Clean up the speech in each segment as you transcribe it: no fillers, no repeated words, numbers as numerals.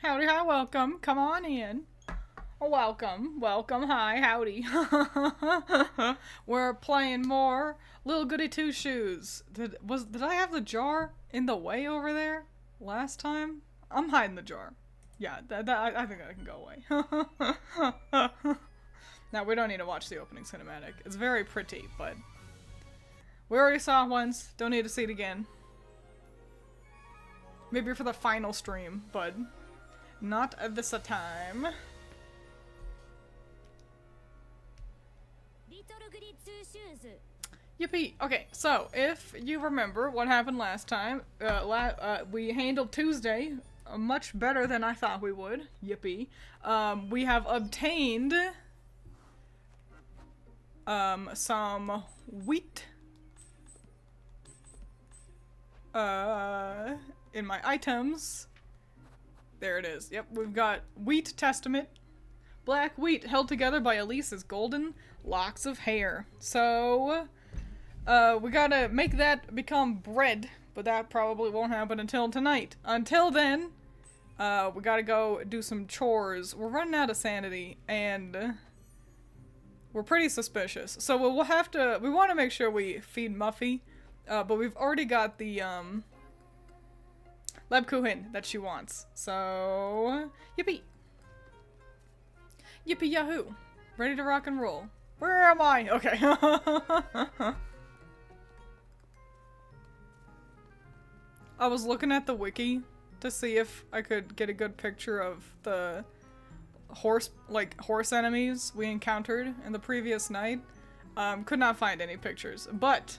Howdy, hi, welcome. Come on in. Welcome, welcome, hi, howdy. We're playing more Little Goody Two Shoes. Did I have the jar in the way over there last time? I'm hiding the jar. Yeah, I think that can go away. Now, we don't need to watch the opening cinematic. It's very pretty, but we already saw it once. Don't need to see it again. Maybe for the final stream, but not at this time. Yippee! Okay, so if you remember what happened last time, we handled Tuesday much better than I thought we would. Yippee! We have obtained some wheat in my items. There it is. Yep, we've got Wheat Testament. Black wheat held together by Elise's golden locks of hair. So, we gotta make that become bread, but that probably won't happen until tonight. Until then, we gotta go do some chores. We're running out of sanity, and we're pretty suspicious. So we want to make sure we feed Muffy, but we've already got the, Lebkuchen that she wants. So, yippee! Yippee yahoo! Ready to rock and roll. Where am I? Okay. I was looking at the wiki to see if I could get a good picture of the horse enemies we encountered in the previous night. Could not find any pictures, but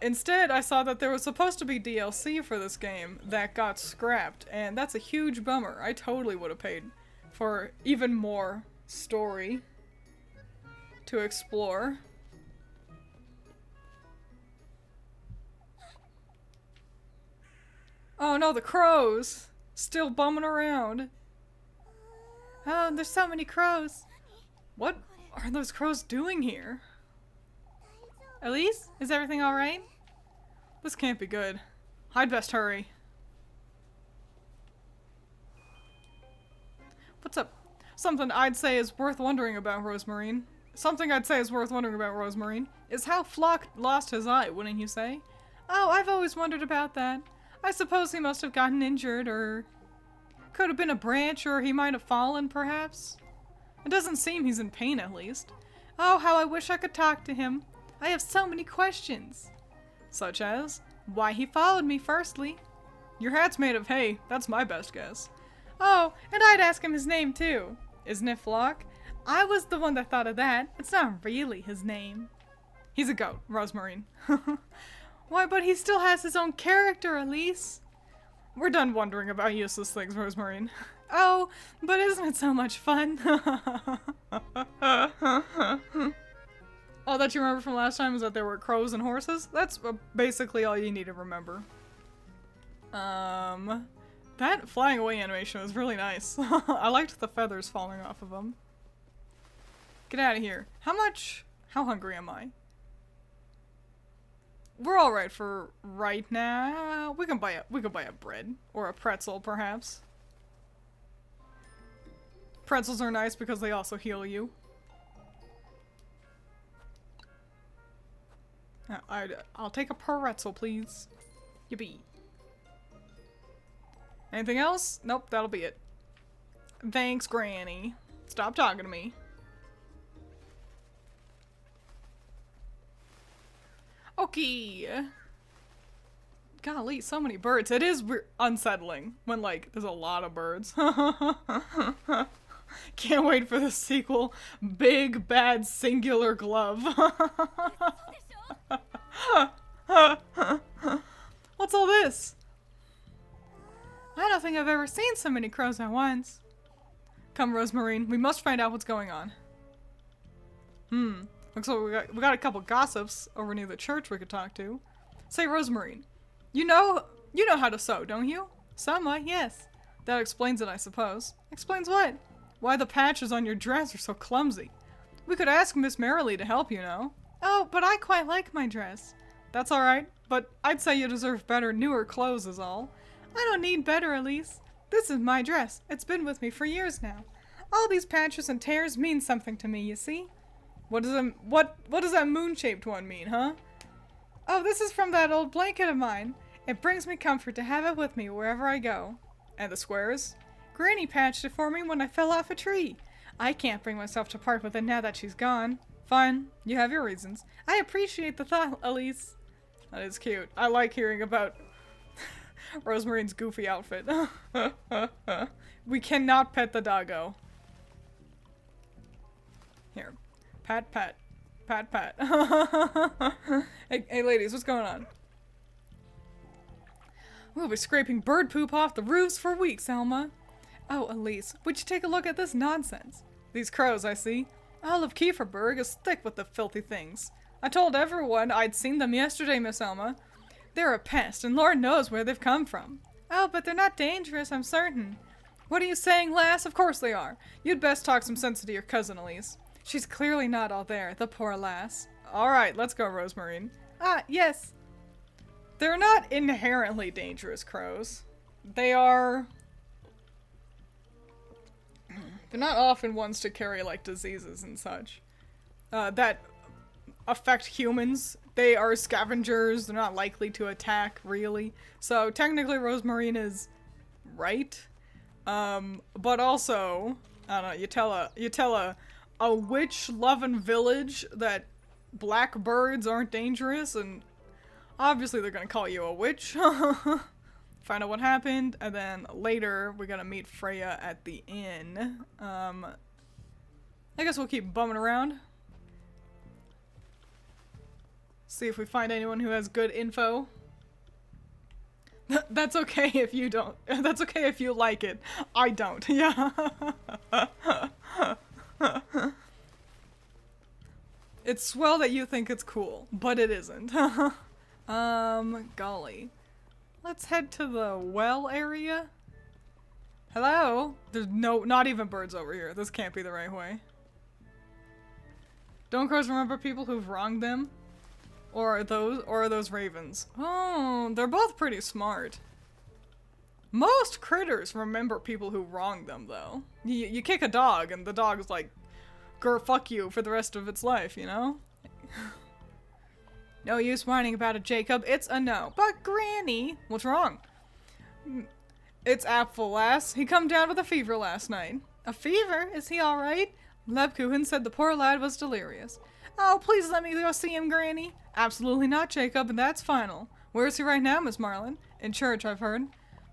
instead I saw that there was supposed to be DLC for this game that got scrapped, and that's a huge bummer. I totally would have paid for even more story to explore. Oh no, the crows! Still bumming around. Oh, there's so many crows. What are those crows doing here? Elise? Is everything alright? This can't be good. I'd best hurry. What's up? Something I'd say is worth wondering about, Rosemarine. Something I'd say is worth wondering about, Rosemarine, is how Flock lost his eye, wouldn't you say? Oh, I've always wondered about that. I suppose he must have gotten injured, or could have been a branch, or he might have fallen, perhaps. It doesn't seem he's in pain, at least. Oh, how I wish I could talk to him. I have so many questions. Such as, why he followed me, firstly. Your hat's made of hay, that's my best guess. Oh, and I'd ask him his name, too. Isn't it Flock? I was the one that thought of that. It's not really his name. He's a goat, Rosemarine. Why, but he still has his own character, Elise. We're done wondering about useless things, Rosemarine. Oh, but isn't it so much fun? All that you remember from last time is that there were crows and horses? That's basically all you need to remember. That flying away animation was really nice. I liked the feathers falling off of them. Get out of here. How hungry am I? We're alright for right now. We can buy a bread. Or a pretzel, perhaps. Pretzels are nice because they also heal you. I'll take a pretzel, please. Yippee. Anything else? Nope, that'll be it. Thanks, Granny. Stop talking to me. Okay. Golly, so many birds. It is unsettling when, like, there's a lot of birds. Can't wait for the sequel. Big, bad, singular glove. What's all this? I don't think I've ever seen so many crows at once. Come, Rosemarine, we must find out what's going on. Looks like we got a couple gossips over near the church we could talk to. Say, Rosemarine, you know how to sew, don't you? Somewhat, yes. That explains it, I suppose. Explains what? Why the patches on your dress are so clumsy. We could ask Miss Merrily to help, you know. Oh, but I quite like my dress. That's alright, but I'd say you deserve better, newer clothes is all. I don't need better, Elise. This is my dress. It's been with me for years now. All these patches and tears mean something to me, you see? What does that moon-shaped one mean, huh? Oh, this is from that old blanket of mine. It brings me comfort to have it with me wherever I go. And the squares? Granny patched it for me when I fell off a tree. I can't bring myself to part with it now that she's gone. Fine, you have your reasons. I appreciate the thought, Elise. That is cute. I like hearing about Rosemarine's goofy outfit. We cannot pet the doggo. Here. Pat, pat. Pat, pat. Hey, ladies, what's going on? We'll be scraping bird poop off the roofs for weeks, Elma. Oh, Elise, would you take a look at this nonsense? These crows, I see. All of Kieferberg is thick with the filthy things. I told everyone I'd seen them yesterday, Miss Elma. They're a pest, and Lord knows where they've come from. Oh, but they're not dangerous, I'm certain. What are you saying, lass? Of course they are. You'd best talk some sense into your cousin, Elise. She's clearly not all there, the poor lass. Alright, let's go, Rosemarine. Ah, yes. They're not inherently dangerous crows. They're not often ones to carry, like, diseases and such. That affect humans. They are scavengers. They're not likely to attack, really. So, technically, Rosemarine is right. But also, I don't know, you tell a witch-loving village that black birds aren't dangerous, and obviously they're gonna call you a witch. Find out what happened, and then later we're gonna meet Freya at the inn. I guess we'll keep bumming around. See if we find anyone who has good info. That's okay if you don't. That's okay if you like it. I don't. Yeah. It's swell that you think it's cool, but it isn't. Golly. Let's head to the well area. Hello? There's not even birds over here. This can't be the right way. Don't crows remember people who've wronged them? Or are those ravens? Oh, they're both pretty smart. Most critters remember people who wronged them, though. You kick a dog, and the dog's like, grr, fuck you for the rest of its life, you know? No use whining about it, Jacob. It's a no. But Granny, what's wrong? It's Apfel, lass. He come down with a fever last night. A fever? Is he all right? Lebkuchen said the poor lad was delirious. Oh, please let me go see him, Granny. Absolutely not, Jacob, and that's final. Where is he right now, Miss Marlin? In church, I've heard.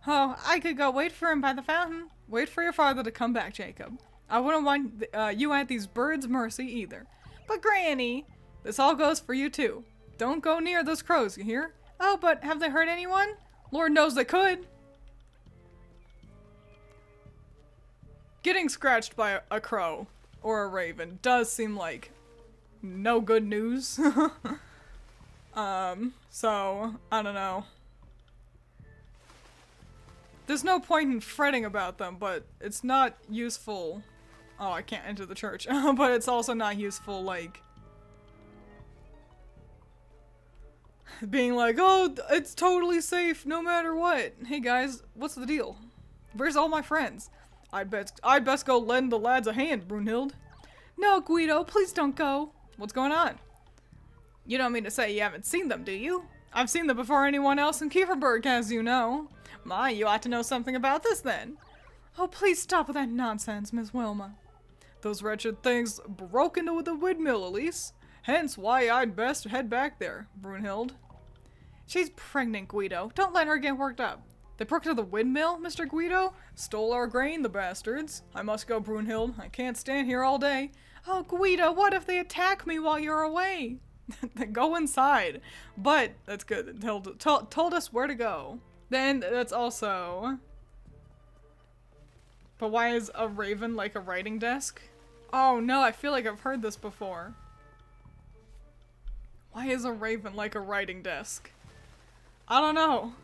Oh, I could go wait for him by the fountain. Wait for your father to come back, Jacob. I wouldn't want you at these birds' mercy either. But Granny, this all goes for you too. Don't go near those crows, you hear? Oh, but have they hurt anyone? Lord knows they could. Getting scratched by a crow or a raven does seem like no good news. So, I don't know. There's no point in fretting about them, but it's not useful. Oh, I can't enter the church. But it's also not useful, like, being like, oh, it's totally safe no matter what. Hey guys, what's the deal? Where's all my friends? I'd best go lend the lads a hand, Brunhild. No, Guido, please don't go. What's going on? You don't mean to say you haven't seen them, do you? I've seen them before anyone else in Kieferberg, as you know. My, you ought to know something about this then. Oh, please stop with that nonsense, Miss Wilma. Those wretched things broke into the windmill, Elise. Hence why I'd best head back there, Brunhild. She's pregnant, Guido. Don't let her get worked up. They broke into the windmill, Mr. Guido? Stole our grain, the bastards. I must go, Brunhild. I can't stand here all day. Oh, Guido, what if they attack me while you're away? Go inside. But, that's good. Told us where to go. Then, that's also... But why is a raven like a writing desk? Oh no, I feel like I've heard this before. Why is a raven like a writing desk? I don't know.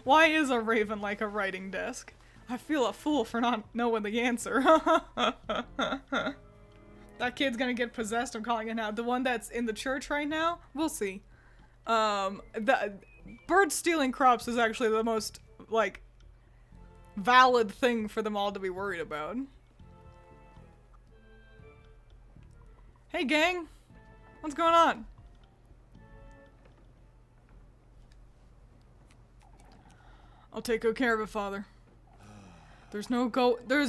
Why is a raven like a writing desk? I feel a fool for not knowing the answer. That kid's gonna get possessed, I'm calling it now. The one that's in the church right now? We'll see. The bird stealing crops is actually the most, like, valid thing for them all to be worried about. Hey gang, what's going on? I'll take good care of it, Father. There's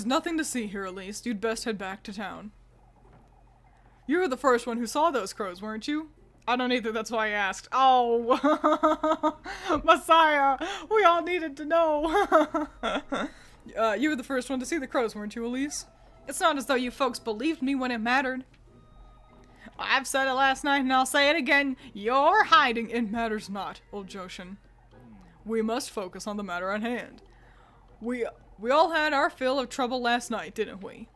nothing to see here, at least. You'd best head back to town. You were the first one who saw those crows, weren't you? I don't either, that's why I asked. Oh, Messiah, we all needed to know. You were the first one to see the crows, weren't you, Elise? It's not as though you folks believed me when it mattered. I've said it last night and I'll say it again. Your hiding, it matters not, old Joshin. We must focus on the matter at hand. We all had our fill of trouble last night, didn't we?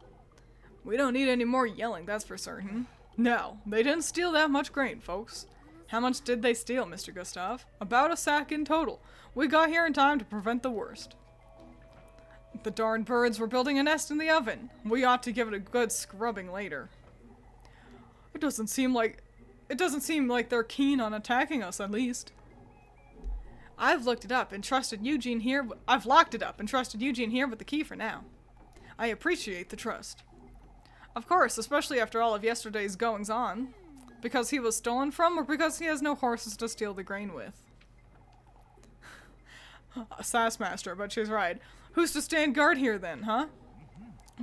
We don't need any more yelling, that's for certain. No, they didn't steal that much grain, folks. How much did they steal, Mr. Gustav? About a sack in total. We got here in time to prevent the worst. The darn birds were building a nest in the oven. We ought to give it a good scrubbing later. It doesn't seem like they're keen on attacking us, at least. I've locked it up and trusted Eugene here with the key for now. I appreciate the trust. Of course, especially after all of yesterday's goings-on. Because he was stolen from, or because he has no horses to steal the grain with? A sassmaster, but she's right. Who's to stand guard here then, huh?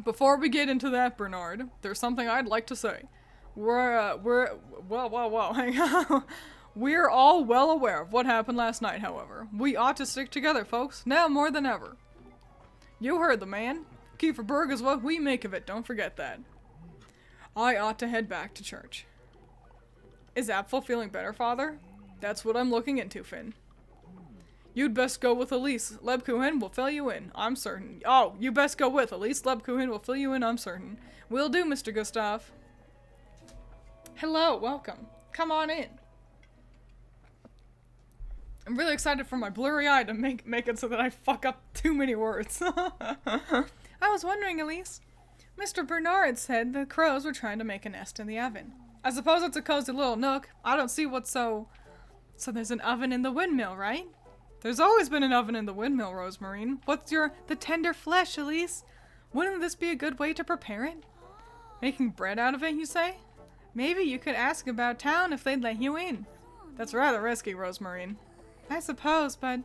Before we get into that, Bernard, there's something I'd like to say. Whoa, hang on. We're all well aware of what happened last night, however. We ought to stick together, folks, now more than ever. You heard the man. Kieferberg is what we make of it, don't forget that. I ought to head back to church. Is Apfel feeling better, Father? That's what I'm looking into, Finn. You'd best go with Elise. Lebkuchen will fill you in, I'm certain. Oh, you best go with Elise. Lebkuchen will fill you in, I'm certain. Will do, Mr. Gustav. Hello, welcome. Come on in. I'm really excited for my blurry eye to make it so that I fuck up too many words. I was wondering, Elise. Mr. Bernard said the crows were trying to make a nest in the oven. I suppose it's a cozy little nook. I don't see what's so... So there's an oven in the windmill, right? There's always been an oven in the windmill, Rosemarine. What's the tender flesh, Elise? Wouldn't this be a good way to prepare it? Making bread out of it, you say? Maybe you could ask about town if they'd let you in. That's rather risky, Rosemarine. I suppose, but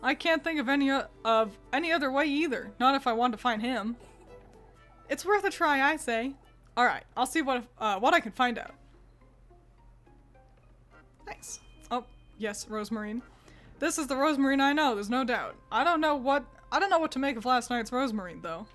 I can't think of any other way either. Not if I want to find him. It's worth a try, I say. Alright, I'll see what I can find out. Nice. Oh, yes, Rosemarine. This is the Rosemarine I know, there's no doubt. I don't know what to make of last night's Rosemarine, though.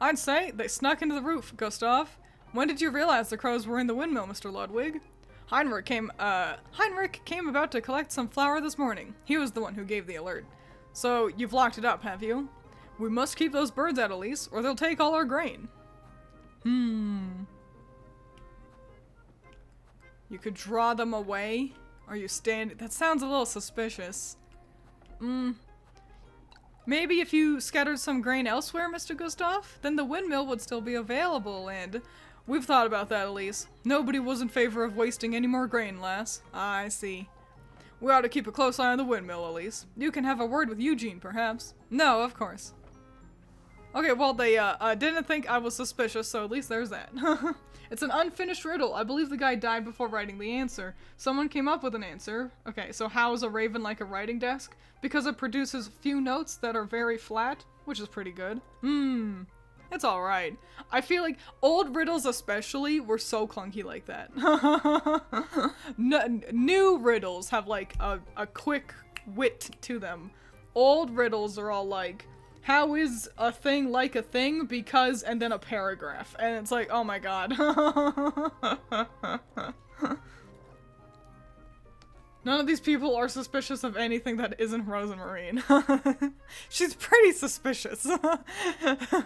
I'd say they snuck into the roof, Gustav. When did you realize the crows were in the windmill, Mr. Ludwig? Heinrich came about to collect some flour this morning. He was the one who gave the alert. So, you've locked it up, have you? We must keep those birds out, Elise, or they'll take all our grain. You could draw them away? Are you standing? That sounds a little suspicious. Maybe if you scattered some grain elsewhere, Mr. Gustav, then the windmill would still be available, and... We've thought about that, Elise. Nobody was in favor of wasting any more grain, lass. I see. We ought to keep a close eye on the windmill, Elise. You can have a word with Eugene, perhaps. No, of course. Okay, well, they didn't think I was suspicious, so at least there's that. It's an unfinished riddle. I believe the guy died before writing the answer. Someone came up with an answer. Okay, so how is a raven like a writing desk? Because it produces few notes that are very flat, which is pretty good. It's alright. I feel like old riddles especially were so clunky like that. New riddles have like a quick wit to them. Old riddles are all like, how is a thing like a thing? Because, and then a paragraph. And it's like, oh my god. None of these people are suspicious of anything that isn't Rosemarine. She's pretty suspicious.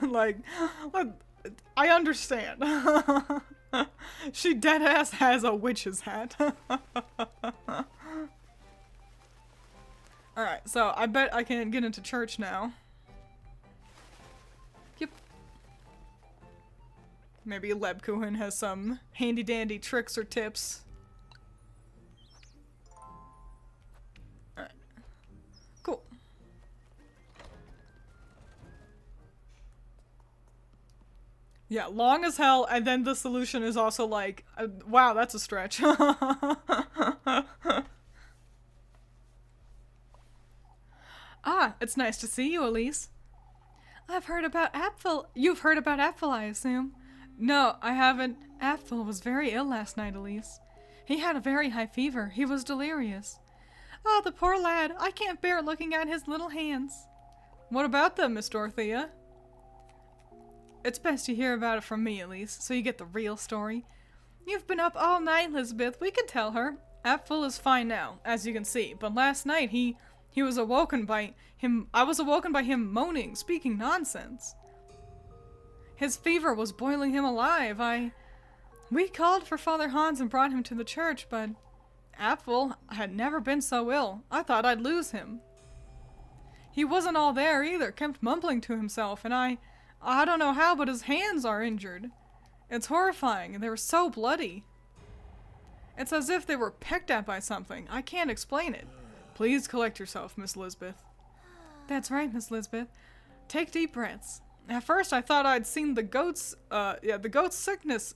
like, I understand. She deadass has a witch's hat. Alright, so I bet I can get into church now. Yep. Maybe Lebkuchen has some handy-dandy tricks or tips. Yeah, long as hell, and then the solution is also like, wow, that's a stretch. Ah, it's nice to see you, Elise. I've heard about Apfel. You've heard about Apfel, I assume. No, I haven't. Apfel was very ill last night, Elise. He had a very high fever. He was delirious. Ah, the poor lad. I can't bear looking at his little hands. What about them, Miss Dorothea? It's best you hear about it from me, Elise, so you get the real story. You've been up all night, Elizabeth. We can tell her. Apfel is fine now, as you can see, but last night he was awoken by him. I was awoken by him moaning, speaking nonsense. His fever was boiling him alive. We called for Father Hans and brought him to the church, but Apfel had never been so ill. I thought I'd lose him. He wasn't all there either, kept mumbling to himself, and I don't know how, but his hands are injured. It's horrifying, and they were so bloody. It's as if they were pecked at by something. I can't explain it. Please collect yourself, Miss Lisbeth. That's right, Miss Lisbeth. Take deep breaths. At first I thought I'd seen the goat's sickness.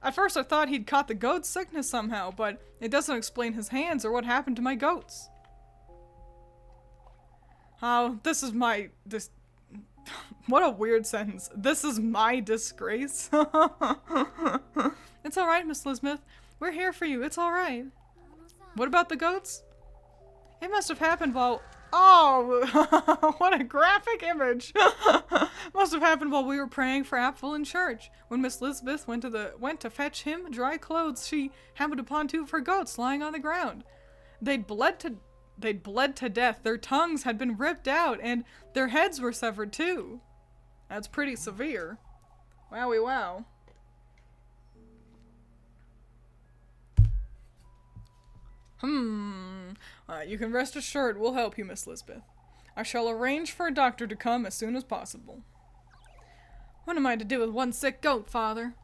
At first I thought he'd caught the goat's sickness somehow, but it doesn't explain his hands or what happened to my goats. Oh, what a weird sentence. This is my disgrace. It's alright, Miss Lisbeth. We're here for you. It's alright. What about the goats? It must have happened while... Oh, what a graphic image. Must have happened while we were praying for Apfel in church. When Miss Lisbeth went to fetch him dry clothes, she happened upon two of her goats lying on the ground. They'd bled to death. Their tongues had been ripped out, and their heads were severed too. That's pretty severe. Wowie wow. You can rest assured we'll help you, Miss Lisbeth. I shall arrange for a doctor to come as soon as possible. What am I to do with one sick goat, Father?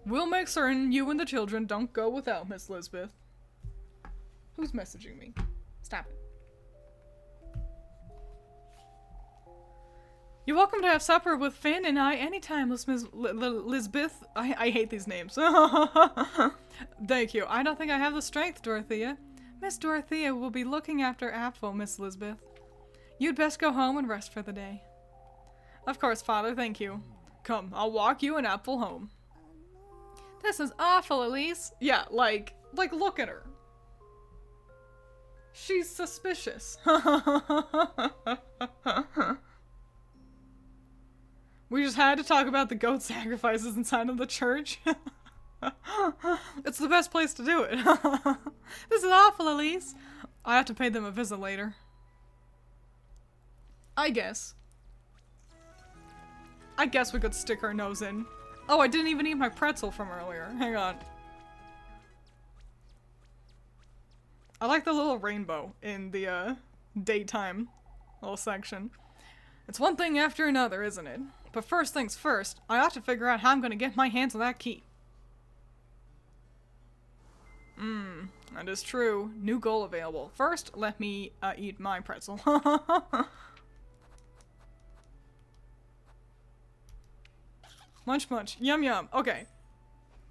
We'll make certain you and the children don't go without, Miss Lisbeth. Who's messaging me? Stop it. You're welcome to have supper with Finn and I anytime, Miss Lisbeth. I hate these names. Thank you. I don't think I have the strength, Dorothea. Miss Dorothea will be looking after Apfel, Miss Lisbeth. You'd best go home and rest for the day. Of course, Father, thank you. Come, I'll walk you and Apfel home. This is awful, Elise. Yeah, like look at her. She's suspicious. We just had to talk about the goat sacrifices inside of the church. It's the best place to do it. This is awful, Elise. I have to pay them a visit later. I guess we could stick our nose in. Oh, I didn't even eat my pretzel from earlier. Hang on. I like the little rainbow in the daytime little section. It's one thing after another, isn't it? But first things first, I ought to figure out how I'm gonna get my hands on that key. That is true. New goal available. First, let me eat my pretzel. Munch munch. Yum yum. Okay.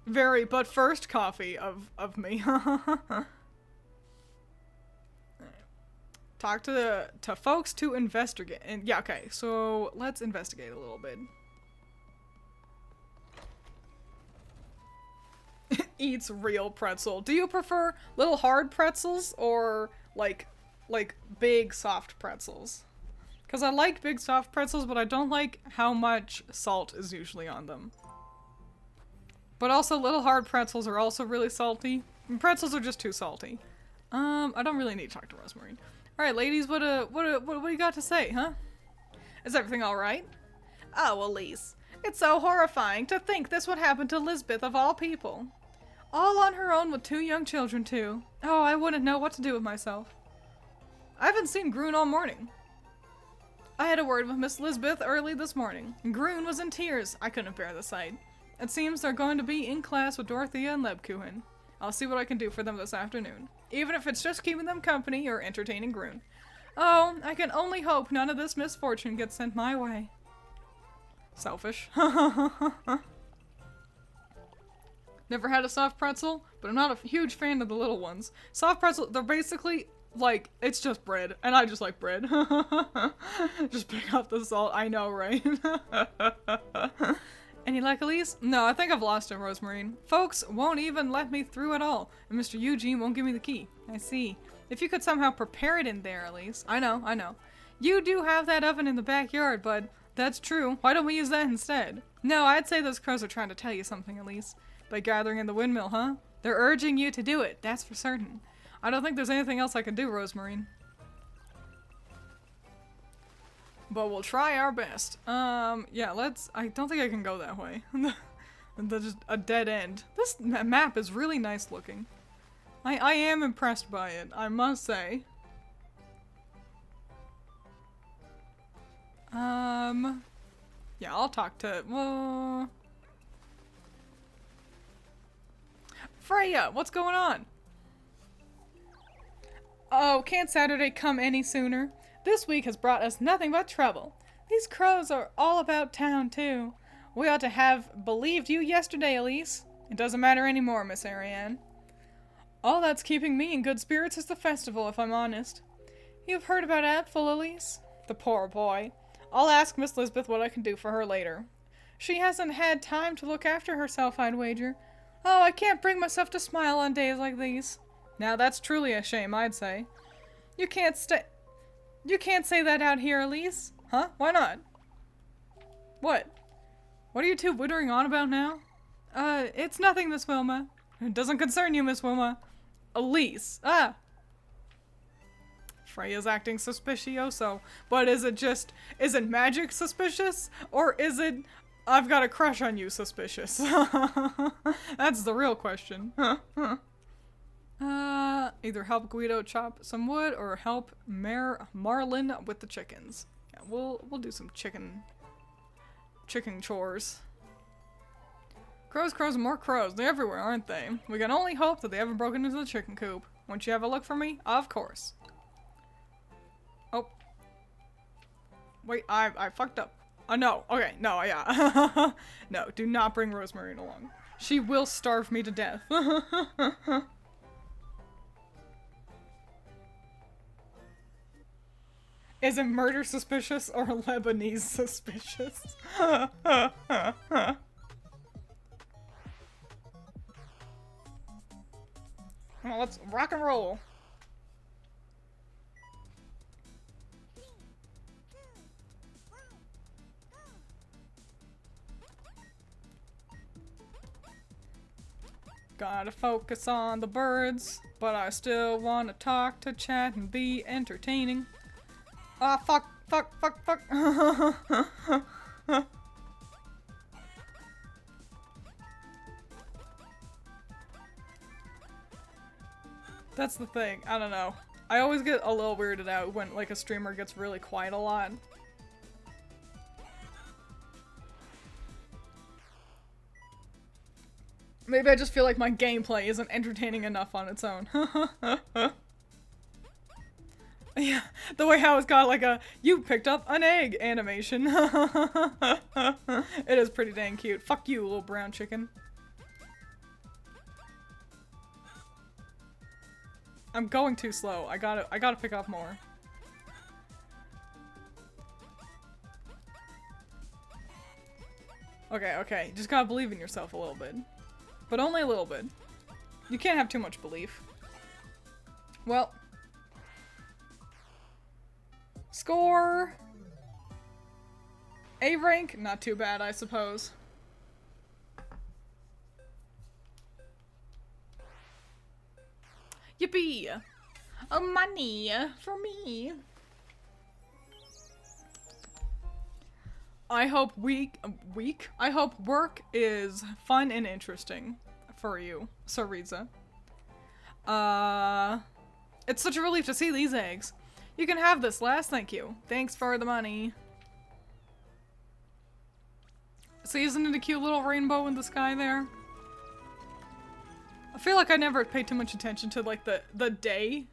But first coffee of me. Talk to folks to investigate. And yeah, okay. So let's investigate a little bit. Eats real pretzel. Do you prefer little hard pretzels or like big soft pretzels? Because I like big soft pretzels, but I don't like how much salt is usually on them. But also little hard pretzels are also really salty. And pretzels are just too salty. I don't really need to talk to Rosemary. Alright, ladies, what do you got to say, huh? Is everything alright? Oh, Elise. It's so horrifying to think this would happen to Lisbeth of all people. All on her own with two young children, too. Oh, I wouldn't know what to do with myself. I haven't seen Groon all morning. I had a word with Miss Lisbeth early this morning. Groon was in tears. I couldn't bear the sight. It seems they're going to be in class with Dorothea and Lebkuchen. I'll see what I can do for them this afternoon. Even if it's just keeping them company or entertaining Groon. Oh, I can only hope none of this misfortune gets sent my way. Selfish. Never had a soft pretzel, but I'm not a huge fan of the little ones. Soft pretzel, they're basically, like, it's just bread, and I just like bread. Just pick up the salt, I know, right? Any luck, Elise? No, I think I've lost it, Rosemarine. Folks won't even let me through at all, and Mr. Eugene won't give me the key. I see. If you could somehow prepare it in there, Elise. I know, I know. You do have that oven in the backyard, bud. That's true. Why don't we use that instead? No, I'd say those crows are trying to tell you something, Elise. By gathering in the windmill, huh? They're urging you to do it, that's for certain. I don't think there's anything else I can do, Rosemarine. But we'll try our best. Yeah, I don't think I can go that way. That's just a dead end. This map is really nice looking. I am impressed by it, I must say. Yeah, I'll talk to, well... Freya, what's going on? Oh, can't Saturday come any sooner? This week has brought us nothing but trouble. These crows are all about town, too. We ought to have believed you yesterday, Elise. It doesn't matter anymore, Miss Ariane. All that's keeping me in good spirits is the festival, if I'm honest. You've heard about Apfel, Elise? The poor boy. I'll ask Miss Lisbeth what I can do for her later. She hasn't had time to look after herself, I'd wager. Oh, I can't bring myself to smile on days like these. Now that's truly a shame, I'd say. You can't say that out here, Elise. Huh? Why not? What? What are you two wittering on about now? It's nothing, Miss Wilma. It doesn't concern you, Miss Wilma. Elise. Ah! Freya's acting suspicioso. But is it magic suspicious? Or is it, I've got a crush on you suspicious? That's the real question. Either help Guido chop some wood or help Marlin with the chickens. Yeah, we'll do some chicken chores. Crows, crows, and more crows. They're everywhere, aren't they? We can only hope that they haven't broken into the chicken coop. Won't you have a look for me? Of course. Oh. Wait, I fucked up. Oh, no. Okay, no, yeah. No, do not bring Rosemarine along. She will starve me to death. Is it murder suspicious or Lebanese suspicious? Well, let's rock and roll. Gotta focus on the birds, but I still want to talk, to chat, and be entertaining. Ah, fuck. That's the thing. I don't know. I always get a little weirded out when, like, a streamer gets really quiet a lot. Maybe I just feel like my gameplay isn't entertaining enough on its own. Yeah, the way how it's got like a "you picked up an egg" animation. It is pretty dang cute. Fuck you, little brown chicken. I'm going too slow. I gotta pick up more. Okay. Just gotta believe in yourself a little bit. But only a little bit. You can't have too much belief. Well. Score! A rank? Not too bad, I suppose. Yippee! Money for me. I hope I hope work is fun and interesting for you, Sariza. It's such a relief to see these eggs. You can have this last, thank you. Thanks for the money. So isn't it a cute little rainbow in the sky there? I feel like I never paid too much attention to like the day,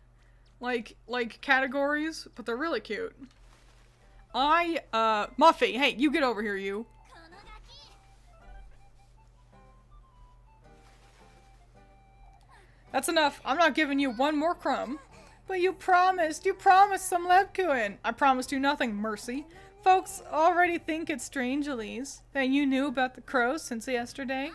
like categories, but they're really cute. Muffy, hey, you get over here, you. That's enough. I'm not giving you one more crumb. But you promised some Lebkuchen. I promised you nothing, Mercy. Folks already think it's strange, Elise, that you knew about the crows since yesterday.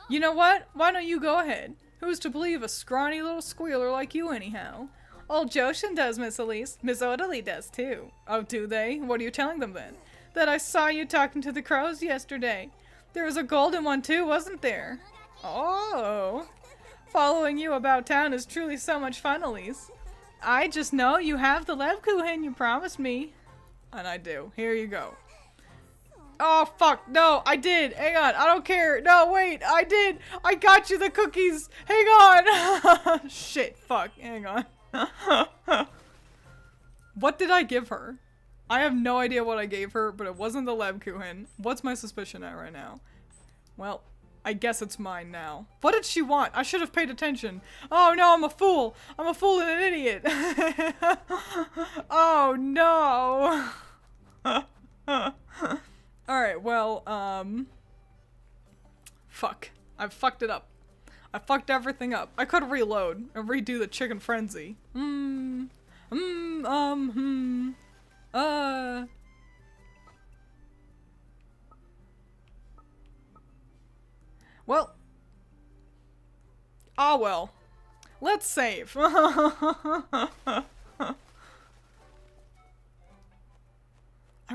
You know what? Why don't you go ahead? Who's to believe a scrawny little squealer like you anyhow? Old Joshin does, Miss Elise. Miss Odalie does too. Oh, do they? What are you telling them then? That I saw you talking to the crows yesterday. There was a golden one too, wasn't there? Oh. Following you about town is truly so much fun, Elise. I just know you have the Lebkuchen you promised me. And I do. Here you go. Oh, fuck. No, I did. Hang on. I don't care. No, wait. I did. I got you the cookies. Hang on. Shit. Fuck. Hang on. What did I give her? I have no idea what I gave her, but it wasn't the Lebkuchen. What's my suspicion at right now? Well, I guess it's mine now. What did she want? I should have paid attention. Oh no, I'm a fool. I'm a fool and an idiot. Oh no. Alright, well, fuck. I fucked it up. I fucked everything up. I could reload and redo the chicken frenzy. Well. Ah, well. Let's save. I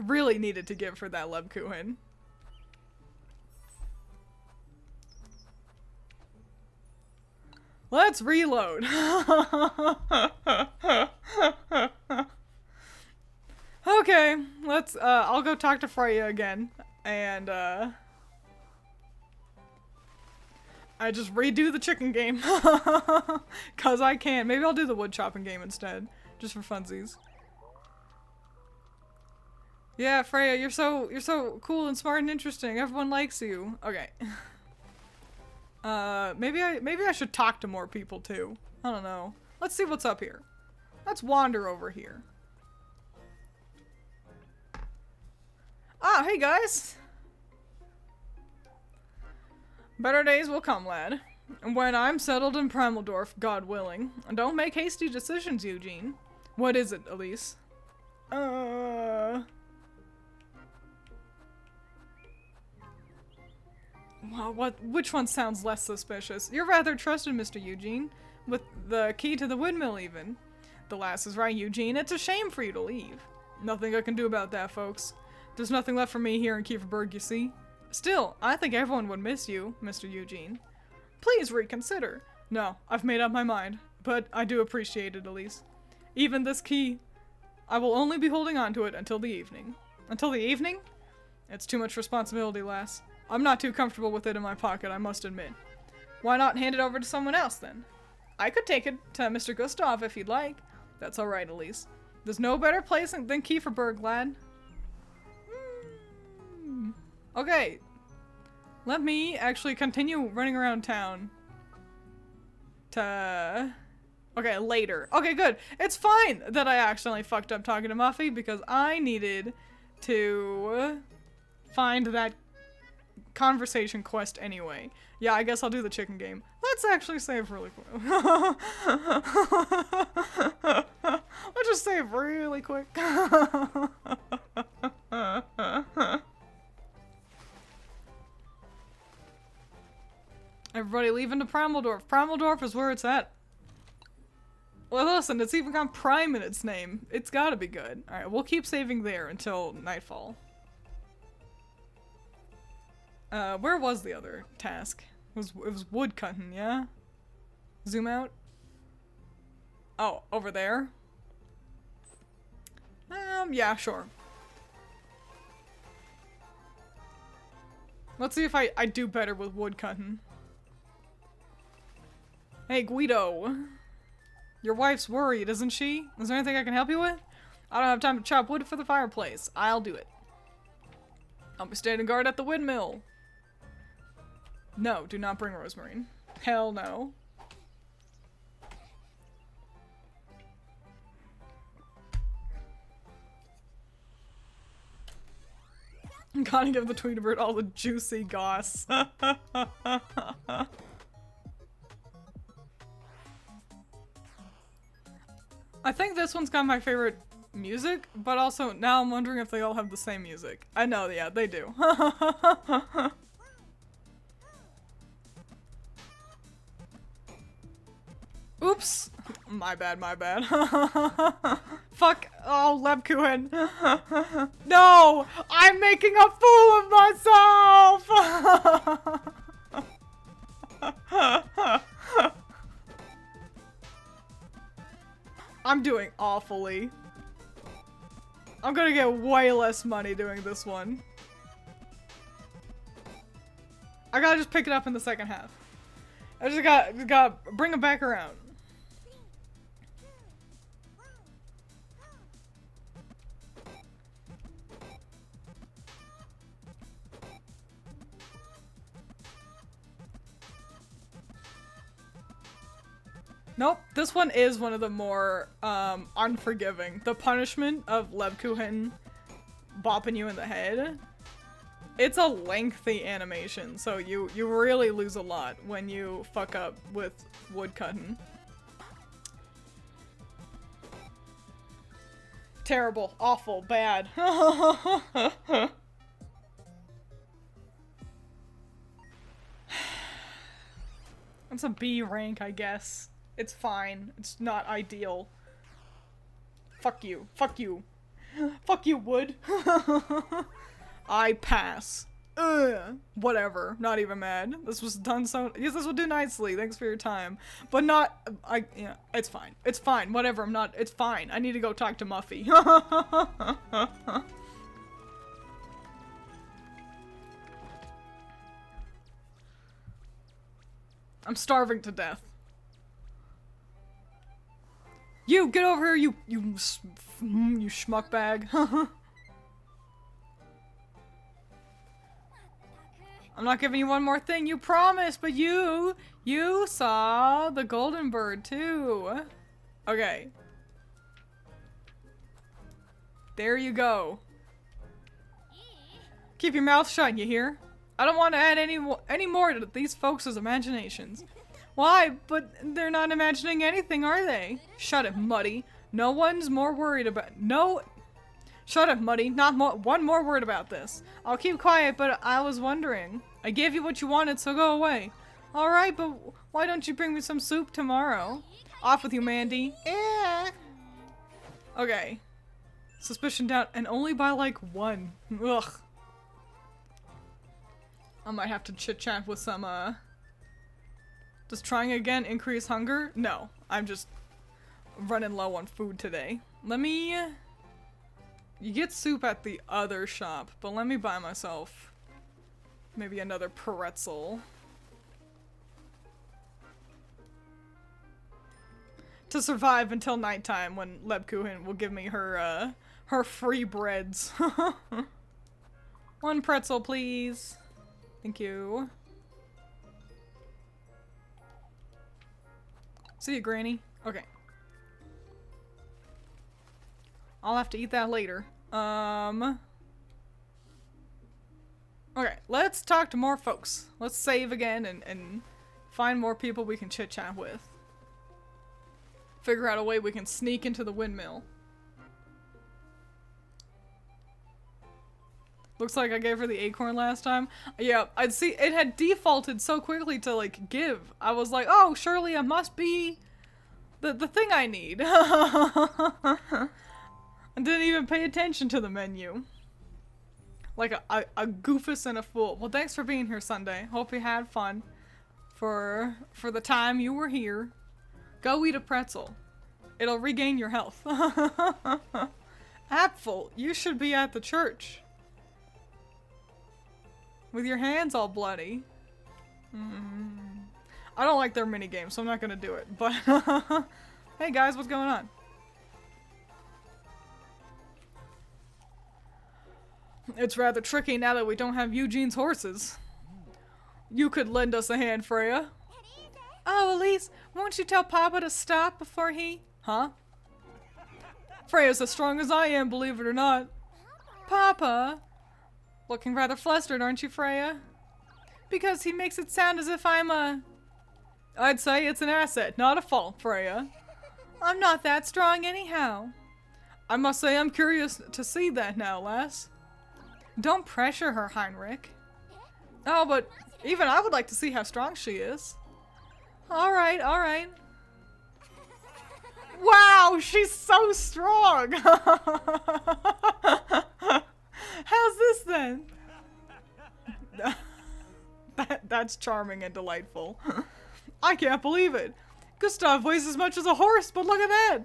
really needed to give her that Lebkuchen. Let's reload. Okay, let's, I'll go talk to Freya again. And, I just redo the chicken game. Cause I can. Maybe I'll do the wood chopping game instead. Just for funsies. Yeah, Freya, you're so cool and smart and interesting. Everyone likes you. Okay. Maybe I should talk to more people too. I don't know. Let's see what's up here. Let's wander over here. Ah, hey guys! Better days will come, lad. When I'm settled in Primaldorf, God willing. Don't make hasty decisions, Eugene. What is it, Elise? Well, which one sounds less suspicious? You're rather trusted, Mr. Eugene. With the key to the windmill, even. The lass is right, Eugene. It's a shame for you to leave. Nothing I can do about that, folks. There's nothing left for me here in Kieferberg, you see. Still, I think everyone would miss you, Mr. Eugene. Please reconsider. No, I've made up my mind. But I do appreciate it, Elise. Even this key, I will only be holding on to it until the evening. Until the evening? It's too much responsibility, lass. I'm not too comfortable with it in my pocket, I must admit. Why not hand it over to someone else, then? I could take it to Mr. Gustav if you'd like. That's alright, Elise. There's no better place than Kieferberg, lad. Okay. Let me actually continue running around town. Okay, later. Okay, good. It's fine that I accidentally fucked up talking to Muffy because I needed to find that conversation quest anyway. Yeah, I guess I'll do the chicken game. Let's actually save really quick. Let's just save really quick. Everybody leaving to Primaldorf. Primaldorf is where it's at. Well, listen, it's even got Prime in its name. It's gotta be good. Alright, we'll keep saving there until nightfall. Where was the other task? It was wood cutting, yeah? Zoom out. Oh, over there? Yeah, sure. Let's see if I do better with wood cutting. Hey, Guido. Your wife's worried, isn't she? Is there anything I can help you with? I don't have time to chop wood for the fireplace. I'll do it. I'll be standing guard at the windmill. No, do not bring Rosemarine. Hell no. Gotta give the Tweeterbird all the juicy goss. I think this one's got my favorite music, but also now I'm wondering if they all have the same music. I know, yeah, they do. Oops! My bad, my bad. Fuck! Oh, Lebkuchen! No! I'm making a fool of myself! I'm doing awfully. I'm gonna get way less money doing this one. I gotta just pick it up in the second half. I just gotta bring it back around. Nope, this one is one of the more unforgiving. The punishment of Lebkuchen bopping you in the head. It's a lengthy animation, so you really lose a lot when you fuck up with woodcutting. Terrible, awful, bad. It's a B rank, I guess. It's fine. It's not ideal. Fuck you. Fuck you. Fuck you, Wood. I pass. Ugh. Whatever. Not even mad. This was done so- yes, this will do nicely. Thanks for your time. But not- yeah, it's fine. It's fine. Whatever. I'm not- it's fine. I need to go talk to Muffy. I'm starving to death. You, get over here, you schmuck bag. I'm not giving you one more thing, you promised, but you saw the golden bird too. Okay. There you go. Keep your mouth shut, you hear? I don't want to add any more to these folks' imaginations. Why? But they're not imagining anything, are they? Shut it, Muddy. No one's more worried about- no- Shut up, Muddy. Not one more word about this. I'll keep quiet, but I was wondering. I gave you what you wanted, so go away. Alright, but why don't you bring me some soup tomorrow? Off with you, Mandy. Eh. Okay. Suspicion down, and only by like 1. Ugh. I might have to chit-chat with some, Does trying again increase hunger? No. I'm just running low on food today. Let me... You get soup at the other shop, but let me buy myself maybe another pretzel. To survive until nighttime when Lebkuchen will give me her, her free breads. 1 pretzel, please. Thank you. See you, Granny. Okay. I'll have to eat that later. Okay, let's talk to more folks. Let's save again and find more people we can chit-chat with. Figure out a way we can sneak into the windmill. Looks like I gave her the acorn last time. Yeah, I'd see it had defaulted so quickly to like give. I was like, oh, surely it must be the thing I need. I didn't even pay attention to the menu. Like a goofus and a fool. Well, thanks for being here, Sunday. Hope you had fun for the time you were here. Go eat a pretzel. It'll regain your health. Apfel, you should be at the church. With your hands all bloody. I don't like their minigames, so I'm not gonna do it. But, hey guys, what's going on? It's rather tricky now that we don't have Eugene's horses. You could lend us a hand, Freya. Oh, Elise, won't you tell Papa to stop before he... Huh? Freya's as strong as I am, believe it or not. Papa? Looking rather flustered, aren't you, Freya? Because he makes it sound as if I'm a... I'd say it's an asset, not a fault, Freya. I'm not that strong anyhow. I must say I'm curious to see that now, lass. Don't pressure her, Heinrich. Oh, but even I would like to see how strong she is. Alright, alright. Wow, she's so strong! How's this then? That's charming and delightful. I can't believe it. Gustav weighs as much as a horse, but look at that!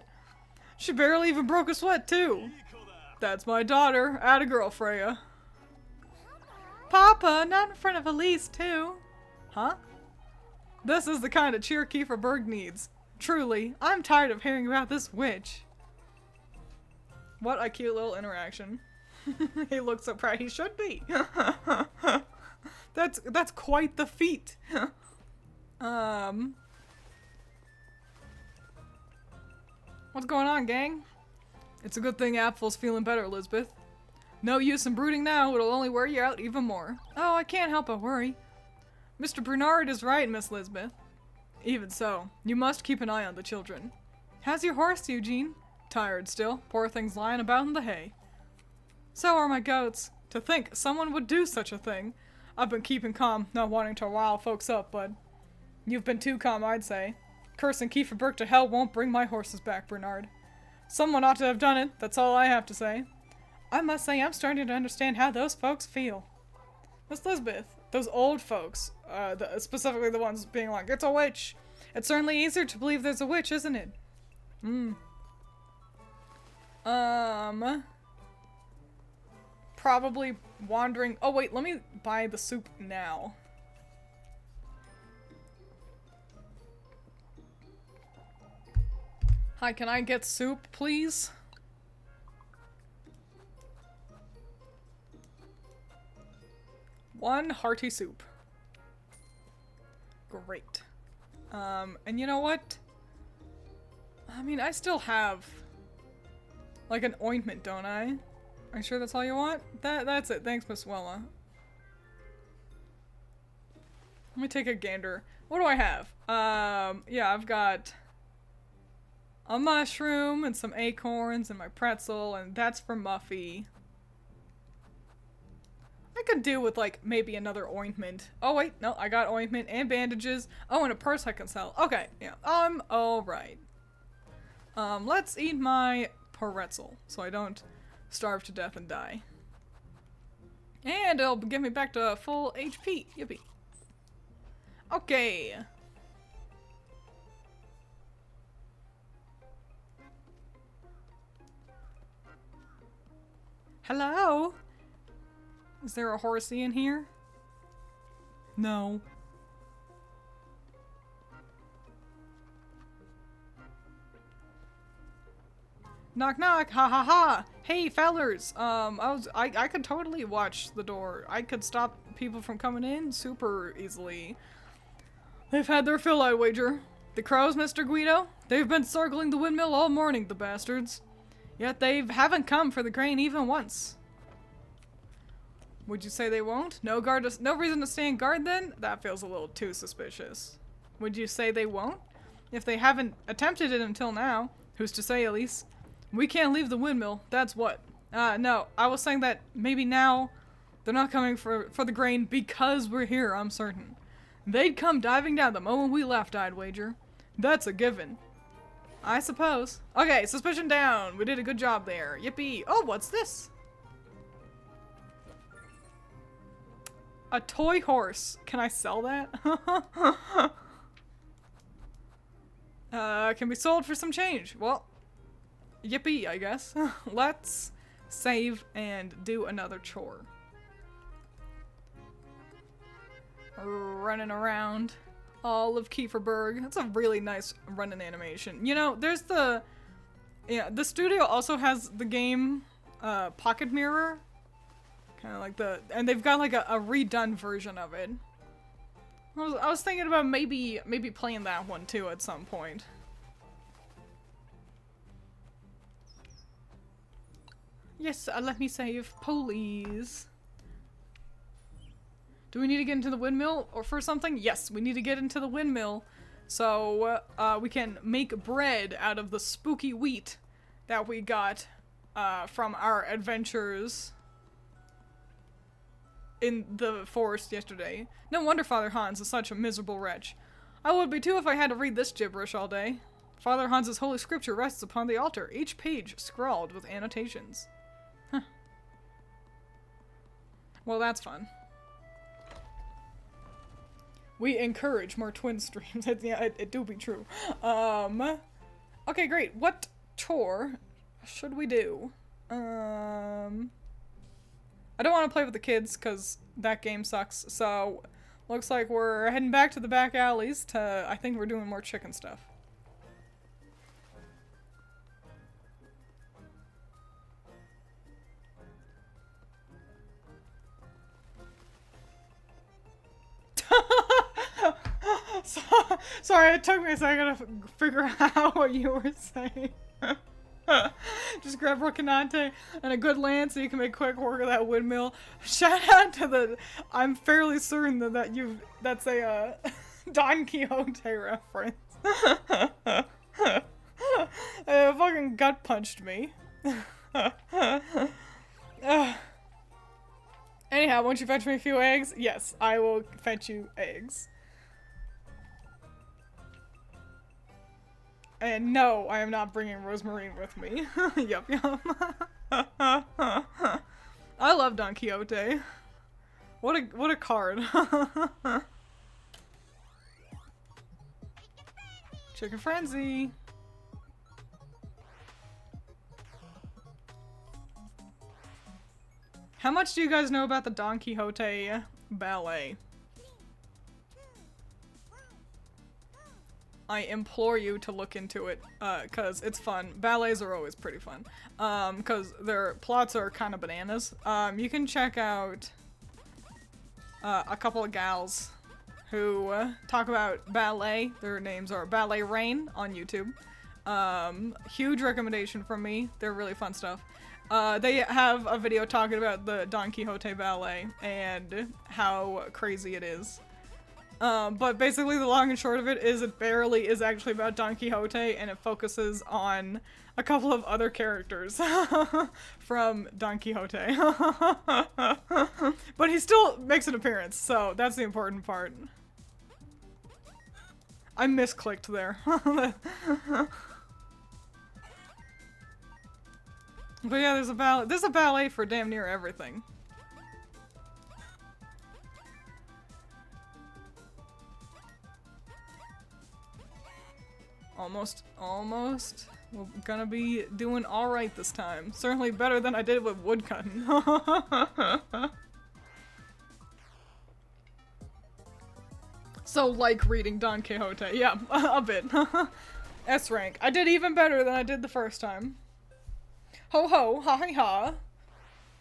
She barely even broke a sweat, too. That's my daughter, atta girl, Freya. Papa, not in front of Elise, too. Huh? This is the kind of cheer Kiefer Berg needs. Truly, I'm tired of hearing about this witch. What a cute little interaction. He looks so proud. He should be. That's quite the feat. What's going on, gang? It's a good thing Apfel's feeling better, Elizabeth. No use in brooding now, it'll only wear you out even more. Oh, I can't help but worry. Mr. Bernard is right, Miss Lisbeth. Even so, you must keep an eye on the children. How's your horse, Eugene? Tired still, poor thing's lying about in the hay. So are my goats. To think someone would do such a thing. I've been keeping calm, not wanting to rile folks up, but you've been too calm, I'd say. Cursing Kiefer Berg to hell won't bring my horses back, Bernard. Someone ought to have done it, that's all I have to say. I must say I'm starting to understand how those folks feel. Miss Lisbeth, those old folks, specifically the ones being like, it's a witch. It's certainly easier to believe there's a witch, isn't it? Probably wandering. Oh wait, let me buy the soup now. Hi, can I get soup, please? One hearty soup. Great. And you know what? I mean, I still have like an ointment, don't I? Are you sure that's all you want? That's it. Thanks, Miss Wella. Let me take a gander. What do I have? Yeah, I've got a mushroom and some acorns and my pretzel, and that's for Muffy. I could do with like maybe another ointment. Oh wait, no, I got ointment and bandages. Oh, and a purse I can sell. Okay, yeah, alright. Let's eat my pretzel so I don't starve to death and die. And it'll get me back to full HP. Yippee. Okay. Hello? Is there a horsey in here? No. Knock knock, ha ha ha! Hey fellers! I could totally watch the door. I could stop people from coming in super easily. They've had their fill, I wager. The crows, Mr. Guido? They've been circling the windmill all morning, the bastards. Yet they haven't come for the grain even once. Would you say they won't? No reason to stand guard then? That feels a little too suspicious. Would you say they won't? If they haven't attempted it until now, who's to say, Elise? We can't leave the windmill, that's what. No, I was saying that maybe now they're not coming for the grain because we're here, I'm certain. They'd come diving down the moment we left, I'd wager. That's a given. I suppose. Okay, suspicion down. We did a good job there. Yippee. Oh, what's this? A toy horse. Can I sell that? Can be sold for some change. Well, yippee, I guess. Let's save and do another chore. Running around all of Kiefer Berg. That's a really nice running animation. You know, there's the studio also has the game Pocket Mirror. Kind of like and they've got like a redone version of it. I was thinking about maybe playing that one too at some point. Yes, let me save, please. Do we need to get into the windmill or for something? Yes, we need to get into the windmill So, we can make bread out of the spooky wheat that we got, from our adventures in the forest yesterday. No wonder Father Hans is such a miserable wretch. I would be too if I had to read this gibberish all day. Father Hans's holy scripture rests upon the altar, each page scrawled with annotations. Huh. Well, that's fun. We encourage more twin streams. Yeah, it do be true. Okay, great. What chore should we do? I don't want to play with the kids because that game sucks. So, looks like we're heading back to the back alleys to, I think we're doing more chicken stuff. Sorry, it took me a second to figure out what you were saying. Just grab Rocinante and a good land so you can make quick work of that windmill. Shout out to the... I'm fairly certain that's a Don Quixote reference. It fucking gut punched me. Anyhow, won't you fetch me a few eggs? Yes, I will fetch you eggs. And no, I am not bringing Rosemarine with me. Yup, yup. I love Don Quixote. What a card. Chicken Frenzy. How much do you guys know about the Don Quixote ballet? I implore you to look into it, cause it's fun. Ballets are always pretty fun, cause their plots are kind of bananas. You can check out a couple of gals who talk about ballet. Their names are Ballet Rain on YouTube. Huge recommendation from me. They're really fun stuff. They have a video talking about the Don Quixote ballet and how crazy it is. But basically the long and short of it is it barely is actually about Don Quixote, and it focuses on a couple of other characters from Don Quixote. But he still makes an appearance, so that's the important part. I misclicked there. But yeah, there's a ballet for damn near everything. Almost. We're gonna be doing alright this time. Certainly better than I did with woodcutting. So like reading Don Quixote. Yeah, a bit. S rank. I did even better than I did the first time. Ho ho, ha ha ha.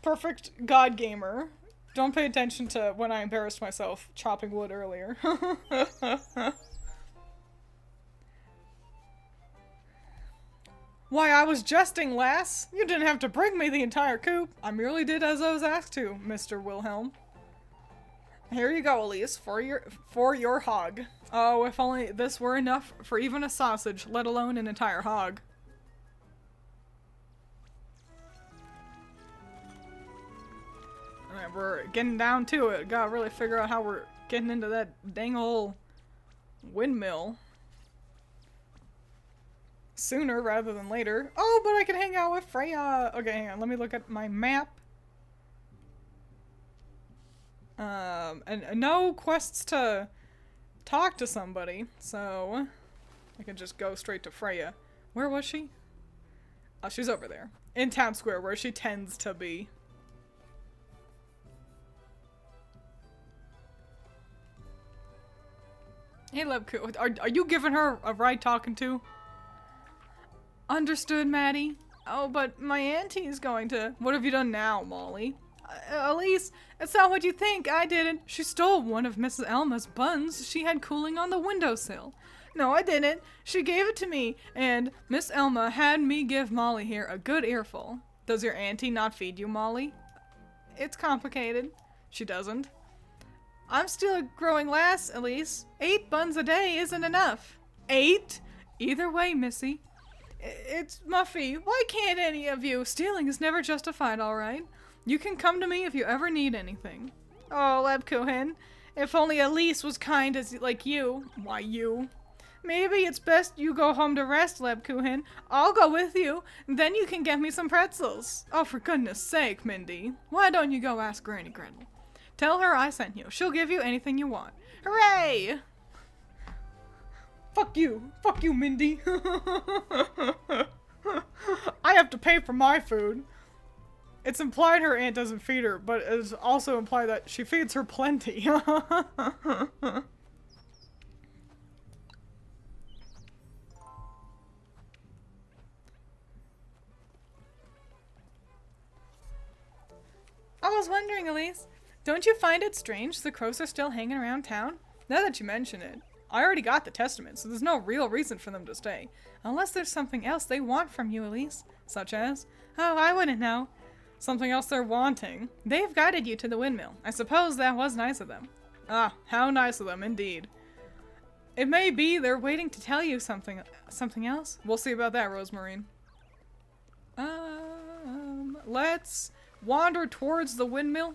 Perfect god gamer. Don't pay attention to when I embarrassed myself chopping wood earlier. Why, I was jesting, lass. You didn't have to bring me the entire coop. I merely did as I was asked to, Mr. Wilhelm. Here you go, Elise, for your hog. Oh, if only this were enough for even a sausage, let alone an entire hog. Alright, we're getting down to it. Gotta really figure out how we're getting into that dang old windmill. Sooner rather than later. Oh, but I can hang out with Freya. Okay, hang on. Let me look at my map. And no quests to talk to somebody, so I can just go straight to Freya. Where was she? Oh, she's over there. In Town Square, where she tends to be. Hey, Lebku. Are you giving her a ride talking to? Understood, Maddie. Oh, but my auntie's going to... What have you done now, Molly? Elise, it's not what you think. I didn't. She stole one of Mrs. Elma's buns she had cooling on the windowsill. No, I didn't. She gave it to me, and Miss Elma had me give Molly here a good earful. Does your auntie not feed you, Molly? It's complicated. She doesn't. I'm still a growing lass, Elise. 8 buns a day isn't enough. 8? Either way, Missy. It's Muffy. Why can't any of you? Stealing is never justified, alright? You can come to me if you ever need anything. Oh, Lebkuchen. If only Elise was kind as like you. Why you? Maybe it's best you go home to rest, Lebkuchen. I'll go with you. Then you can get me some pretzels. Oh, for goodness sake, Mindy. Why don't you go ask Granny Gretel? Tell her I sent you. She'll give you anything you want. Hooray! Fuck you. Fuck you, Mindy. I have to pay for my food. It's implied her aunt doesn't feed her, but it's also implied that she feeds her plenty. I was wondering, Elise, don't you find it strange the crows are still hanging around town? Now that you mention it, I already got the testament, so there's no real reason for them to stay. Unless there's something else they want from you, Elise. Such as? Oh, I wouldn't know. Something else they're wanting. They've guided you to the windmill. I suppose that was nice of them. Ah, how nice of them, indeed. It may be they're waiting to tell you something else. We'll see about that, Rosemarine. Let's wander towards the windmill.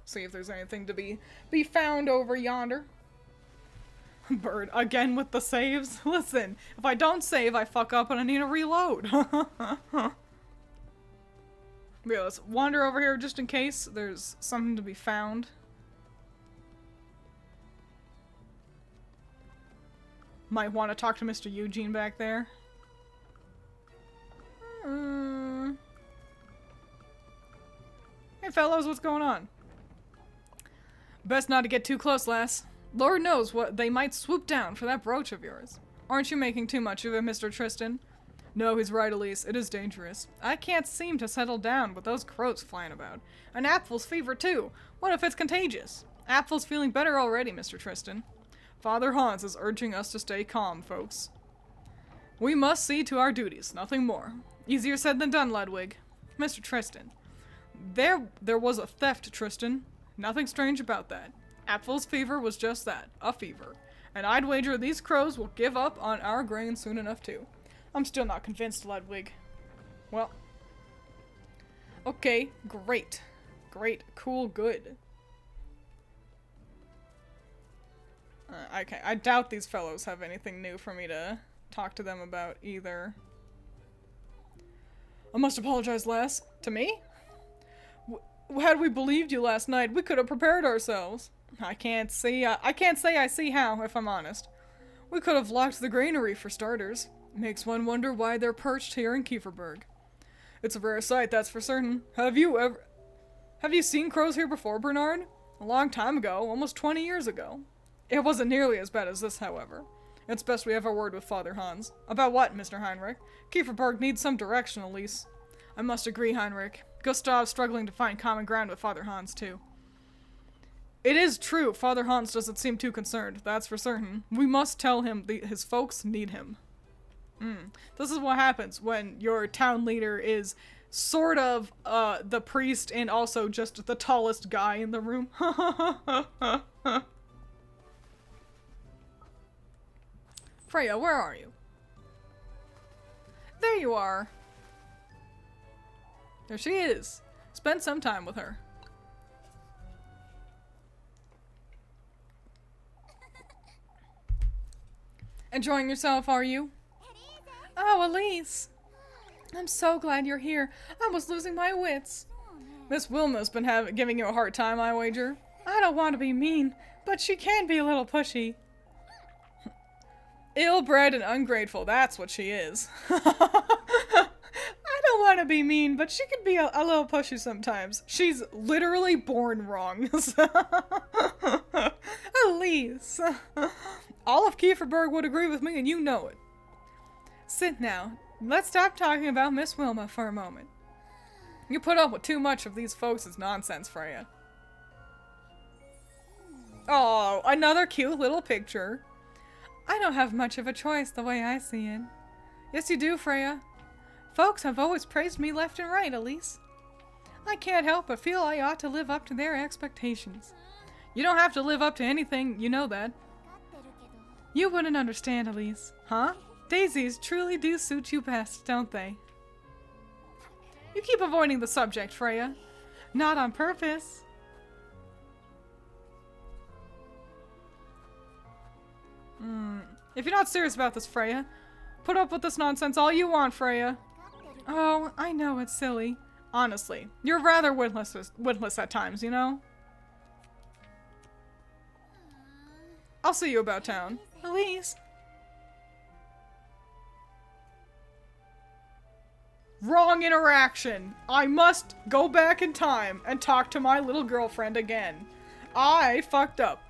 See if there's anything to be found over yonder. Bird, again with the saves? Listen, if I don't save, I fuck up and I need to reload. Yeah, let's wander over here just in case there's something to be found. Might want to talk to Mr. Eugene back there. Hey fellows, what's going on? Best not to get too close, lass. Lord knows what they might swoop down for that brooch of yours. Aren't you making too much of it, Mr. Tristan? No, he's right, Elise. It is dangerous. I can't seem to settle down with those crows flying about. And Apfel's fever, too. What if it's contagious? Apfel's feeling better already, Mr. Tristan. Father Hans is urging us to stay calm, folks. We must see to our duties, nothing more. Easier said than done, Ludwig. Mr. Tristan. There was a theft, Tristan. Nothing strange about that. Apfel's fever was just that, a fever. And I'd wager these crows will give up on our grain soon enough, too. I'm still not convinced, Ludwig. Well. Okay, great. Great, cool, good. Okay, I doubt these fellows have anything new for me to talk to them about either. I must apologize, lass. To me? Had we believed you last night, we could have prepared ourselves. I can't say I see how, if I'm honest. We could have locked the granary for starters. Makes one wonder why they're perched here in Kieferberg. It's a rare sight, that's for certain. Have you seen crows here before, Bernard? A long time ago, almost 20 years ago. It wasn't nearly as bad as this, however. It's best we have a word with Father Hans. About what, Mr. Heinrich? Kieferberg needs some direction, Elise. I must agree, Heinrich. Gustav's struggling to find common ground with Father Hans, too. It is true, Father Hans doesn't seem too concerned, that's for certain. We must tell him his folks need him. This is what happens when your town leader is sort of the priest and also just the tallest guy in the room. Freya, where are you? There you are. There she is. Spend some time with her. Enjoying yourself, are you? Oh, Elise. I'm so glad you're here. I was losing my wits. Miss Wilma's been giving you a hard time, I wager. I don't want to be mean, but she can be a little pushy. Ill-bred and ungrateful, that's what she is. I don't want to be mean, but she can be a little pushy sometimes. She's literally born wrong. Elise. All of Kieferberg would agree with me, and you know it. Sit now. Let's stop talking about Miss Wilma for a moment. You put up with too much of these folks' nonsense, Freya. Oh, another cute little picture. I don't have much of a choice the way I see it. Yes, you do, Freya. Folks have always praised me left and right, Elise. I can't help but feel I ought to live up to their expectations. You don't have to live up to anything, you know that. You wouldn't understand, Elise. Huh? Daisies truly do suit you best, don't they? You keep avoiding the subject, Freya. Not on purpose. If you're not serious about this, Freya, put up with this nonsense all you want, Freya. Oh, I know it's silly. Honestly, you're rather witless at times, you know? I'll see you about town. Elise. Wrong interaction. I must go back in time and talk to my little girlfriend again. I fucked up.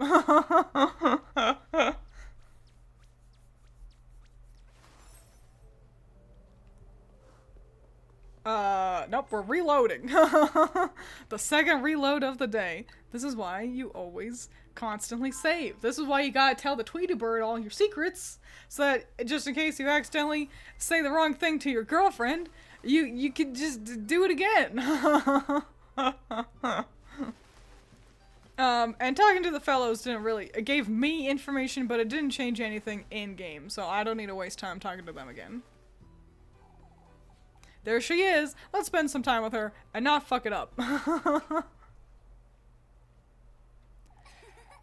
Nope, we're reloading. The second reload of the day. This is why you always constantly save. This is why you gotta tell the Tweety Bird all your secrets, so that just in case you accidentally say the wrong thing to your girlfriend, you can just do it again. And talking to the fellows didn't really, it gave me information, but it didn't change anything in game, so I don't need to waste time talking to them again. There she is. Let's spend some time with her and not fuck it up.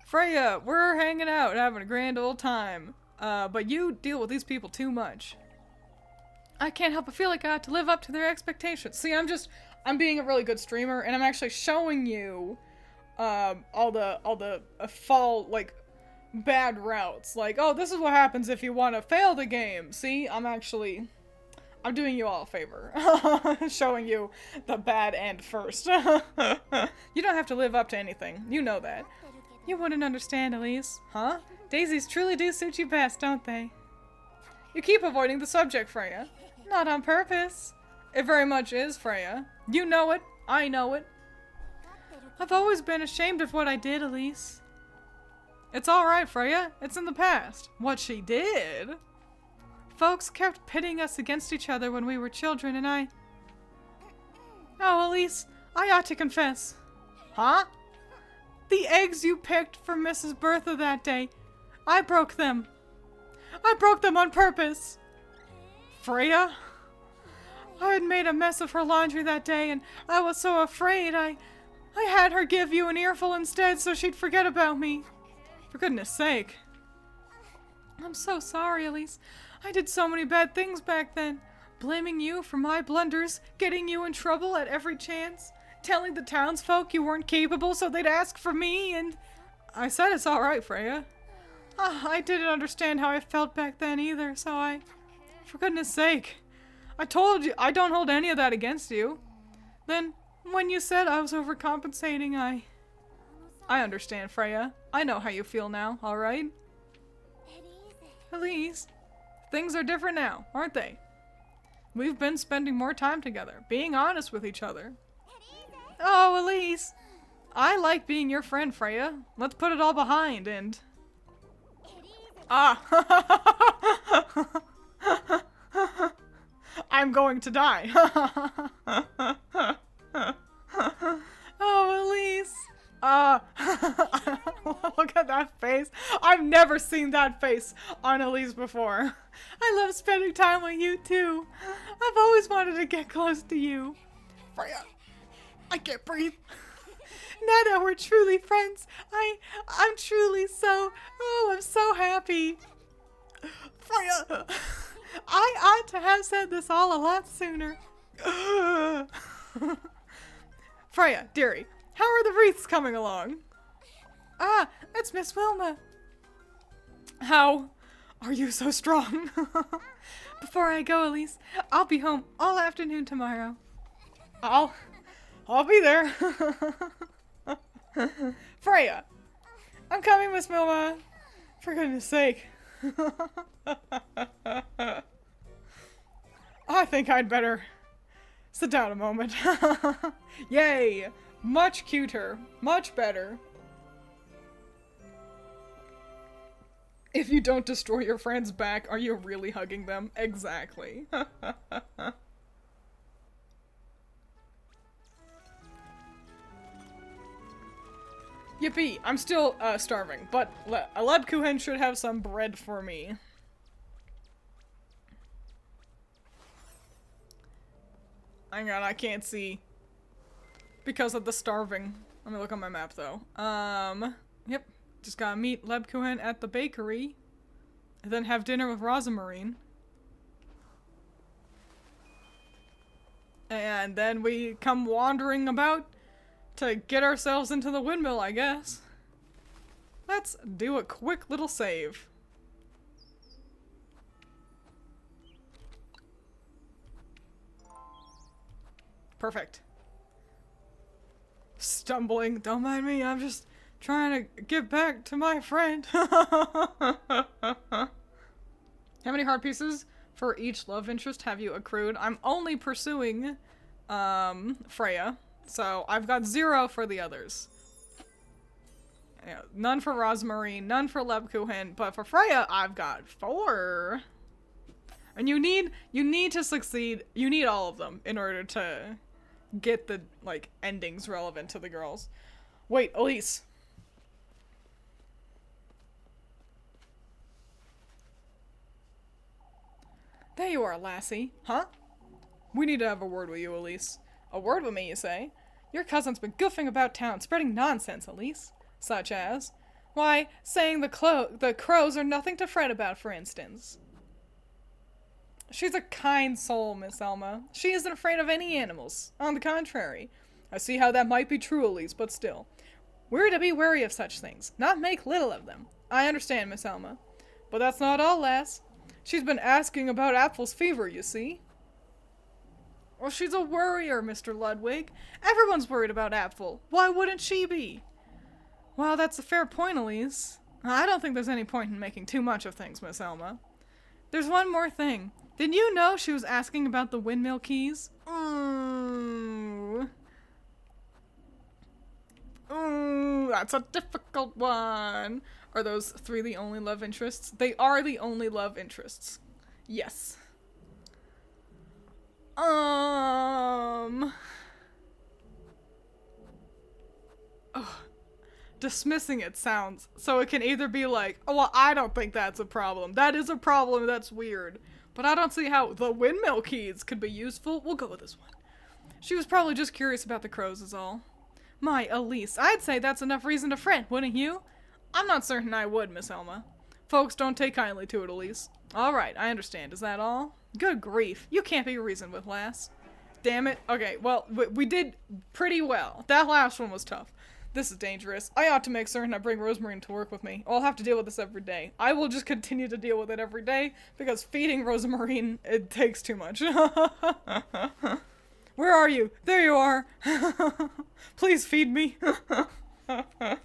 Freya, we're hanging out, having a grand old time. But you deal with these people too much. I can't help but feel like I have to live up to their expectations. See, I'm being a really good streamer, and I'm actually showing you, all the fall, like, bad routes. Like, oh, this is what happens if you want to fail the game. See, I'm doing you all a favor. Showing you the bad end first. You don't have to live up to anything. You know that. You wouldn't understand, Elise. Huh? Daisies truly do suit you best, don't they? You keep avoiding the subject, Freya. Not on purpose. It very much is, Freya. You know it. I know it. I've always been ashamed of what I did, Elise. It's alright, Freya. It's in the past. What she did... Folks kept pitting us against each other when we were children, and I... Oh, Elise, I ought to confess. Huh? The eggs you picked for Mrs. Bertha that day, I broke them. I broke them on purpose. Freya? I had made a mess of her laundry that day, and I was so afraid I had her give you an earful instead so she'd forget about me. For goodness sake. I'm so sorry, Elise. I did so many bad things back then. Blaming you for my blunders, getting you in trouble at every chance, telling the townsfolk you weren't capable so they'd ask for me, and... I said it's alright, Freya. I didn't understand how I felt back then either, so I... For goodness sake. I told you, I don't hold any of that against you. Then, when you said I was overcompensating, I understand, Freya. I know how you feel now, alright? Elise... Things are different now, aren't they? We've been spending more time together, being honest with each other. Oh, Elise! I like being your friend, Freya. Let's put it all behind and... Ah! I'm going to die. Oh, Elise! Look at that face. I've never seen that face on Elise before. I love spending time with you too. I've always wanted to get close to you. Freya, I can't breathe. Now that we're truly friends, I'm truly so, I'm so happy. Freya, I ought to have said this all a lot sooner. Freya, dearie, how are the wreaths coming along? Ah, that's Miss Wilma. How are you so strong? Before I go, Elise, I'll be home all afternoon tomorrow. I'll be there. Freya, I'm coming, Miss Wilma. For goodness sake. I think I'd better sit down a moment. Yay! Much cuter. Much better. If you don't destroy your friend's back, are you really hugging them? Exactly. Yippee! I'm still starving, but a Lebkuchen should have some bread for me. Hang on, I can't see. Because of the starving. Let me look on my map though. Yep. Just gotta meet Lebkuchen at the bakery. And then have dinner with Rosmarine. And then we come wandering about to get ourselves into the windmill, I guess. Let's do a quick little save. Perfect. Stumbling. Don't mind me, I'm just trying to get back to my friend. How many heart pieces for each love interest have you accrued? I'm only pursuing Freya, so I've got 0 for the others. Yeah, none for Rosmarine, none for Lebkuchen, but for Freya, I've got 4. And you need to succeed. You need all of them in order to get the, like, endings relevant to the girls. Wait, Elise. There you are, lassie. Huh? We need to have a word with you, Elise. A word with me, you say? Your cousin's been goofing about town, spreading nonsense, Elise. Such as? Why, saying the crows are nothing to fret about, for instance. She's a kind soul, Miss Elma. She isn't afraid of any animals. On the contrary. I see how that might be true, Elise, but still. We're to be wary of such things, not make little of them. I understand, Miss Elma. But that's not all, lass. She's been asking about Apfel's fever, you see. Well, she's a worrier, Mr. Ludwig. Everyone's worried about Apfel. Why wouldn't she be? Well, that's a fair point, Elise. I don't think there's any point in making too much of things, Miss Elma. There's one more thing. Did you know she was asking about the windmill keys? Ooh. Ooh, that's a difficult one. Are those 3 the only love interests? They are the only love interests. Yes. Oh. Dismissing it sounds so it can either be like, oh, well, I don't think that's a problem. That is a problem. That's weird. But I don't see how the windmill keys could be useful. We'll go with this one. She was probably just curious about the crows is all. My Elise, I'd say that's enough reason to fret, wouldn't you? I'm not certain I would, Miss Elma. Folks don't take kindly to it, Elise. Alright, I understand. Is that all? Good grief. You can't be reasoned with, lass. Damn it. Okay, well, we did pretty well. That last one was tough. This is dangerous. I ought to make certain I bring Rosmarine to work with me. I'll have to deal with this every day. I will just continue to deal with it every day, because feeding Rosmarine, it takes too much. Where are you? There you are. Please feed me. Are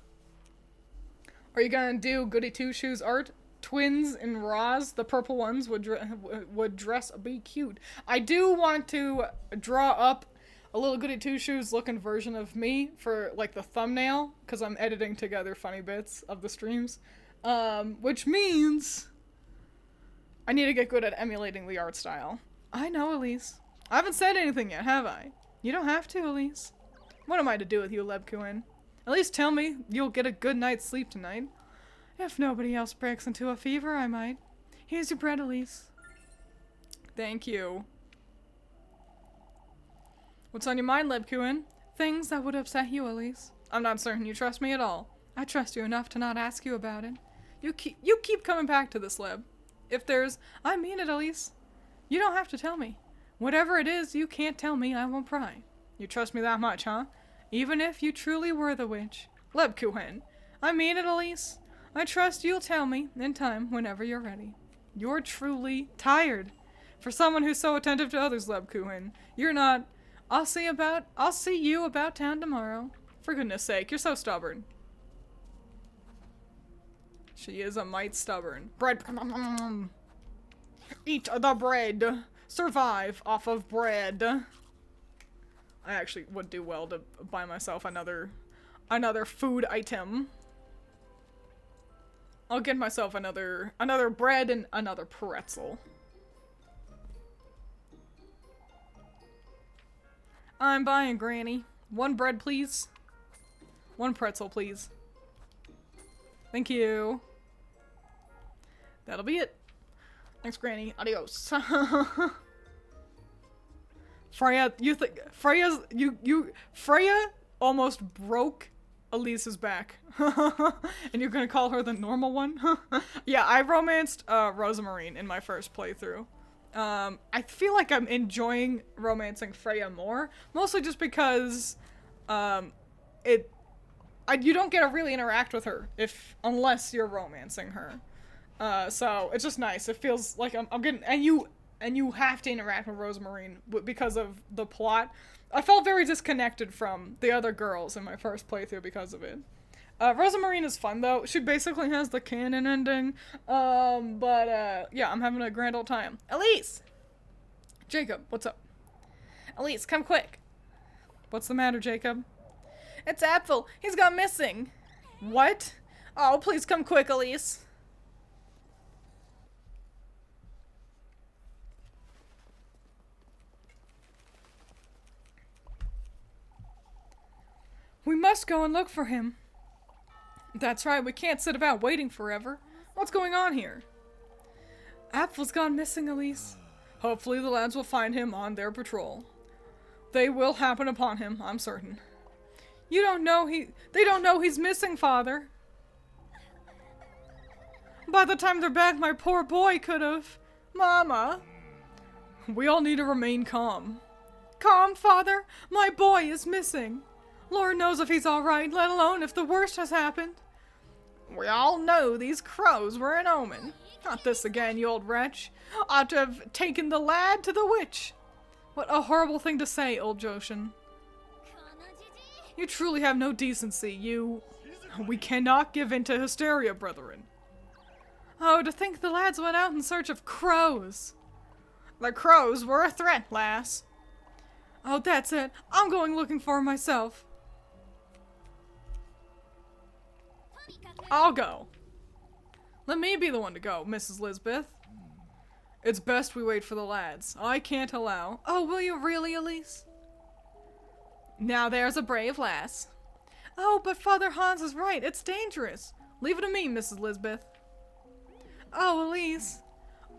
you gonna do Goody Two-Shoes art? Twiins and Roz, the purple ones, would dress be cute. I do want to draw up a little Goody Two-Shoes looking version of me for, like, the thumbnail, because I'm editing together funny bits of the streams. Which means I need to get good at emulating the art style. I know, Elise. I haven't said anything yet, have I? You don't have to, Elise. What am I to do with you, Lebkuchen? At least tell me you'll get a good night's sleep tonight. If nobody else breaks into a fever, I might. Here's your bread, Elise. Thank you. What's on your mind, Lebkuchen? Things that would upset you, Elise. I'm not certain you trust me at all. I trust you enough to not ask you about it. You keep coming back to this, Leb. If there's... I mean it, Elise. You don't have to tell me. Whatever it is you can't tell me, I won't pry. You trust me that much, huh? Even if you truly were the witch. Lebkuchen. I mean it, Elise. I trust you'll tell me, in time, whenever you're ready. You're truly tired. For someone who's so attentive to others, Lebkuchen. You're not... I'll see you about town tomorrow. For goodness sake, you're so stubborn. She is a mite stubborn. Bread. Eat the bread. Survive off of bread. I actually would do well to buy myself another food item. I'll get myself another bread and another pretzel. I'm buying, Granny. 1 bread, please. 1 pretzel, please. Thank you. That'll be it. Thanks, Granny. Adios. Freya, Freya almost broke Elise's back. And you're gonna call her the normal one? Yeah, I romanced Rosamarine in my first playthrough. I feel like I'm enjoying romancing Freya more, mostly just because you don't get to really interact with her unless you're romancing her. So it's just nice. It feels like I'm getting, and you have to interact with Rosamarine because of the plot. I felt very disconnected from the other girls in my first playthrough because of it. Rosamarine is fun though. She basically has the canon ending. Yeah, I'm having a grand old time. Elise! Jacob, what's up? Elise, come quick. What's the matter, Jacob? It's Apfel. He's gone missing. What? Oh, please come quick, Elise. We must go and look for him. That's right, we can't sit about waiting forever. What's going on here? Apfel's gone missing, Elise. Hopefully the lads will find him on their patrol. They will happen upon him, I'm certain. They don't know he's missing, Father. By the time they're back, my poor boy could've. Mama. We all need to remain calm. Calm, Father? My boy is missing. Lord knows if he's alright, let alone if the worst has happened. We all know these crows were an omen. Not this again, you old wretch. Ought to have taken the lad to the witch. What a horrible thing to say, old Joshin. You truly have no decency, We cannot give in to hysteria, brethren. Oh, to think the lads went out in search of crows. The crows were a threat, lass. Oh, that's it. I'm going looking for 'em myself. I'll go. Let me be the one to go, Mrs. Lisbeth. It's best we wait for the lads. I can't allow. Oh, will you really, Elise? Now there's a brave lass. Oh, but Father Hans is right. It's dangerous. Leave it to me, Mrs. Lisbeth. Oh, Elise.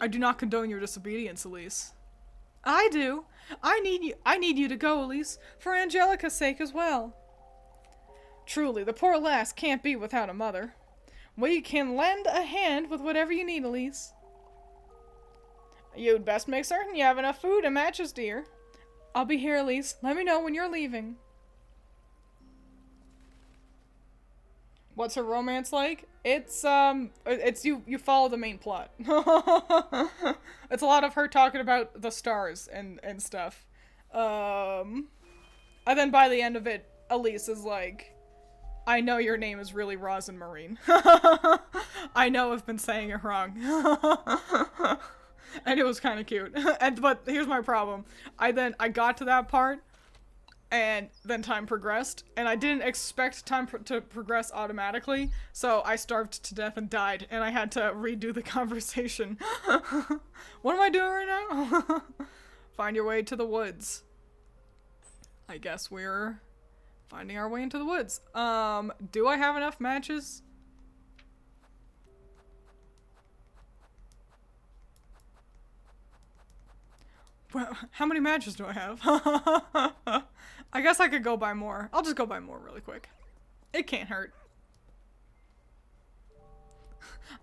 I do not condone your disobedience, Elise. I do. I need you to go, Elise, for Angelica's sake as well. Truly, the poor lass can't be without a mother. We can lend a hand with whatever you need, Elise. You'd best make certain you have enough food and matches, dear. I'll be here, Elise. Let me know when you're leaving. What's her romance like? It's you follow the main plot. It's a lot of her talking about the stars and stuff. And then by the end of it, Elise is like, I know your name is really Rosamarine. I know I've been saying it wrong. And it was kind of cute. But here's my problem. I got to that part, and then time progressed, and I didn't expect time to progress automatically, so I starved to death and died, and I had to redo the conversation. What am I doing right now? Find your way to the woods. I guess we're finding our way into the woods. Do I have enough matches? Well, how many matches do I have? I guess I could go buy more. I'll just go buy more really quick. It can't hurt.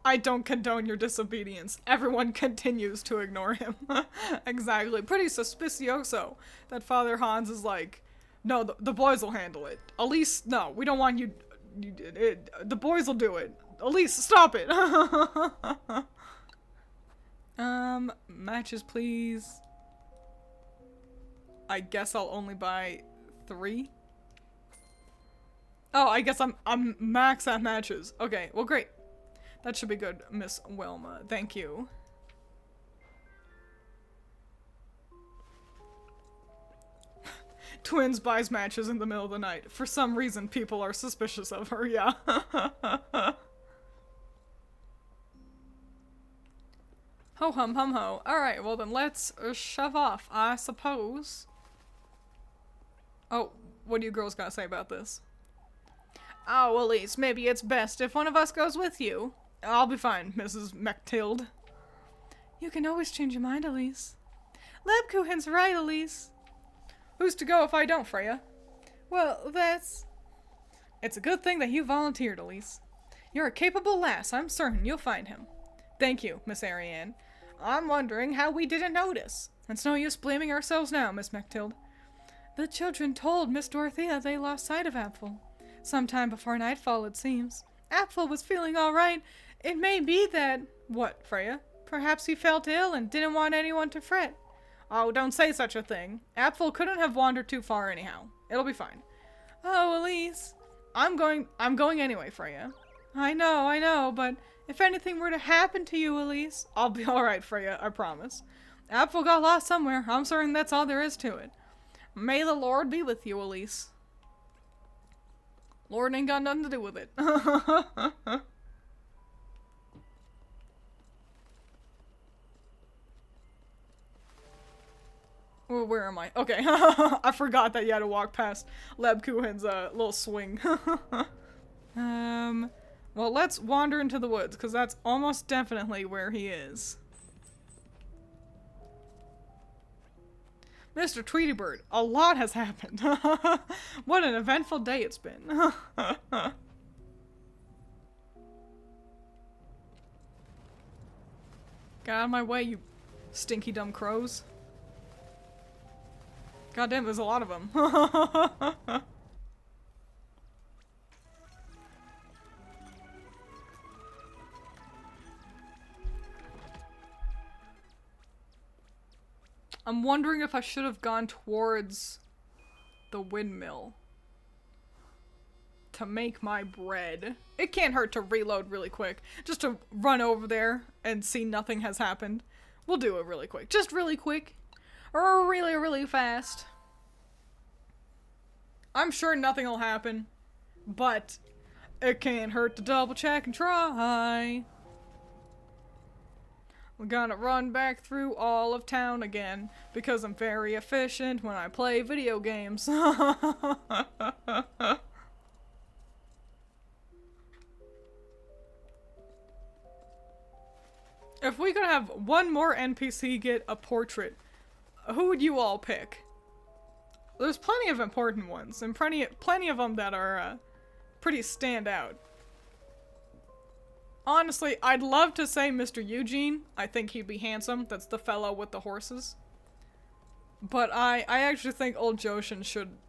I don't condone your disobedience. Everyone continues to ignore him. Exactly. Pretty suspicioso that Father Hans is like, no, the boys will handle it. Elise, no, we don't want you. The boys will do it. Elise, stop it. Matches, please. I guess I'll only buy 3. Oh, I guess I'm max at matches. Okay, well, great. That should be good, Miss Wilma. Thank you. Twiins buys matches in the middle of the night. For some reason, people are suspicious of her, yeah. Ho hum hum ho. Alright, well then let's shove off, I suppose. Oh, what do you girls gotta say about this? Oh, Elise, maybe it's best if one of us goes with you. I'll be fine, Mrs. McTild. You can always change your mind, Elise. Lebkuchen's right, Elise. Who's to go if I don't, Freya? Well, It's a good thing that you volunteered, Elise. You're a capable lass. I'm certain you'll find him. Thank you, Miss Ariane. I'm wondering how we didn't notice. It's no use blaming ourselves now, Miss Mechtild. The children told Miss Dorothea they lost sight of Apfel. Sometime before nightfall, it seems. Apfel was feeling all right. It may be that... What, Freya? Perhaps he felt ill and didn't want anyone to fret. Oh, don't say such a thing. Apfel couldn't have wandered too far anyhow. It'll be fine. Oh, Elise. I'm going anyway, Freya. I know, but if anything were to happen to you, Elise, I'll be alright, Freya, I promise. Apfel got lost somewhere. I'm certain that's all there is to it. May the Lord be with you, Elise. Lord ain't got nothing to do with it. Well, where am I? Okay. I forgot that you had to walk past Lebkuchen's little swing. Well, let's wander into the woods, because that's almost definitely where he is. Mr. Tweedybird, a lot has happened. What an eventful day it's been. Get out of my way, you stinky dumb crows. Goddamn, there's a lot of them. I'm wondering if I should have gone towards the windmill to make my bread. It can't hurt to reload really quick. Just to run over there and see nothing has happened. We'll do it really quick. Just really quick. Or really, really fast. I'm sure nothing will happen. But it can't hurt to double check and try. We're gonna run back through all of town again, because I'm very efficient when I play video games. If we could have one more NPC get a portrait, who would you all pick? There's plenty of important ones, and plenty of them that are pretty stand out. Honestly, I'd love to say Mr. Eugene. I think he'd be handsome. That's the fellow with the horses. But I actually think old Joshin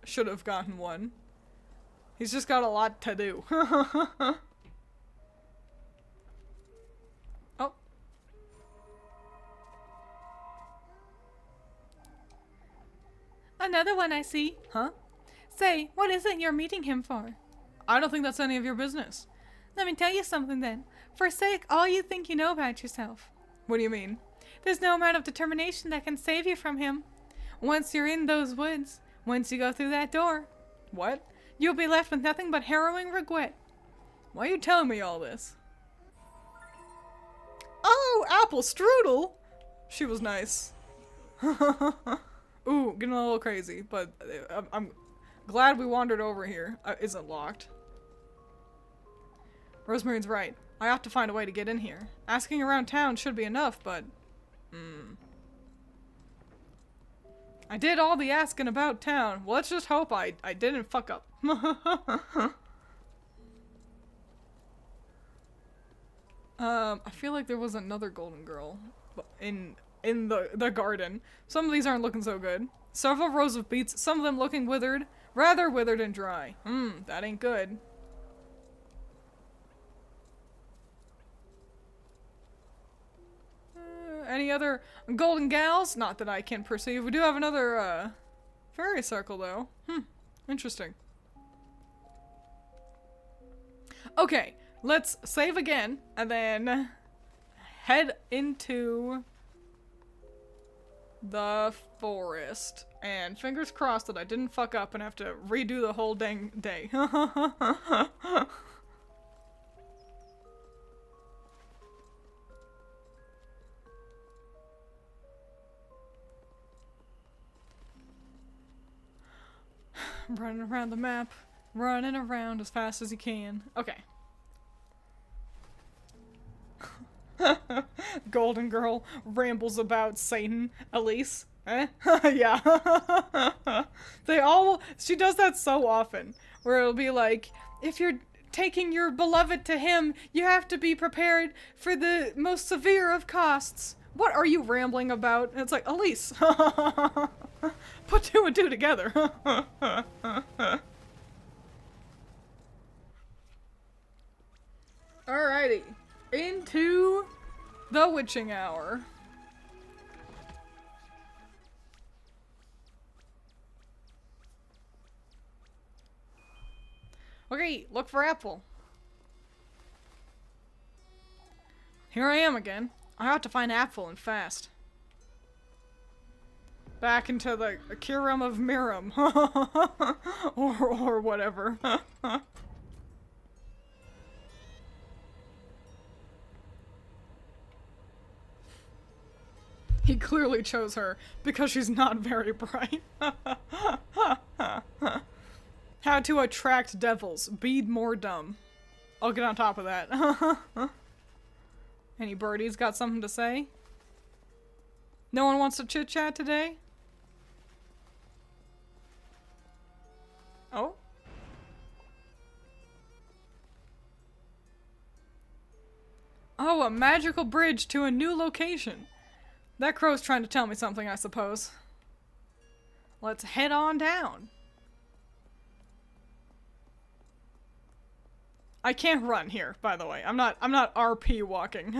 should have gotten one. He's just got a lot to do. Oh. Another one I see. Huh? Say, what is it you're meeting him for? I don't think that's any of your business. Let me tell you something then. Forsake all you think you know about yourself. What do you mean? There's no amount of determination that can save you from him. Once you're in those woods, once you go through that door. What? You'll be left with nothing but harrowing regret. Why are you telling me all this? Oh, apple strudel! She was nice. Ooh, getting a little crazy, but I'm glad we wandered over here. Isn't locked. Rosemarine's right. I ought to find a way to get in here. Asking around town should be enough, but... I did all the asking about town. Well, let's just hope I didn't fuck up. I feel like there was another golden girl in the garden. Some of these aren't looking so good. Several rows of beets, some of them looking withered. Rather withered and dry. That ain't good. Any other golden gals? Not that I can perceive. We do have another, fairy circle, though. Interesting. Okay, let's save again, and then head into the forest. And fingers crossed that I didn't fuck up and have to redo the whole dang day. Running around the map, running around as fast as you can. Okay. Golden girl rambles about Satan, Elise. Eh? Yeah. She does that so often, where it'll be like, if you're taking your beloved to him, you have to be prepared for the most severe of costs. What are you rambling about? And it's like, Elise, put two and two together. Alrighty, into the witching hour. Okay, look for Apple. Here I am again. I ought to find Apple and fast. Back into the Kirim of Mirim. or whatever. He clearly chose her because she's not very bright. How to attract devils. Be more dumb. I'll get on top of that. Any birdies got something to say? No one wants to chit-chat today? Oh? Oh, a magical bridge to a new location. That crow's trying to tell me something, I suppose. Let's head on down. I can't run here, by the way. I'm not RP walking.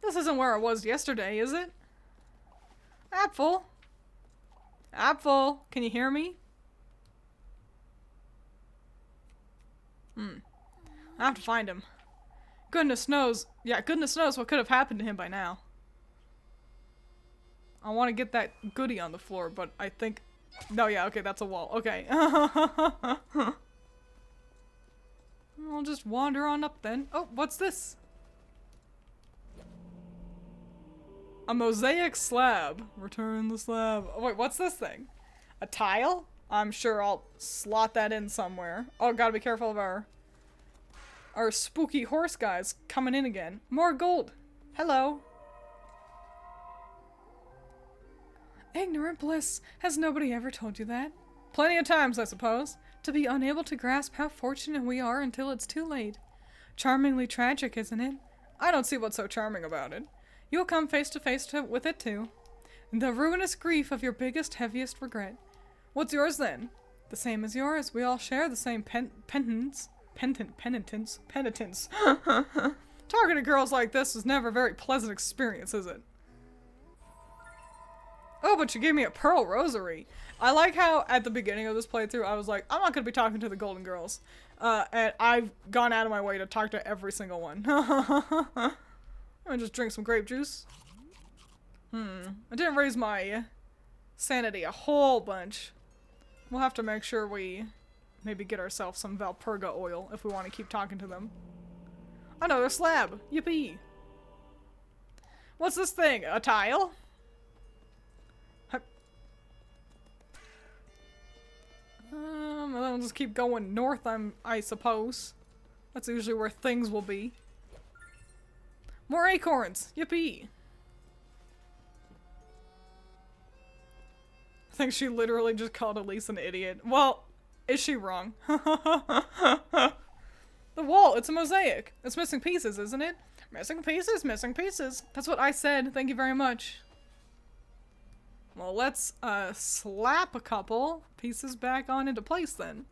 This isn't where I was yesterday, is it? Apple? Apple, can you hear me? I have to find him. Goodness knows. Yeah, goodness knows what could have happened to him by now. I want to get that goodie on the floor, but I think... No, yeah, okay, that's a wall. Okay. I'll just wander on up then. Oh, what's this? A mosaic slab. Return the slab. Oh, wait, what's this thing? A tile? I'm sure I'll slot that in somewhere. Oh, gotta be careful of our spooky horse guys coming in again. More gold. Hello. Ignorant bliss. Has nobody ever told you that? Plenty of times, I suppose. To be unable to grasp how fortunate we are until it's too late. Charmingly tragic, isn't it? I don't see what's so charming about it. You'll come face to face with it too. The ruinous grief of your biggest, heaviest regret. What's yours then? The same as yours. We all share the same penitence. Talking to girls like this is never a very pleasant experience, is it? Oh, but you gave me a pearl rosary. I like how at the beginning of this playthrough I was like, I'm not going to be talking to the golden girls. And I've gone out of my way to talk to every single one. I'm gonna just drink some grape juice. I didn't raise my sanity a whole bunch. We'll have to make sure we maybe get ourselves some Valperga oil if we want to keep talking to them. Another slab! Yippee! What's this thing? A tile? I'll just keep going north, I suppose. That's usually where things will be. More acorns! Yippee! I think she literally just called Elise an idiot. Well, is she wrong? The wall, it's a mosaic. It's missing pieces, isn't it? Missing pieces, missing pieces. That's what I said. Thank you very much. Well, let's slap a couple pieces back on into place then.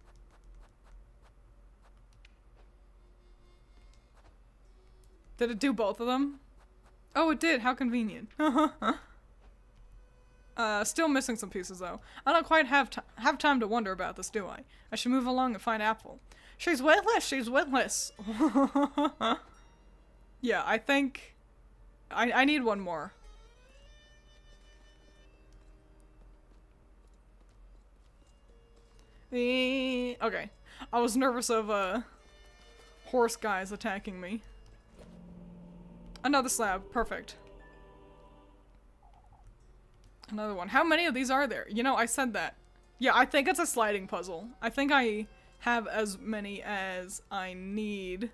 Did it do both of them? Oh, it did. How convenient. Still missing some pieces though. I don't quite have time to wonder about this, do I? I should move along and find Apple. She's witless. She's witless. Yeah, I think I need one more. Okay. I was nervous of horse guys attacking me. Another slab. Perfect. Another one. How many of these are there? You know, I said that. Yeah, I think it's a sliding puzzle. I think I have as many as I need.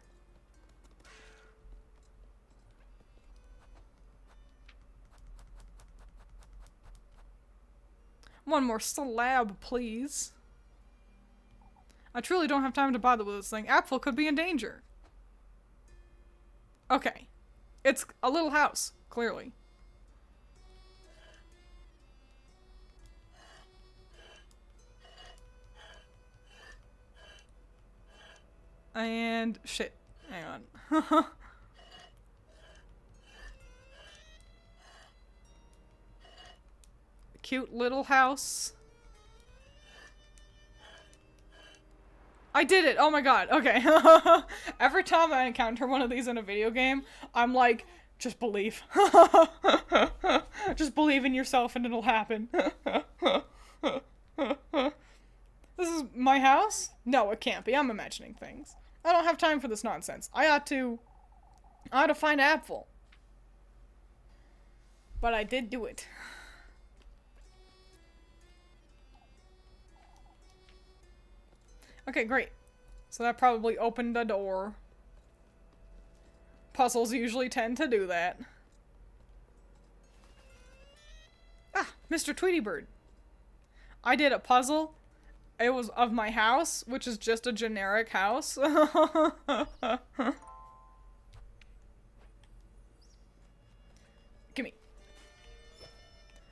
One more slab, please. I truly don't have time to bother with this thing. Apfel could be in danger. Okay. It's a little house, clearly. And shit. Hang on. Cute little house. I did it! Oh my god, okay. Every time I encounter one of these in a video game, I'm like, just believe. Just believe in yourself and it'll happen. This is my house? No, it can't be. I'm imagining things. I don't have time for this nonsense. I ought to find Apfel. But I did do it. Okay, great. So that probably opened a door. Puzzles usually tend to do that. Ah, Mr. Tweety Bird. I did a puzzle. It was of my house, which is just a generic house. Gimme.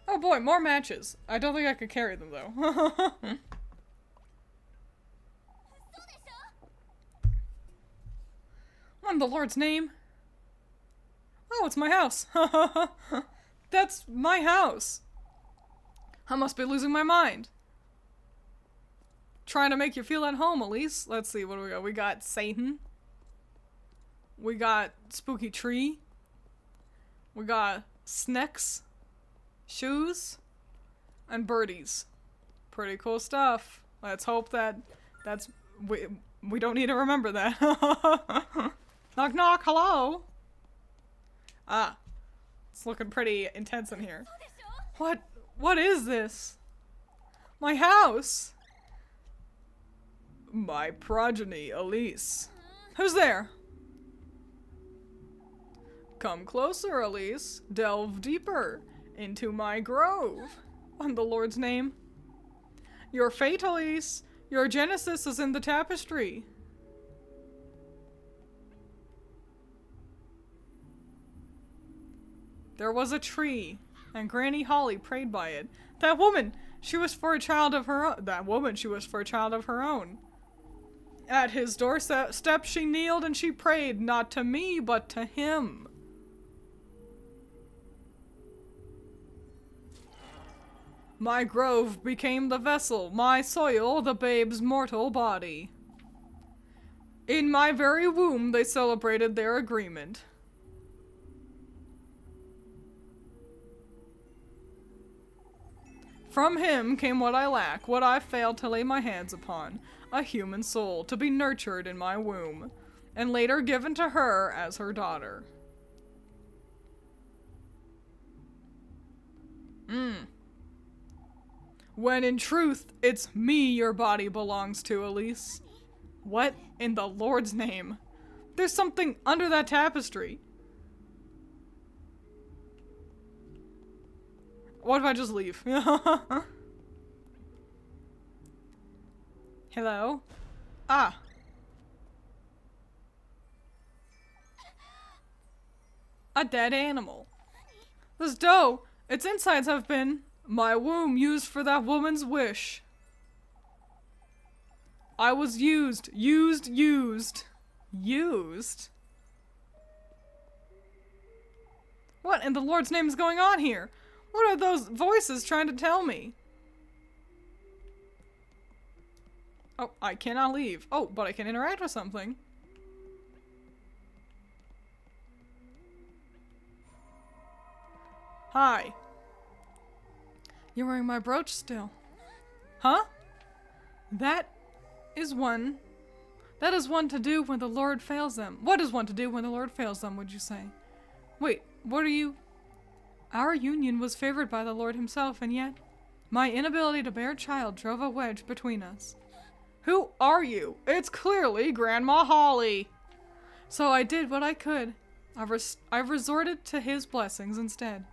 Oh boy, more matches. I don't think I could carry them though. What in the Lord's name? Oh, it's my house. That's my house. I must be losing my mind. Trying to make you feel at home, Elise. Let's see, what do we got? We got Satan. We got Spooky Tree. We got snacks, shoes, and birdies. Pretty cool stuff. Let's hope that we don't need to remember that. Knock knock, hello? Ah, it's looking pretty intense in here. What is this? My house! My progeny, Elise. Who's there? Come closer, Elise. Delve deeper into my grove. On the Lord's name. Your fate, Elise. Your genesis is in the tapestry. There was a tree, and Granny Holly prayed by it. That woman, she was for a child of her own. At his doorstep she kneeled and she prayed, not to me, but to him. My grove became the vessel, my soil the babe's mortal body. In my very womb they celebrated their agreement. From him came what I lack, what I failed to lay my hands upon, a human soul to be nurtured in my womb, and later given to her as her daughter. When in truth, it's me your body belongs to, Elise. What in the Lord's name? There's something under that tapestry. What if I just leave? Hello? Ah. A dead animal. This dough, its insides have been my womb used for that woman's wish. I was used. What in the Lord's name is going on here? What are those voices trying to tell me? Oh, I cannot leave. Oh, but I can interact with something. Hi. You're wearing my brooch still. Huh? That is one to do when the Lord fails them. What is one to do when the Lord fails them, would you say? Wait, what are you? Our union was favored by the Lord himself, and yet my inability to bear a child drove a wedge between us. Who are you? It's clearly Grandma Holly. So I did what I could. I resorted to his blessings instead.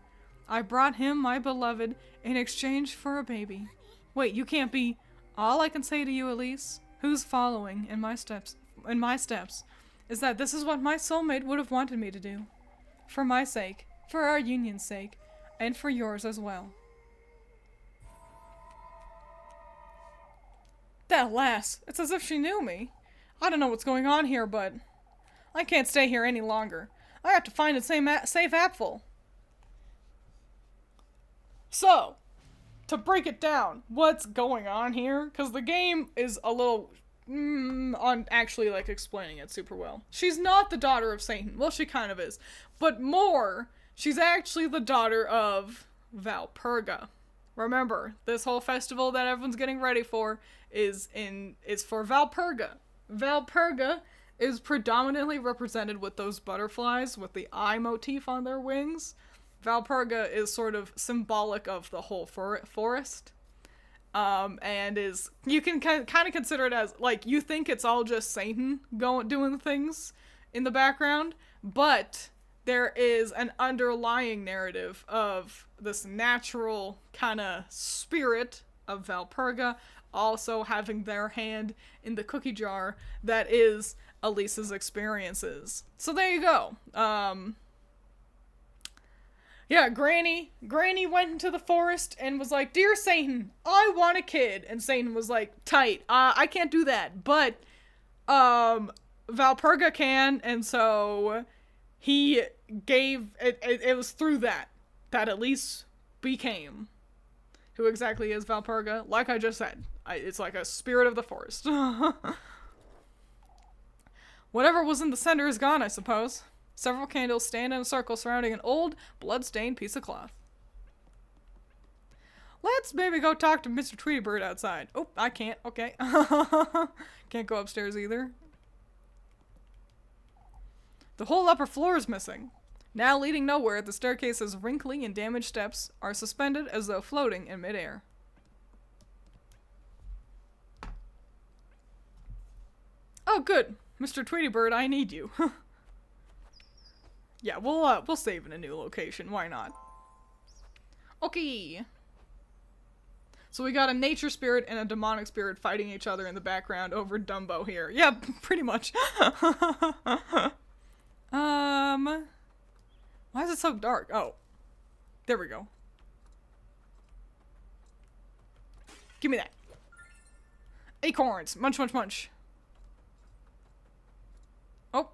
I brought him my beloved in exchange for a baby. Wait, you can't be... All I can say to you, Elise, who's following in my steps, is that this is what my soulmate would have wanted me to do. For my sake, for our union's sake, and for yours as well. That lass, it's as if she knew me. I don't know what's going on here, but I can't stay here any longer. I have to find a safe apfel. So, to break it down, what's going on here? Because the game is a little on actually like explaining it super well. She's not the daughter of Satan. Well, she kind of is, but more, she's actually the daughter of Valpurga. Remember, this whole festival that everyone's getting ready for is for Valpurga. Valpurga is predominantly represented with those butterflies with the eye motif on their wings. Valpurga is sort of symbolic of the whole forest. And you can kind of consider it as, like, you think it's all just Satan doing things in the background, but there is an underlying narrative of this natural kind of spirit of Valpurga also having their hand in the cookie jar that is Elise's experiences. So there you go. Yeah, Granny went into the forest and was like, "Dear Satan, I want a kid." And Satan was like, "Tight, I can't do that, but, Valpurga can," and so he gave, it was through that Elise became who exactly is Valpurga. Like I just said, it's like a spirit of the forest. Whatever was in the center is gone, I suppose. Several candles stand in a circle surrounding an old, blood-stained piece of cloth. Let's maybe go talk to Mr. Tweedybird outside. Oh, I can't. Okay. Can't go upstairs either. The whole upper floor is missing. Now leading nowhere, the staircase's wrinkly and damaged steps are suspended as though floating in midair. Oh, good. Mr. Tweedybird, I need you. Yeah, we'll save in a new location. Why not? Okay. So we got a nature spirit and a demonic spirit fighting each other in the background over Dumbo here. Yeah, pretty much. Why is it so dark? Oh. There we go. Give me that. Acorns. Munch, munch, munch. Oh.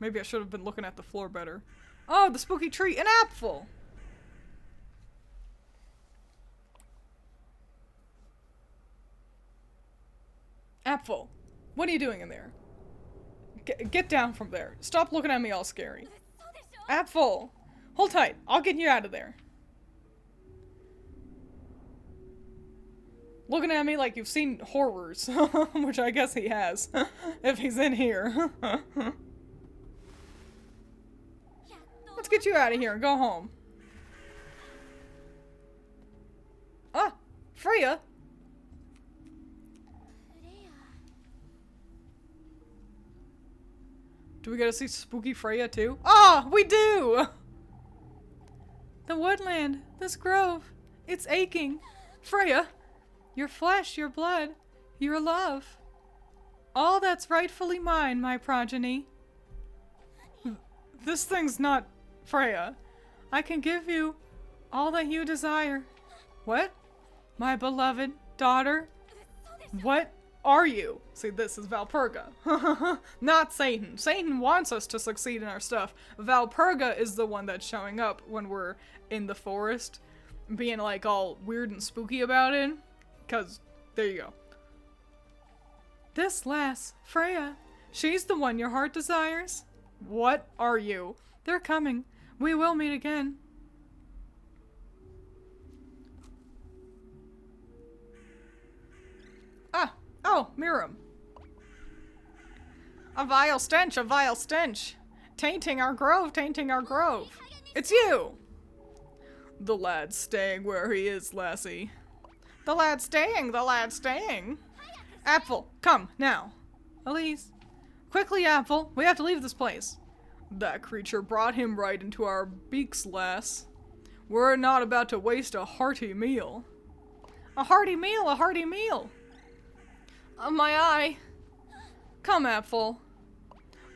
Maybe I should have been looking at the floor better. Oh, the spooky tree. An apple! Apple. What are you doing in there? Get down from there. Stop looking at me all scary. Apple! Hold tight. I'll get you out of there. Looking at me like you've seen horrors. Which I guess he has. If he's in here. Let's get you out of here and go home. Ah! Freya! Do we get to see spooky Freya too? Ah! We do! The woodland, this grove, it's aching. Freya, your flesh, your blood, your love. All that's rightfully mine, my progeny. This thing's not Freya. I can give you all that you desire. What? My beloved daughter? What are you? See, this is Valpurga. Not Satan. Satan wants us to succeed in our stuff. Valpurga is the one that's showing up when we're in the forest, being like all weird and spooky about it. Cause, there you go. This lass, Freya, she's the one your heart desires. What are you? They're coming. We will meet again. Ah! Oh, Miriam. A vile stench, a vile stench. Tainting our grove, tainting our grove. It's you! The lad's staying where he is, lassie. The lad's staying, the lad's staying. Apple, come, now. Elise. Quickly, Apple, we have to leave this place. That creature brought him right into our beaks, lass. We're not about to waste a hearty meal. A hearty meal, a hearty meal. My eye. Come, Apfel.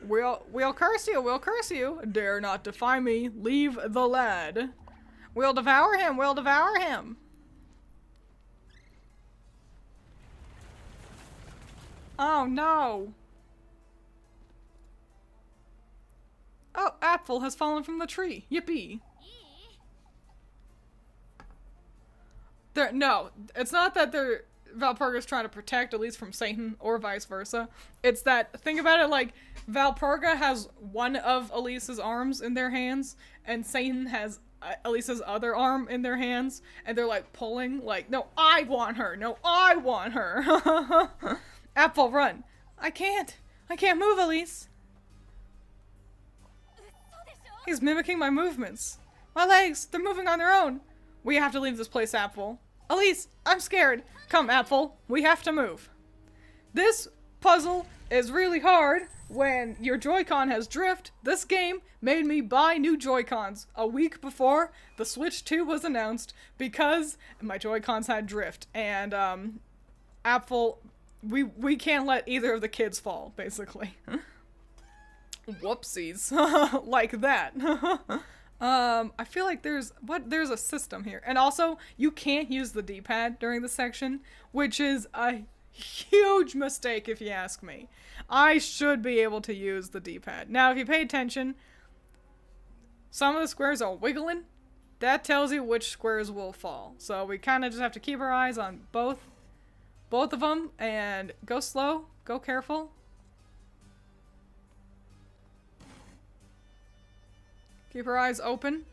We'll curse you, we'll curse you. Dare not defy me, leave the lad. We'll devour him, we'll devour him. Oh no. Oh, Apfel has fallen from the tree. Yippee. No, it's not that Valpurga's trying to protect Elise from Satan, or vice versa. It's that, think about it like, Valpurga has one of Elise's arms in their hands, and Satan has Elise's other arm in their hands, and they're like pulling, like, no, I want her! No, I want her! Apfel, run! I can't move, Elise! He's mimicking my movements. My legs, they're moving on their own. We have to leave this place, Apfel. Elise, I'm scared. Come, Apfel, we have to move. This puzzle is really hard when your Joy-Con has drift. This game made me buy new Joy-Cons a week before the Switch 2 was announced because my Joy-Cons had drift. And, Apfel, we can't let either of the kids fall, basically. Whoopsies. Like that. I feel like there's a system here. And also, you can't use the D-pad during the section, which is a huge mistake if you ask me. I should be able to use the D-pad. Now, if you pay attention, some of the squares are wiggling. That tells you which squares will fall. So we kind of just have to keep our eyes on both of them and go slow, go careful. Keep our eyes open.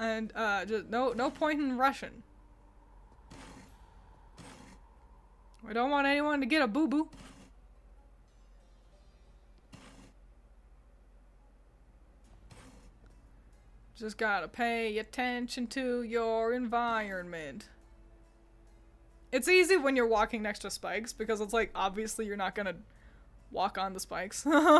And, just no point in rushing. We don't want anyone to get a boo-boo. Just gotta pay attention to your environment. It's easy when you're walking next to spikes, because it's like, obviously you're not gonna walk on the spikes. Yeah,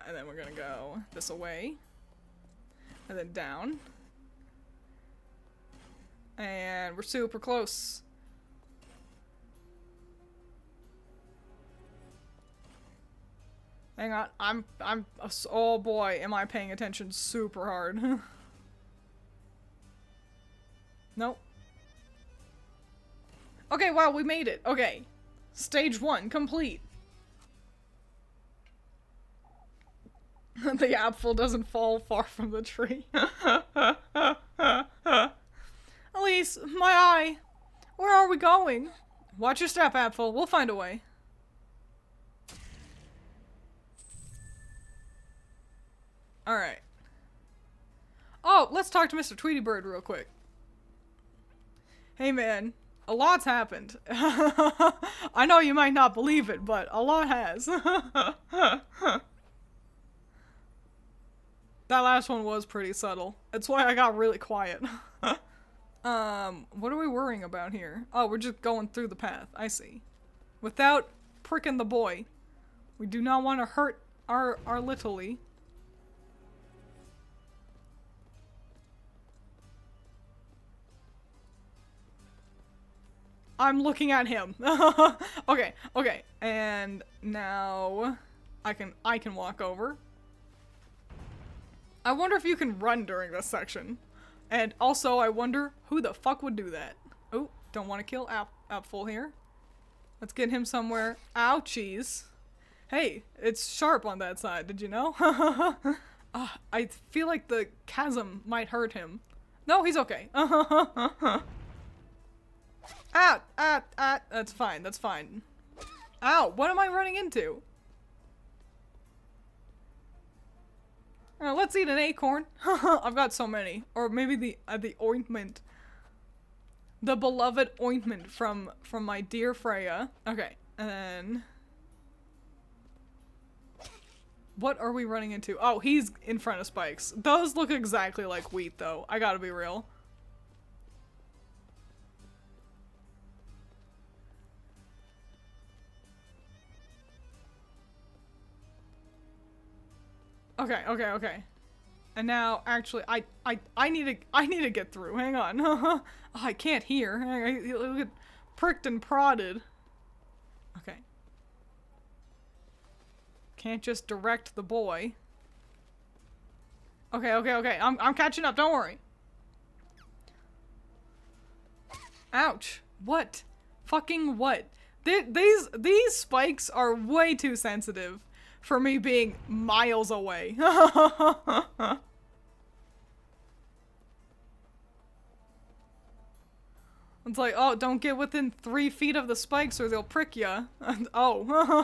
and then we're gonna go this away. And then down. And we're super close. Hang on, oh boy, am I paying attention super hard. Nope. Okay, wow, we made it. Okay. Stage 1 complete. The apple doesn't fall far from the tree. Elise, my eye. Where are we going? Watch your step, Apfel. We'll find a way. Alright. Oh, let's talk to Mr. Tweety Bird real quick. Hey man, a lot's happened. I know you might not believe it, but a lot has. That last one was pretty subtle. That's why I got really quiet. What are we worrying about here? Oh, we're just going through the path. I see. Without pricking the boy. We do not want to hurt our littly. I'm looking at him. Okay, okay. And now I can walk over. I wonder if you can run during this section. And also, I wonder who the fuck would do that. Oh, don't want to kill Apfel here. Let's get him somewhere. Ouchies. Hey, it's sharp on that side, did you know? I feel like the chasm might hurt him. No, he's okay. That's fine, that's fine. Ow, what am I running into? Let's eat an acorn. I've got so many. Or maybe the ointment. The beloved ointment from my dear Freya. Okay, and then... What are we running into? Oh, he's in front of spikes. Those look exactly like wheat, though. I gotta be real. Okay, okay, okay. And now, actually, I need to get through. Hang on. Oh, I can't hear. I get pricked and prodded. Okay. Can't just direct the boy. Okay, okay, okay. I'm catching up. Don't worry. Ouch. What? Fucking what? These spikes are way too sensitive for me being miles away. It's like, oh, don't get within 3 feet of the spikes or they'll prick ya. Oh.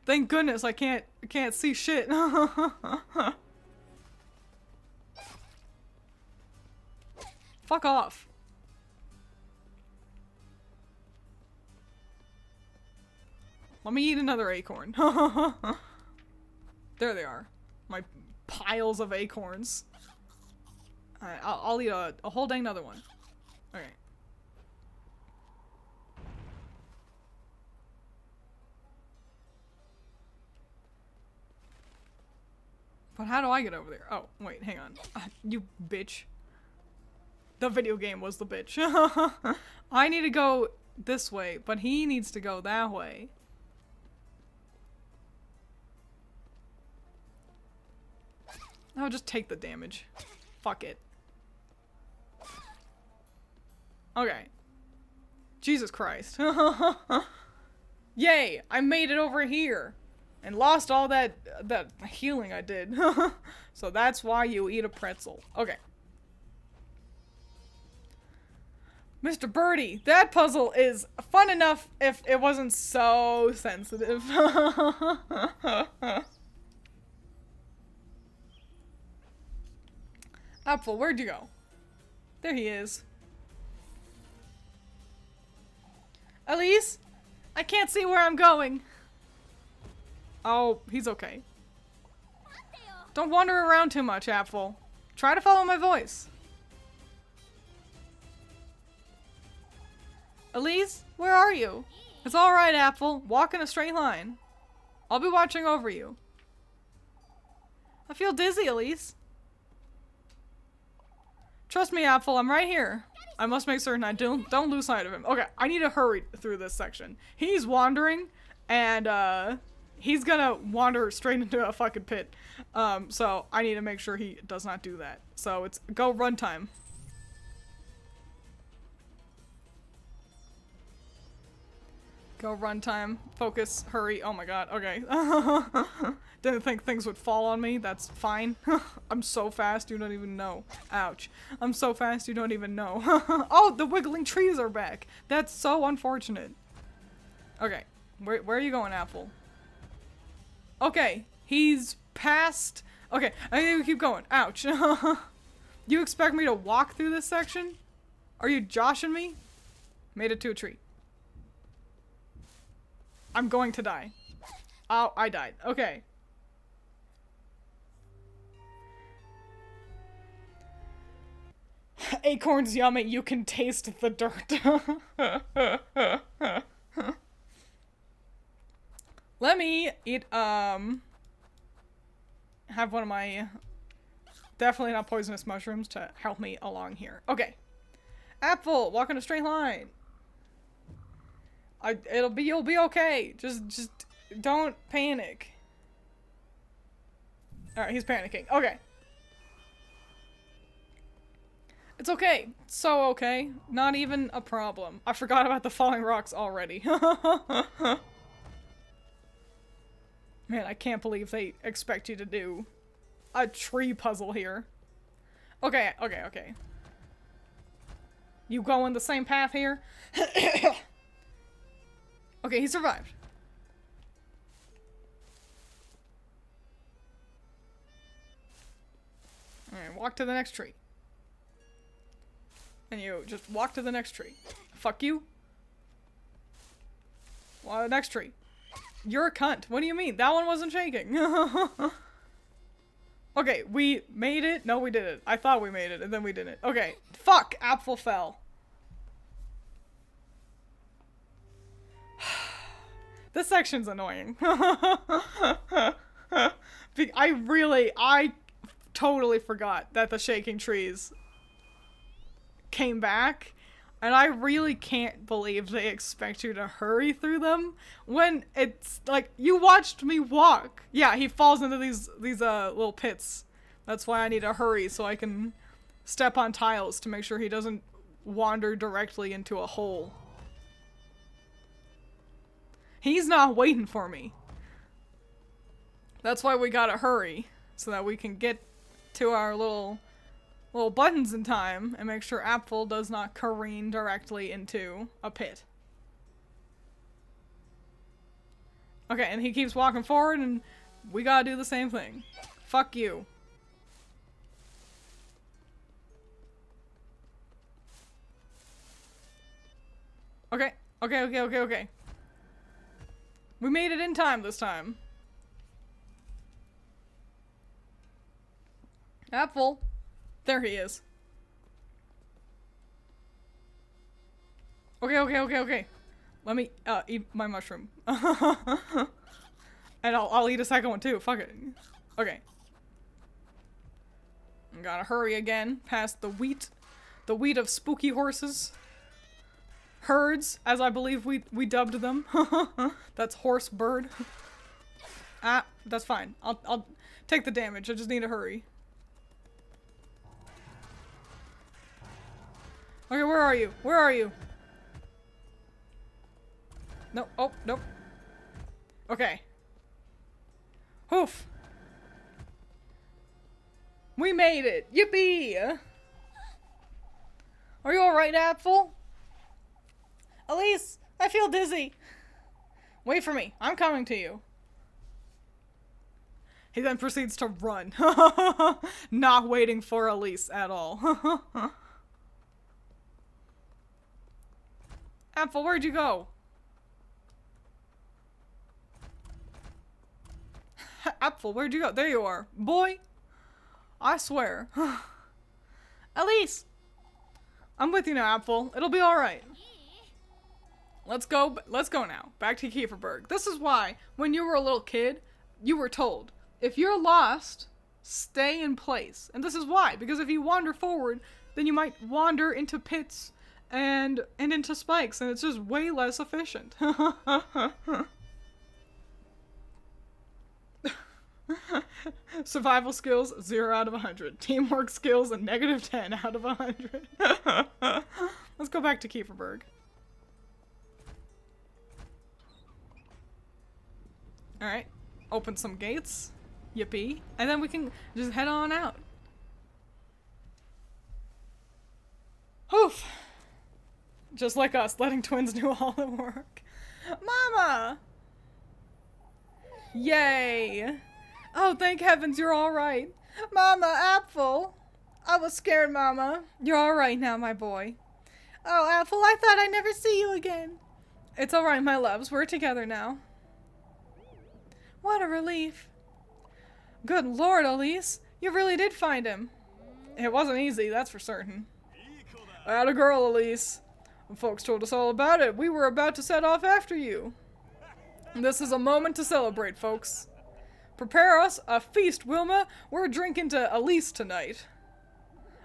Thank goodness I can't see shit. Fuck off. Let me eat another acorn. There they are. My piles of acorns. Alright, I'll eat a whole dang another one. Okay. But how do I get over there? Oh, wait, hang on. You bitch. The video game was the bitch. I need to go this way, but he needs to go that way. I'll just take the damage. Fuck it. Okay. Jesus Christ. Yay! I made it over here! And lost all that healing I did. So that's why you eat a pretzel. Okay. Mr. Birdie, that puzzle is fun enough if it wasn't so sensitive. Apple, where'd you go? There he is. Elise? I can't see where I'm going. Oh, he's okay. Don't wander around too much, Apple. Try to follow my voice. Elise, where are you? It's alright, Apple. Walk in a straight line. I'll be watching over you. I feel dizzy, Elise. Trust me, Apple, I'm right here. I must make certain I don't lose sight of him. Okay, I need to hurry through this section. He's wandering, and he's gonna wander straight into a fucking pit. So I need to make sure he does not do that. So it's go runtime. Go runtime. Focus. Hurry. Oh my god. Okay. Didn't think things would fall on me. That's fine. I'm so fast you don't even know. Ouch. I'm so fast you don't even know. Oh, the wiggling trees are back. That's so unfortunate. Okay. Where are you going, Apple? Okay. He's past... Okay. I need to keep going. Ouch. You expect me to walk through this section? Are you joshing me? Made it to a tree. I'm going to die. Oh, I died. Okay. Acorns yummy, you can taste the dirt. Let me eat, have one of my definitely not poisonous mushrooms to help me along here. Okay. Apple, walk in a straight line. You'll be okay. Just don't panic. Alright, he's panicking. Okay. It's okay. So okay. Not even a problem. I forgot about the falling rocks already. Man, I can't believe they expect you to do a tree puzzle here. Okay, okay, okay. You going the same path here? Okay, he survived. Alright, walk to the next tree. And you just walk to the next tree. Fuck you. Well, next tree. You're a cunt. What do you mean? That one wasn't shaking. Okay, we made it. No, we didn't. I thought we made it, and then we didn't. Okay. Fuck! Apple fell. This section's annoying. I totally forgot that the shaking trees came back. And I really can't believe they expect you to hurry through them when it's like, you watched me walk. Yeah, he falls into these little pits. That's why I need to hurry so I can step on tiles to make sure he doesn't wander directly into a hole. He's not waiting for me. That's why we gotta hurry so that we can get to our little buttons in time and make sure Apfel does not careen directly into a pit. Okay, and he keeps walking forward and we gotta do the same thing. Fuck you. Okay, okay. We made it in time this time. Apfel. There he is. Okay. Let me eat my mushroom. And I'll eat a second one too. Fuck it. Okay. Gotta hurry again past the wheat of spooky horses. Herds, as I believe we dubbed them. That's horse bird. Ah, that's fine. I'll take the damage. I just need to hurry. Okay, where are you? Where are you? No, oh, nope. Okay. Hoof. We made it! Yippee! Are you alright, Apfel? Elise, I feel dizzy. Wait for me. I'm coming to you. He then proceeds to run. Not waiting for Elise at all. Apfel, where'd you go? Apfel, where'd you go? There you are. Boy, I swear. Elise! I'm with you now, Apfel. It'll be alright. Let's go now. Back to Kieferberg. This is why, when you were a little kid, you were told, if you're lost, stay in place. And this is why, because if you wander forward, then you might wander into pits and into spikes, and it's just way less efficient. Survival skills, 0 out of 100. Teamwork skills, a -10 out of 100. Let's go back to Kieferberg. Alright, open some gates. Yippee. And then we can just head on out. Oof. Just like us, letting Twiins do all the work. Mama! Yay! Oh, thank heavens you're alright. Mama, Apfel! I was scared, Mama. You're alright now, my boy. Oh, Apfel, I thought I'd never see you again. It's alright, my loves. We're together now. What a relief. Good Lord, Elise. You really did find him. It wasn't easy, that's for certain. Atta girl, Elise. When folks told us all about it, we were about to set off after you. This is a moment to celebrate, folks. Prepare us a feast, Wilma. We're drinking to Elise tonight.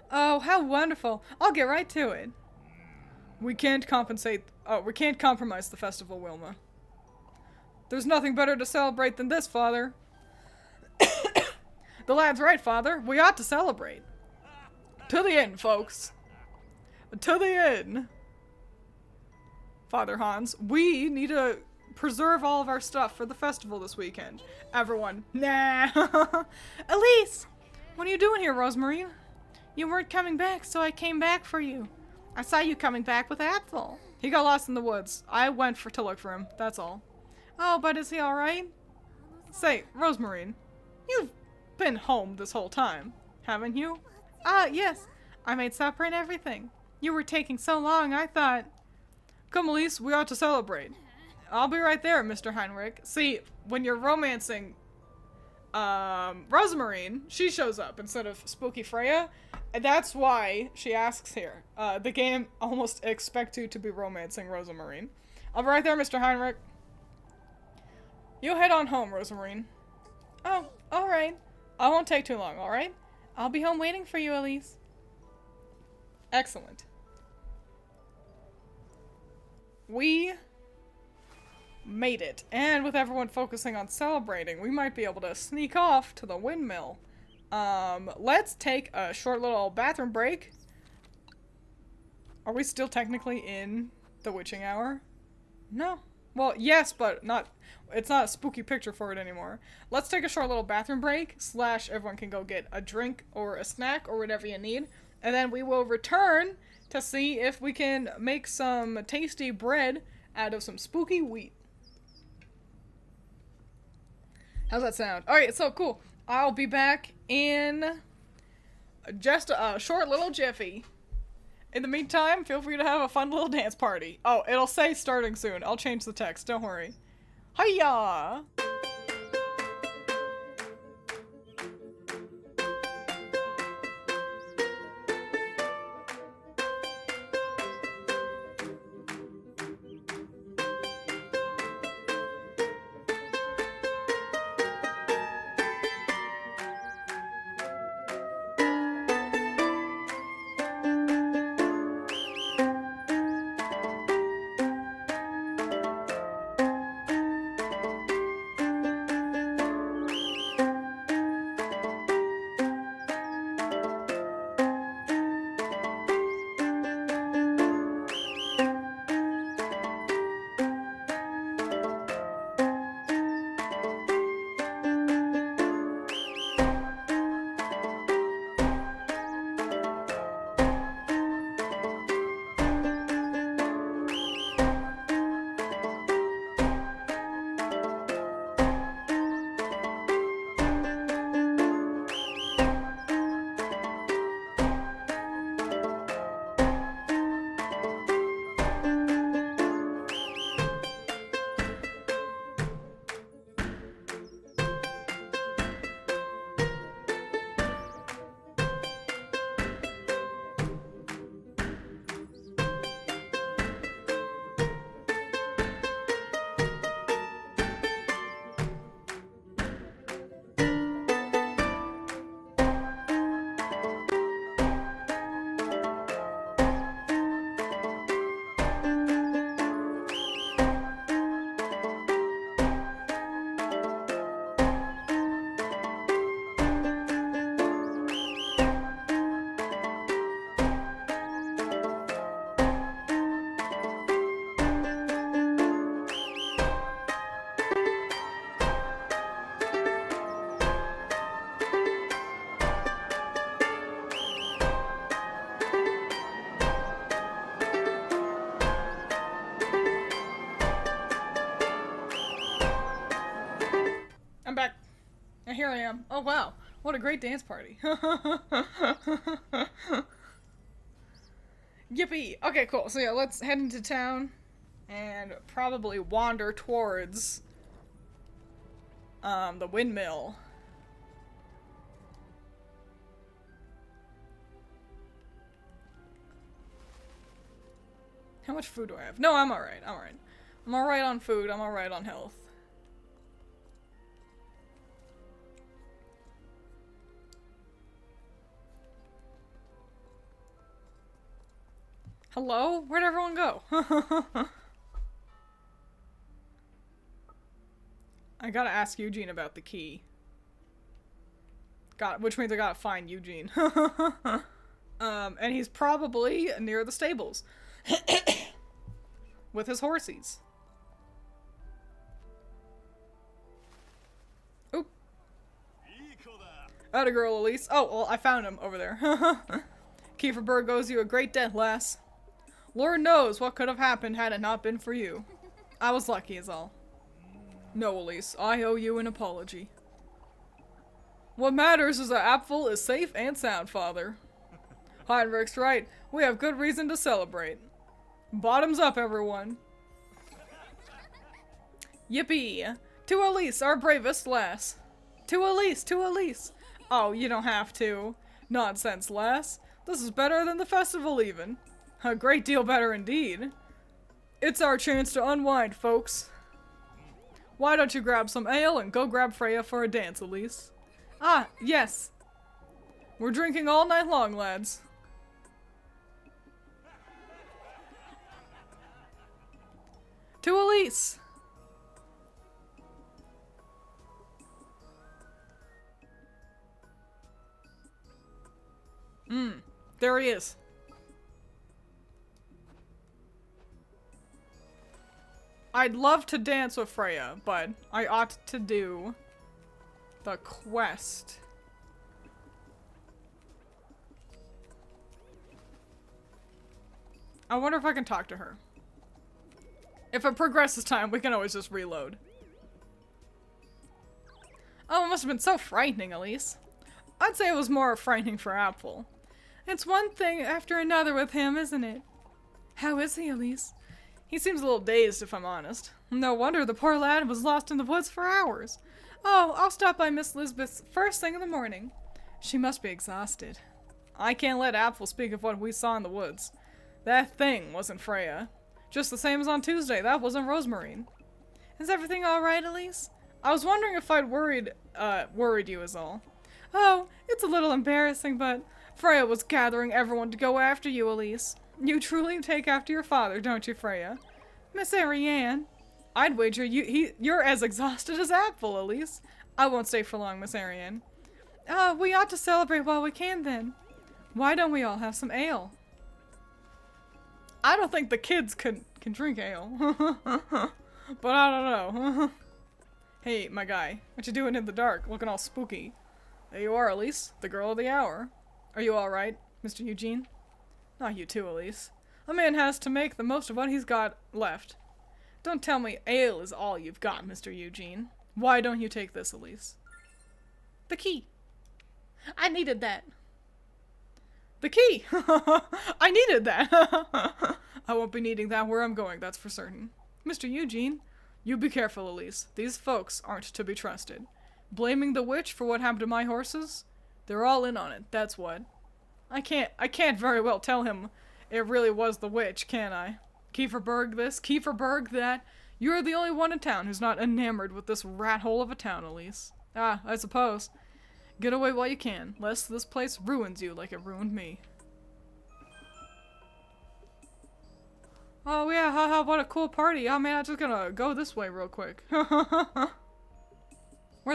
Oh, how wonderful. I'll get right to it. We can't compromise the festival, Wilma. There's nothing better to celebrate than this, Father. The lad's right, Father. We ought to celebrate. To the inn, folks. To the inn. Father Hans, we need to preserve all of our stuff for the festival this weekend. Everyone, nah. Elise! What are you doing here, Rosemary? You weren't coming back, so I came back for you. I saw you coming back with Apfel. He got lost in the woods. I went to look for him, that's all. Oh, but is he alright? Say, Rosemary, you've been home this whole time, haven't you? Yes. I made supper and everything. You were taking so long, I thought... Come, Elise, we ought to celebrate. I'll be right there, Mr. Heinrich. See, when you're romancing Rosemary, she shows up instead of Spooky Freya, and that's why she asks here. The game almost expects you to be romancing Rosemary. I'll be right there, Mr. Heinrich. You head on home, Rosemary. Oh, alright. I won't take too long, alright? I'll be home waiting for you, Elise. Excellent. We made it. And with everyone focusing on celebrating, we might be able to sneak off to the windmill. Let's take a short little bathroom break. Are we still technically in the witching hour? No. Well, yes, but not... It's not a spooky picture for it anymore. Let's take a short little bathroom break, / everyone can go get a drink or a snack or whatever you need. And then we will return to see if we can make some tasty bread out of some spooky wheat. How's that sound? Alright, so cool. I'll be back in just a short little jiffy. In the meantime, feel free to have a fun little dance party. Oh, it'll say starting soon. I'll change the text, don't worry. Hiya! I'm back. And here I am. Oh wow, what a great dance party. Yippee! Okay, cool. So yeah, let's head into town and probably wander towards the windmill. How much food do I have? No, I'm alright. I'm alright. I'm alright on food. I'm alright on health. Hello? Where'd everyone go? I gotta ask Eugene about the key. Which means I gotta find Eugene. And he's probably near the stables. With his horsies. Oop. Atta girl, Elise. Oh, well, I found him over there. Kiefer Bird owes you a great debt, lass. Lord knows what could have happened had it not been for you. I was lucky is all. No, Elise, I owe you an apology. What matters is that Apfel is safe and sound, Father. Heinrich's right. We have good reason to celebrate. Bottoms up, everyone. Yippee! To Elise, our bravest lass. To Elise, to Elise. Oh, you don't have to. Nonsense, lass. This is better than the festival, even. A great deal better indeed. It's our chance to unwind, folks. Why don't you grab some ale and go grab Freya for a dance, Elise? Ah, yes. We're drinking all night long, lads. To Elise! There he is. I'd love to dance with Freya, but I ought to do the quest. I wonder if I can talk to her. If it progresses time, we can always just reload. Oh, it must have been so frightening, Elise. I'd say it was more frightening for Apfel. It's one thing after another with him, isn't it? How is he, Elise? He seems a little dazed, if I'm honest. No wonder the poor lad was lost in the woods for hours. Oh, I'll stop by Miss Lisbeth's first thing in the morning. She must be exhausted. I can't let Apfel speak of what we saw in the woods. That thing wasn't Freya. Just the same as on Tuesday, that wasn't Rosemarine. Is everything alright, Elise? I was wondering if I'd worried you is all. Oh, it's a little embarrassing, but Freya was gathering everyone to go after you, Elise. You truly take after your father, don't you, Freya? Miss Ariane, I'd wager you're as exhausted as Apfel, Elise. I won't stay for long, Miss Ariane. We ought to celebrate while we can, then. Why don't we all have some ale? I don't think the kids can drink ale. But I don't know. Hey, my guy. What you doing in the dark, looking all spooky? There you are, Elise, the girl of the hour. Are you alright, Mr. Eugene? Not you too, Elise. A man has to make the most of what he's got left. Don't tell me ale is all you've got, Mr. Eugene. Why don't you take this, Elise? The key. I needed that. The key! I needed that! I won't be needing that where I'm going, that's for certain. Mr. Eugene, you be careful, Elise. These folks aren't to be trusted. Blaming the witch for what happened to my horses? They're all in on it, that's what. I can't very well tell him it really was the witch, can I? Kieferberg this, Kieferberg that. You're the only one in town who's not enamored with this rat hole of a town, Elise. Ah, I suppose. Get away while you can, lest this place ruins you like it ruined me. Oh yeah, haha, what a cool party. Oh man, I'm just gonna go this way real quick. Where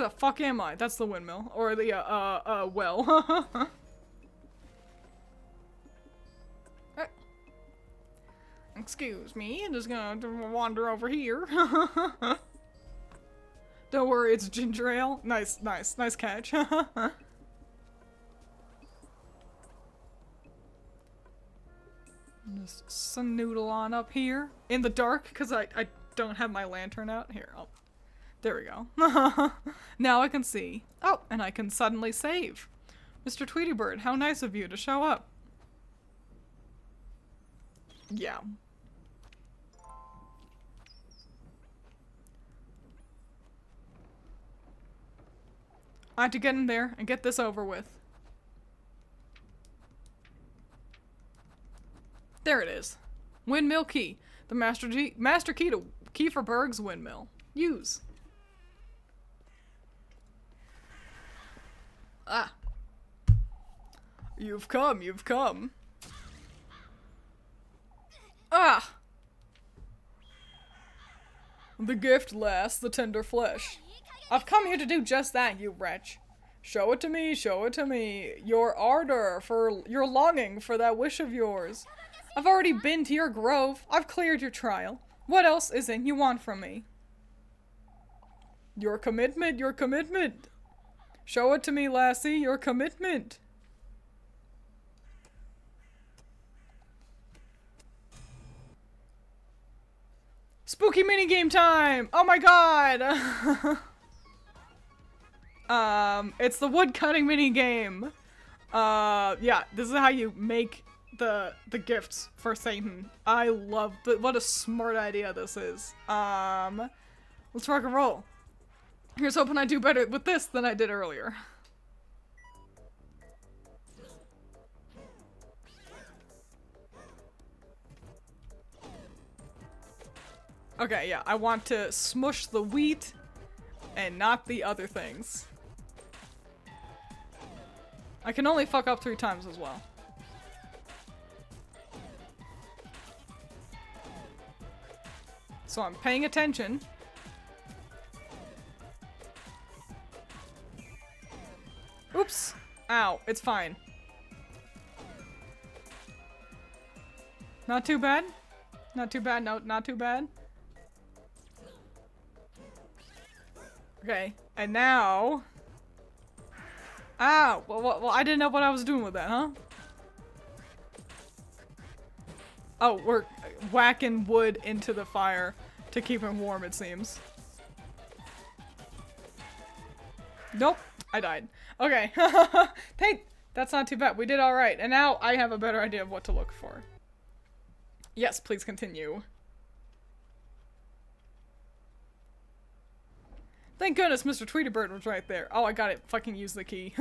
the fuck am I? That's the windmill. Or the, well. Excuse me, I'm just gonna wander over here. Don't worry, it's ginger ale. Nice catch. Just snoodle on up here in the dark because I don't have my lantern out. Here, there we go. Now I can see. Oh, and I can suddenly save. Mr. Tweetybird, how nice of you to show up. Yeah. I have to get in there and get this over with. There it is. Windmill key. The master key to Kieferberg's windmill. Use. Ah. You've come, you've come. Ah! The gift lasts the tender flesh. I've come here to do just that, you wretch. Show it to me, show it to me. Your ardor, your longing for that wish of yours. I've already been to your grove. I've cleared your trial. What else is it you want from me? Your commitment, your commitment. Show it to me, lassie, your commitment. Spooky minigame time! Oh my god! It's the woodcutting minigame. Yeah, this is how you make the gifts for Satan. I love what a smart idea this is. Let's rock and roll. Here's hoping I do better with this than I did earlier. Okay, yeah, I want to smush the wheat and not the other things. I can only fuck up 3 times as well. So I'm paying attention. Oops. Ow, it's fine. Not too bad. Not too bad, no, not too bad. Okay, and now... Ow! Well, I didn't know what I was doing with that, huh? Oh, we're whacking wood into the fire to keep him warm, it seems. Nope, I died. Okay. Hey, that's not too bad. We did alright. And now I have a better idea of what to look for. Yes, please continue. Thank goodness Mr. Tweedybird was right there. Oh, I got it. Fucking use the key.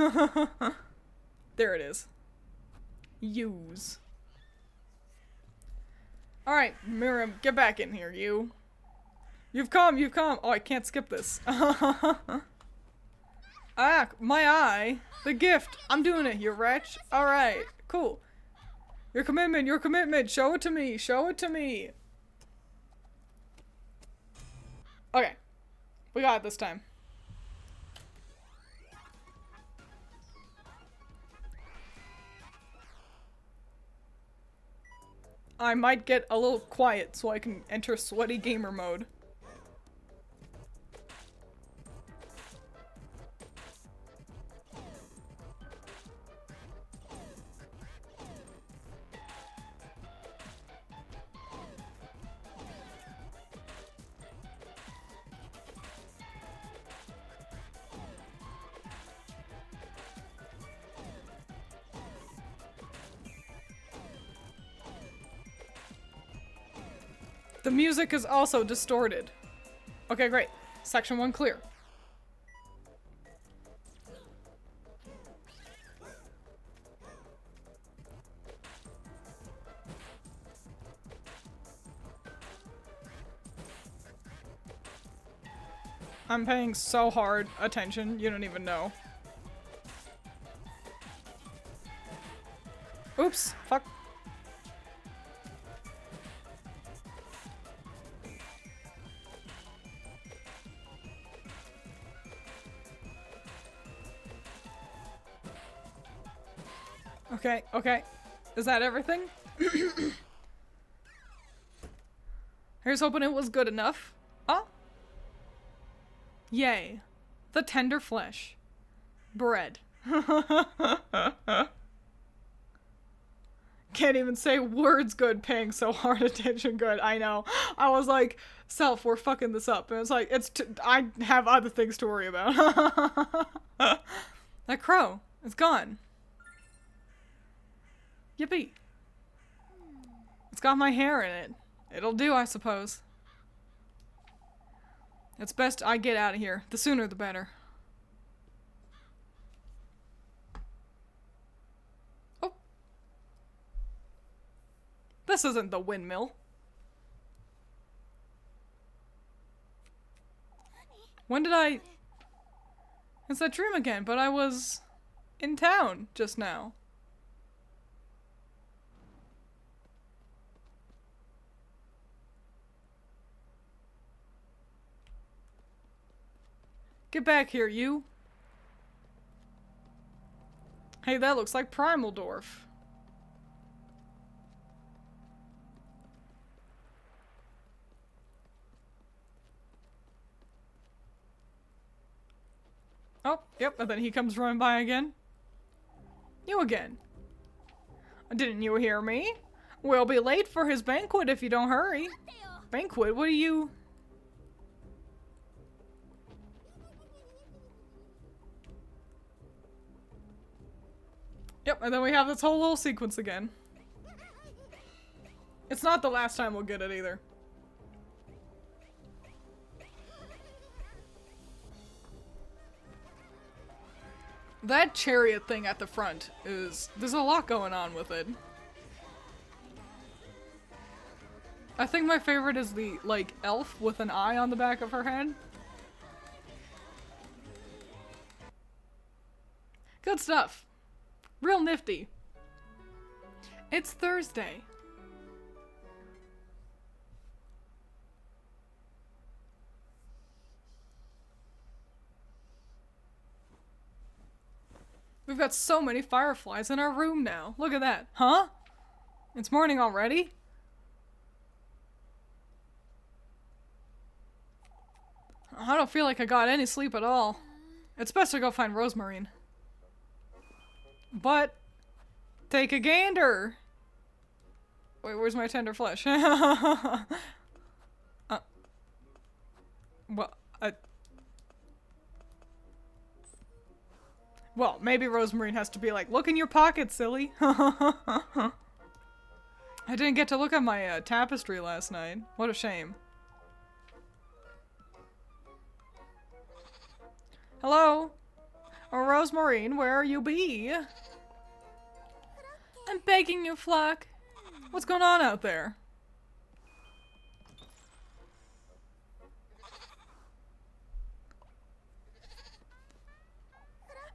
There it is. Use. Alright, Miriam, get back in here, you. You've come, you've come. Oh, I can't skip this. Ah, my eye. The gift. I'm doing it, you wretch. Alright, cool. Your commitment. Show it to me. Show it to me. Okay. We got it this time. I might get a little quiet so I can enter sweaty gamer mode. The music is also distorted. Okay, great. Section 1 clear. I'm paying so hard attention, you don't even know. Oops, fuck. Okay, okay. Is that everything? Here's hoping it was good enough. Oh. Yay. The tender flesh. Bread. Can't even say words good, paying so hard attention good. I know. I was like, self, we're fucking this up. And it's like, I have other things to worry about. That crow. It's gone. Yippee. It's got my hair in it. It'll do, I suppose. It's best I get out of here. The sooner the better. Oh. This isn't the windmill. When did I... It's that dream again, but I was in town just now. Get back here, you. Hey, that looks like Primaldorf. Oh, yep, and then he comes running by again. You again. Didn't you hear me? We'll be late for his banquet if you don't hurry. Banquet? What are you... Yep, and then we have this whole little sequence again. It's not the last time we'll get it either. That chariot thing at the front is... There's a lot going on with it. I think my favorite is the, like, elf with an eye on the back of her head. Good stuff. Real nifty. It's Thursday. We've got so many fireflies in our room now. Look at that. Huh? It's morning already? I don't feel like I got any sleep at all. It's best to go find Rosemarine. But, take a gander. Wait, where's my tender flesh? Well, maybe Rosemarine has to be like, look in your pocket, silly. I didn't get to look at my tapestry last night. What a shame. Hello? Rosemarine, where you be? I'm begging you, Flock. What's going on out there?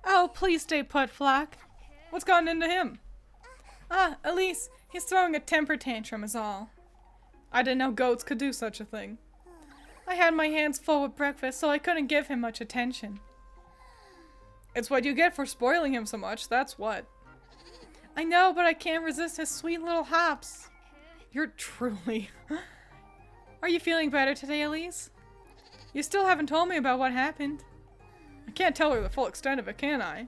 Oh, please stay put, Flock. What's gotten into him? Ah, Elise, he's throwing a temper tantrum is all. I didn't know goats could do such a thing. I had my hands full with breakfast, so I couldn't give him much attention. It's what you get for spoiling him so much, that's what. I know, but I can't resist his sweet little hops. You're truly... Are you feeling better today, Elise? You still haven't told me about what happened. I can't tell her the full extent of it, can I?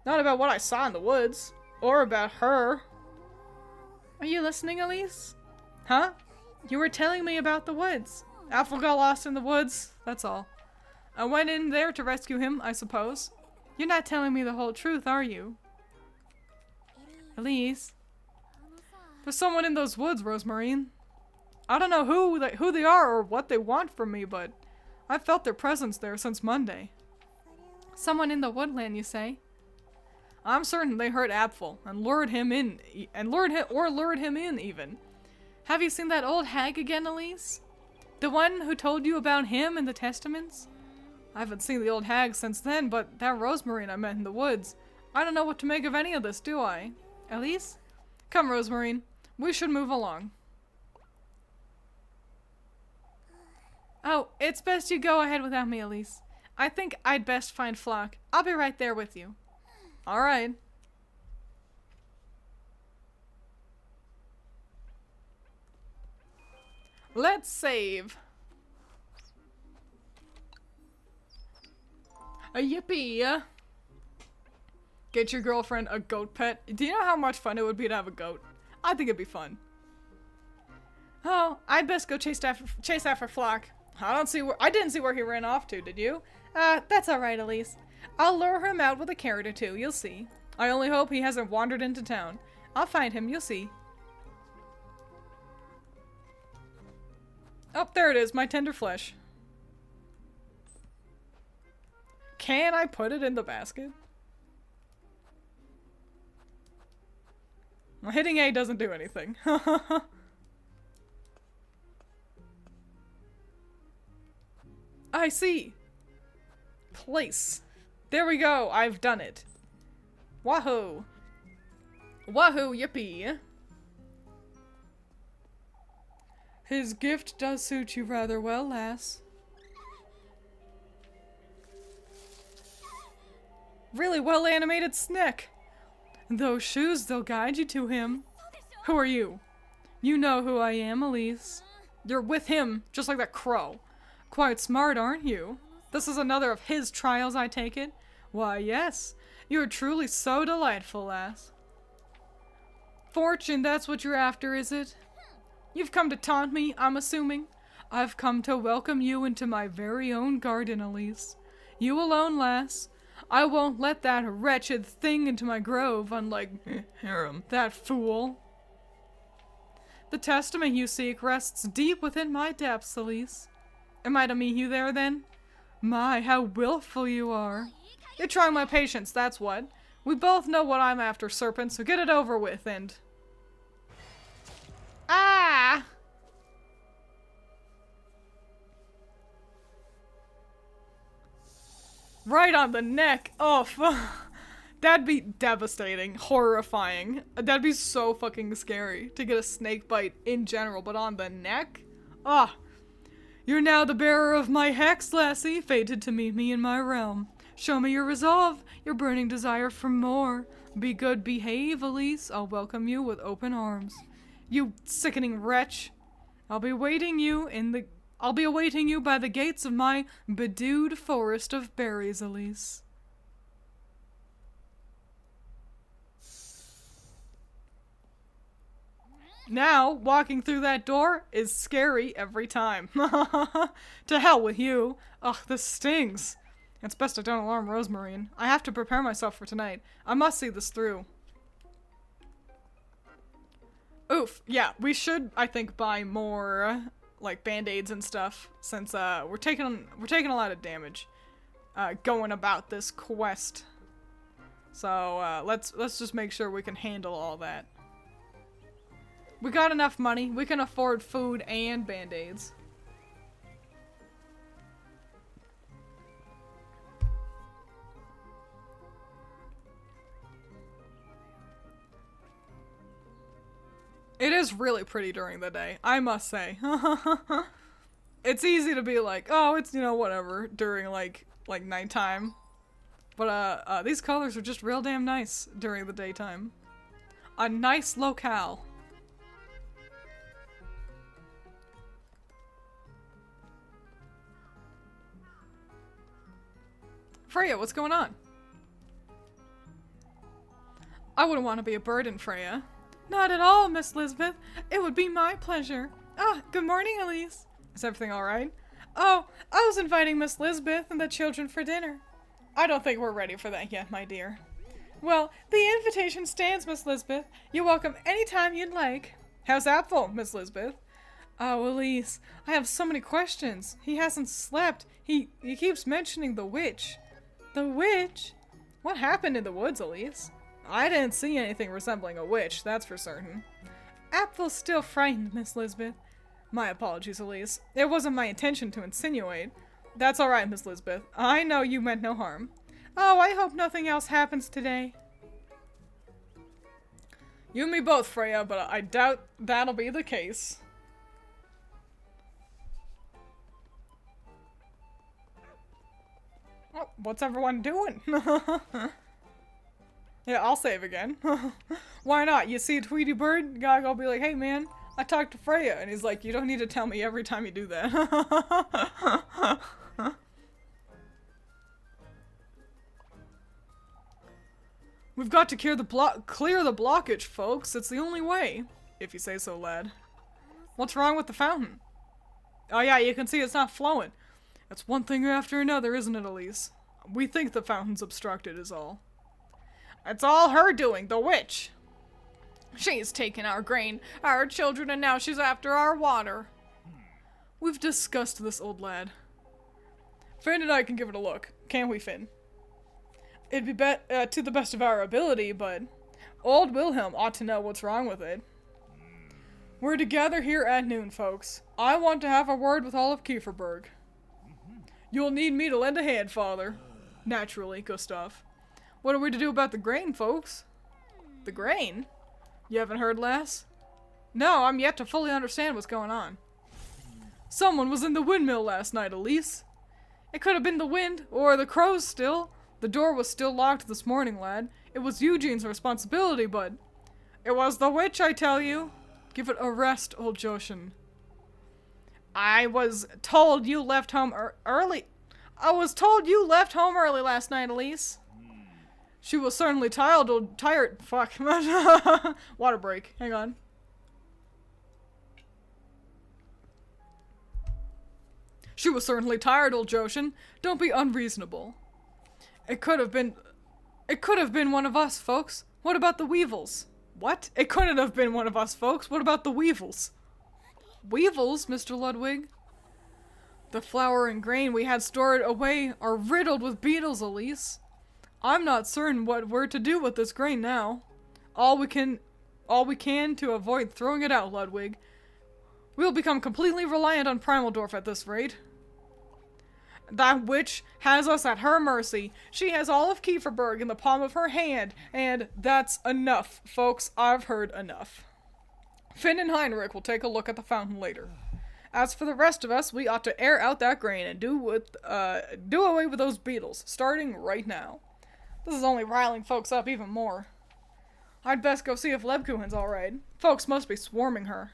Not about what I saw in the woods. Or about her. Are you listening, Elise? Huh? You were telling me about the woods. Apple got lost in the woods, that's all. I went in there to rescue him, I suppose. You're not telling me the whole truth, are you? Elise? There's someone in those woods, Rosemarine. I don't know who they are or what they want from me, but I've felt their presence there since Monday. Someone in the woodland, you say? I'm certain they heard Apfel and lured him in, lured him in even. Have you seen that old hag again, Elise? The one who told you about him in the testaments? I haven't seen the old hag since then, but that Rosemarine I met in the woods. I don't know what to make of any of this, do I? Elise? Come, Rosemarine. We should move along. Oh, it's best you go ahead without me, Elise. I think I'd best find Flock. I'll be right there with you. Alright. Let's save. A yippee. Get your girlfriend a goat pet. Do you know how much fun it would be to have a goat? I think it'd be fun. Oh, I'd best go chase after Flock. I didn't see where he ran off to, did you? That's alright, Elise. I'll lure him out with a carrot or two, you'll see. I only hope he hasn't wandered into town. I'll find him, you'll see. Oh, there it is, my tender flesh. Can I put it in the basket? Well, hitting A doesn't do anything. I see. Place. There we go. I've done it. Wahoo. Wahoo, yippee. His gift does suit you rather well, lass. Really well animated snick. Those shoes, they'll guide you to him. Who are you? You know who I am, Elise. You're with him, just like that crow. Quite smart, aren't you? This is another of his trials, I take it? Why, yes. You're truly so delightful, lass. Fortune, that's what you're after, is it? You've come to taunt me, I'm assuming. I've come to welcome you into my very own garden, Elise. You alone, lass. I won't let that wretched thing into my grove, unlike Harem, that fool. The testament you seek rests deep within my depths, Elise. Am I to meet you there, then? My, how willful you are. You're trying my patience, that's what. We both know what I'm after, serpent, so get it over with, and... Ah! Right on the neck. Oh, that'd be devastating. Horrifying. That'd be so fucking scary to get a snake bite in general, but on the neck? Ah. You're now the bearer of my hex, lassie, fated to meet me in my realm. Show me your resolve, your burning desire for more. Be good, behave, Elise. I'll welcome you with open arms. You sickening wretch. I'll be awaiting you by the gates of my bedewed forest of berries, Elise. Now, walking through that door is scary every time. To hell with you. Ugh, this stings. It's best I don't alarm Rosemarine. I have to prepare myself for tonight. I must see this through. Oof. Yeah, we should, I think, buy more, like, band-aids and stuff, since, we're taking a lot of damage, going about this quest. So, let's just make sure we can handle all that. We got enough money. We can afford food and band-aids. It is really pretty during the day, I must say. It's easy to be like, oh, it's, you know, whatever, during, like nighttime. But, these colors are just real damn nice during the daytime. A nice locale. Freya, what's going on? I wouldn't want to be a burden, Freya. Not at all, Miss Lisbeth. It would be my pleasure. Ah, good morning, Elise. Is everything alright? Oh, I was inviting Miss Lisbeth and the children for dinner. I don't think we're ready for that yet, my dear. Well, the invitation stands, Miss Lisbeth. You're welcome anytime you'd like. How's Apfel, Miss Lisbeth? Oh, Elise, I have so many questions. He hasn't slept. He keeps mentioning the witch. The witch? What happened in the woods, Elise? I didn't see anything resembling a witch, that's for certain. Apfel's still frightened, Miss Lisbeth. My apologies, Elise. It wasn't my intention to insinuate. That's alright, Miss Lisbeth. I know you meant no harm. Oh, I hope nothing else happens today. You and me both, Freya, but I doubt that'll be the case. Oh, what's everyone doing? Yeah, I'll save again. Why not? You see a Tweety bird, gotta go be like, hey man, I talked to Freya. And he's like, you don't need to tell me every time you do that. We've got to clear the blockage, folks. It's the only way. If you say so, lad. What's wrong with the fountain? Oh yeah, you can see it's not flowing. It's one thing after another, isn't it, Elise? We think the fountain's obstructed is all. It's all her doing, the witch. She's taken our grain, our children, and now she's after our water. We've discussed this, old lad. Finn and I can give it a look, can't we, Finn? It'd be to the best of our ability, but old Wilhelm ought to know what's wrong with it. We're together here at noon, folks. I want to have a word with all of Kieferberg. You'll need me to lend a hand, father. Naturally, Gustav. What are we to do about the grain, folks? The grain? You haven't heard, lass? No, I'm yet to fully understand what's going on. Someone was in the windmill last night, Elise. It could have been the wind, or the crows still. The door was still locked this morning, lad. It was Eugene's responsibility, but... It was the witch, I tell you. Give it a rest, old Joshin. I was told you left home early. I was told you left home early last night, Elise. She was certainly tired. Fuck. Water break. Hang on. She was certainly tired, old Joshin. Don't be unreasonable. It could have been one of us, folks. What about the weevils? What? It couldn't have been one of us, folks. What about the weevils? Weevils, Mr. Ludwig? The flour and grain we had stored away are riddled with beetles, Elise. I'm not certain what we're to do with this grain now. All we can to avoid throwing it out, Ludwig. We'll become completely reliant on Primaldorf at this rate. That witch has us at her mercy. She has all of Kieferberg in the palm of her hand, and that's enough, folks. I've heard enough. Finn and Heinrich will take a look at the fountain later. As for the rest of us, we ought to air out that grain and do away with those beetles, starting right now. This is only riling folks up even more. I'd best go see if Lebkuchen's alright. Folks must be swarming her.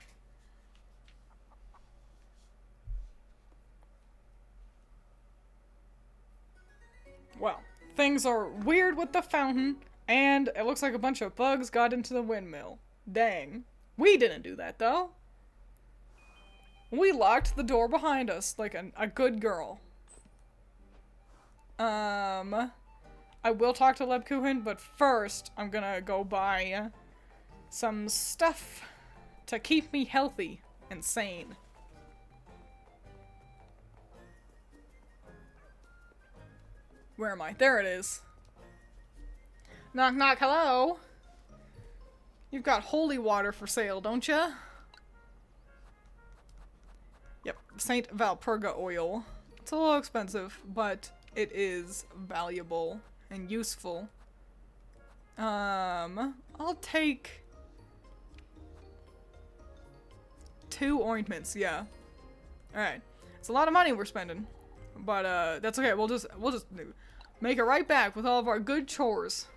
Well, things are weird with the fountain, and it looks like a bunch of bugs got into the windmill. Dang. We didn't do that, though. We locked the door behind us like a good girl. I will talk to Lebkuchen, but first I'm gonna go buy some stuff to keep me healthy and sane. Where am I? There it is. Knock knock, hello? You've got holy water for sale, don't ya? Yep, Saint Valpurga oil. It's a little expensive, but it is valuable and useful. I'll take 2 ointments, yeah. Alright. It's a lot of money we're spending. But that's okay, we'll just make it right back with all of our good chores.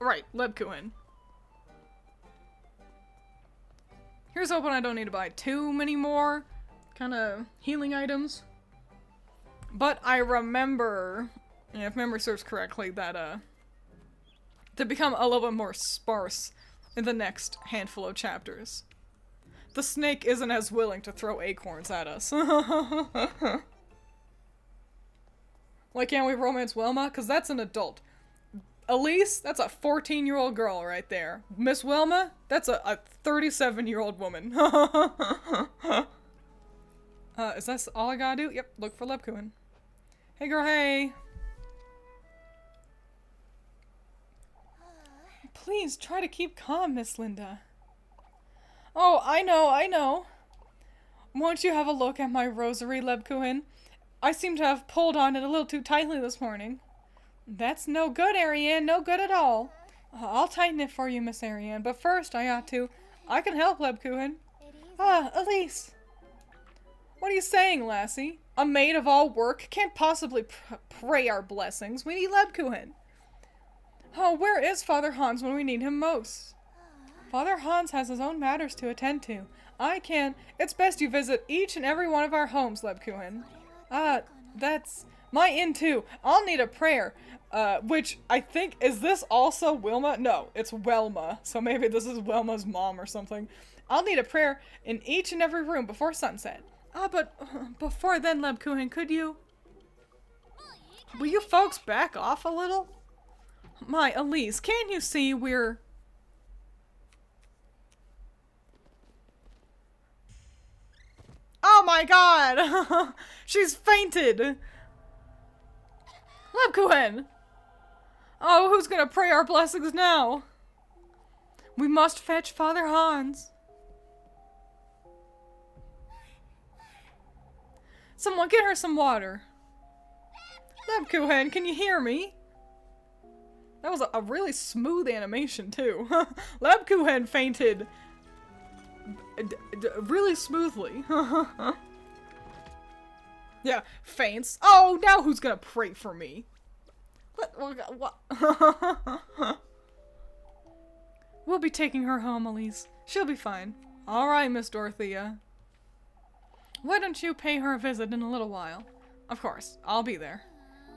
Right, Lebkuchen. Here's hoping I don't need to buy too many more kind of healing items. But I remember, if memory serves correctly, that they become a little bit more sparse in the next handful of chapters. The snake isn't as willing to throw acorns at us. Why can't we romance Wilma? Because that's an adult. Elise, that's a 14-year-old girl right there. Miss Wilma, that's a 37-year-old woman. Is that all I gotta do? Yep, look for Lebkuchen. Hey girl, hey! Please, try to keep calm, Miss Linda. Oh, I know. Won't you have a look at my rosary, Lebkuchen? I seem to have pulled on it a little too tightly this morning. That's no good, Ariane, no good at all. I'll tighten it for you, Miss Ariane, but first I can help, Lebkuchen. Ah, Elise. What are you saying, lassie? A maid of all work can't possibly pray our blessings. We need Lebkuchen. Oh, where is Father Hans when we need him most? Father Hans has his own matters to attend to. It's best you visit each and every one of our homes, Lebkuchen. That's my inn too. I'll need a prayer. Which I think, is this also Wilma? No, it's Welma. So maybe this is Welma's mom or something. I'll need a prayer in each and every room before sunset. But before then, Lebkuchen, will you folks back off a little? My Elise, can't you see we're... Oh my god! She's fainted! Lebkuchen! Oh, who's gonna pray our blessings now? We must fetch Father Hans. Someone get her some water. Lebkuchen, can you hear me? That was a really smooth animation, too. Lebkuchen fainted really smoothly. Yeah, faints. Oh, now who's gonna pray for me? What? We'll be taking her home, Elise. She'll be fine. Alright, Miss Dorothea. Why don't you pay her a visit in a little while? Of course, I'll be there.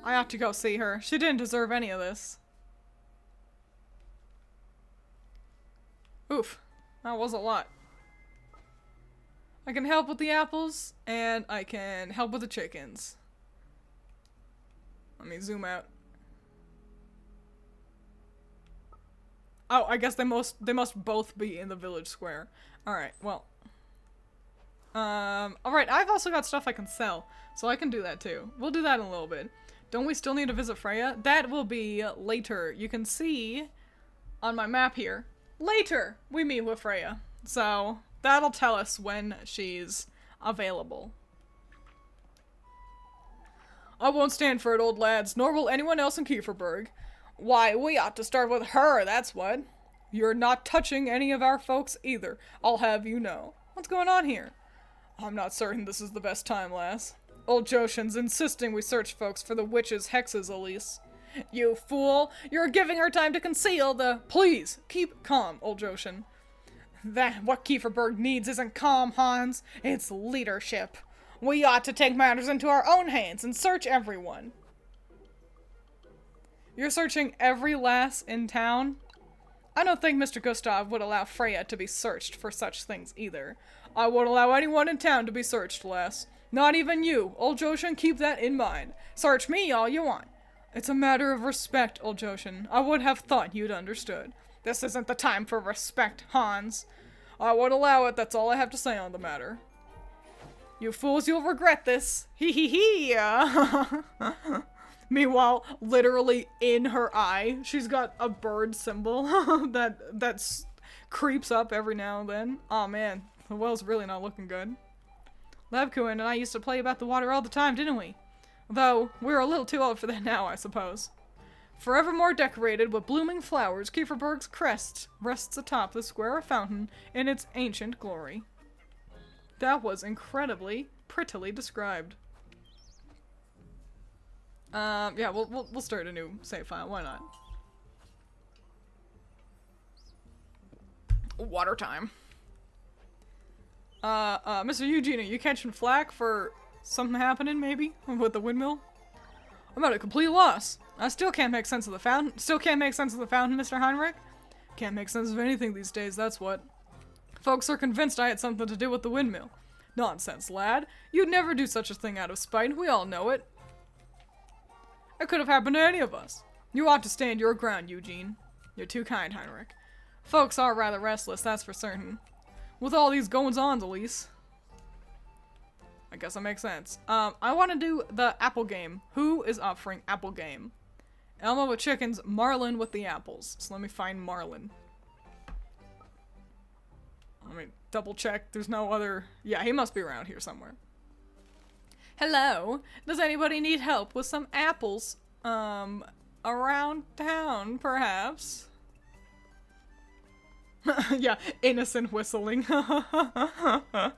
I ought to go see her. She didn't deserve any of this. Oof, that was a lot. I can help with the apples, and I can help with the chickens. Let me zoom out. Oh, I guess they must both be in the village square. Alright, well. Alright, I've also got stuff I can sell, so I can do that too. We'll do that in a little bit. Don't we still need to visit Freya? That will be later. You can see on my map here. later we meet with Freya. So that'll tell us when she's available. I won't stand for it, old lads, nor will anyone else in Kieferberg. Why, we ought to start with her, that's what. You're not touching any of our folks either, I'll have you know. What's going on here? I'm not certain this is the best time, lass. Old Joshin's insisting we search folks for the witch's hexes, Elise. You fool! You're giving her time to conceal the— Please, keep calm, old Joshin. What Kieferberg needs isn't calm, Hans. It's leadership. We ought to take matters into our own hands and search everyone. You're searching every lass in town? I don't think Mr. Gustav would allow Freya to be searched for such things either. I won't allow anyone in town to be searched, lass. Not even you, old Joshin, keep that in mind. Search me all you want. It's a matter of respect, old Joshin. I would have thought you'd understood. This isn't the time for respect, Hans. I won't allow it, that's all I have to say on the matter. You fools, you'll regret this. Hee hee hee. Meanwhile, literally in her eye, she's got a bird symbol that creeps up every now and then. Oh man, the well's really not looking good. Labkuin and I used to play about the water all the time, didn't we? Though, we're a little too old for that now, I suppose. Forevermore decorated with blooming flowers, Kieferberg's crest rests atop the square fountain in its ancient glory. That was incredibly prettily described. Yeah, we'll start a new save file. Why not? Water time. Mr. Eugene, are you catching flack for something happening, maybe? With the windmill? I'm at a complete loss. I still can't make sense of the fountain. Still can't make sense of the fountain, Mr. Heinrich? Can't make sense of anything these days, that's what. Folks are convinced I had something to do with the windmill. Nonsense, lad. You'd never do such a thing out of spite. We all know it. It could have happened to any of us. You ought to stand your ground, Eugene. You're too kind, Heinrich. Folks are rather restless, that's for certain. With all these goings-ons, Elise. I guess that makes sense. I want to do the apple game. Who is offering apple game? Elmo with chickens, Marlin with the apples. So let me find Marlin. Let me double check. There's no other... Yeah, he must be around here somewhere. Hello. Does anybody need help with some apples? Around town, perhaps? Yeah, innocent whistling. I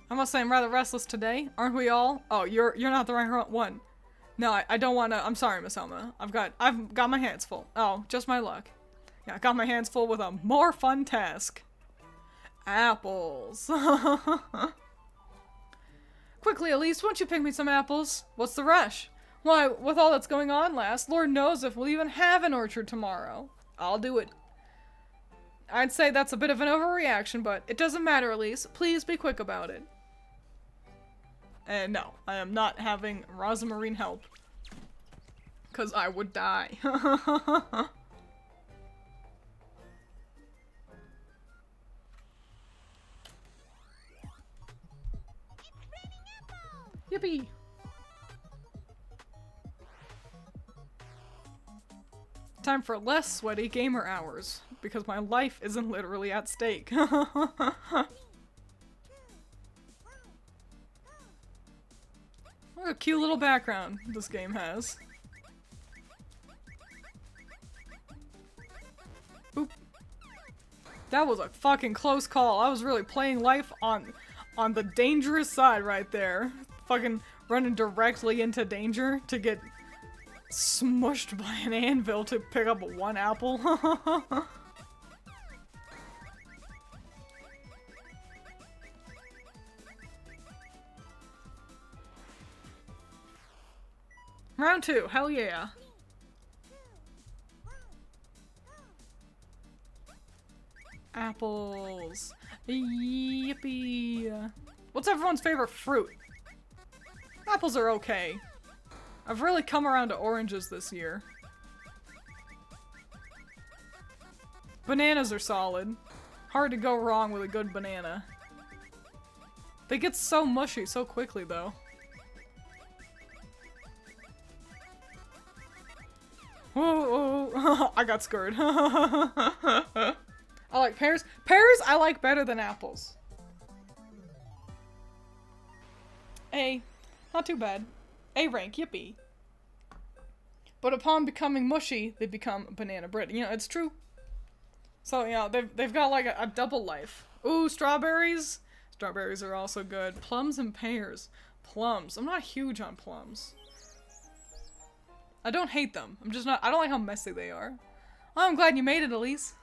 must say I'm rather restless today. Aren't we all? Oh, you're not the right one. No, I don't want to. I'm sorry, Miss Elma. I've got my hands full. Oh, just my luck. Yeah, I got my hands full with a more fun task. Apples. Quickly, Elise, won't you pick me some apples? What's the rush? Why, with all that's going on, lass, Lord knows if we'll even have an orchard tomorrow. I'll do it. I'd say that's a bit of an overreaction, but it doesn't matter, Elise. Please be quick about it. And no, I am not having Rosamarine help. Because I would die. Yippee! Time for less sweaty gamer hours, because my life isn't literally at stake. What a cute little background this game has. Boop. That was a fucking close call. I was really playing life on the dangerous side right there. Fucking running directly into danger to get smushed by an anvil to pick up one apple. Round 2, hell yeah. Apples. Yippee. What's everyone's favorite fruit? Apples are okay. I've really come around to oranges this year. Bananas are solid. Hard to go wrong with a good banana. They get so mushy so quickly though. Whoa, I got scared. pears. Pears I like better than apples. A. Not too bad. A rank, yippee. But upon becoming mushy, they become banana bread. You know, it's true. So, you know, they've got like a double life. Ooh, strawberries. Strawberries are also good. Plums and pears. Plums. I'm not huge on plums. I don't hate them. I'm just not, I don't like how messy they are. Oh, I'm glad you made it, Elise.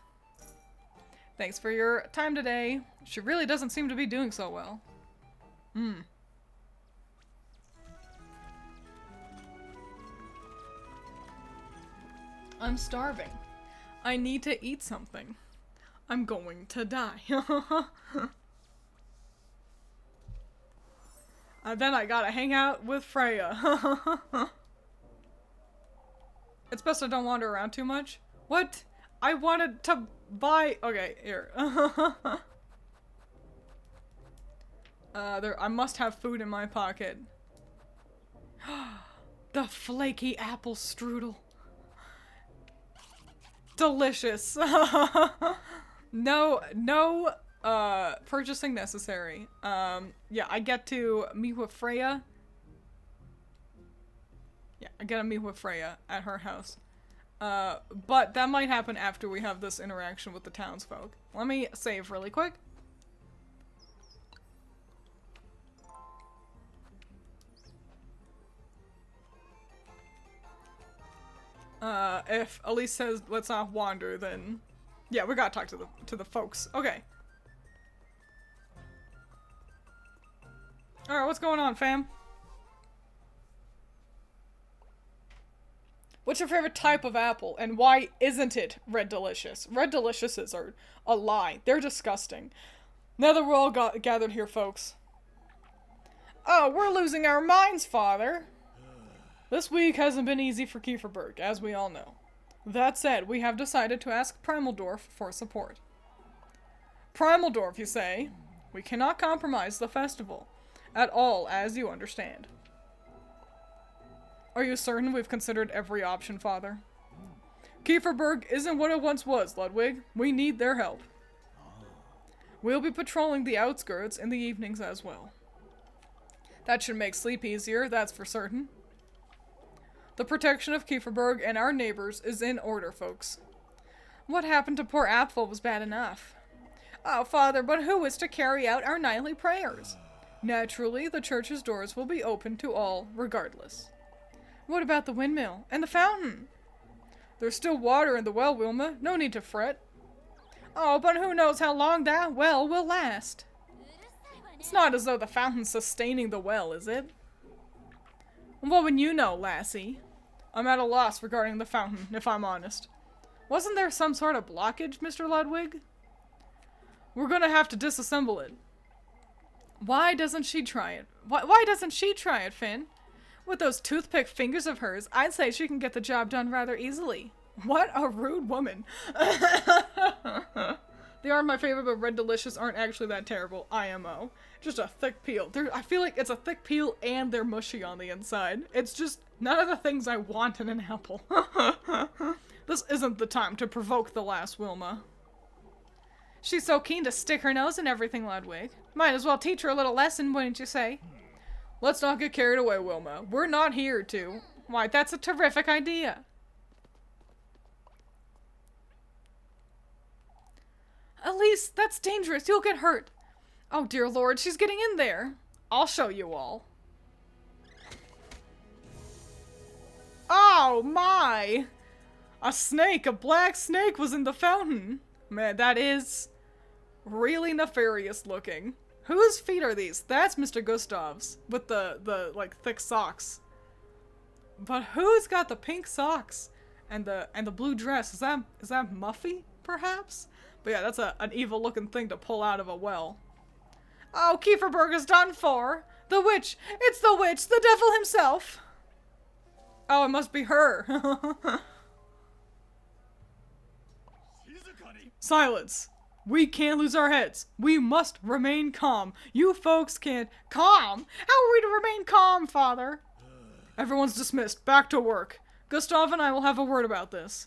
Thanks for your time today. She really doesn't seem to be doing so well. I'm starving. I need to eat something. I'm going to die. Then I gotta hang out with Freya. It's best I don't wander around too much. What? I wanted to buy... Okay, here. I must have food in my pocket. The flaky apple strudel. Delicious. No purchasing necessary. Yeah, I get to meet with Freya. Yeah, I get to meet with Freya at her house. But that might happen after we have this interaction with the townsfolk. Let me save really quick. If Elise says let's not wander, then yeah, we gotta talk to the folks. Okay. Alright, what's going on, fam? What's your favorite type of apple, and why isn't it Red Delicious? Red Deliciouses are a lie. They're disgusting. Now that we're all gathered here, folks. Oh, we're losing our minds, Father. This week hasn't been easy for Kieferberg, as we all know. That said, we have decided to ask Primaldorf for support. Primaldorf, you say? We cannot compromise the festival. At all, as you understand. Are you certain we've considered every option, Father? Kieferberg isn't what it once was, Ludwig. We need their help. We'll be patrolling the outskirts in the evenings as well. That should make sleep easier, that's for certain. The protection of Kieferberg and our neighbors is in order, folks. What happened to poor Apfel was bad enough. Oh, Father, but who is to carry out our nightly prayers? Naturally, the church's doors will be open to all, regardless. What about the windmill and the fountain? There's still water in the well, Wilma. No need to fret. Oh, but who knows how long that well will last? It's not as though the fountain's sustaining the well, is it? What would you know, lassie? I'm at a loss regarding the fountain, if I'm honest. Wasn't there some sort of blockage, Mr. Ludwig? We're gonna have to disassemble it. Why doesn't she try it? Why doesn't she try it, Finn? With those toothpick fingers of hers, I'd say she can get the job done rather easily. What a rude woman. They aren't my favorite, but Red Delicious aren't actually that terrible. IMO. Just a thick peel. I feel like it's a thick peel and they're mushy on the inside. It's just none of the things I want in an apple. This isn't the time to provoke the lass, Wilma. She's so keen to stick her nose in everything, Ludwig. Might as well teach her a little lesson, wouldn't you say? Let's not get carried away, Wilma. We're not here to. Why, that's a terrific idea. Elise, that's dangerous. You'll get hurt. Oh, dear Lord, she's getting in there. I'll show you all. Oh, my. A snake, a black snake was in the fountain. Man, that is really nefarious looking. Whose feet are these? That's Mr. Gustav's with the like thick socks. But who's got the pink socks and the blue dress? Is that Muffy, perhaps? But yeah, that's an evil looking thing to pull out of a well. Oh, Kieferberg is done for. The witch! It's the witch! The devil himself! Oh, it must be her. Silence! We can't lose our heads. We must remain calm. You folks can't... Calm? How are we to remain calm, Father? Everyone's dismissed. Back to work. Gustav and I will have a word about this.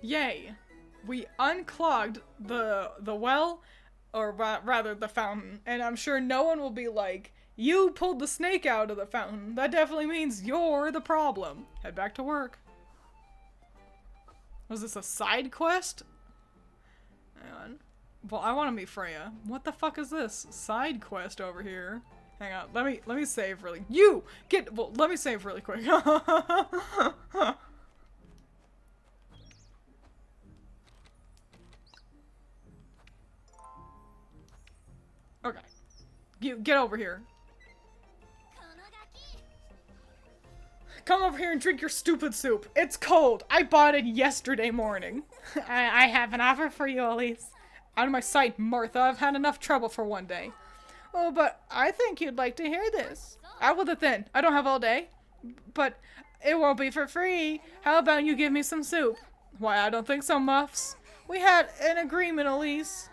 Yay. We unclogged the well, or rather the fountain, and I'm sure no one will be like, you pulled the snake out of the fountain. That definitely means you're the problem. Head back to work. Was this a side quest? Hang on. Well, I want to meet Freya. What the fuck is this? Side quest over here. Hang on. Let me save really. You get. Well, let me save really quick. Okay. You get over here. Come over here and drink your stupid soup. It's cold. I bought it yesterday morning. I have an offer for you, Elise. Out of my sight, Martha. I've had enough trouble for one day. Oh, but I think you'd like to hear this. Out with it then. I don't have all day. But it won't be for free. How about you give me some soup? Why, I don't think so, Muffs. We had an agreement, Elise.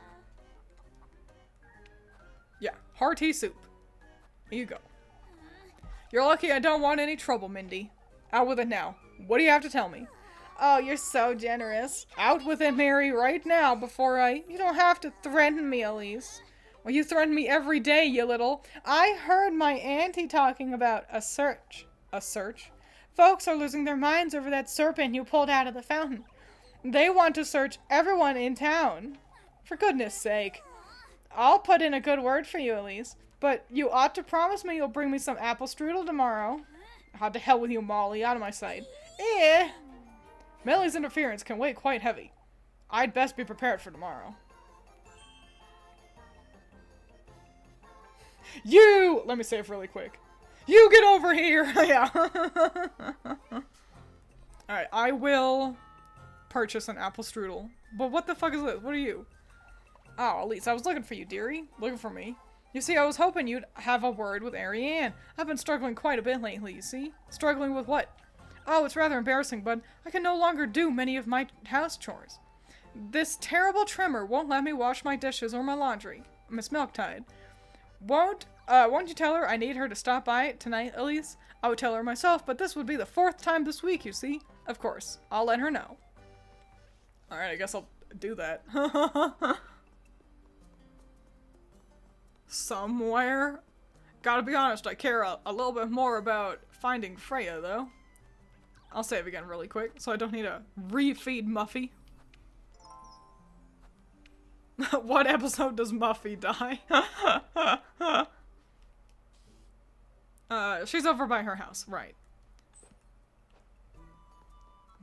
Yeah, hearty soup. Here you go. You're lucky I don't want any trouble, Mindy. Out with it now. What do you have to tell me? Oh, you're so generous. Out with it, Mary, right now before I... You don't have to threaten me, Elise. Well, you threaten me every day, you little... I heard my auntie talking about a search. A search? Folks are losing their minds over that serpent you pulled out of the fountain. They want to search everyone in town. For goodness sake. I'll put in a good word for you, Elise. But you ought to promise me you'll bring me some apple strudel tomorrow. How to hell with you, Molly. Out of my sight. Eh. Melly's interference can weigh quite heavy. I'd best be prepared for tomorrow. You! Let me save really quick. You get over here! Yeah. Alright, I will purchase an apple strudel. But what the fuck is this? What are you? Oh, Elise, I was looking for you, dearie. Looking for me. You see, I was hoping you'd have a word with Ariane. I've been struggling quite a bit lately, you see? Struggling with what? Oh, it's rather embarrassing, but I can no longer do many of my house chores. This terrible trimmer won't let me wash my dishes or my laundry. Miss Milktide. Won't you tell her I need her to stop by tonight, Elise? I would tell her myself, but this would be the 4th time this week, you see? Of course. I'll let her know. Alright, I guess I'll do that. Somewhere. Gotta be honest, I care a little bit more about finding Freya, though. I'll save again really quick, so I don't need to refeed Muffy. What episode does Muffy die? She's over by her house, right.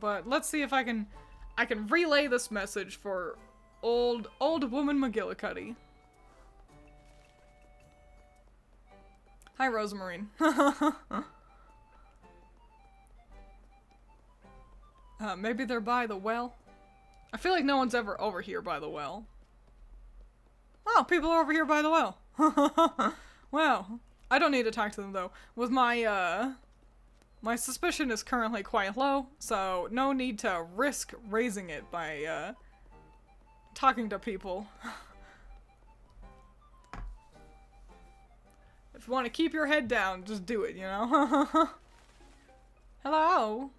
But let's see if I can relay this message for old woman McGillicuddy. Hi, Rosemarine. Maybe they're by the well? I feel like no one's ever over here by the well. Oh, people are over here by the well. Wow. I don't need to talk to them, though. With my, my suspicion is currently quite low, so no need to risk raising it by, talking to people. If you want to keep your head down, just do it, you know? Hello?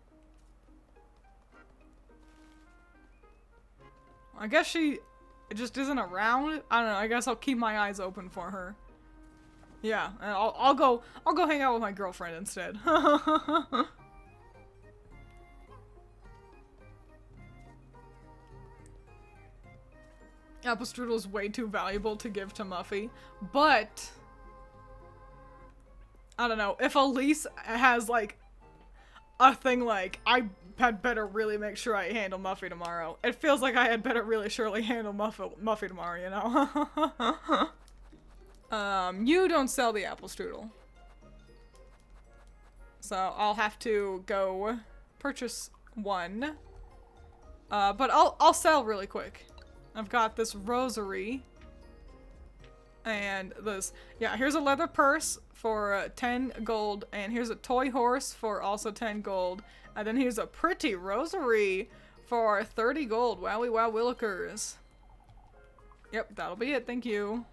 I guess she just isn't around. I don't know, I guess I'll keep my eyes open for her. Yeah, and I'll go hang out with my girlfriend instead. Apple strudel is way too valuable to give to Muffy, but I don't know, if Elise has like a thing like, I had better really make sure I handle Muffy tomorrow. It feels like I had better really surely handle Muffy tomorrow, you know? You don't sell the apple strudel. So I'll have to go purchase one. But I'll sell really quick. I've got this rosary. And this, yeah, here's a leather purse for 10 gold, and here's a toy horse for also 10 gold, and then here's a pretty rosary for 30 gold. Wowie wow willikers. Yep, that'll be it, thank you.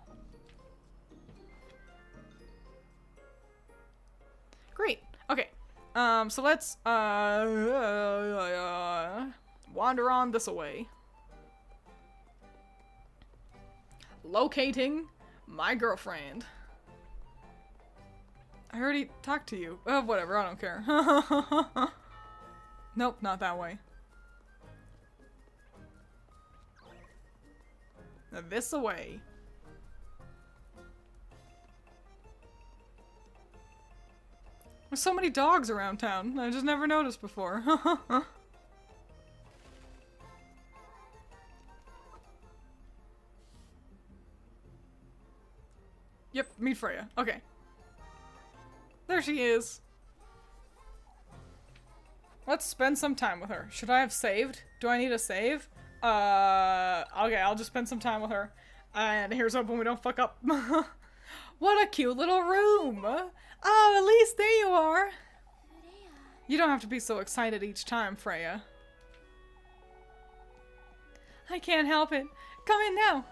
Great, okay, so let's, wander wander on this away. Locating my girlfriend. I already talked to you. Oh, whatever, I don't care. Nope, not that way. This away. There's so many dogs around town. I just never noticed before. Yep, meet Freya. Okay. There she is. Let's spend some time with her. Should I have saved? Do I need a save? Okay, I'll just spend some time with her. And here's hoping we don't fuck up. What a cute little room! Oh, at least there you are! You don't have to be so excited each time, Freya. I can't help it. Come in now.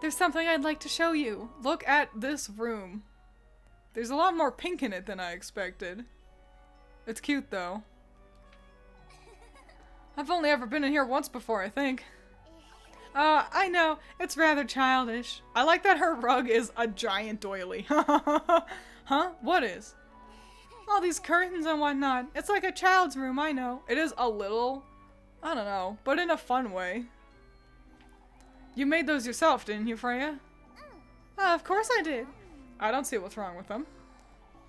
There's something I'd like to show you. Look at this room. There's a lot more pink in it than I expected. It's cute, though. I've only ever been in here once before, I think. I know. It's rather childish. I like that her rug is a giant doily. Huh? What is? All these curtains and whatnot. It's like a child's room, I know. It is a little, I don't know, but in a fun way. You made those yourself, didn't you, Freya? Of course I did. I don't see what's wrong with them.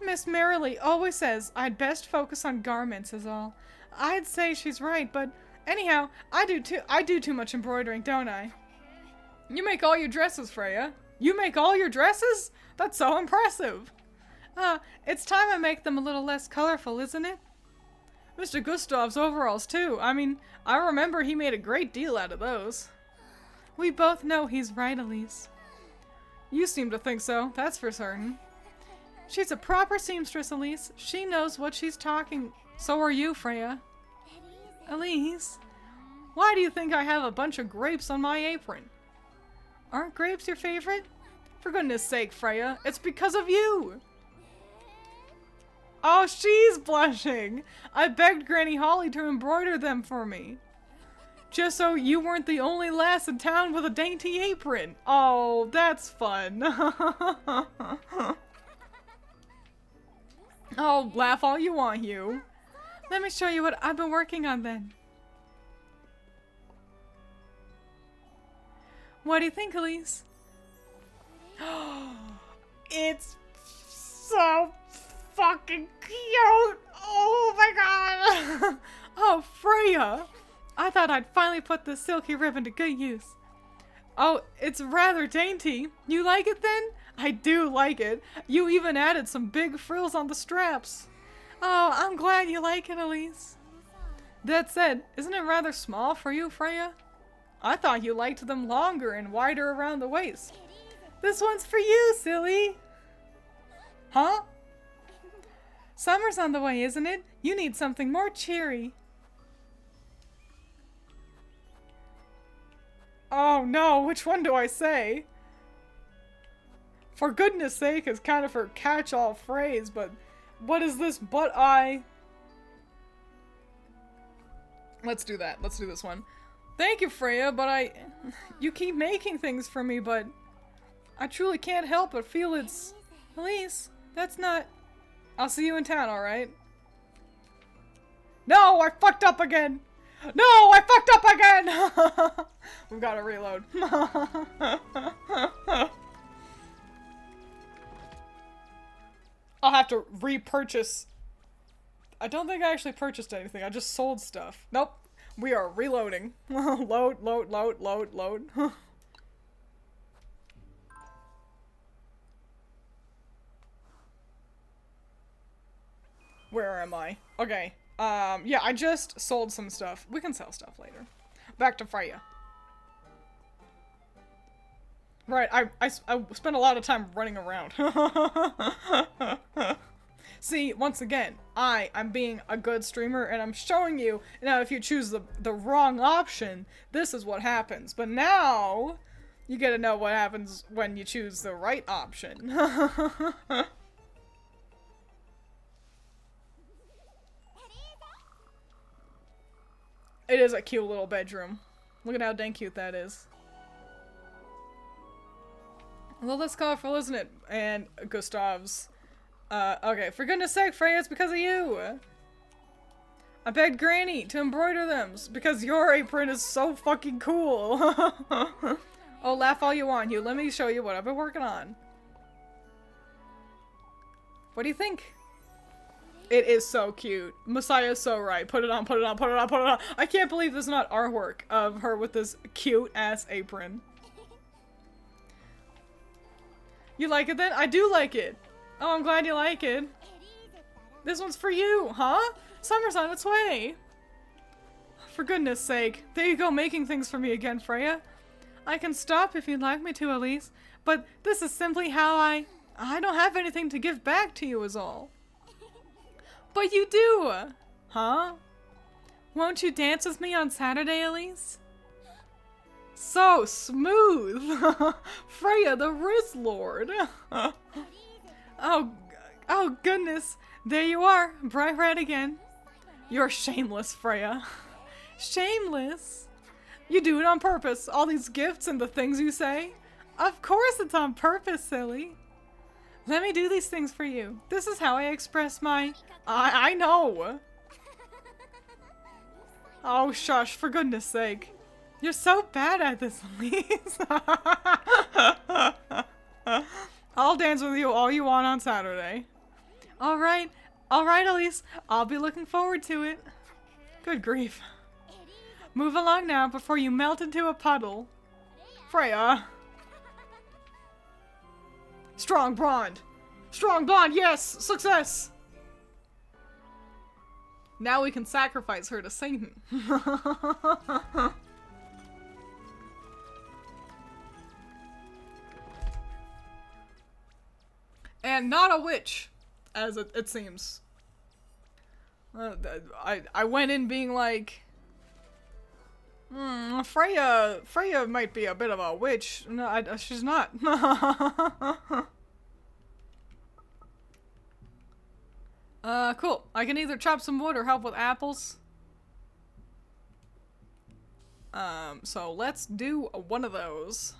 Miss Merrily always says I'd best focus on garments is all. I'd say she's right, but anyhow, I do too much embroidering, don't I? You make all your dresses, Freya. You make all your dresses? That's so impressive. It's time I make them a little less colorful, isn't it? Mr. Gustav's overalls, too. I mean, I remember he made a great deal out of those. We both know he's right, Elise. You seem to think so, that's for certain. She's a proper seamstress, Elise. She knows what she's talking. So are you, Freya. Elise, why do you think I have a bunch of grapes on my apron? Aren't grapes your favorite? For goodness sake, Freya, it's because of you! Oh, she's blushing! I begged Granny Holly to embroider them for me. Just so you weren't the only lass in town with a dainty apron. Oh, that's fun. Oh, laugh all you want, Hugh. Let me show you what I've been working on then. What do you think, Elise? It's so fucking cute! Oh my god! Oh, Freya! I thought I'd finally put this silky ribbon to good use. Oh, it's rather dainty. You like it then? I do like it. You even added some big frills on the straps. Oh, I'm glad you like it, Elise. That said, isn't it rather small for you, Freya? I thought you liked them longer and wider around the waist. This one's for you, silly. Huh? Summer's on the way, isn't it? You need something more cheery. Oh no, which one do I say? For goodness sake is kind of her catch-all phrase, but what is this but I? Let's do that. Let's do this one. Thank you, Freya, but you keep making things for me, but I truly can't help but feel it's... Elise, that's not... I'll see you in town, alright? No, I fucked up again! No, I fucked up again! We've got to reload. I'll have to repurchase. I don't think I actually purchased anything. I just sold stuff. Nope. We are reloading. Load, load, load, load, load. Where am I? Okay. Yeah, I just sold some stuff. We can sell stuff later. Back to Freya. Right, I spent a lot of time running around. See, once again, I'm being a good streamer and I'm showing you, now if you choose the wrong option, this is what happens. But now, you get to know what happens when you choose the right option. It is a cute little bedroom. Look at how dang cute that is. Well, that's colorful, isn't it? And Gustav's. Okay, for goodness sake, Freya, it's because of you! I begged Granny to embroider them, because your apron is so fucking cool! Oh, laugh all you want, Hugh. Let me show you what I've been working on. What do you think? It is so cute. Messiah's so right. Put it on, put it on, put it on, put it on. I can't believe there's not artwork of her with this cute-ass apron. You like it then? I do like it. Oh, I'm glad you like it. This one's for you, huh? Summer's on its way. For goodness sake. There you go, making things for me again, Freya. I can stop if you'd like me to, Elise. But this is simply how I don't have anything to give back to you is all. But you do! Huh? Won't you dance with me on Saturday, Elise? So smooth! Freya, the Riz Lord! Oh goodness! There you are, bright red again. You're shameless, Freya. Shameless? You do it on purpose, all these gifts and the things you say. Of course it's on purpose, silly. Let me do these things for you. This is how I express my... I know! Oh, shush, for goodness sake. You're so bad at this, Elise. I'll dance with you all you want on Saturday. Alright, Elise. I'll be looking forward to it. Good grief. Move along now before you melt into a puddle. Freya. Strong bond! Strong bond, yes! Success! Now we can sacrifice her to Satan. And not a witch, as it seems. I went in being like... Freya might be a bit of a witch. No, she's not. Cool. I can either chop some wood or help with apples. So let's do one of those.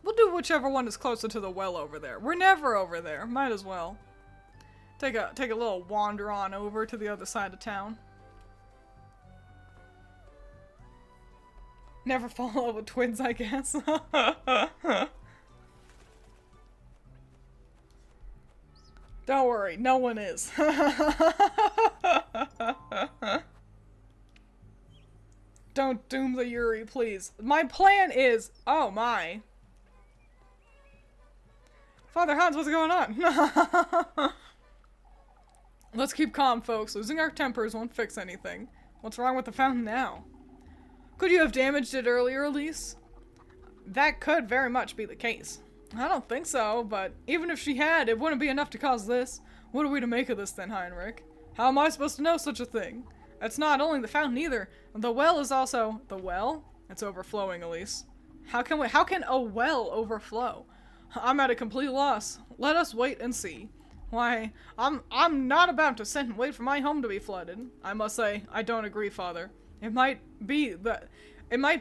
We'll do whichever one is closer to the well over there. We're never over there. Might as well. Take a little wander on over to the other side of town. Never fall in love with twins, I guess. Don't worry, no one is. Don't doom the Yuri, please. My plan is... Oh my. Father Hans, what's going on? Let's keep calm, folks. Losing our tempers won't fix anything. What's wrong with the fountain now? Could you have damaged it earlier, Elise? That could very much be the case. I don't think so, but even if she had, it wouldn't be enough to cause this. What are we to make of this then, Heinrich? How am I supposed to know such a thing? It's not only the fountain either. The well is also... The well? It's overflowing, Elise. How can a well overflow? I'm at a complete loss. Let us wait and see. Why, I'm not about to sit and wait for my home to be flooded. I must say, I don't agree, Father. It might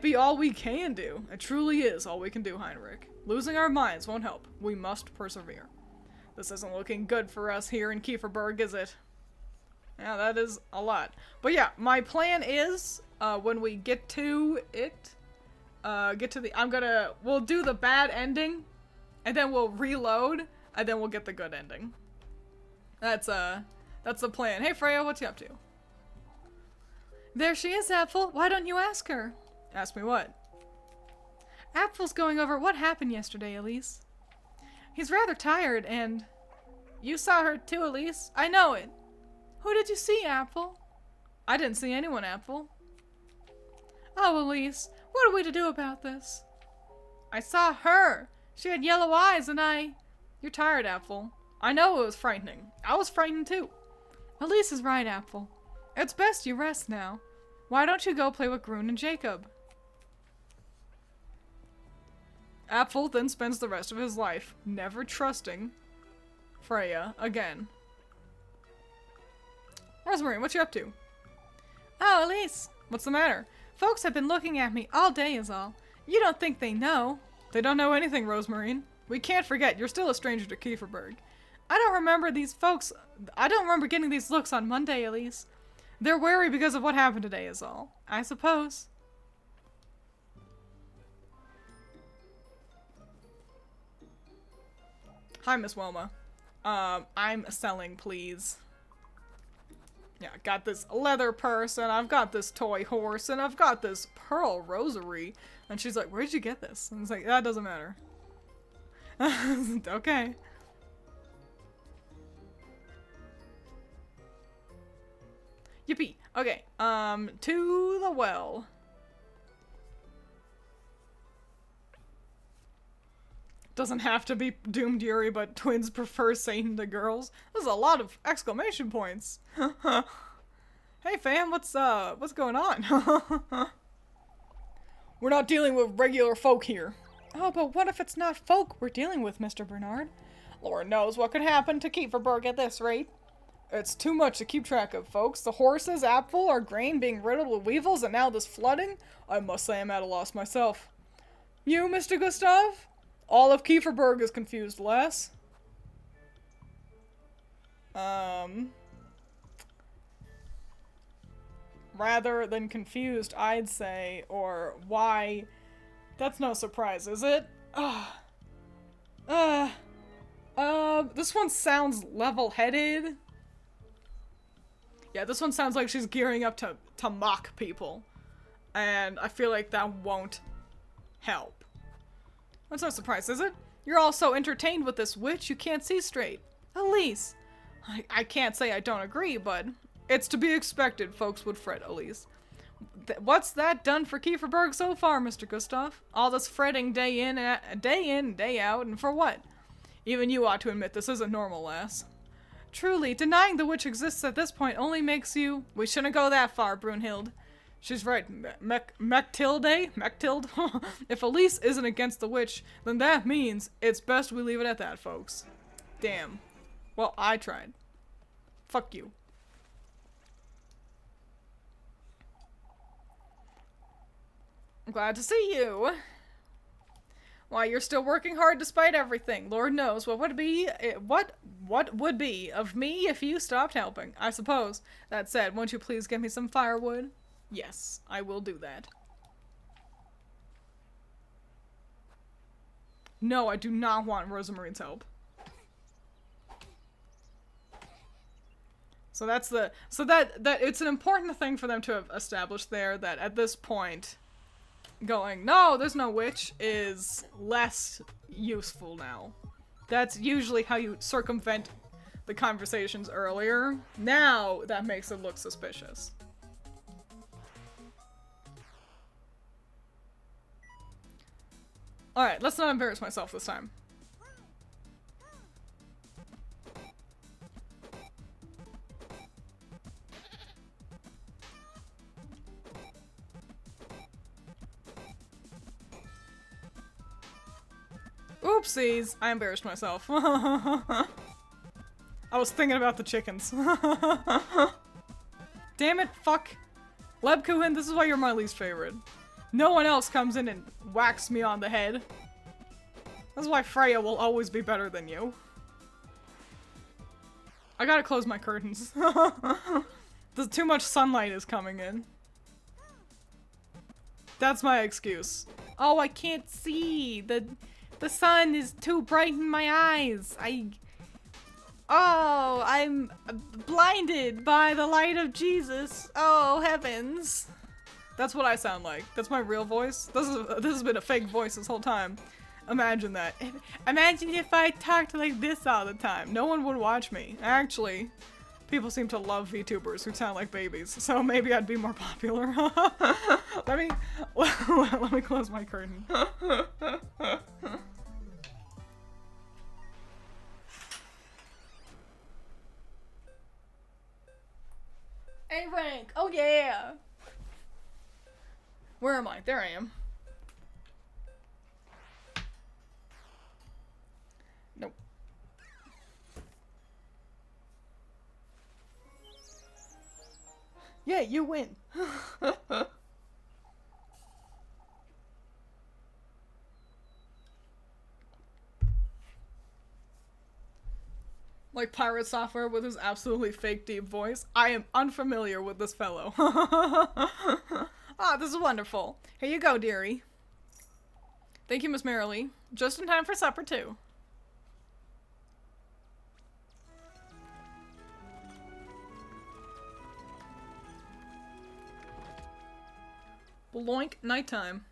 be all we can do. It truly is all we can do, Heinrich. Losing our minds won't help. We must persevere. This isn't looking good for us here in Kieferberg, is it? Yeah, that is a lot. But yeah, my plan is, when we get to it, we'll do the bad ending, and then we'll reload, and then we'll get the good ending. That's the plan. Hey Freya, what's you up to? There she is, Apfel. Why don't you ask her? Ask me what? Apfel's going over what happened yesterday, Elise. He's rather tired, and... You saw her too, Elise. I know it. Who did you see, Apfel? I didn't see anyone, Apfel. Oh, Elise, what are we to do about this? I saw her. She had yellow eyes, and You're tired, Apfel. I know it was frightening. I was frightened too. Elise is right, Apfel. It's best you rest now. Why don't you go play with Grun and Jacob? Apfel then spends the rest of his life never trusting Freya again. Rosemary, what you up to? Oh, Elise. What's the matter? Folks have been looking at me all day is all. You don't think they know? They don't know anything, Rosemarine. We can't forget, you're still a stranger to Kieferberg. I don't remember getting these looks on Monday, Elise. They're wary because of what happened today is all. I suppose. Hi, Miss Wilma. I'm selling, please. Yeah, I got this leather purse, and I've got this toy horse, and I've got this pearl rosary. And she's like, where'd you get this? And it's like, that doesn't matter. Okay. Yippee. Okay, to the well. Doesn't have to be Doomed Yuri, but twins prefer Satan to girls. There's a lot of exclamation points. Hey fam, what's going on? We're not dealing with regular folk here. Oh, but what if it's not folk we're dealing with, Mr. Bernard? Lord knows what could happen to Kieferberg at this rate. It's too much to keep track of, folks. The horses, apple, our grain being riddled with weevils, and now this flooding. I must say I'm at a loss myself. You, Mr. Gustav? All of Kieferberg is confused, Les. Rather than confused, I'd say, or why... That's no surprise, is it? This one sounds level-headed. Yeah, this one sounds like she's gearing up to mock people. And I feel like that won't help. That's no surprise, is it? You're all so entertained with this witch you can't see straight. Elise! I can't say I don't agree, but it's to be expected folks would fret, Elise. What's that done for Kieferberg so far, Mr. Gustav? All this fretting day in, day out, and for what? Even you ought to admit this isn't normal, lass. Truly, denying the witch exists at this point only makes you... We shouldn't go that far, Brunhild. She's right, Mechtilde? If Elise isn't against the witch, then that means it's best we leave it at that, folks. Damn. Well, I tried. Fuck you. I'm glad to see you. Why, you're still working hard despite everything. Lord knows what would be of me if you stopped helping, I suppose. That said, won't you please get me some firewood? Yes, I will do that. No, I do not want Rosamarine's help. So that's the... So that it's an important thing for them to have established there, that at this point... Going, no, there's no witch, is less useful now. That's usually how you circumvent the conversations earlier. Now, that makes it look suspicious. Alright, let's not embarrass myself this time. Oopsies! I embarrassed myself. I was thinking about the chickens. Damn it, fuck. Lebkuchen, this is why you're my least favorite. No one else comes in and whacks me on the head. That's why Freya will always be better than you. I gotta close my curtains. Too much sunlight is coming in. That's my excuse. Oh, I can't see! The sun is too bright in my eyes. Oh, I'm blinded by the light of Jesus. Oh, heavens. That's what I sound like. That's my real voice. This has been a fake voice this whole time. Imagine that. Imagine if I talked like this all the time. No one would watch me. Actually, people seem to love VTubers who sound like babies, so maybe I'd be more popular. Let me close my curtain. A rank! Oh yeah! Where am I? There I am. Nope. Yeah, you win. Like pirate software with his absolutely fake deep voice. I am unfamiliar with this fellow. Ah, this is wonderful. Here you go, dearie. Thank you, Miss Merrily. Just in time for supper, too. Bloink, nighttime.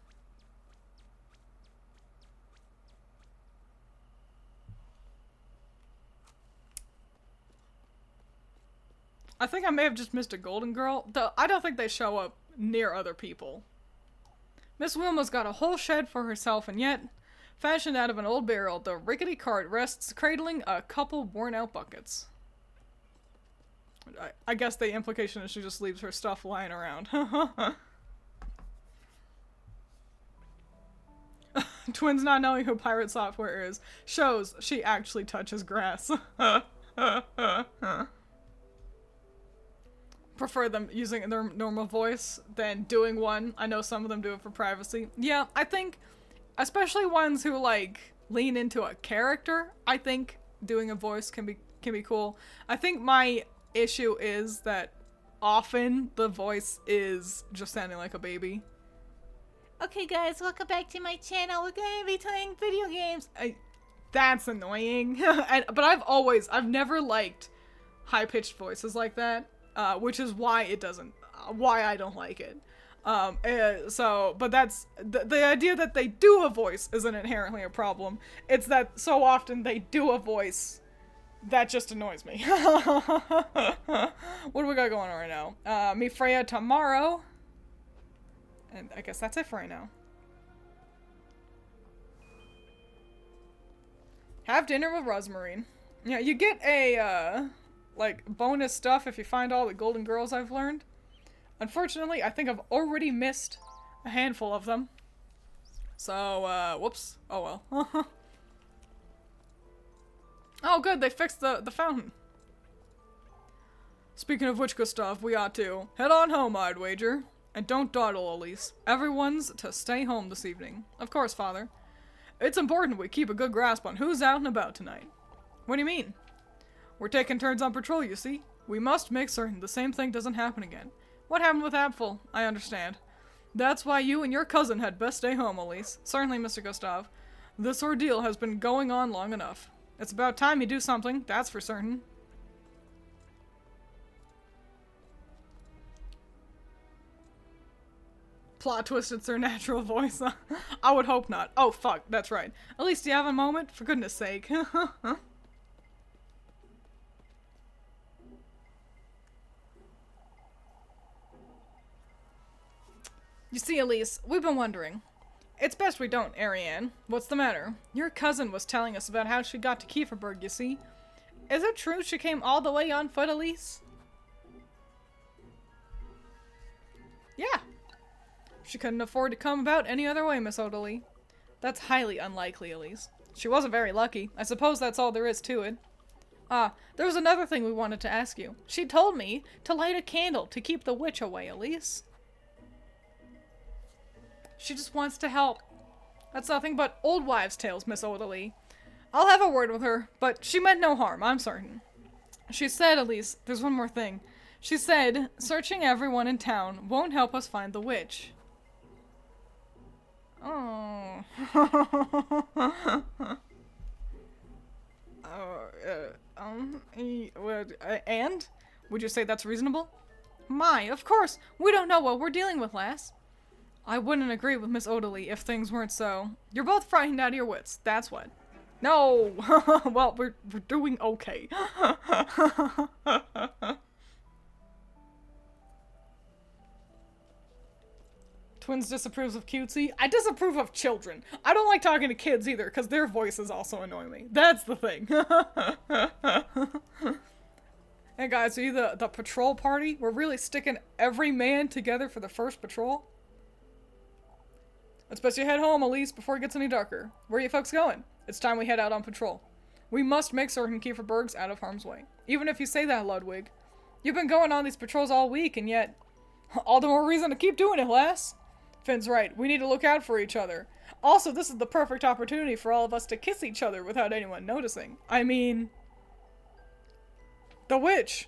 I think I may have just missed a golden girl, though I don't think they show up near other people. Miss Wilma's got a whole shed for herself, and yet, fashioned out of an old barrel, the rickety cart rests cradling a couple worn-out buckets. I guess the implication is she just leaves her stuff lying around. Twiins not knowing who pirate software is shows she actually touches grass. Prefer them using their normal voice than doing one. I know some of them do it for privacy. Yeah, I think, especially ones who like lean into a character, I think doing a voice can be cool. I think my issue is that often the voice is just sounding like a baby. Okay guys, welcome back to my channel. We're gonna be playing video games. That's annoying. But I've never liked high-pitched voices like that. Which is why why I don't like it. But that's, the idea that they do a voice isn't inherently a problem. It's that so often they do a voice that just annoys me. What do we got going on right now? Meet Freya tomorrow. And I guess that's it for right now. Have dinner with Rosmarine. Yeah, you get a, like, bonus stuff if you find all the golden girls I've learned. Unfortunately, I think I've already missed a handful of them. So, whoops. Oh well. Oh good, they fixed the fountain. Speaking of which, Gustav, we ought to head on home, I'd wager. And don't dawdle, Elise. Everyone's to stay home this evening. Of course, Father. It's important we keep a good grasp on who's out and about tonight. What do you mean? We're taking turns on patrol, you see. We must make certain the same thing doesn't happen again. What happened with Apfel? I understand. That's why you and your cousin had best stay home, Elise. Certainly, Mr. Gustav. This ordeal has been going on long enough. It's about time you do something, that's for certain. Plot twist, it's their natural voice. I would hope not. Oh, fuck, that's right. At least you have a moment? For goodness sake. You see, Elise, we've been wondering. It's best we don't, Ariane. What's the matter? Your cousin was telling us about how she got to Kieferberg, you see. Is it true she came all the way on foot, Elise? Yeah. She couldn't afford to come about any other way, Miss Odalie. That's highly unlikely, Elise. She wasn't very lucky. I suppose that's all there is to it. Ah, there was another thing we wanted to ask you. She told me to light a candle to keep the witch away, Elise. She just wants to help. That's nothing but old wives' tales, Miss Odalie. I'll have a word with her, but she meant no harm, I'm certain. She said, Elise, there's one more thing. She said, searching everyone in town won't help us find the witch. Oh. And? Would you say that's reasonable? My, of course. We don't know what we're dealing with, lass. I wouldn't agree with Miss Odalie if things weren't so. You're both frightened out of your wits, that's what. No! Well, we're doing okay. Twiins disapproves of cutesy. I disapprove of children. I don't like talking to kids either, because their voices also annoy me. That's the thing. Hey guys, are you the patrol party? We're really sticking every man together for the first patrol? It's best you head home, Elise, before it gets any darker. Where are you folks going? It's time we head out on patrol. We must make certain Kieferberg's out of harm's way. Even if you say that, Ludwig. You've been going on these patrols all week, and yet all the more reason to keep doing it, lass. Finn's right. We need to look out for each other. Also, this is the perfect opportunity for all of us to kiss each other without anyone noticing. I mean... the witch.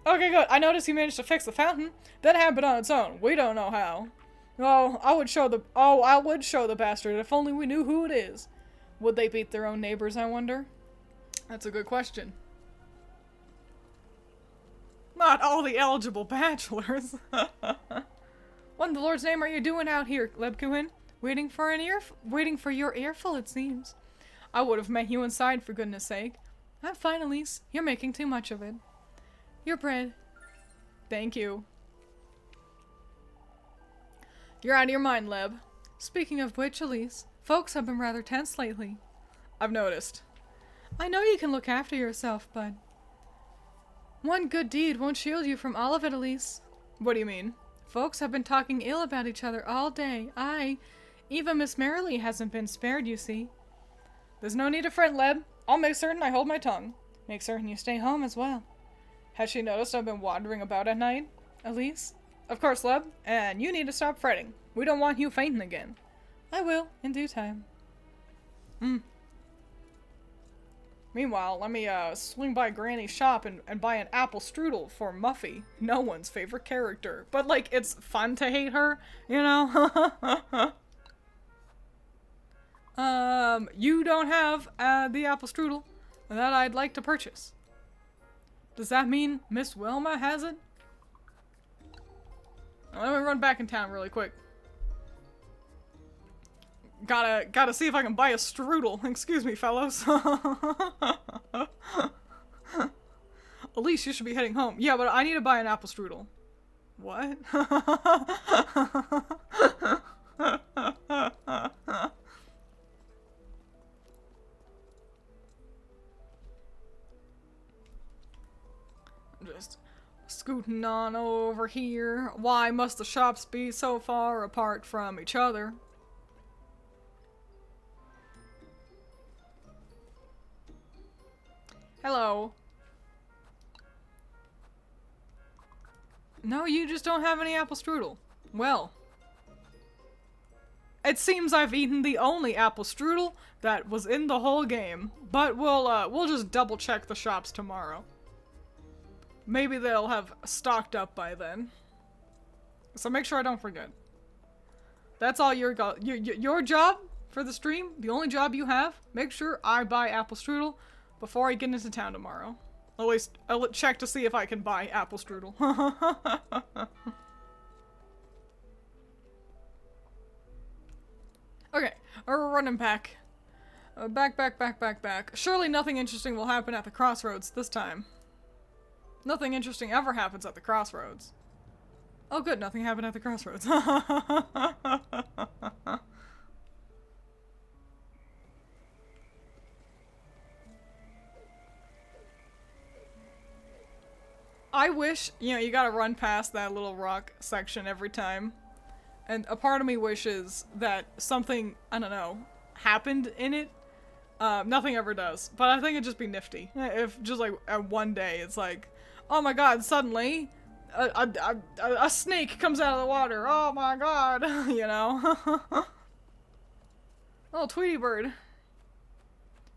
Okay, good. I noticed you managed to fix the fountain. That happened on its own. We don't know how. Oh, I would show the bastard if only we knew who it is. Would they beat their own neighbors, I wonder? That's a good question. Not all the eligible bachelors. What in the Lord's name are you doing out here, Lebkuhin? Waiting for your earful, it seems. I would have met you inside, for goodness sake. I'm fine, Elise. You're making too much of it. Your bread. Thank you. You're out of your mind, Leb. Speaking of which, Elise, folks have been rather tense lately. I've noticed. I know you can look after yourself, but... one good deed won't shield you from all of it, Elise. What do you mean? Folks have been talking ill about each other all day. Even Miss Merrily hasn't been spared, you see. There's no need to fret, Leb. I'll make certain I hold my tongue. Make certain you stay home as well. Has she noticed I've been wandering about at night, Elise? Of course, Leb. And you need to stop fretting. We don't want you fainting again. I will, in due time. Meanwhile, let me swing by Granny's shop and buy an apple strudel for Muffy, no one's favorite character. But, like, it's fun to hate her, you know? You don't have the apple strudel that I'd like to purchase. Does that mean Miss Wilma has it? Let me run back in town really quick. Gotta see if I can buy a strudel. Excuse me, fellows. Elise, you should be heading home. Yeah, but I need to buy an apple strudel. What? Just scooting on over here. Why must the shops be so far apart from each other? Hello. No, you just don't have any apple strudel. Well. It seems I've eaten the only apple strudel that was in the whole game. But we'll just double check the shops tomorrow. Maybe they'll have stocked up by then. So make sure I don't forget. That's all your job for the stream. The only job you have. Make sure I buy apple strudel before I get into town tomorrow. At least I'll check to see if I can buy apple strudel. Okay, we're running back. Back. Surely nothing interesting will happen at the crossroads this time. Nothing interesting ever happens at the crossroads. Oh good, nothing happened at the crossroads. I wish, you know, you gotta run past that little rock section every time. And a part of me wishes that something, I don't know, happened in it. Nothing ever does. But I think it'd just be nifty. If just like one day it's like, oh my god, suddenly a snake comes out of the water. Oh my god, you know? Oh, Tweety bird.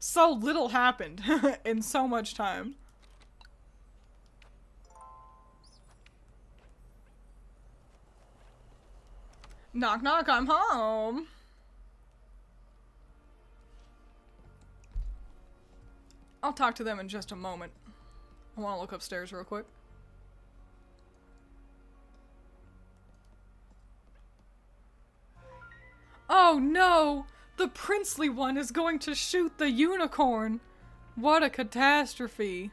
So little happened in so much time. Knock knock, I'm home. I'll talk to them in just a moment. I want to look upstairs real quick. Oh no! The princely one is going to shoot the unicorn! What a catastrophe.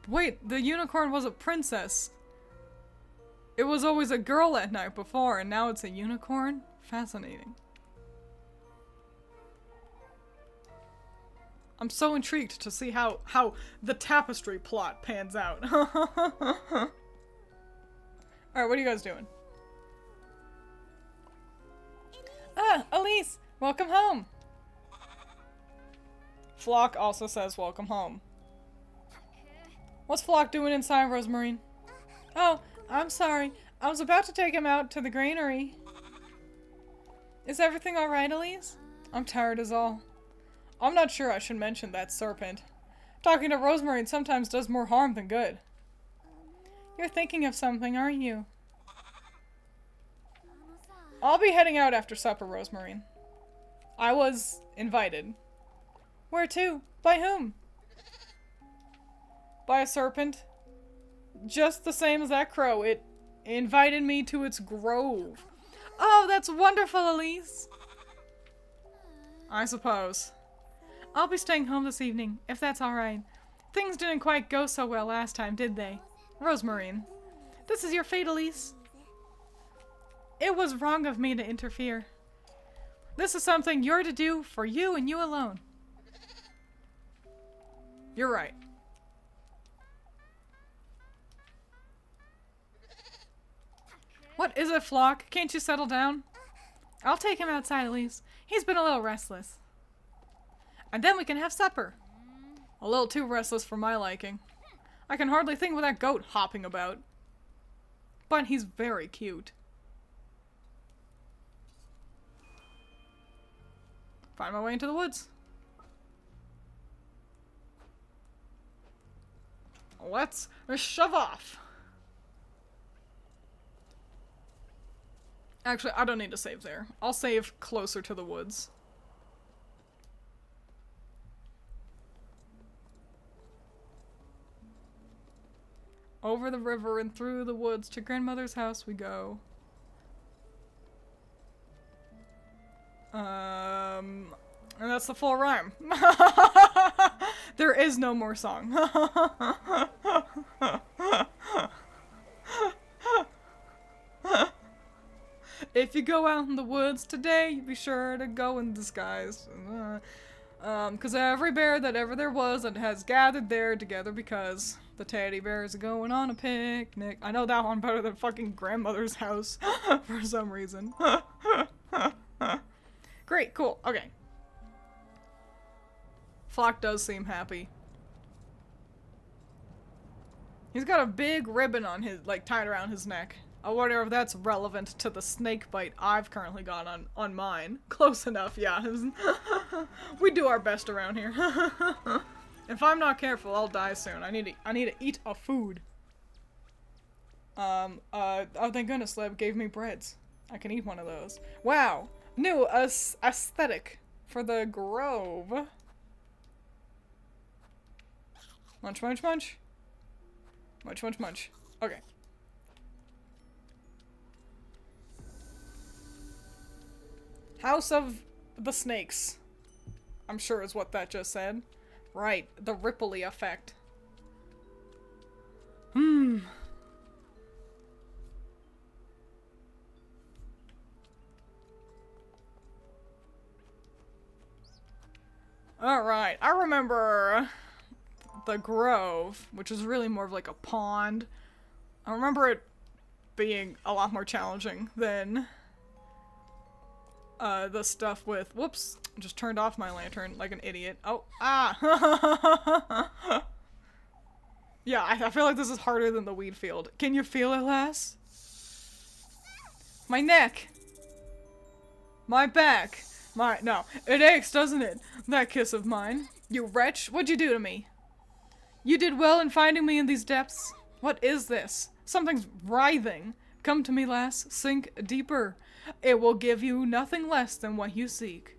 Wait, the unicorn was a princess. It was always a girl at night before, and now it's a unicorn? Fascinating. I'm so intrigued to see how the tapestry plot pans out. Alright, what are you guys doing? Ah, Elise! Welcome home! Flock also says welcome home. What's Flock doing inside, Rosemarine? Oh, I'm sorry. I was about to take him out to the granary. Is everything alright, Elise? I'm tired as all. I'm not sure I should mention that serpent. Talking to Rosemarine sometimes does more harm than good. You're thinking of something, aren't you? I'll be heading out after supper, Rosemarine. I was invited. Where to? By whom? By a serpent. Just the same as that crow. It invited me to its grove. Oh, that's wonderful, Elise. I suppose. I'll be staying home this evening, if that's alright. Things didn't quite go so well last time, did they? Rosemarine. This is your fate, Elise. It was wrong of me to interfere. This is something you're to do for you and you alone. You're right. What is it, Flock? Can't you settle down? I'll take him outside, Elise. He's been a little restless. And then we can have supper. A little too restless for my liking. I can hardly think with that goat hopping about. But he's very cute. Find my way into the woods. Let's shove off. Actually, I don't need to save there. I'll save closer to the woods. Over the river and through the woods to grandmother's house we go. And that's the full rhyme. There is no more song. If you go out in the woods today, be sure to go in disguise. 'Cause every bear that ever there was that has gathered there together because the teddy bears are going on a picnic. I know that one better than fucking grandmother's house for some reason. Great, cool, okay. Flock does seem happy. He's got a big ribbon on his, like, tied around his neck. I wonder if that's relevant to the snake bite I've currently got on mine. Close enough, yeah. We do our best around here. If I'm not careful, I'll die soon. I need to eat a food. Oh thank goodness Leb gave me breads. I can eat one of those. Wow! New aesthetic for the grove. Munch, munch, munch. Munch, munch, munch. Okay. House of the Snakes. I'm sure is what that just said. Right, the Ripley effect. Alright, I remember the Grove, which is really more of like a pond. I remember it being a lot more challenging than the stuff with, whoops, just turned off my lantern like an idiot. Oh, ah! Yeah, I feel like this is harder than the weed field. Can you feel it, lass? My neck! My back! No, it aches, doesn't it? That kiss of mine. You wretch, what'd you do to me? You did well in finding me in these depths. What is this? Something's writhing. Come to me, lass. Sink deeper. It will give you nothing less than what you seek.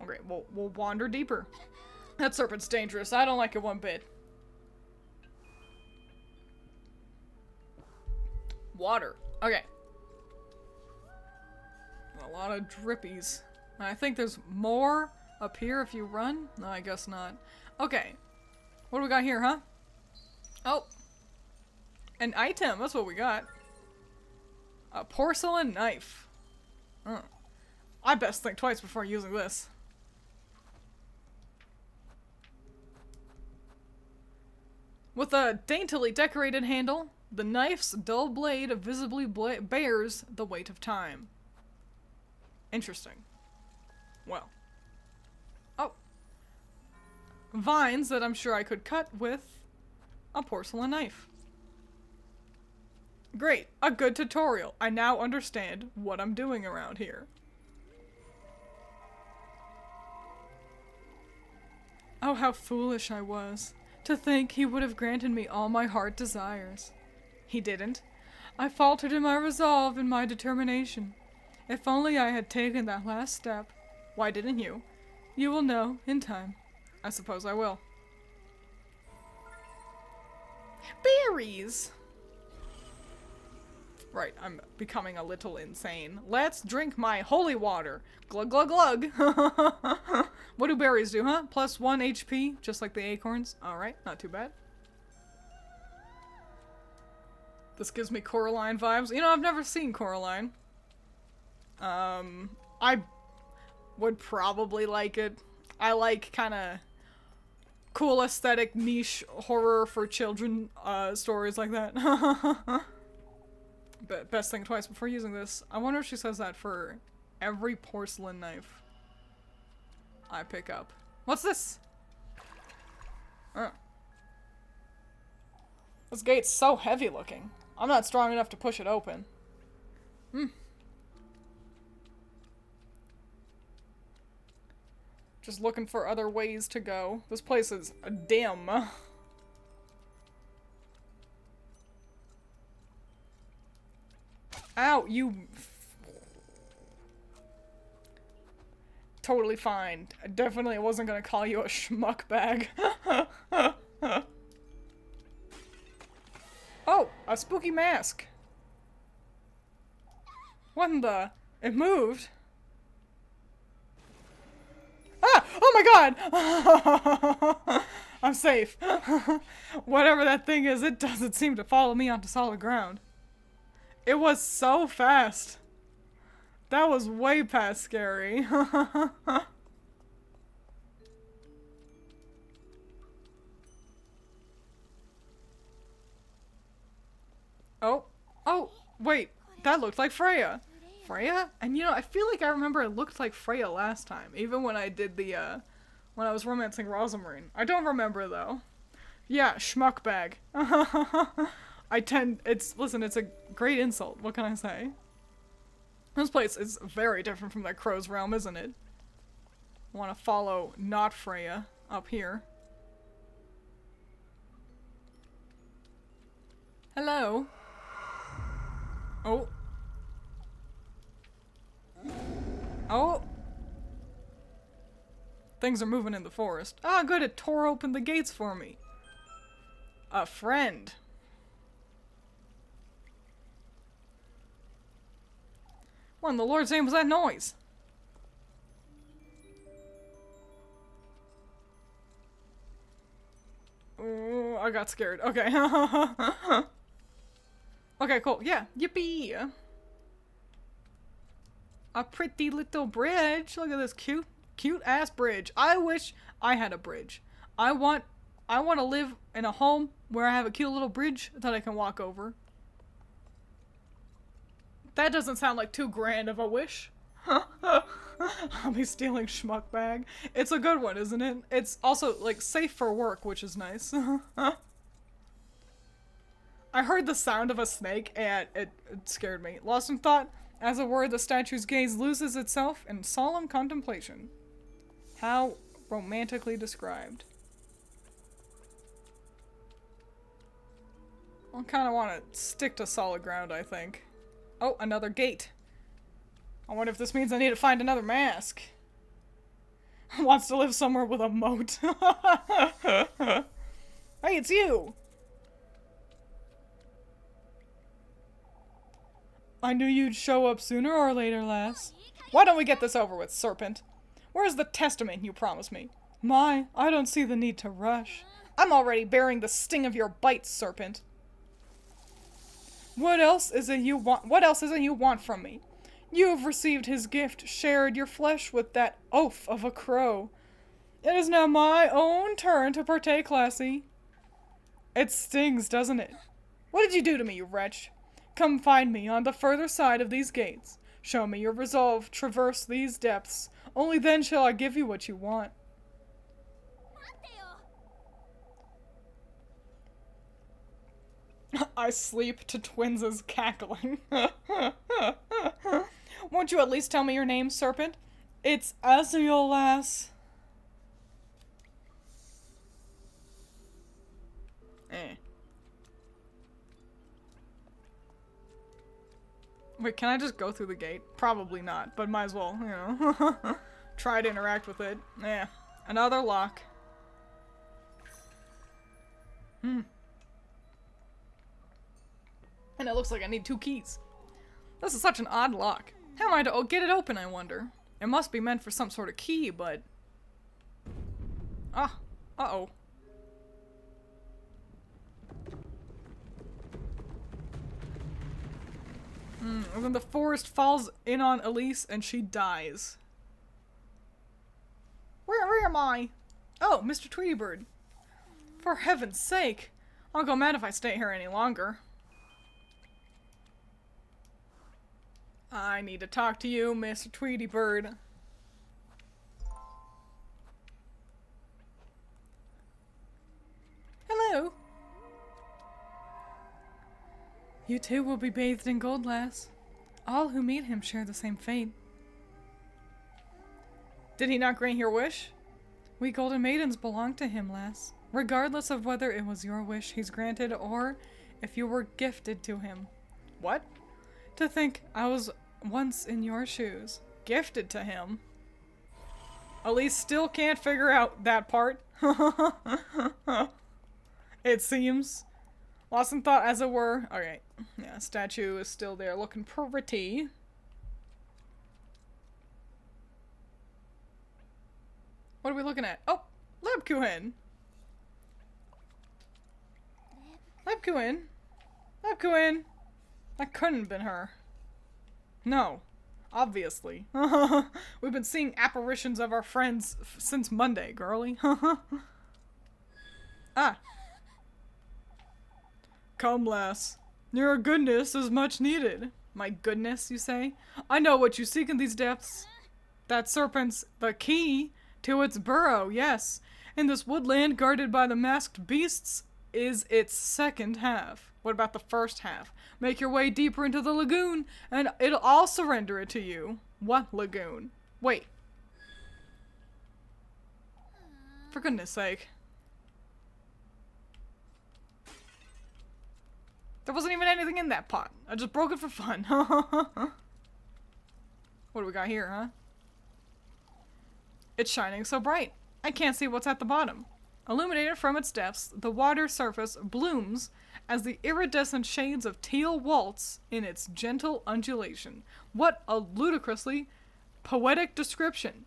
Okay, we'll wander deeper. That serpent's dangerous. I don't like it one bit. Water. Okay. A lot of drippies. I think there's more up here if you run? No, I guess not. Okay. What do we got here, huh? Oh. An item. That's what we got. A porcelain knife. Oh. I best think twice before using this. With a daintily decorated handle, the knife's dull blade visibly bears the weight of time. Interesting. Well. Oh. vines that I'm sure I could cut with a porcelain knife. Great, a good tutorial. I now understand what I'm doing around here. Oh, how foolish I was. To think he would have granted me all my heart desires. He didn't. I faltered in my resolve and my determination. If only I had taken that last step. Why didn't you? You will know in time. I suppose I will. Berries! Right, I'm becoming a little insane. Let's drink my holy water. Glug glug glug. What do berries do, huh? Plus 1 HP, just like the acorns. Alright, not too bad. This gives me Coraline vibes. You know, I've never seen Coraline. I would probably like it. I like kind of cool aesthetic niche horror for children stories like that. But best thing twice before using this. I wonder if she says that for every porcelain knife I pick up. What's this? This gate's so heavy looking. I'm not strong enough to push it open. Just looking for other ways to go. This place is dim. Ow, you... Totally fine. I definitely wasn't gonna call you a schmuck bag. Oh, a spooky mask. What in the... It moved. Ah! Oh my god! I'm safe. Whatever that thing is, it doesn't seem to follow me onto solid ground. It was so fast. That was way past scary. Oh. Oh, wait. That looked like Freya. Freya? And you know, I feel like I remember it looked like Freya last time. Even when I did the, when I was romancing Rosmarine. I don't remember, though. Yeah, schmuck bag. Listen, it's a great insult. What can I say? This place is very different from that crow's realm, isn't it? I want to follow not Freya up here. Hello? Oh. Oh. Things are moving in the forest. Ah, good, it tore open the gates for me. A friend. What in the Lord's name was that noise? Ooh, I got scared. Okay. Okay, cool. Yeah. Yippee! A pretty little bridge. Look at this cute ass bridge. I wish I had a bridge. I want to live in a home where I have a cute little bridge that I can walk over. That doesn't sound like too grand of a wish. I'll be stealing schmuck bag. It's a good one, isn't it? It's also, like, safe for work, which is nice. I heard the sound of a snake, and it scared me. Lost in thought, as it were, the statue's gaze loses itself in solemn contemplation. How romantically described. I kind of want to stick to solid ground, I think. Oh, another gate. I wonder if this means I need to find another mask. Wants to live somewhere with a moat. Hey, it's you! I knew you'd show up sooner or later, lass. Why don't we get this over with, serpent? Where's the testament you promised me? My, I don't see the need to rush. I'm already bearing the sting of your bite, serpent. What else is it you want from me? You have received his gift, shared your flesh with that oaf of a crow. It is now my own turn to partake, lassie. It stings, doesn't it? What did you do to me, you wretch? Come find me on the further side of these gates. Show me your resolve, traverse these depths. Only then shall I give you what you want. I sleep to Twiins' cackling. Won't you at least tell me your name, serpent? It's Aziel, lass. Wait, can I just go through the gate? Probably not, but might as well, you know. Try to interact with it. Yeah. Another lock. And it looks like I need 2 keys. This is such an odd lock. How am I to get it open, I wonder? It must be meant for some sort of key, but... Ah. Uh-oh. And then the forest falls in on Elise and she dies. Where am I? Oh, Mr. Tweety Bird. For heaven's sake. I'll go mad if I stay here any longer. I need to talk to you, Mr. Tweety Bird. Hello. You too will be bathed in gold, lass. All who meet him share the same fate. Did he not grant your wish? We golden maidens belong to him, lass. Regardless of whether it was your wish he's granted or if you were gifted to him. What? To think I was once in your shoes. Gifted to him? Elise still can't figure out that part. It seems. Lost in thought, as it were. Alright. Yeah, statue is still there looking pretty. What are we looking at? Oh! Lebkuin! Lebkuin! Lebkuin! That couldn't have been her. No. Obviously. We've been seeing apparitions of our friends since Monday, girly. Ah. Come, lass. Your goodness is much needed. My goodness, you say? I know what you seek in these depths. That serpent's the key to its burrow, yes. In this woodland guarded by the masked beasts is its second half. What about the first half? Make your way deeper into the lagoon, and I'll surrender it to you. What lagoon? Wait. For goodness sake. There wasn't even anything in that pot. I just broke it for fun. What do we got here, huh? It's shining so bright. I can't see what's at the bottom. Illuminated from its depths, the water surface blooms as the iridescent shades of teal waltz in its gentle undulation. What a ludicrously poetic description.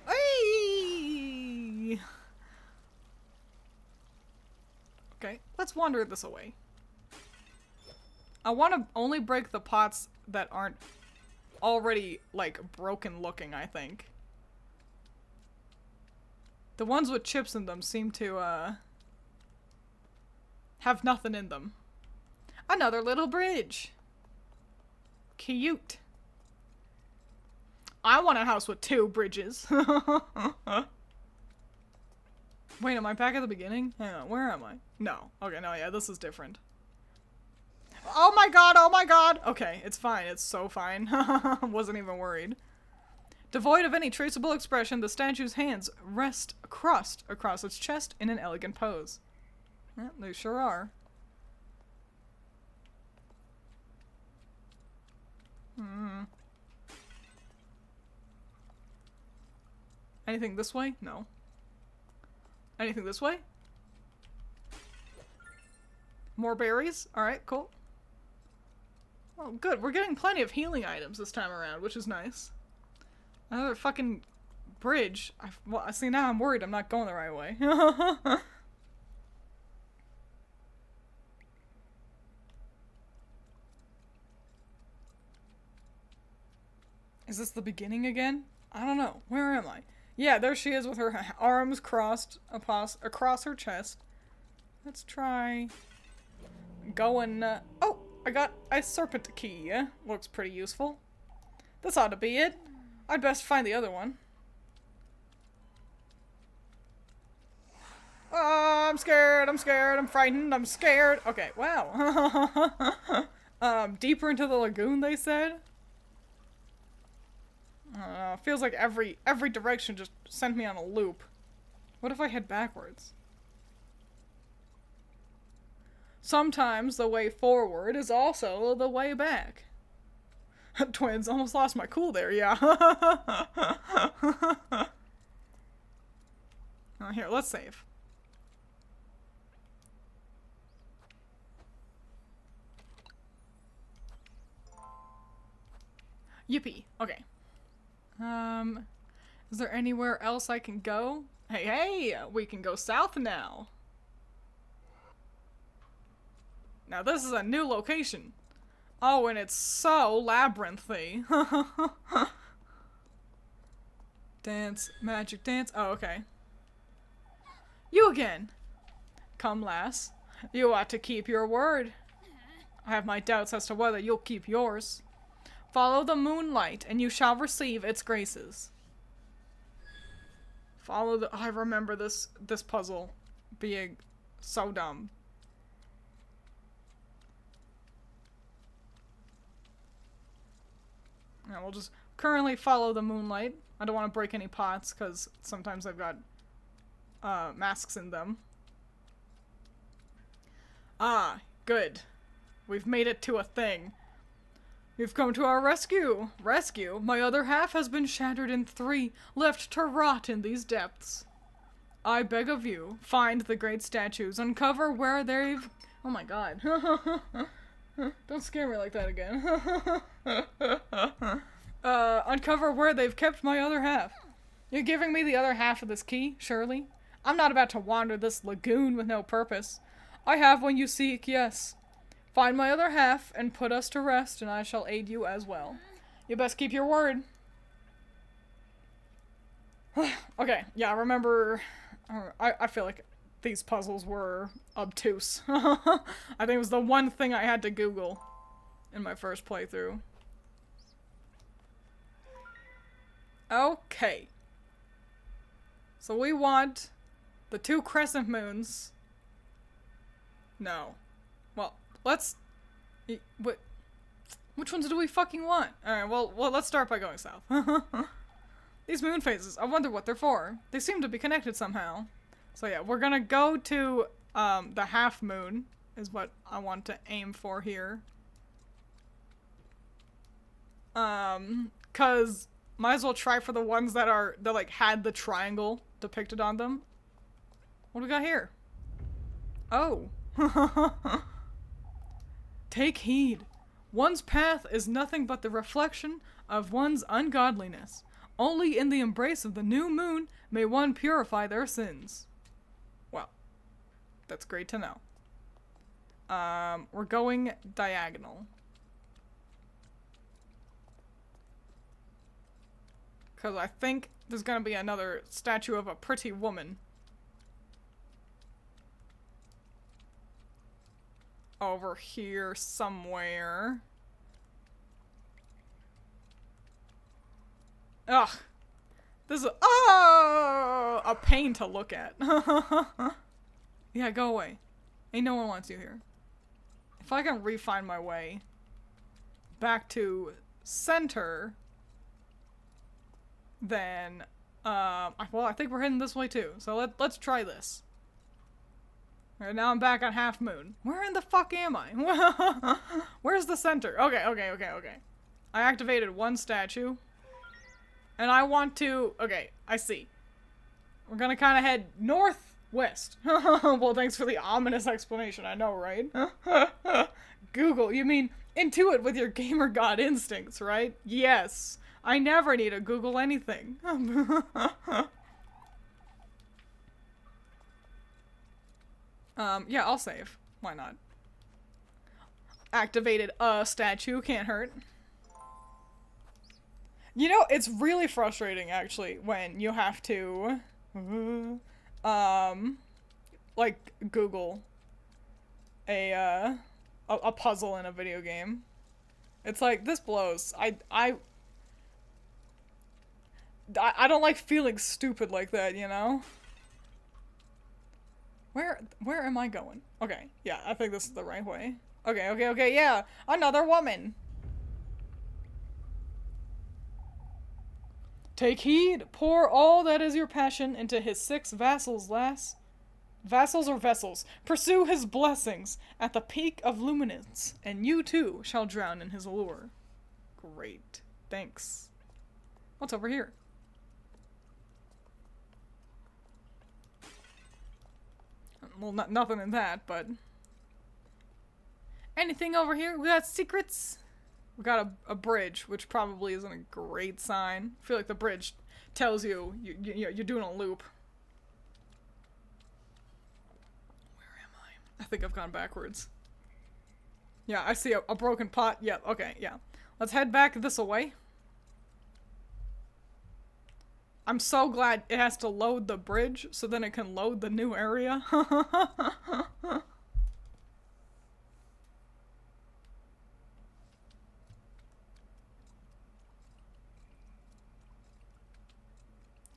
Hey! Okay, let's wander this away. I want to only break the pots that aren't already, like, broken looking, I think. The ones with chips in them seem to, have nothing in them. Another little bridge. Cute. I want a house with 2 bridges. Wait, am I back at the beginning? Hang on, where am I? No. Okay, no, yeah, this is different. Oh my god, oh my god! Okay, it's fine, it's so fine. Wasn't even worried. Devoid of any traceable expression, the statue's hands rest crossed across its chest in an elegant pose. Yeah, they sure are. Anything this way? No. Anything this way? More berries? Alright, cool. Oh, good. We're getting plenty of healing items this time around, which is nice. Another fucking bridge. Well, see, now I'm worried I'm not going the right way. Is this the beginning again? I don't know. Where am I? Yeah, there she is with her arms crossed across her chest. Let's try going, oh, I got a serpent key. Looks pretty useful. This ought to be it. I'd best find the other one. I'm scared, I'm scared, I'm frightened, I'm scared. Okay, wow. Deeper into the lagoon, they said? Feels like every direction just sent me on a loop. What if I head backwards? Sometimes the way forward is also the way back. Twins, almost lost my cool there, yeah. Here, let's save. Yippee. Okay. Is there anywhere else I can go? Hey, hey! We can go south now. Now this is a new location. Oh, and it's so labyrinthy. Dance, magic dance. Oh, okay. You again. Come, lass. You ought to keep your word. I have my doubts as to whether you'll keep yours. Follow the moonlight, and you shall receive its graces. Follow the... I remember this puzzle being so dumb. Yeah, we'll just currently follow the moonlight. I don't want to break any pots, because sometimes I've got masks in them. Ah, good. We've made it to a thing. You've come to our rescue. Rescue? My other half has been shattered in 3, left to rot in these depths. I beg of you, find the great statues, uncover where they've... Oh my god. Don't scare me like that again. Uncover where they've kept my other half. You're giving me the other half of this key, surely? I'm not about to wander this lagoon with no purpose. I have what you seek, yes. Find my other half and put us to rest, and I shall aid you as well. You best keep your word. Okay, yeah, I remember... I feel like these puzzles were obtuse. I think it was the one thing I had to Google in my first playthrough. Okay. So we want the 2 crescent moons. No. Well, let's... What? Which ones do we fucking want? Alright, well, let's start by going south. These moon phases, I wonder what they're for. They seem to be connected somehow. So yeah, we're gonna go to the half moon, is what I want to aim for here. Cause might as well try for the ones that like had the triangle depicted on them. What do we got here? Oh. Take heed. One's path is nothing but the reflection of one's ungodliness. Only in the embrace of the new moon may one purify their sins. Well, that's great to know. We're going diagonal. Because I think there's gonna be another statue of a pretty woman. Over here somewhere. Ugh. This is a pain to look at. Yeah, go away. Ain't no one wants you here. If I can refine my way back to center, then well, I think we're heading this way too. So let's try this. Alright, now I'm back on half moon. Where in the fuck am I? Where's the center? Okay. I activated one statue. And I want to... Okay, I see. We're gonna kind of head northwest. Well, thanks for the ominous explanation. I know, right? Google, you mean intuit with your gamer god instincts, right? Yes. I never need to Google anything. Yeah, I'll save. Why not? Activated a statue, can't hurt. You know, it's really frustrating, actually, when you have to, like, Google a puzzle in a video game. It's like, this blows. I don't like feeling stupid like that, you know? Where am I going? Okay, yeah, I think this is the right way. Okay, yeah, another woman. Take heed, pour all that is your passion into his 6 vassals, lass. Vassals or vessels, pursue his blessings at the peak of luminance, and you too shall drown in his allure. Great, thanks. What's over here? Well, nothing in that, but... Anything over here? We got secrets? We got a bridge, which probably isn't a great sign. I feel like the bridge tells you you're doing a loop. Where am I? I think I've gone backwards. Yeah, I see a broken pot. Yeah, okay, yeah. Let's head back this way. I'm so glad it has to load the bridge so then it can load the new area.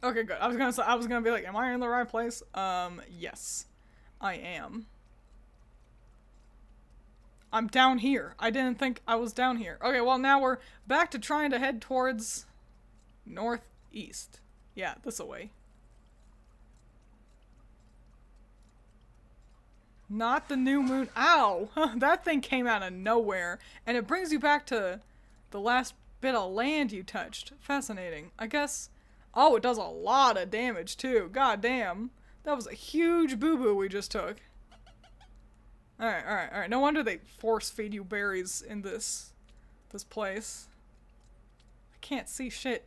Okay, good. I was gonna be like, am I in the right place? Yes. I am. I'm down here. I didn't think I was down here. Okay, well now we're back to trying to head towards northeast. Yeah, this way. Not the new moon. Ow! That thing came out of nowhere. And it brings you back to the last bit of land you touched. Fascinating. I guess... Oh, it does a lot of damage, too. God damn. That was a huge boo-boo we just took. Alright. No wonder they force-feed you berries in this place. I can't see shit.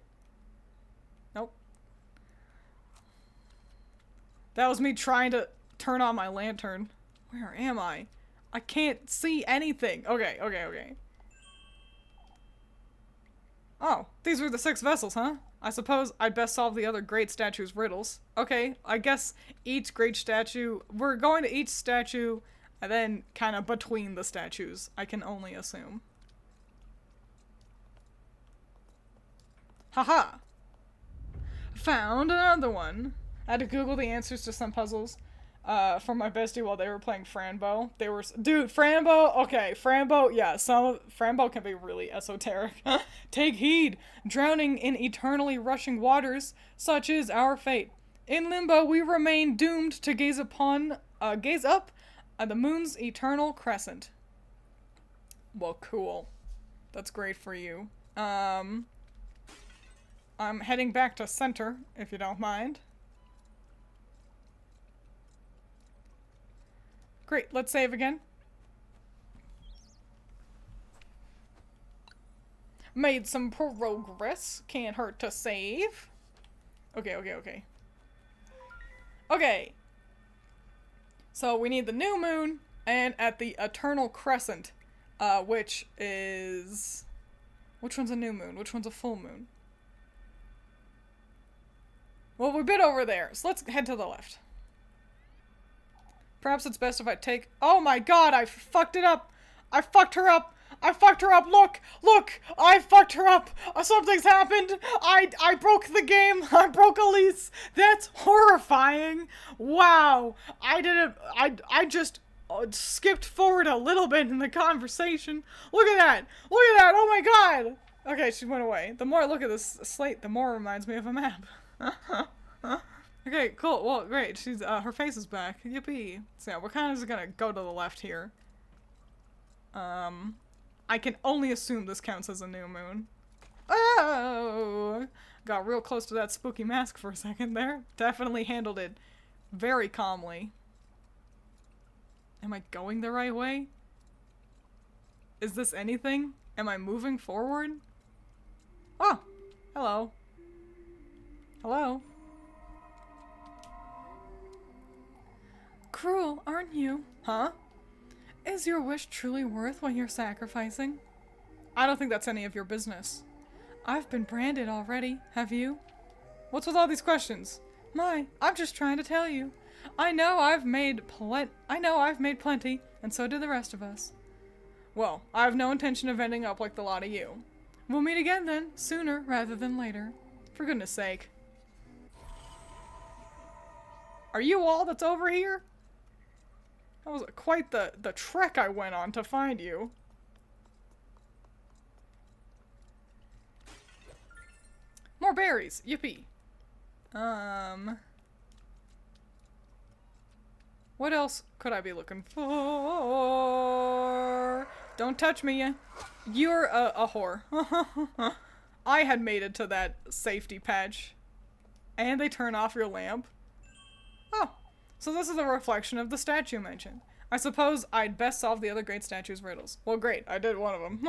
Nope. That was me trying to turn on my lantern. Where am I? I can't see anything. Okay. Oh, these were the 6 vessels, huh? I suppose I'd best solve the other great statue's riddles. Okay, I guess each great statue... We're going to each statue, and then kind of between the statues, I can only assume. Haha! Found another one! I had to Google the answers to some puzzles for my bestie while they were playing Franbo. They were... Dude, Franbo! Okay, Franbo, yeah, Franbo can be really esoteric. Take heed! Drowning in eternally rushing waters, such is our fate. In limbo, we remain doomed to gaze up at the moon's eternal crescent. Well, cool. That's great for you. I'm heading back to center, if you don't mind. Great, let's save again. Made some progress. Can't hurt to save. Okay. Okay. So we need the new moon and at the eternal crescent, which is... Which one's a new moon? Which one's a full moon? Well, we've been over there, so let's head to the left. Perhaps it's best if I take... Oh my god, I fucked it up! I fucked her up! Look! I fucked her up! Something's happened! I broke the game! I broke Elise! That's horrifying! Wow! I just skipped forward a little bit in the conversation. Look at that! Oh my god! Okay, she went away. The more I look at this slate, the more it reminds me of a map. Okay, cool. Well, great. She's her face is back. Yippee. So yeah, we're kind of just gonna go to the left here. I can only assume this counts as a new moon. Oh! Got real close to that spooky mask for a second there. Definitely handled it very calmly. Am I going the right way? Is this anything? Am I moving forward? Oh! Hello. Hello? Cruel, aren't you? Huh? Is your wish truly worth what you're sacrificing? I don't think that's any of your business. I've been branded already, have you? What's with all these questions? I'm just trying to tell you. I know I've made plenty, and so did the rest of us. Well, I have no intention of ending up like the lot of you. We'll meet again then, sooner rather than later. For goodness sake. Are you all that's over here? That was quite the trek I went on to find you. More berries. Yippee. What else could I be looking for? Don't touch me. You're a whore. I had made it to that safety patch. And they turn off your lamp. Oh, so this is a reflection of the statue mentioned. I suppose I'd best solve the other great statue's riddles. Well, great, I did one of them.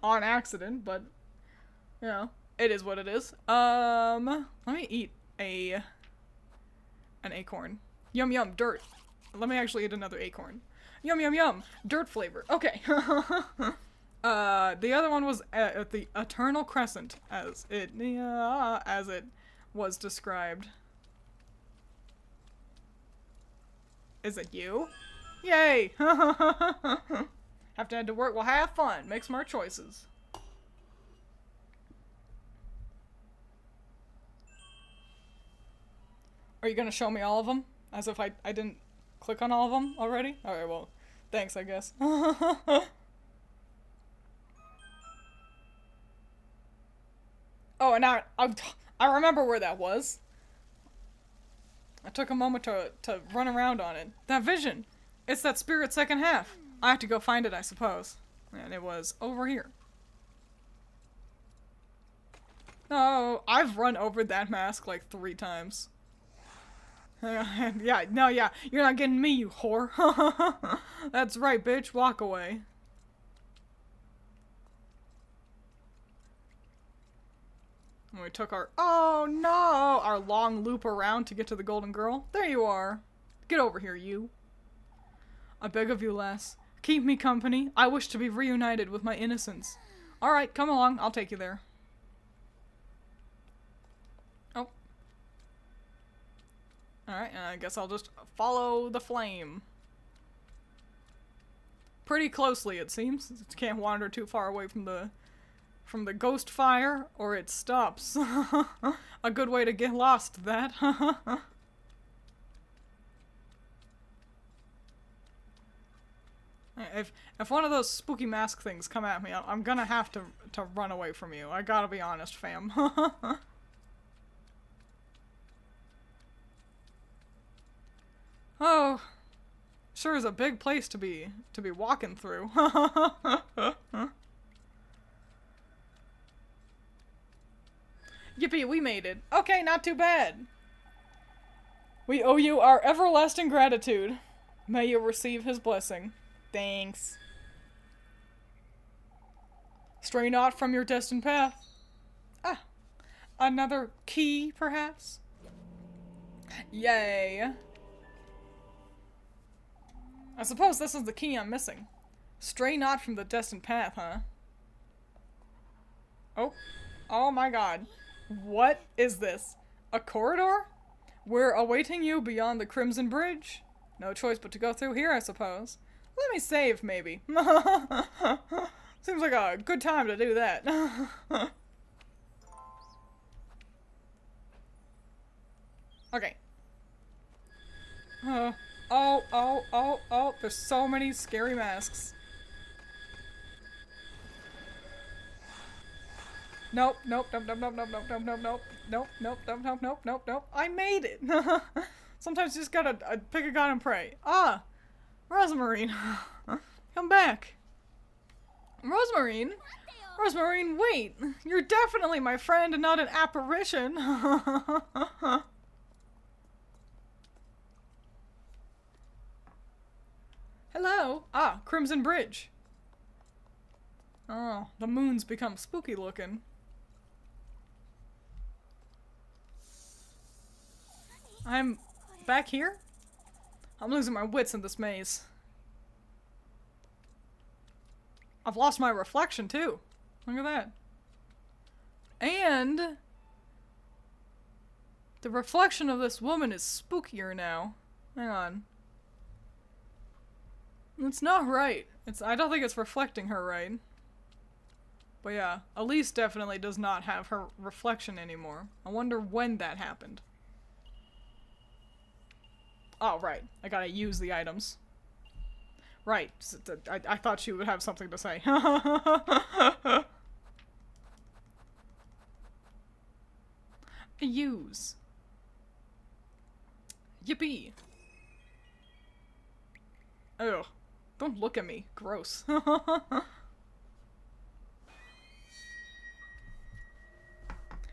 On accident, but, you know, it is what it is. Let me eat an acorn. Yum yum, dirt. Let me actually eat another acorn. Yum yum yum, dirt flavor. Okay. The other one was at the Eternal Crescent, as it was described. Is it you? Yay! Have to head to work. Well, have fun. Make smart choices. Are you gonna show me all of them? As if I didn't click on all of them already? Alright, well, thanks, I guess. Oh, and now I remember where that was. I took a moment to run around on it. That vision! It's that spirit second half. I have to go find it, I suppose. And it was over here. Oh, I've run over that mask like 3 times. Yeah, no, yeah, you're not getting me, you whore. That's right, bitch, walk away. And we took our, oh no, our long loop around to get to the golden girl. There you are. Get over here, you. I beg of you, lass. Keep me company. I wish to be reunited with my innocence. Alright, come along, I'll take you there. Oh. Alright, I guess I'll just follow the flame. Pretty closely, it seems. It can't wander too far away from the ghost fire, or it stops. A good way to get lost, that. If one of those spooky mask things come at me, I'm gonna have to run away from you. I gotta be honest, fam. Oh, sure is a big place to be walking through. Yippee, we made it. Okay, not too bad. We owe you our everlasting gratitude. May you receive his blessing. Thanks. Stray not from your destined path. Ah, another key, perhaps? Yay. I suppose this is the key I'm missing. Stray not from the destined path, huh? Oh. Oh my god. What is this? A corridor? We're awaiting you beyond the Crimson Bridge. No choice but to go through here, I suppose. Let me save, maybe. Seems like a good time to do that. Okay. Oh, there's so many scary masks. Nope. I made it! Sometimes you just gotta pick a god and pray. Ah! Rosmarine! Come back! Rosmarine? Rosmarine, wait! You're definitely my friend and not an apparition! Hello! Ah, Crimson Bridge. Oh, the moon's become spooky looking. I'm back here? I'm losing my wits in this maze. I've lost my reflection too. Look at that. And the reflection of this woman is spookier now. Hang on. It's not right. I don't think it's reflecting her right. But yeah, Elise definitely does not have her reflection anymore. I wonder when that happened. Oh, right. I gotta use the items. Right. I thought she would have something to say. Use. Yippee. Ugh. Don't look at me. Gross.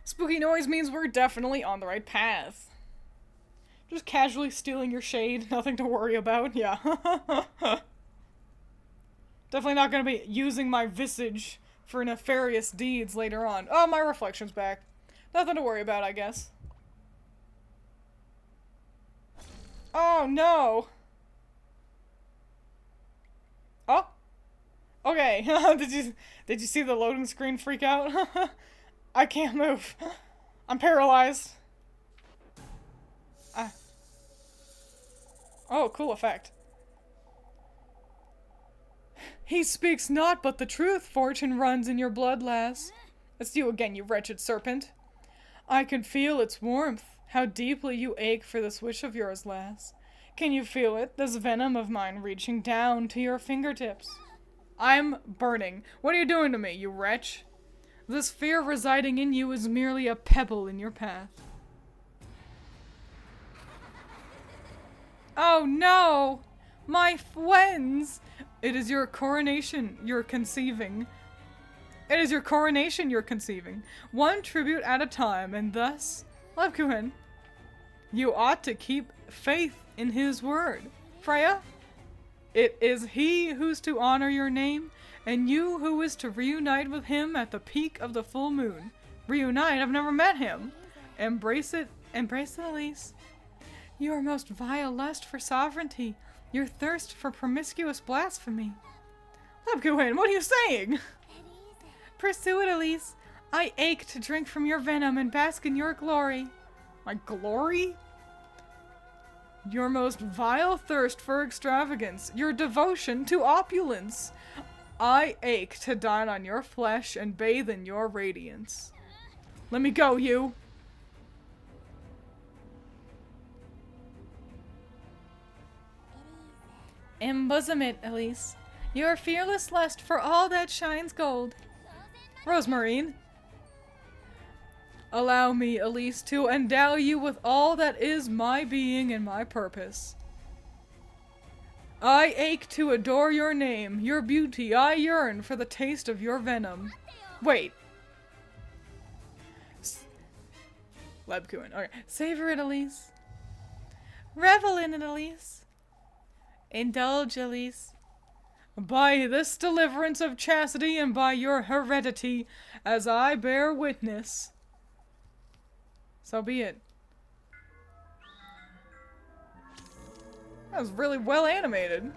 Spooky noise means we're definitely on the right path. Just casually stealing your shade. Nothing to worry about. Yeah. Definitely not gonna be using my visage for nefarious deeds later on. Oh, my reflection's back. Nothing to worry about, I guess. Oh, no! Oh! Okay. Did you see the loading screen freak out? I can't move. I'm paralyzed. Oh, cool effect. He speaks not but the truth. Fortune runs in your blood, lass. It's you again, you wretched serpent. I can feel its warmth. How deeply you ache for this wish of yours, lass. Can you feel it? This venom of mine reaching down to your fingertips. I'm burning. What are you doing to me, you wretch? This fear residing in you is merely a pebble in your path. Oh no! My Twiins! It is your coronation you're conceiving. It is your coronation you're conceiving. One tribute at a time, and thus, Lebkuhin, you ought to keep faith in his word. Freya, it is he who's to honor your name, and you who is to reunite with him at the peak of the full moon. Reunite? I've never met him. Embrace it, Elise. Your most vile lust for sovereignty, your thirst for promiscuous blasphemy. Lebkuhin, what are you saying? Pursue it, Elise. I ache to drink from your venom and bask in your glory. My glory? Your most vile thirst for extravagance, your devotion to opulence. I ache to dine on your flesh and bathe in your radiance. Let me go, you. Embosom it, Elise. Your fearless lust for all that shines gold. Rosemarine. Allow me, Elise, to endow you with all that is my being and my purpose. I ache to adore your name, your beauty. I yearn for the taste of your venom. Wait. Lebkuhin. Okay. Savor it, Elise. Revel in it, Elise. Indulge, Elise. By this deliverance of chastity and by your heredity, as I bear witness. So be it. That was really well animated.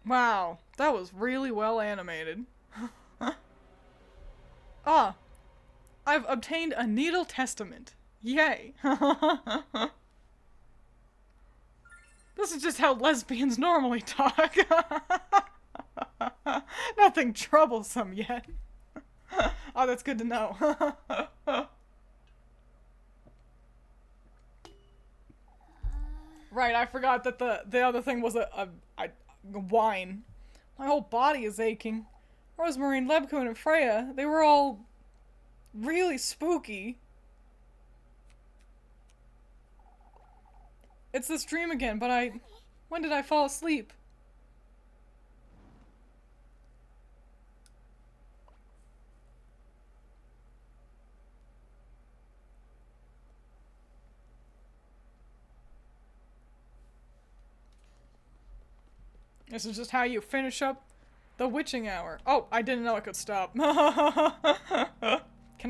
Wow, that was really well animated. Ah, I've obtained a needle testament. Yay. This is just how lesbians normally talk. Nothing troublesome yet. Oh, that's good to know. Right, I forgot that the other thing was a wine. My whole body is aching. Rosemarine, Lebkuhin, and Freya, they were all really spooky. It's this dream again, but when did I fall asleep? This is just how you finish up the witching hour. Oh, I didn't know I could stop. Can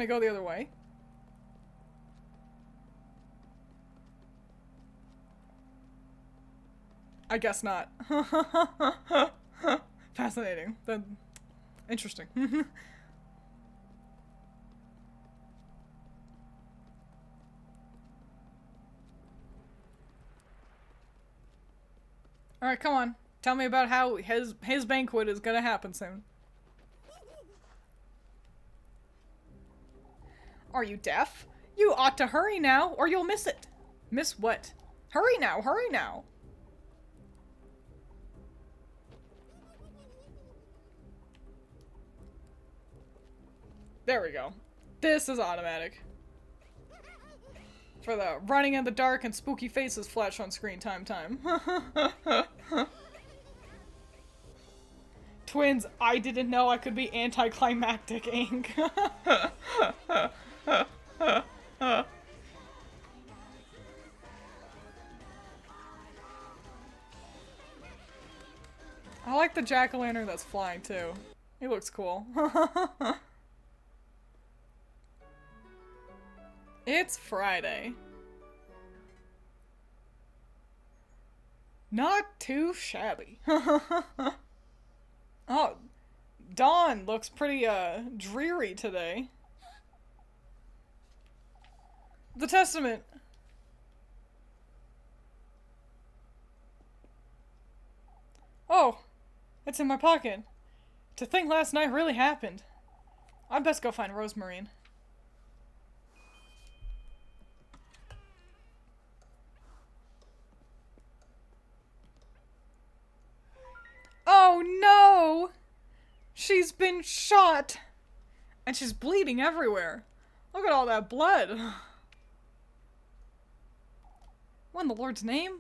I go the other way? I guess not. Fascinating. Interesting. Alright, come on. Tell me about how his banquet is gonna happen soon. Are you deaf? You ought to hurry now, or you'll miss it. Miss what? Hurry now, hurry now. There we go. This is automatic. For the running in the dark and spooky faces flash on screen time. Twins, I didn't know I could be anticlimactic, ink. I like the jack-o'-lantern that's flying too. He looks cool. It's Friday. Not too shabby. Oh, Dawn looks pretty, dreary today. The Testament. Oh, it's in my pocket. To think last night really happened. I'd best go find Rosemarine. Oh no! She's been shot! And she's bleeding everywhere. Look at all that blood. What in the Lord's name?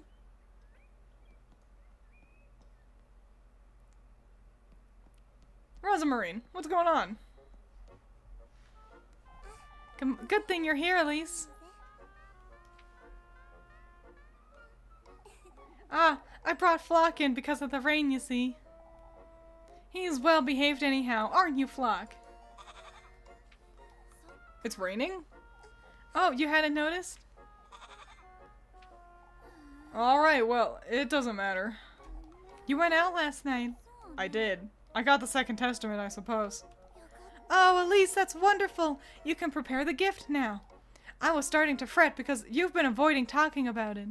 Rosemarine, what's going on? Good thing you're here, Elise. Ah, I brought Flock in because of the rain, you see. He's well behaved anyhow, aren't you, Flock? It's raining? Oh, you hadn't noticed? Alright, well, it doesn't matter. You went out last night. I did. I got the Second Testament, I suppose. Oh, Elise, that's wonderful. You can prepare the gift now. I was starting to fret because you've been avoiding talking about it.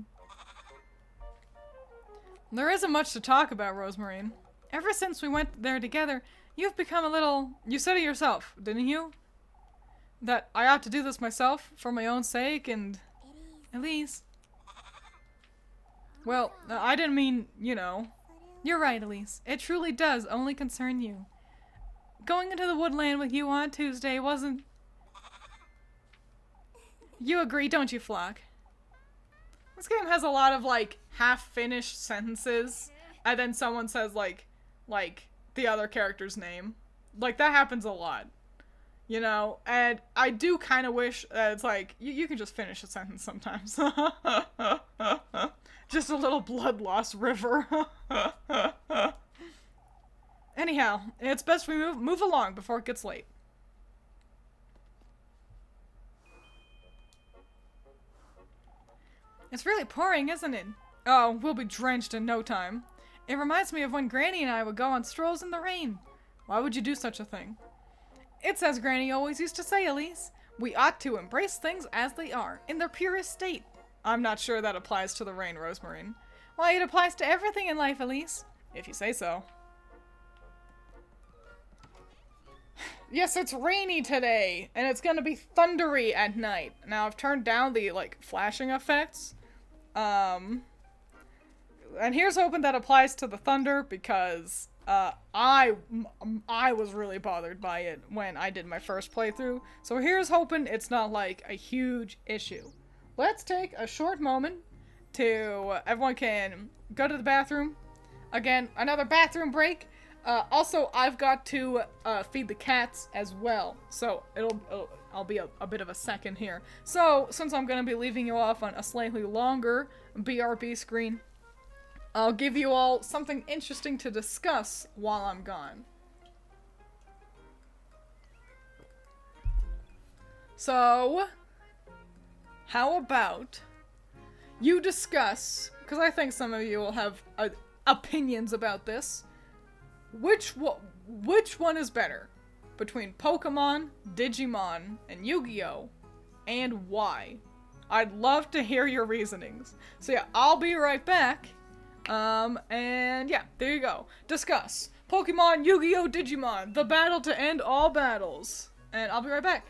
There isn't much to talk about, Rosemarine. Ever since we went there together, you've become a little... You said it yourself, didn't you? That I ought to do this myself, for my own sake, and... Elise. Well, I didn't mean, you know. You're right, Elise. It truly does only concern you. Going into the woodland with you on Tuesday wasn't... You agree, don't you, Flock? This game has a lot of, like, half-finished sentences, and then someone says, like, the other character's name. Like, that happens a lot. You know? And I do kind of wish that it's like, you can just finish a sentence sometimes. Just a little blood loss river. Anyhow, it's best we move along before it gets late. It's really pouring, isn't it? Oh, we'll be drenched in no time. It reminds me of when Granny and I would go on strolls in the rain. Why would you do such a thing? It's as Granny always used to say, Elise. We ought to embrace things as they are, in their purest state. I'm not sure that applies to the rain, Rosemarine. Why, it applies to everything in life, Elise. If you say so. Yes, it's rainy today, and it's gonna be thundery at night. Now, I've turned down the, like, flashing effects. And here's hoping that applies to the thunder, because, I was really bothered by it when I did my first playthrough. So here's hoping it's not, like, a huge issue. Let's take a short moment to, everyone can go to the bathroom. Again, another bathroom break. Also, I've got to feed the cats as well, so I'll be a bit of a second here. So, since I'm going to be leaving you off on a slightly longer BRB screen, I'll give you all something interesting to discuss while I'm gone. So, how about you discuss, because I think some of you will have opinions about this, which one is better between Pokemon, Digimon, and Yu-Gi-Oh, and why? I'd love to hear your reasonings. So yeah, I'll be right back. And yeah, there you go. Discuss Pokemon, Yu-Gi-Oh, Digimon, the battle to end all battles. And I'll be right back.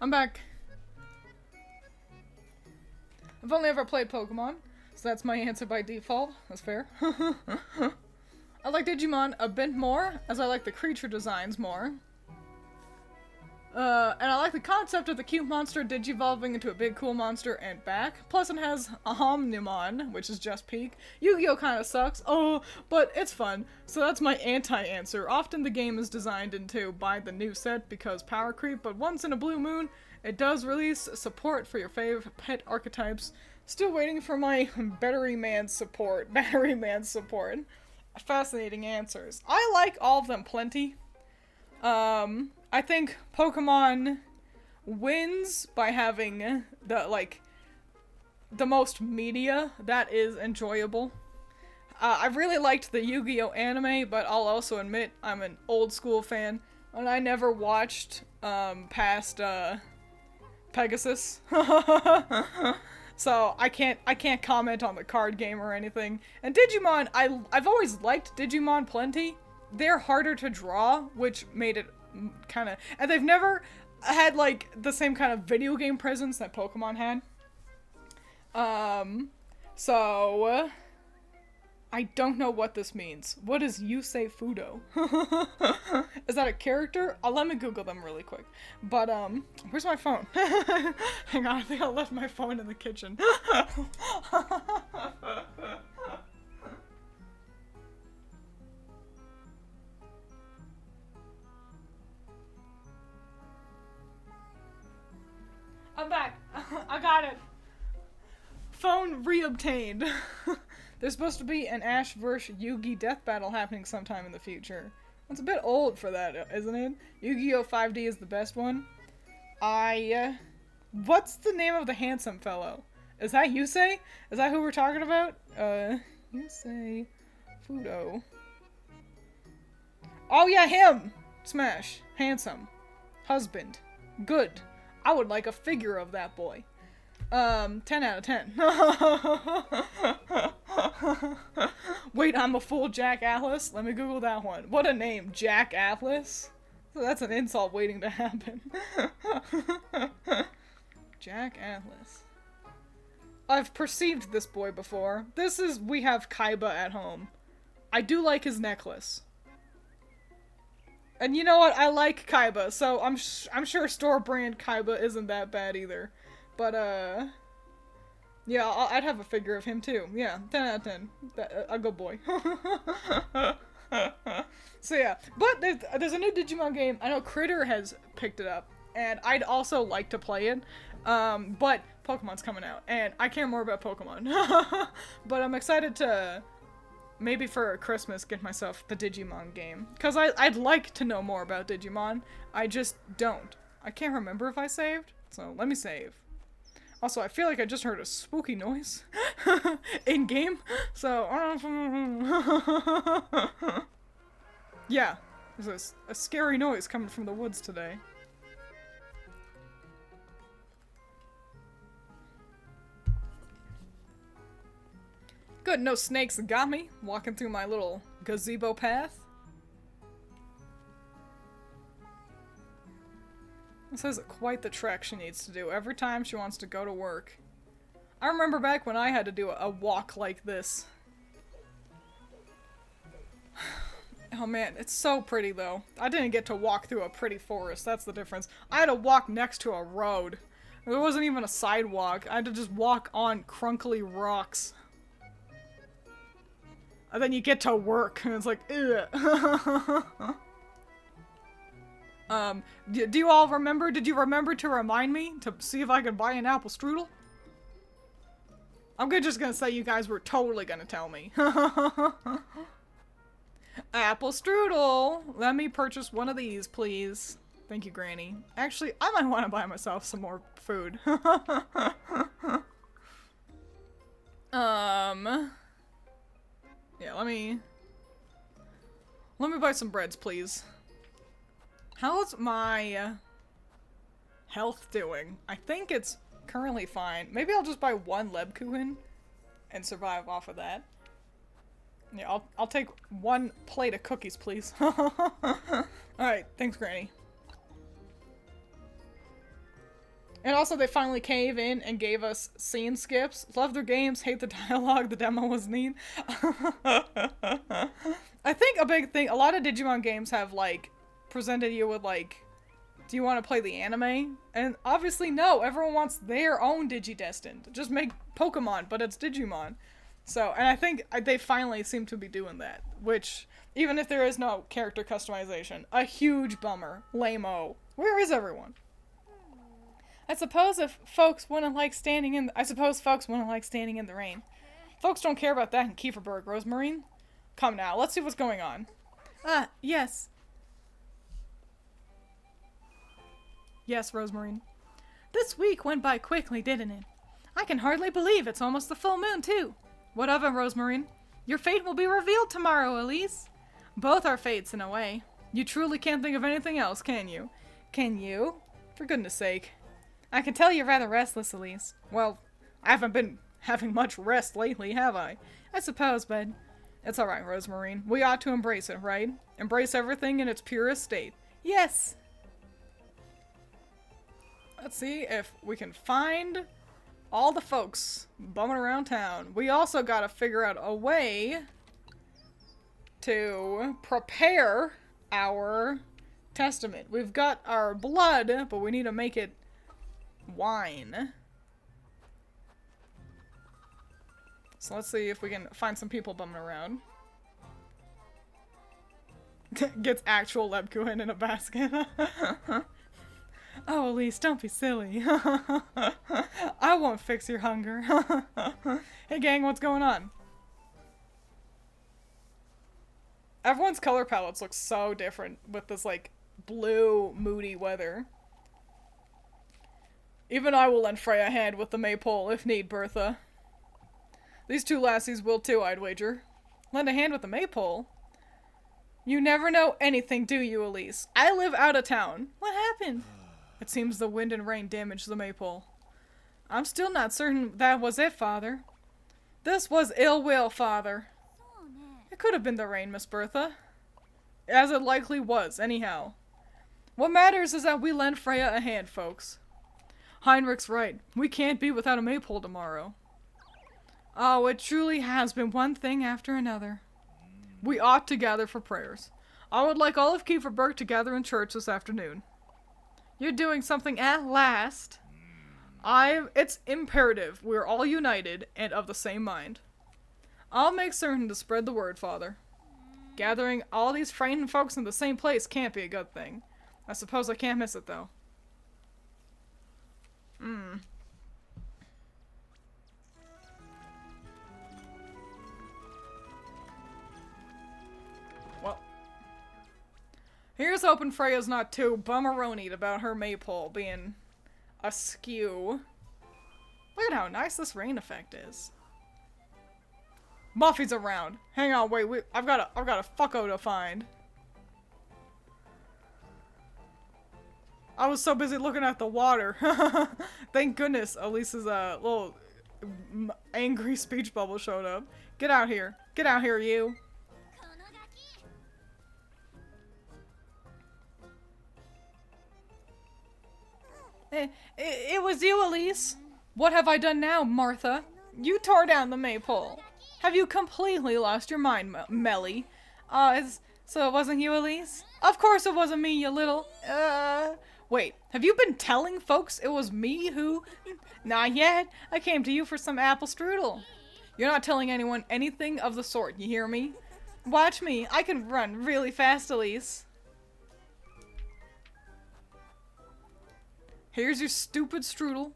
I'm back. I've only ever played Pokemon, so that's my answer by default. That's fair. I like Digimon a bit more, as I like the creature designs more. And I like the concept of the cute monster digivolving into a big cool monster and back. Plus it has a Omnimon, which is just peak. Yu-Gi-Oh! Kind of sucks. Oh, but it's fun. So that's my anti-answer. Often the game is designed into buy the new set because power creep, but once in a blue moon, it does release support for your fave pet archetypes. Still waiting for my Battery Man support. Battery Man support. Fascinating answers. I like all of them plenty. I think Pokemon wins by having the most media that is enjoyable. I really liked the Yu-Gi-Oh! Anime, but I'll also admit I'm an old school fan, and I never watched past Pegasus. So I can't comment on the card game or anything. And Digimon, I've always liked Digimon plenty. They're harder to draw, which made it kind of, and they've never had like the same kind of video game presence that Pokemon had. So I don't know what this means. What is Yusei Fudo? Is that a character? Let me Google them really quick. But where's my phone? Hang on, I think I left my phone in the kitchen. I'm back. I got it. Phone reobtained. There's supposed to be an Ash vs. Yugi death battle happening sometime in the future. It's a bit old for that, isn't it? Yu-Gi-Oh! 5D is the best one. What's the name of the handsome fellow? Is that Yusei? Is that who we're talking about? Yusei Fudo. Oh yeah, him! Smash. Handsome. Husband. Good. I would like a figure of that boy. 10 out of 10. Wait, I'm a fool, Jack Atlas? Let me Google that one. What a name, Jack Atlas? That's an insult waiting to happen. Jack Atlas. I've perceived this boy before. We have Kaiba at home. I do like his necklace. And you know what? I like Kaiba, so I'm sure store brand Kaiba isn't that bad either. But, yeah, I'd have a figure of him too. Yeah, 10 out of 10. A good boy. So yeah, but there's a new Digimon game. I know Critter has picked it up, and I'd also like to play it. But Pokemon's coming out, and I care more about Pokemon. But I'm excited to maybe for Christmas get myself the Digimon game, because I'd like to know more about Digimon. I just don't. I can't remember if I saved, so let me save. Also, I feel like I just heard a spooky noise in-game, so yeah, there's a scary noise coming from the woods today. Good, no snakes got me, walking through my little gazebo path. This is quite the trek she needs to do every time she wants to go to work. I remember back when I had to do a walk like this. Oh man, it's so pretty though. I didn't get to walk through a pretty forest, that's the difference. I had to walk next to a road. There wasn't even a sidewalk. I had to just walk on crunkly rocks. And then you get to work, and it's like, ugh. Do you all remember? Did you remember to remind me to see if I could buy an apple strudel? I'm just gonna say you guys were totally gonna tell me. Apple strudel! Let me purchase one of these, please. Thank you, Granny. Actually, I might want to buy myself some more food. Yeah, let me buy some breads, please. How's my health doing? I think it's currently fine. Maybe I'll just buy one Lebkuchen and survive off of that. Yeah, I'll take one plate of cookies, please. Alright, thanks, Granny. And also they finally cave in and gave us scene skips. Love their games, hate the dialogue, the demo was neat. I think a big thing, a lot of Digimon games have like presented you with like, do you want to play the anime? And obviously no, everyone wants their own Digidestined. Just make Pokemon, but it's Digimon. So, and I think they finally seem to be doing that, which, even if there is no character customization, a huge bummer. Lame-o. Where is everyone? I suppose folks wouldn't like standing in the rain. Folks don't care about that in Kieferberg, Rosemarine. Come now, let's see what's going on. Ah, yes. Yes, Rosemarine. This week went by quickly, didn't it? I can hardly believe it's almost the full moon, too. What of it, Rosemarine? Your fate will be revealed tomorrow, Elise. Both are fates, in a way. You truly can't think of anything else, can you? Can you? For goodness sake. I can tell you're rather restless, Elise. Well, I haven't been having much rest lately, have I? I suppose, but it's alright, Rosemarine. We ought to embrace it, right? Embrace everything in its purest state. Yes! Let's see if we can find all the folks bumming around town. We also gotta figure out a way to prepare our testament. We've got our blood, but we need to make it wine. So let's see if we can find some people bumming around. Gets actual Lebkuchen in a basket. Oh, Elise, don't be silly. I won't fix your hunger. Hey gang, what's going on? Everyone's color palettes look so different with this, like, blue, moody weather. Even I will lend Freya a hand with the maypole, if need, Bertha. These two lassies will too, I'd wager. Lend a hand with the maypole? You never know anything, do you, Elise? I live out of town. What happened? It seems the wind and rain damaged the maypole. I'm still not certain that was it, Father. This was ill will, Father. It could have been the rain, Miss Bertha. As it likely was, anyhow. What matters is that we lend Freya a hand, folks. Heinrich's right. We can't be without a maypole tomorrow. Oh, it truly has been one thing after another. We ought to gather for prayers. I would like all of Kieferberg to gather in church this afternoon. You're doing something at last. It's imperative we're all united and of the same mind. I'll make certain to spread the word, Father. Gathering all these frightened folks in the same place can't be a good thing. I suppose I can't miss it, though. Well. Here's hoping Freya's not too bummeronied about her maypole being askew. Look at how nice this rain effect is. Muffy's around. Hang on, wait, I've got a fucko to find. I was so busy looking at the water. Thank goodness Elise's little angry speech bubble showed up. Get out here. Get out here, you. It was you, Elise. What have I done now, Martha? You tore down the maypole. Have you completely lost your mind, Melly? So it wasn't you, Elise? Of course it wasn't me, you little... Wait, have you been telling folks it was me who... Not yet. I came to you for some apple strudel. You're not telling anyone anything of the sort, you hear me? Watch me. I can run really fast, Elise. Here's your stupid strudel.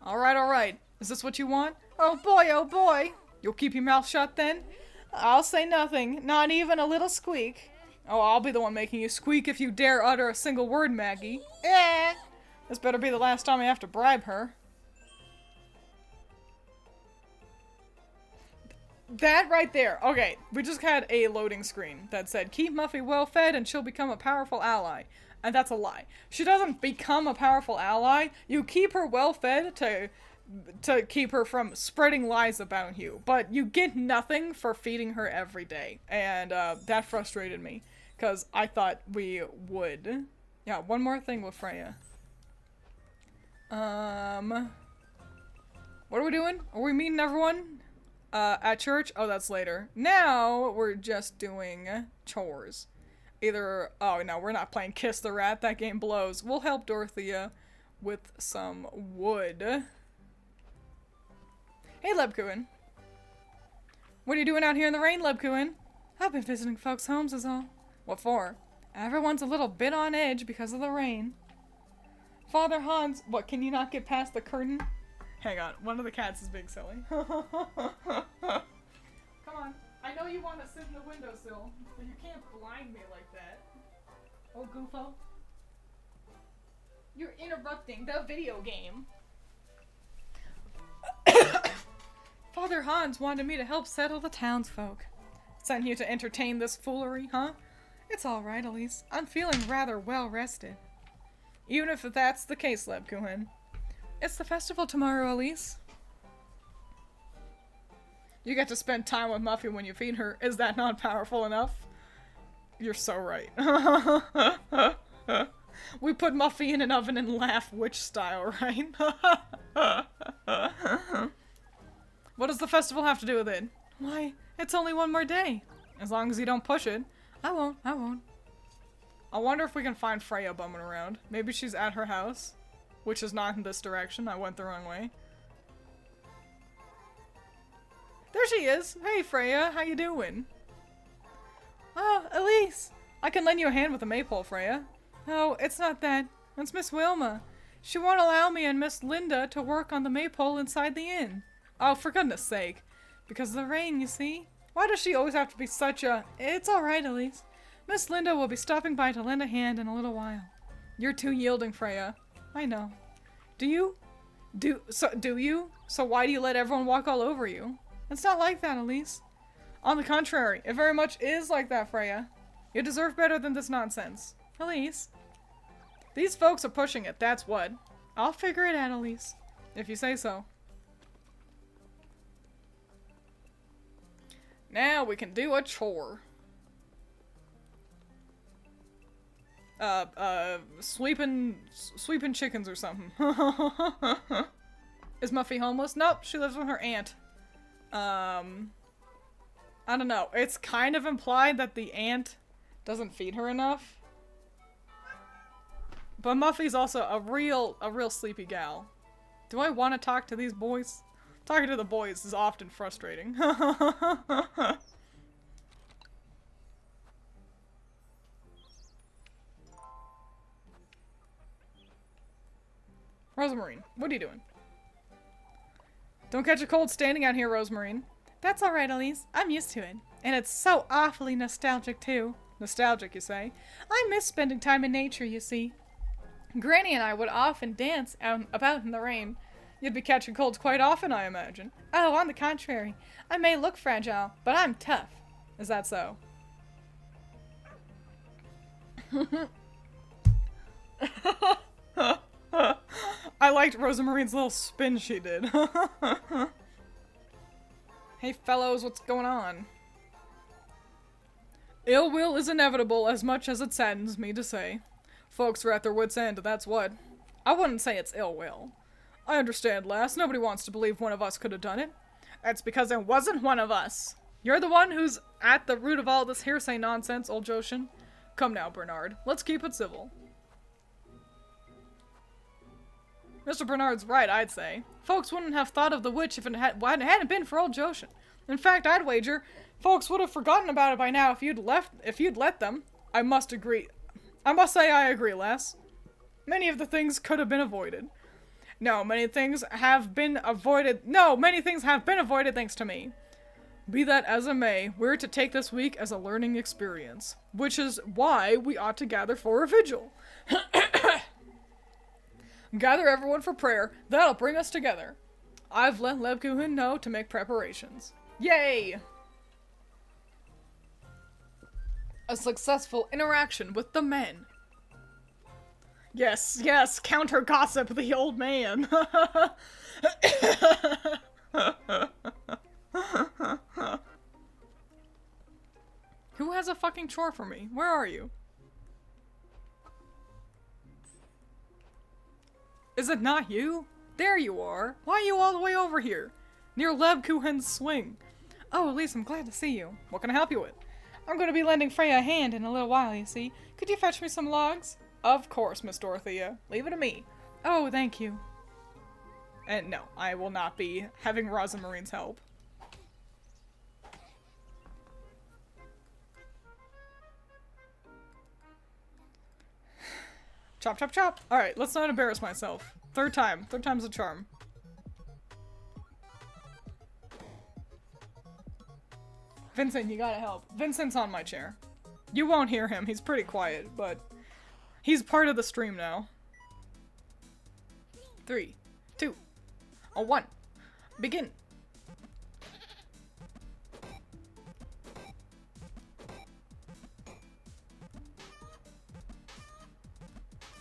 Alright, alright. Is this what you want? Oh boy, you'll keep your mouth shut then? I'll say nothing, not even a little squeak. Oh, I'll be the one making you squeak if you dare utter a single word, Maggie. This better be the last time I have to bribe her. That right there. Okay, we just had a loading screen that said, keep Muffy well fed and she'll become a powerful ally. And that's a lie. She doesn't become a powerful ally. You keep her well fed to keep her from spreading lies about you. But you get nothing for feeding her every day. And that frustrated me. Because I thought we would. Yeah, one more thing with Freya. What are we doing? Are we meeting everyone? At church? Oh, that's later. Now, we're just doing chores. Either, oh no, we're not playing Kiss the Rat, that game blows. We'll help Dorothea with some wood. Hey, Lebkuin. What are you doing out here in the rain, Lebkuin? I've been visiting folks' homes is all. What for? Everyone's a little bit on edge because of the rain. Father Hans, what, can you not get past the curtain? Hang on, one of the cats is being silly. Come on, I know you want to sit in the windowsill, but you can't blind me like that. Oh, goofo. You're interrupting the video game. Father Hans wanted me to help settle the townsfolk. Sent you to entertain this foolery, huh? It's alright, Elise. I'm feeling rather well rested. Even if that's the case, Lebkuin. It's the festival tomorrow, Elise. You get to spend time with Muffy when you feed her. Is that not powerful enough? You're so right. We put Muffy in an oven and laugh witch style, right? What does the festival have to do with it? Why, it's only one more day. As long as you don't push it. I won't. I wonder if we can find Freya bumming around. Maybe she's at her house. Which is not in this direction. I went the wrong way. There she is. Hey, Freya. How you doing? Oh, Elise. I can lend you a hand with the maypole, Freya. Oh, it's not that. It's Miss Wilma. She won't allow me and Miss Linda to work on the maypole inside the inn. Oh, for goodness sake. Because of the rain, you see? Why does she always have to be such a... It's alright, Elise. Miss Linda will be stopping by to lend a hand in a little while. You're too yielding, Freya. I know. Do you? Do you? So why do you let everyone walk all over you? It's not like that, Elise. On the contrary, it very much is like that, Freya. You deserve better than this nonsense. Elise. These folks are pushing it, that's what. I'll figure it out, Elise. If you say so. Now we can do a chore. Sweeping chickens or something. Is Muffy homeless? Nope, she lives with her aunt. I don't know. It's kind of implied that the aunt doesn't feed her enough. But Muffy's also a real sleepy gal. Do I want to talk to these boys? Talking to the boys is often frustrating. Rosemarine, what are you doing? Don't catch a cold standing out here, Rosemarine. That's alright, Elise. I'm used to it. And it's so awfully nostalgic, too. Nostalgic, you say? I miss spending time in nature, you see. Granny and I would often dance out about in the rain. You'd be catching colds quite often, I imagine. Oh, on the contrary. I may look fragile, but I'm tough. Is that so? I liked Rosemarine's little spin she did. Hey fellows, what's going on? Ill will is inevitable as much as it saddens me to say. Folks are at their wits' end, that's what. I wouldn't say it's ill will. I understand, lass. Nobody wants to believe one of us could have done it. That's because it wasn't one of us. You're the one who's at the root of all this hearsay nonsense, old Joshin. Come now, Bernard. Let's keep it civil. Mr. Bernard's right, I'd say. Folks wouldn't have thought of the witch if it hadn't been for old Joshin. In fact, I'd wager folks would have forgotten about it by now if you'd let them. I must say I agree, lass. Many of the things could have been avoided. Many things have been avoided thanks to me. Be that as it may, we're to take this week as a learning experience, which is why we ought to gather for a vigil. Gather everyone for prayer. That'll bring us together. I've let Lebkuhin know to make preparations. Yay! A successful interaction with the men. Yes, yes, counter gossip the old man. Who has a fucking chore for me? Where are you? Is it not you? There you are. Why are you all the way over here? Near Leb Kuhen's swing. Oh, Elise, I'm glad to see you. What can I help you with? I'm going to be lending Freya a hand in a little while, you see. Could you fetch me some logs? Of course, Miss Dorothea. Leave it to me. Oh, thank you. And no, I will not be having Rosamarine's help. Chop, chop, chop. Alright, let's not embarrass myself. Third time. Third time's a charm. Vincent, you gotta help. Vincent's on my chair. You won't hear him. He's pretty quiet, but he's part of the stream now. 3, 2, 1. Begin.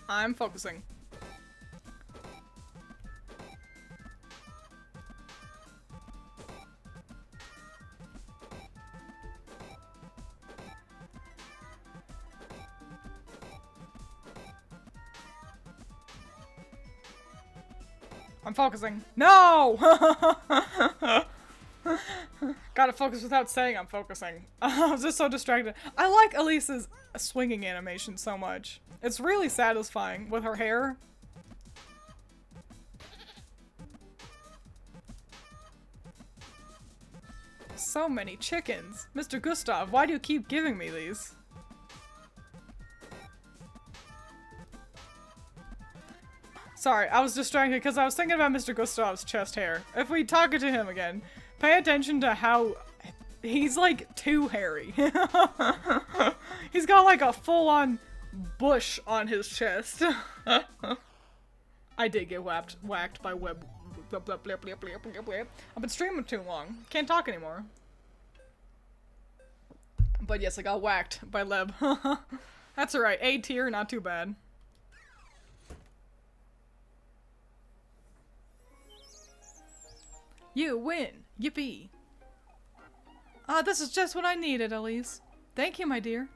I'm focusing. I'm focusing. No! Gotta focus without saying I'm focusing. I was just so distracted. I like Elise's swinging animation so much. It's really satisfying with her hair. So many chickens. Mr. Gustav, why do you keep giving me these? Sorry, I was distracted because I was thinking about Mr. Gustav's chest hair. If we talk to him again, pay attention to how he's like too hairy. He's got like a full-on bush on his chest. I did get whacked by web. I've been streaming too long. Can't talk anymore. But yes, I got whacked by Leb. That's alright. A tier, not too bad. You win! Yippee! Ah, this is just what I needed, Elise. Thank you, my dear.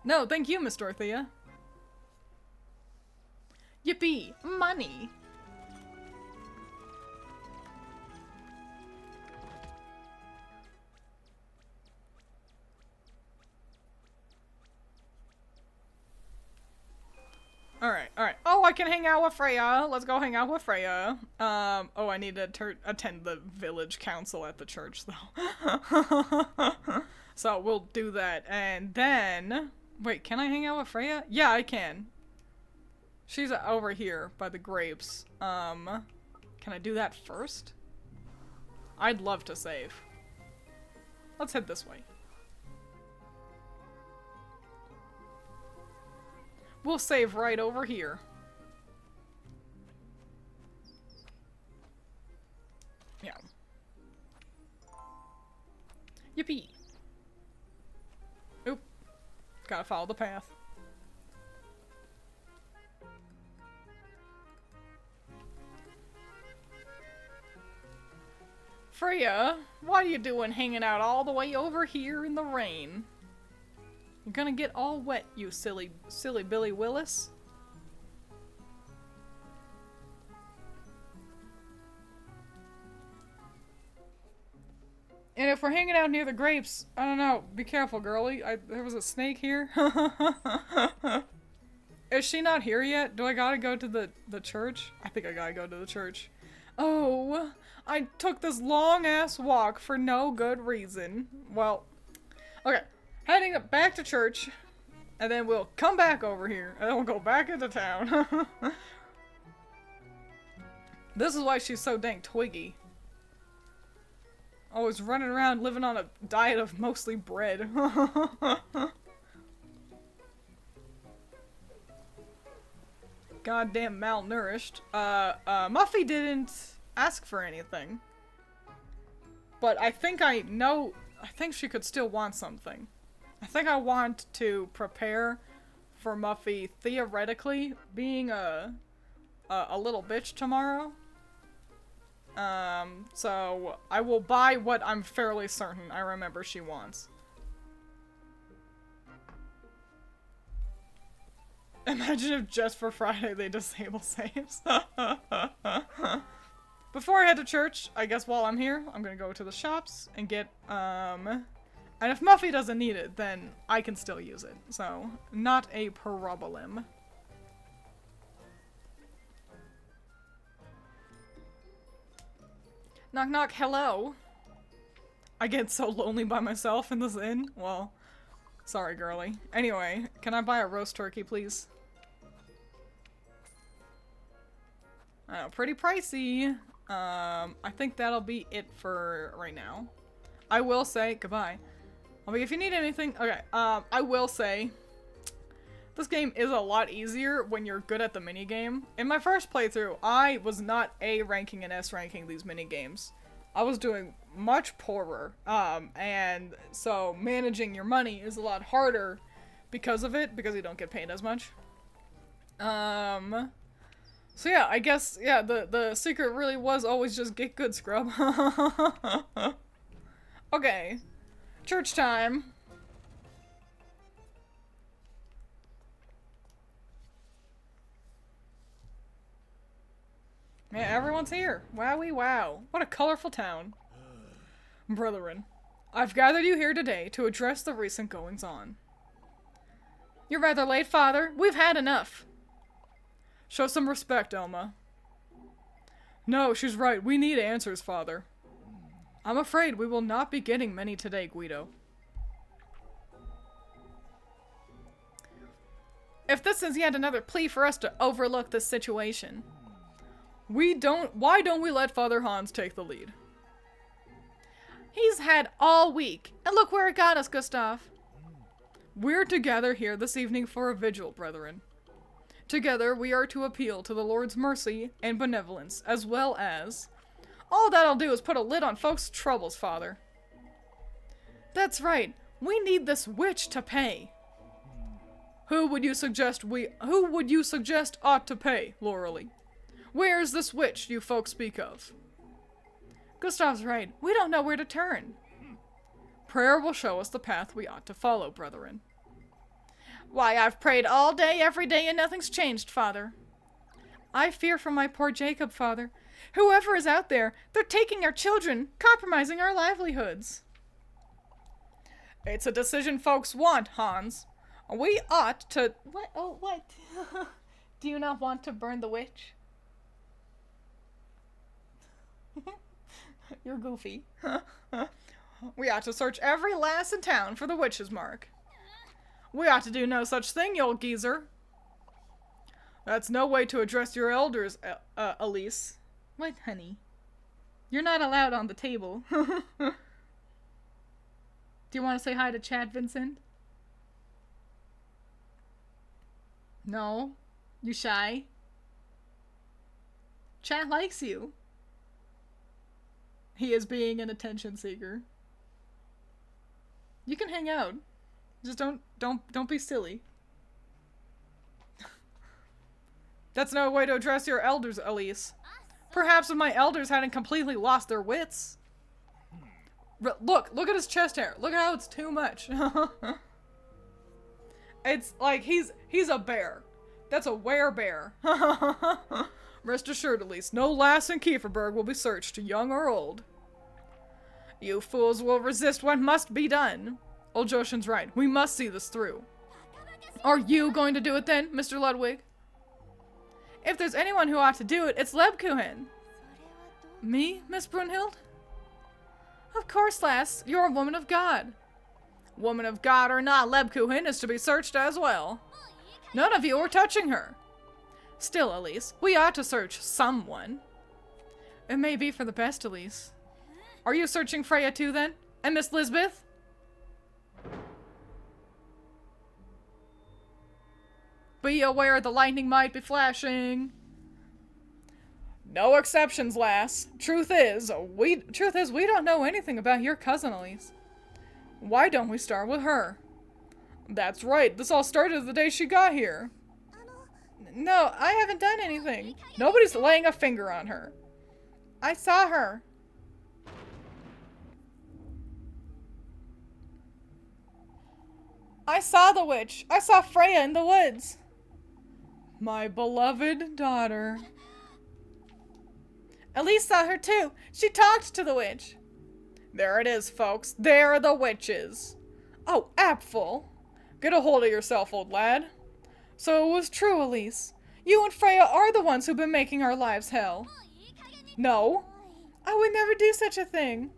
No, thank you, Miss Dorothea. Yippee! Money! Alright, alright. Oh, I can hang out with Freya. Let's go hang out with Freya. Oh, I need to attend the village council at the church, though. So we'll do that. And then... Wait, can I hang out with Freya? Yeah, I can. She's over here by the grapes. Can I do that first? I'd love to save. Let's head this way. We'll save right over here. Yeah. Yippee. Oop. Gotta follow the path. Freya, what are you doing hanging out all the way over here in the rain? You're gonna get all wet, you silly Billy Willis. And if we're hanging out near the grapes, I don't know, be careful, girlie. There was a snake here. Is she not here yet? Do I gotta go to the church? I think I gotta go to the church. Oh, I took this long-ass walk for no good reason. Well, okay. Heading up back to church, and then we'll come back over here, and then we'll go back into town. This is why she's so dang twiggy. Always running around living on a diet of mostly bread. Goddamn malnourished. Muffy didn't ask for anything. But I think I think she could still want something. I think I want to prepare for Muffy theoretically being a little bitch tomorrow. So I will buy what I'm fairly certain I remember she wants. Imagine if just for Friday they disable saves. Before I head to church, I guess while I'm here, I'm gonna go to the shops and get, and if Muffy doesn't need it, then I can still use it. So, not a problem. Knock knock, hello. I get so lonely by myself in this inn. Well, sorry girly. Anyway, can I buy a roast turkey, please? Oh, pretty pricey. I think that'll be it for right now. I will say, goodbye. I mean, if you need anything, okay, I will say, this game is a lot easier when you're good at the minigame. In my first playthrough, I was not A ranking and S ranking these minigames. I was doing much poorer, and so managing your money is a lot harder because of it, because you don't get paid as much. So yeah, I guess, yeah, the secret really was always just get good, scrub. Okay. Church time. Yeah, everyone's here. Wowie wow. What a colorful town. Brethren, I've gathered you here today to address the recent goings-on. You're rather late, Father. We've had enough. Show some respect, Elma. No, she's right. We need answers, Father. I'm afraid we will not be getting many today, Guido. If this is yet another plea for us to overlook this situation, why don't we let Father Hans take the lead? He's had all week, and look where it got us, Gustav. We're to gather here this evening for a vigil, brethren. Together, we are to appeal to the Lord's mercy and benevolence, as well as... All that'll do is put a lid on folks' troubles, Father. That's right. We need this witch to pay. Who would you suggest ought to pay, Loralee? Where is this witch you folks speak of? Gustav's right. We don't know where to turn. Prayer will show us the path we ought to follow, brethren. Why, I've prayed all day, every day, and nothing's changed, Father. I fear for my poor Jacob, Father. Whoever is out there, they're taking our children, compromising our livelihoods. It's a decision folks want, Hans. We ought to... What? Oh, what? Do you not want to burn the witch? You're goofy. We ought to search every lass in town for the witch's mark. We ought to do no such thing, you old geezer. That's no way to address your elders, Elise. What, honey? You're not allowed on the table. Do you want to say hi to Chad, Vincent? No? You shy? Chad likes you. He is being an attention seeker. You can hang out. Just don't be silly. That's no way to address your elders, Elise. Perhaps if my elders hadn't completely lost their wits. Look at his chest hair. Look at how it's too much. It's like he's a bear. That's a werebear. Rest assured, Elise, no lass in Kieferberg will be searched, young or old. You fools will resist what must be done. Old Joshin's right. We must see this through. Are you going to do it then, Mr. Ludwig? If there's anyone who ought to do it, it's Lebkuchen. Me, Miss Brunhild? Of course, lass. You're a woman of God. Woman of God or not, Lebkuchen is to be searched as well. None of you are touching her. Still, Elise, we ought to search someone. It may be for the best, Elise. Are you searching Freya too, then? And Miss Lisbeth? Be aware the lightning might be flashing. No exceptions, lass. Truth is, we don't know anything about your cousin, Elise. Why don't we start with her? That's right. This all started the day she got here. No, I haven't done anything. Nobody's laying a finger on her. I saw her. I saw the witch. I saw Freya in the woods. My beloved daughter. Elise saw her too. She talked to the witch. There it is, folks. There are the witches. Oh, Apfel. Get a hold of yourself, old lad. So it was true, Elise. You and Freya are the ones who've been making our lives hell. No. I would never do such a thing.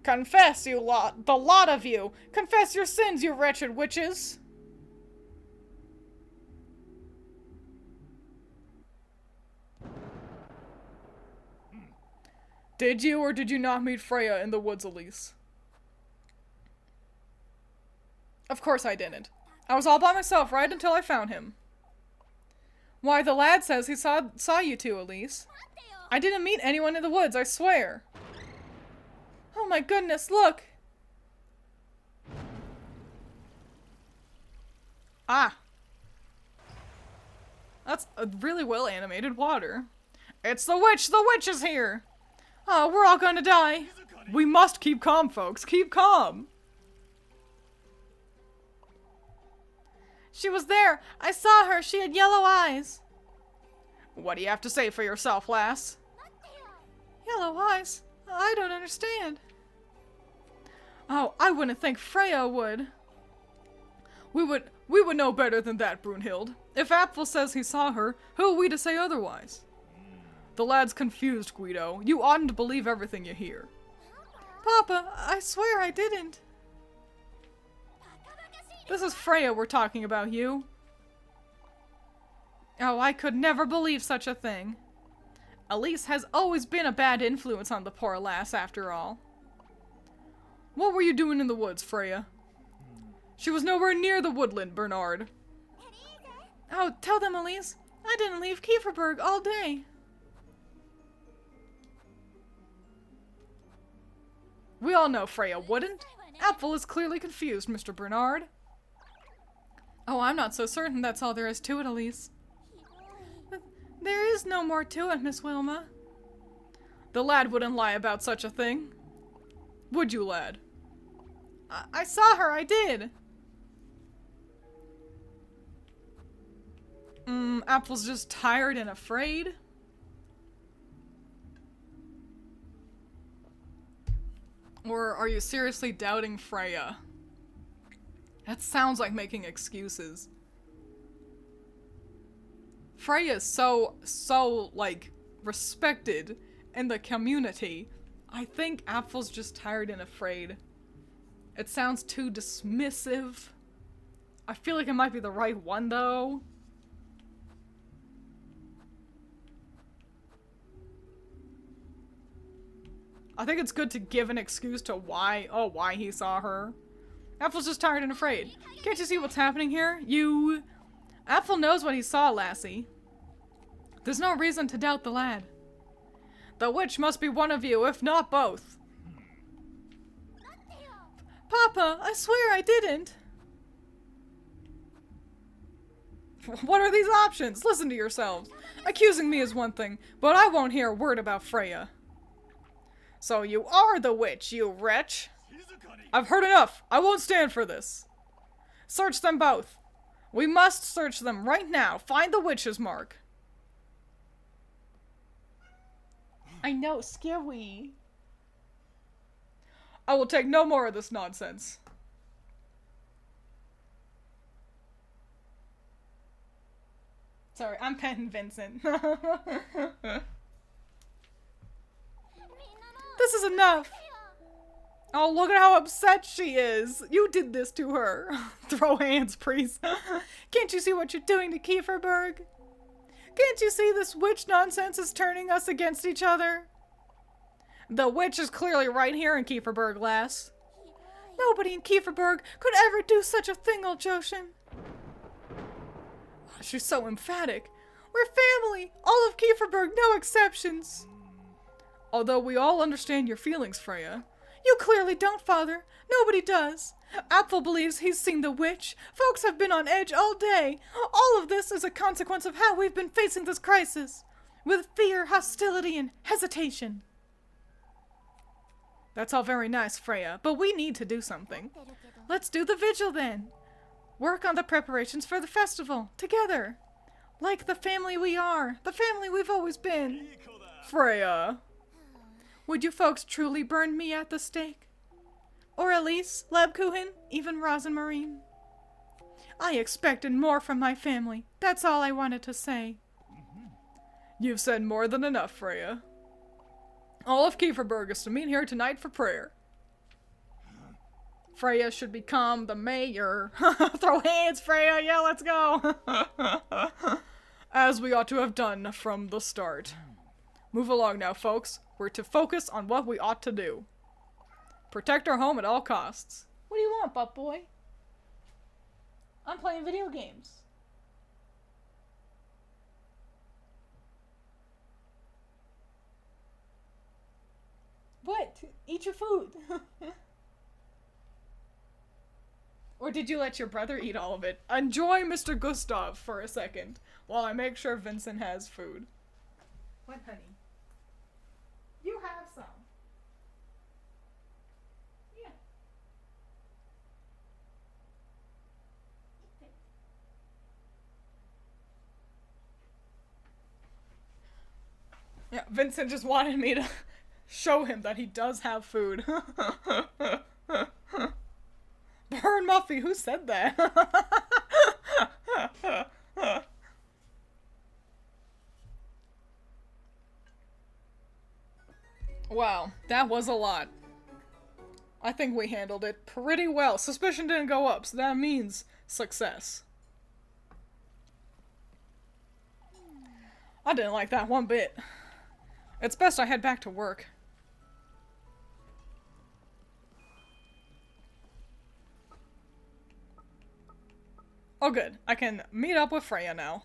Confess, you lot. The lot of you. Confess your sins, you wretched witches. Did you or did you not meet Freya in the woods, Elise? Of course I didn't. I was all by myself right until I found him. Why, the lad says he saw you two, Elise. I didn't meet anyone in the woods, I swear. Oh my goodness, look! Ah. That's a really well animated water. It's the witch! The witch is here! Oh, we're all gonna die. We must keep calm, folks. Keep calm. She was there. I saw her. She had yellow eyes. What do you have to say for yourself, lass? Yellow eyes? I don't understand. Oh, I wouldn't think Freya would. We would know better than that, Brunhild. If Apfel says he saw her, who are we to say otherwise? The lad's confused, Guido. You oughtn't to believe everything you hear. Papa, I swear I didn't. This is Freya we're talking about, you. Oh, I could never believe such a thing. Elise has always been a bad influence on the poor lass, after all. What were you doing in the woods, Freya? She was nowhere near the woodland, Bernard. Oh, tell them, Elise. I didn't leave Kieferberg all day. We all know Freya wouldn't. Apfel is clearly confused, Mr. Bernard. Oh, I'm not so certain that's all there is to it, Elise. But there is no more to it, Miss Wilma. The lad wouldn't lie about such a thing. Would you, lad? I saw her, I did. Apfel's just tired and afraid. Or are you seriously doubting Freya? That sounds like making excuses. Freya is so, like, respected in the community. I think Apfel's just tired and afraid. It sounds too dismissive. I feel like it might be the right one, though. I think it's good to give an excuse to why he saw her. Apfel's just tired and afraid. Can't you see what's happening here? Apfel knows what he saw, lassie. There's no reason to doubt the lad. The witch must be one of you, if not both. Papa, I swear I didn't. What are these options? Listen to yourselves. Accusing me is one thing, but I won't hear a word about Freya. So you are the witch, you wretch! I've heard enough! I won't stand for this! Search them both! We must search them right now! Find the witch's mark! I know, scary! I will take no more of this nonsense. Sorry, I'm petting Vincent. This is enough! Oh, look at how upset she is! You did this to her! Throw hands, priest! Can't you see what you're doing to Kieferberg? Can't you see this witch nonsense is turning us against each other? The witch is clearly right here in Kieferberg, lass. Nobody in Kieferberg could ever do such a thing, old Joshin. She's so emphatic. We're family! All of Kieferberg, no exceptions! Although we all understand your feelings, Freya. You clearly don't, Father. Nobody does. Apfel believes he's seen the witch. Folks have been on edge all day. All of this is a consequence of how we've been facing this crisis. With fear, hostility, and hesitation. That's all very nice, Freya, but we need to do something. Let's do the vigil then. Work on the preparations for the festival, together. Like the family we are. The family we've always been. Freya. Would you folks truly burn me at the stake? Or Elise, Lebkuchen, even Rosenmarine? I expected more from my family. That's all I wanted to say. You've said more than enough, Freya. All of Kieferberg is to meet here tonight for prayer. Freya should become the mayor. Throw hands, Freya! Yeah, let's go! As we ought to have done from the start. Move along now, folks. We're to focus on what we ought to do. Protect our home at all costs. What do you want, butt boy? I'm playing video games. What? Eat your food. Or did you let your brother eat all of it? Enjoy Mr. Gustav for a second while I make sure Vincent has food. What, honey? You have some. Yeah. Yeah, Vincent just wanted me to show him that he does have food. Burn Muffy, who said that? Wow, that was a lot. I think we handled it pretty well. Suspicion didn't go up, so that means success. I didn't like that one bit. It's best I head back to work. Oh good, I can meet up with Freya now.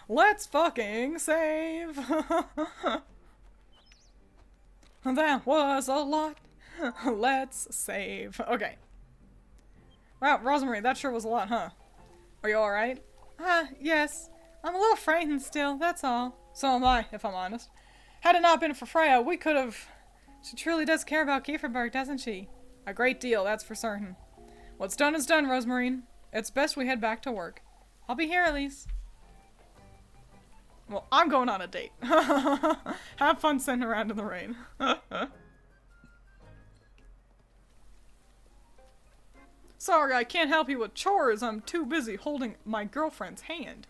Let's fucking save! That was a lot. Let's save. Okay. Wow, Rosemary, that sure was a lot, huh? Are you alright? Yes. I'm a little frightened still, that's all. So am I, if I'm honest. Had it not been for Freya, we could have... She truly does care about Kieferberg, doesn't she? A great deal, that's for certain. What's done is done, Rosemarine. It's best we head back to work. I'll be here, at least. Well, I'm going on a date. Have fun sitting around in the rain. Sorry, I can't help you with chores. I'm too busy holding my girlfriend's hand.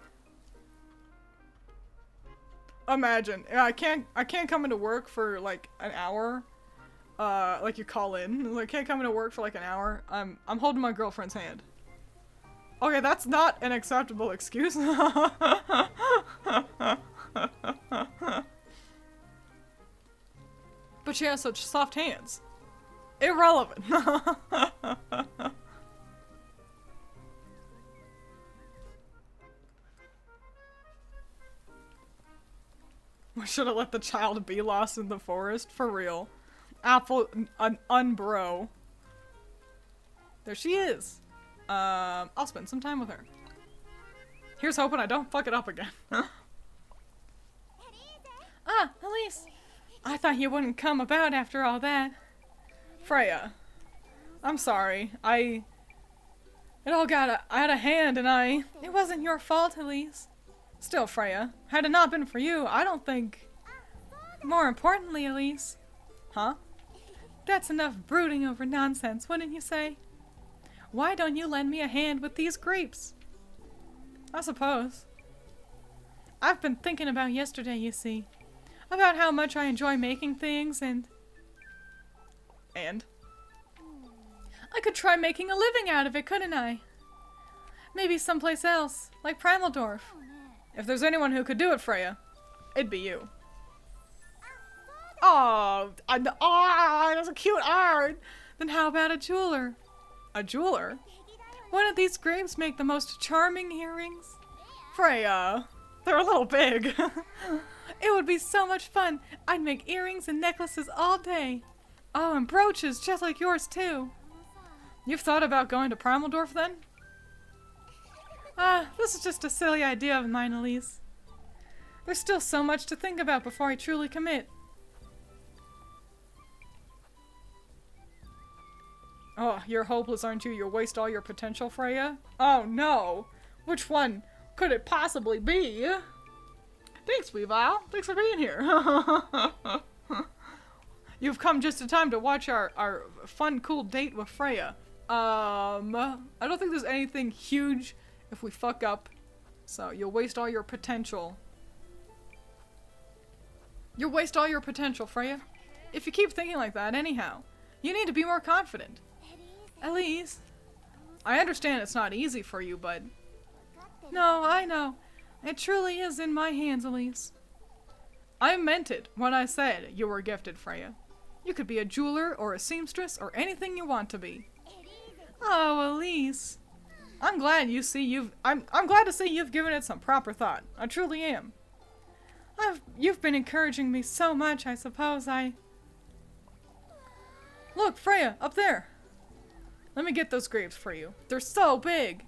Imagine, I can't come into work for like an hour. Like you call in. I can't come into work for like an hour. I'm holding my girlfriend's hand. Okay, that's not an acceptable excuse. But she has such soft hands. Irrelevant. We should have let the child be lost in the forest, for real. Apple, unbro. There she is. I'll spend some time with her. Here's hoping I don't fuck it up again. Ah, Elise. I thought you wouldn't come about after all that. Freya. I'm sorry. It all got out of hand and It wasn't your fault, Elise. Still, Freya, had it not been for you, I don't think... More importantly, Elise. Huh? That's enough brooding over nonsense, wouldn't you say? Why don't you lend me a hand with these grapes? I suppose. I've been thinking about yesterday, you see. About how much I enjoy making things and... I could try making a living out of it, couldn't I? Maybe someplace else, like Primaldorf. If there's anyone who could do it, Freya, it'd be you. Oh, that's a cute art. Then how about a jeweler? A jeweler? One of these grapes make the most charming earrings. Freya, they're a little big. It would be so much fun. I'd make earrings and necklaces all day. Oh, and brooches just like yours too. You've thought about going to Primaldorf then? This is just a silly idea of mine, Elise. There's still so much to think about before I truly commit. Oh, you're hopeless, aren't you? You'll waste all your potential, Freya? Oh no! Which one could it possibly be? Thanks, Weavile. Thanks for being here. You've come just in time to watch our fun, cool date with Freya. I don't think there's anything huge if we fuck up. So, you'll waste all your potential. You'll waste all your potential, Freya. If you keep thinking like that, anyhow. You need to be more confident. Elise. I understand it's not easy for you, but... No, I know. It truly is in my hands, Elise. I meant it when I said you were gifted, Freya. You could be a jeweler or a seamstress or anything you want to be. Oh, Elise. I'm glad to see you've given it some proper thought. I truly am. You've been encouraging me so much, I suppose Look, Freya, up there. Let me get those grapes for you. They're so big.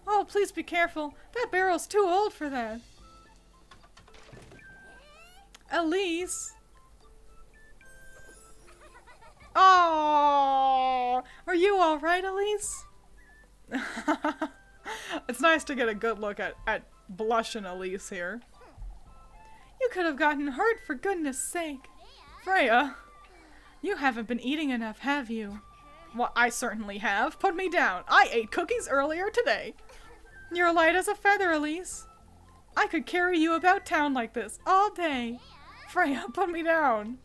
Oh, please be careful. That barrel's too old for that. Elise. Oh, are you all right, Elise? It's nice to get a good look at blushing Elise here. You could have gotten hurt, for goodness sake. Freya, you haven't been eating enough, have you? Well, I certainly have. Put me down. I ate cookies earlier today. You're light as a feather, Elise. I could carry you about town like this all day. Freya, put me down.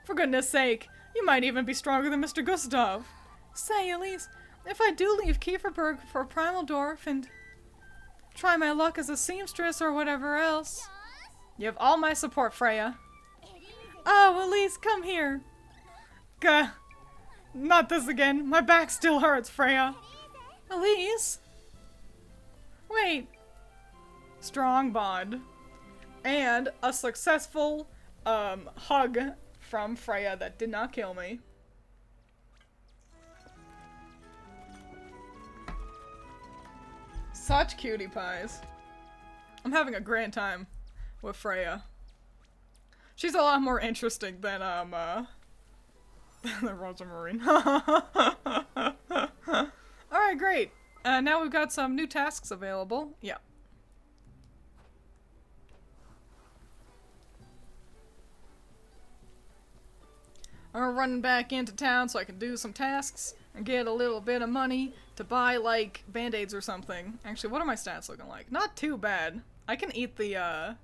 For goodness sake, you might even be stronger than Mr. Gustav. Say, Elise, if I do leave Kieferberg for Primaldorf and try my luck as a seamstress or whatever else, you have all my support, Freya. Oh, Elise, come here. Gah. Not this again. My back still hurts, Freya. Elise? Wait. Strong bond. And a successful hug from Freya that did not kill me. Such cutie pies. I'm having a grand time with Freya. She's a lot more interesting than the Rosamarine. Alright, great. Now we've got some new tasks available. Yeah. I'm running back into town so I can do some tasks and get a little bit of money to buy, like, band-aids or something. Actually, what are my stats looking like? Not too bad. I can eat the,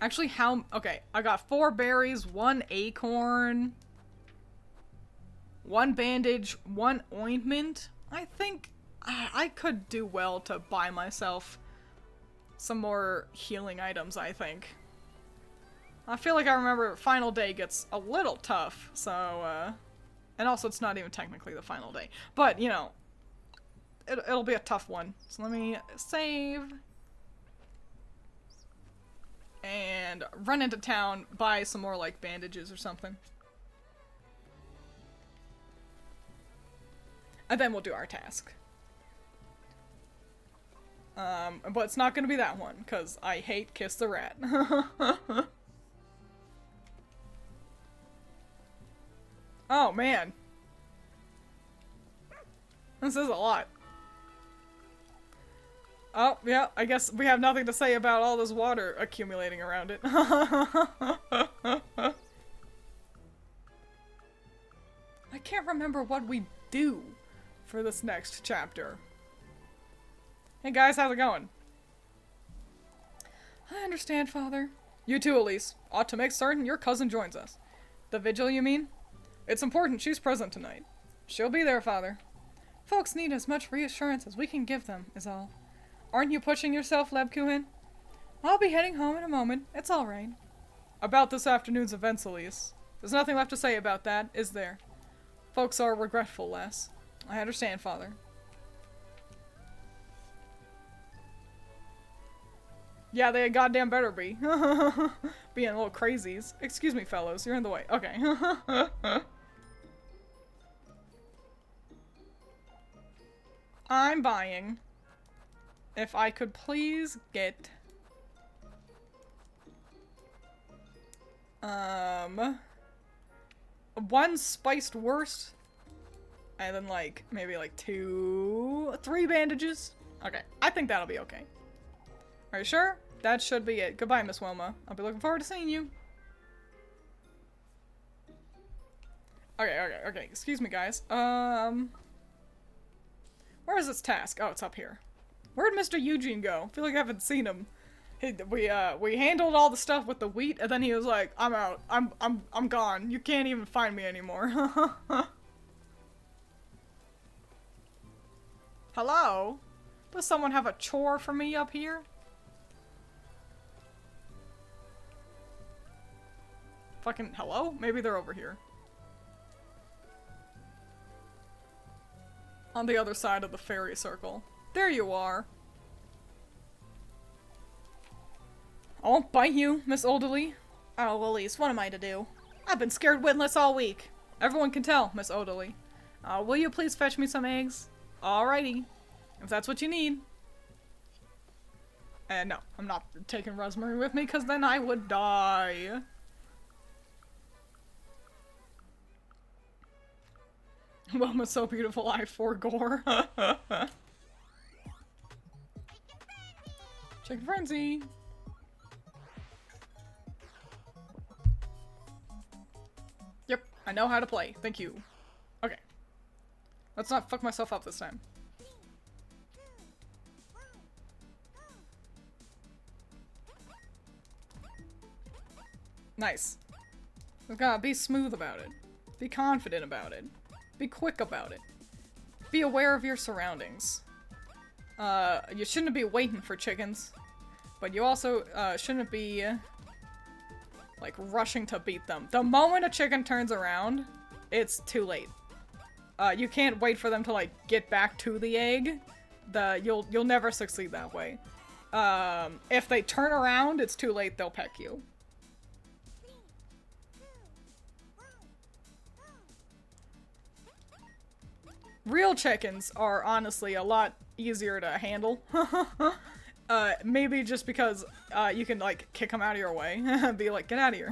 Actually, okay, I got 4 berries, 1 acorn, 1 bandage, 1 ointment. I think I could do well to buy myself some more healing items, I think. I feel like I remember final day gets a little tough, so, and also it's not even technically the final day. But, you know, it'll be a tough one. So let me save. And run into town, buy some more, like, bandages or something. And then we'll do our task. But it's not gonna be that one, because I hate Kiss the Rat. Oh, man. This is a lot. Oh, yeah, I guess we have nothing to say about all this water accumulating around it. I can't remember what we do for this next chapter. Hey guys, how's it going? I understand, Father. You too, Elise. Ought to make certain your cousin joins us. The vigil, you mean? It's important she's present tonight. She'll be there, Father. Folks need as much reassurance as we can give them, is all. Aren't you pushing yourself, Lebkuchen? I'll be heading home in a moment. It's all right. About this afternoon's events, Elise. There's nothing left to say about that, is there? Folks are regretful, lass. I understand, Father. Yeah, they goddamn better be. Being little crazies. Excuse me, fellows. You're in the way. Okay. I'm buying. If I could please get... one spiced wurst, and then like maybe like 3 bandages. Okay, I think that'll be okay. Are you sure? That should be it. Goodbye, Miss Wilma. I'll be looking forward to seeing you. Okay. Excuse me, guys. Where is this task? Oh, it's up here. Where'd Mr. Eugene go? I feel like I haven't seen him. We handled all the stuff with the wheat, and then he was like, "I'm out. I'm gone. You can't even find me anymore." Hello? Does someone have a chore for me up here? Fucking hello? Maybe they're over here. On the other side of the fairy circle. There you are. I won't bite you, Miss Oldley. Oh, Elise, what am I to do? I've been scared witless all week. Everyone can tell, Miss Oldley. Will you please fetch me some eggs? Alrighty. If that's what you need. And no, I'm not taking Rosemary with me, because then I would die. Wilma's so beautiful, I forgore. Chicken Frenzy. Yep, I know how to play. Thank you. Okay. Let's not fuck myself up this time. Nice. We gotta be smooth about it. Be confident about it. Be quick about it. Be aware of your surroundings. You shouldn't be waiting for chickens, but you also shouldn't be like rushing to beat them. The moment a chicken turns around, it's too late. You can't wait for them to like get back to the egg. You'll never succeed that way. If they turn around, it's too late. They'll peck you. Real chickens are honestly a lot easier to handle. Maybe just because you can like kick them out of your way. Be like, get out of here.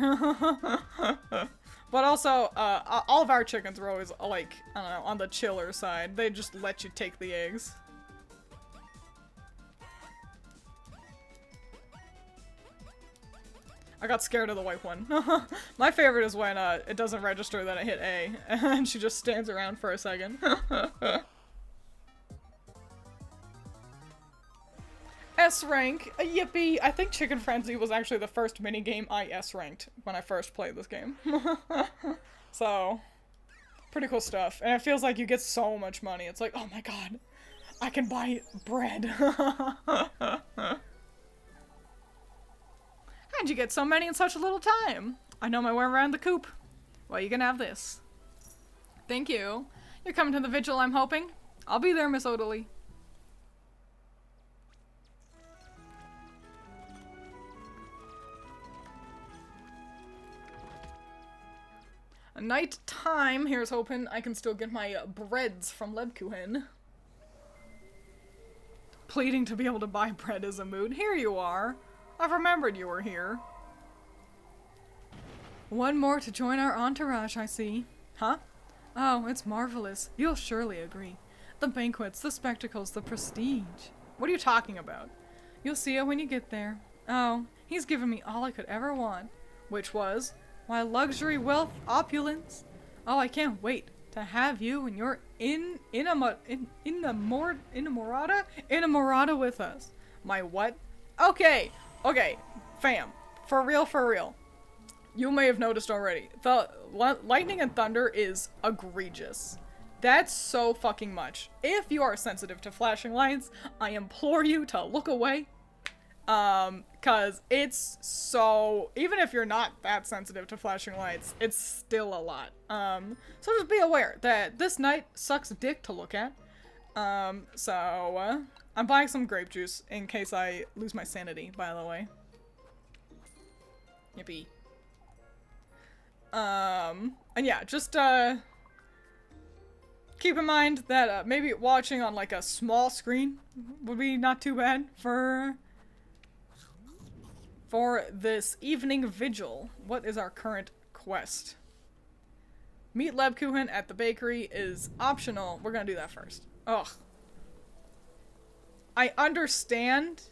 But also, all of our chickens were always like, I don't know, on the chiller side. They just let you take the eggs. I got scared of the white one. My favorite is when it doesn't register that I hit A, and she just stands around for a second. S rank, yippee! I think Chicken Frenzy was actually the first minigame I S ranked when I first played this game. So, pretty cool stuff. And it feels like you get so much money. It's like, oh my god, I can buy bread. How'd you get so many in such a little time? I know my way around the coop. Well, you can have this. Thank you. You're coming to the vigil, I'm hoping. I'll be there, Miss Oldley. Night time. Here's hoping I can still get my breads from Lebkuchen. Pleading to be able to buy bread is a mood. Here you are. I've remembered you were here. One more to join our entourage, I see. Huh? Oh, it's marvelous. You'll surely agree. The banquets, the spectacles, the prestige. What are you talking about? You'll see it when you get there. Oh, he's given me all I could ever want. Which was, why, luxury, wealth, opulence. Oh, I can't wait to have you and your inamorata with us. My what? Okay. Okay, fam, for real, you may have noticed already, the lightning and thunder is egregious. That's so fucking much. If you are sensitive to flashing lights, I implore you to look away, cause it's so, even if you're not that sensitive to flashing lights, it's still a lot. So just be aware that this night sucks dick to look at. I'm buying some grape juice in case I lose my sanity, by the way. Yippee. And yeah, just, keep in mind that, maybe watching on, like, a small screen would be not too bad for this evening vigil. What is our current quest? Meat Lebkuchen at the bakery is optional. We're gonna do that first. Ugh. I understand.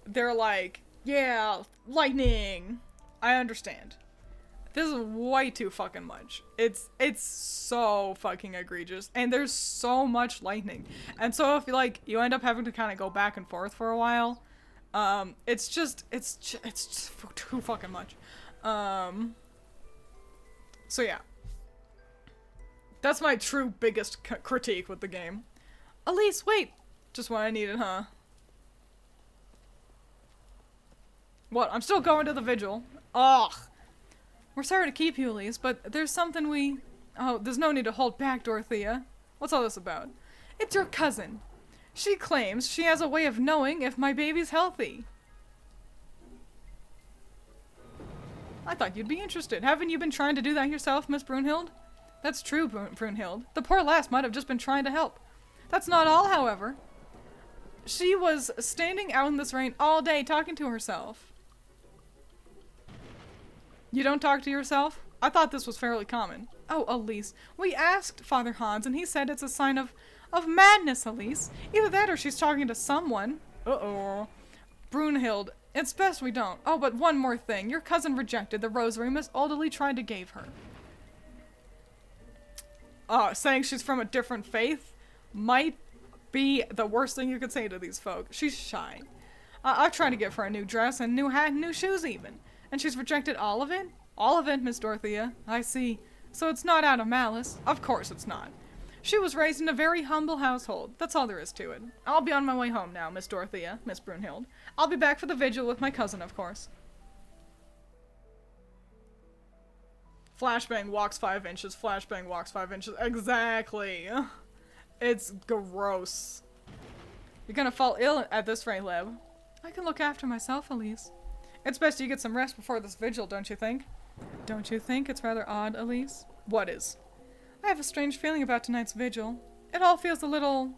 They're like, yeah, lightning. I understand. This is way too fucking much. It's so fucking egregious. And there's so much lightning. And so if you end up having to kind of go back and forth for a while, it's just too fucking much. So yeah. That's my true biggest critique with the game. Elise, wait! Just what I needed, huh? What? I'm still going to the vigil. Ugh. We're sorry to keep you, Elise, but there's something we... Oh, there's no need to hold back, Dorothea. What's all this about? It's your cousin. She claims she has a way of knowing if my baby's healthy. I thought you'd be interested. Haven't you been trying to do that yourself, Miss Brunhild? That's true, Brunhild. The poor lass might have just been trying to help. That's not all, however. She was standing out in this rain all day talking to herself. You don't talk to yourself? I thought this was fairly common. Oh, Elise. We asked Father Hans, and he said it's a sign of madness, Elise. Either that or she's talking to someone. Uh-oh. Brunhild, it's best we don't. Oh, but one more thing. Your cousin rejected the rosary Miss Alderley tried to give her. Saying she's from a different faith might be the worst thing you could say to these folk. She's shy. I've tried to give her a new dress and new hat and new shoes even. And she's rejected all of it? All of it, Miss Dorothea. I see. So it's not out of malice. Of course it's not. She was raised in a very humble household. That's all there is to it. I'll be on my way home now, Miss Dorothea, Miss Brunhild. I'll be back for the vigil with my cousin, of course. Flashbang walks 5 inches. Flashbang walks 5 inches. Exactly. It's gross. You're gonna fall ill at this rate, Leb. I can look after myself, Elise. It's best you get some rest before this vigil, don't you think? Don't you think it's rather odd, Elise? What is? I have a strange feeling about tonight's vigil. It all feels a little...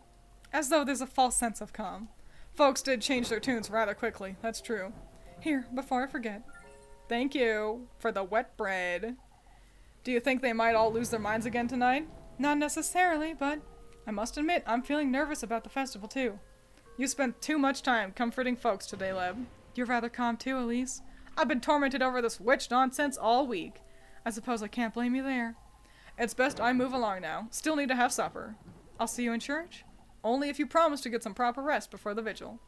as though there's a false sense of calm. Folks did change their tunes rather quickly, that's true. Here, before I forget. Thank you for the wet bread. Do you think they might all lose their minds again tonight? Not necessarily, but I must admit I'm feeling nervous about the festival too. You spent too much time comforting folks today, Leb. You're rather calm too, Elise. I've been tormented over this witch nonsense all week. I suppose I can't blame you there. It's best I move along now. Still need to have supper. I'll see you in church. Only if you promise to get some proper rest before the vigil.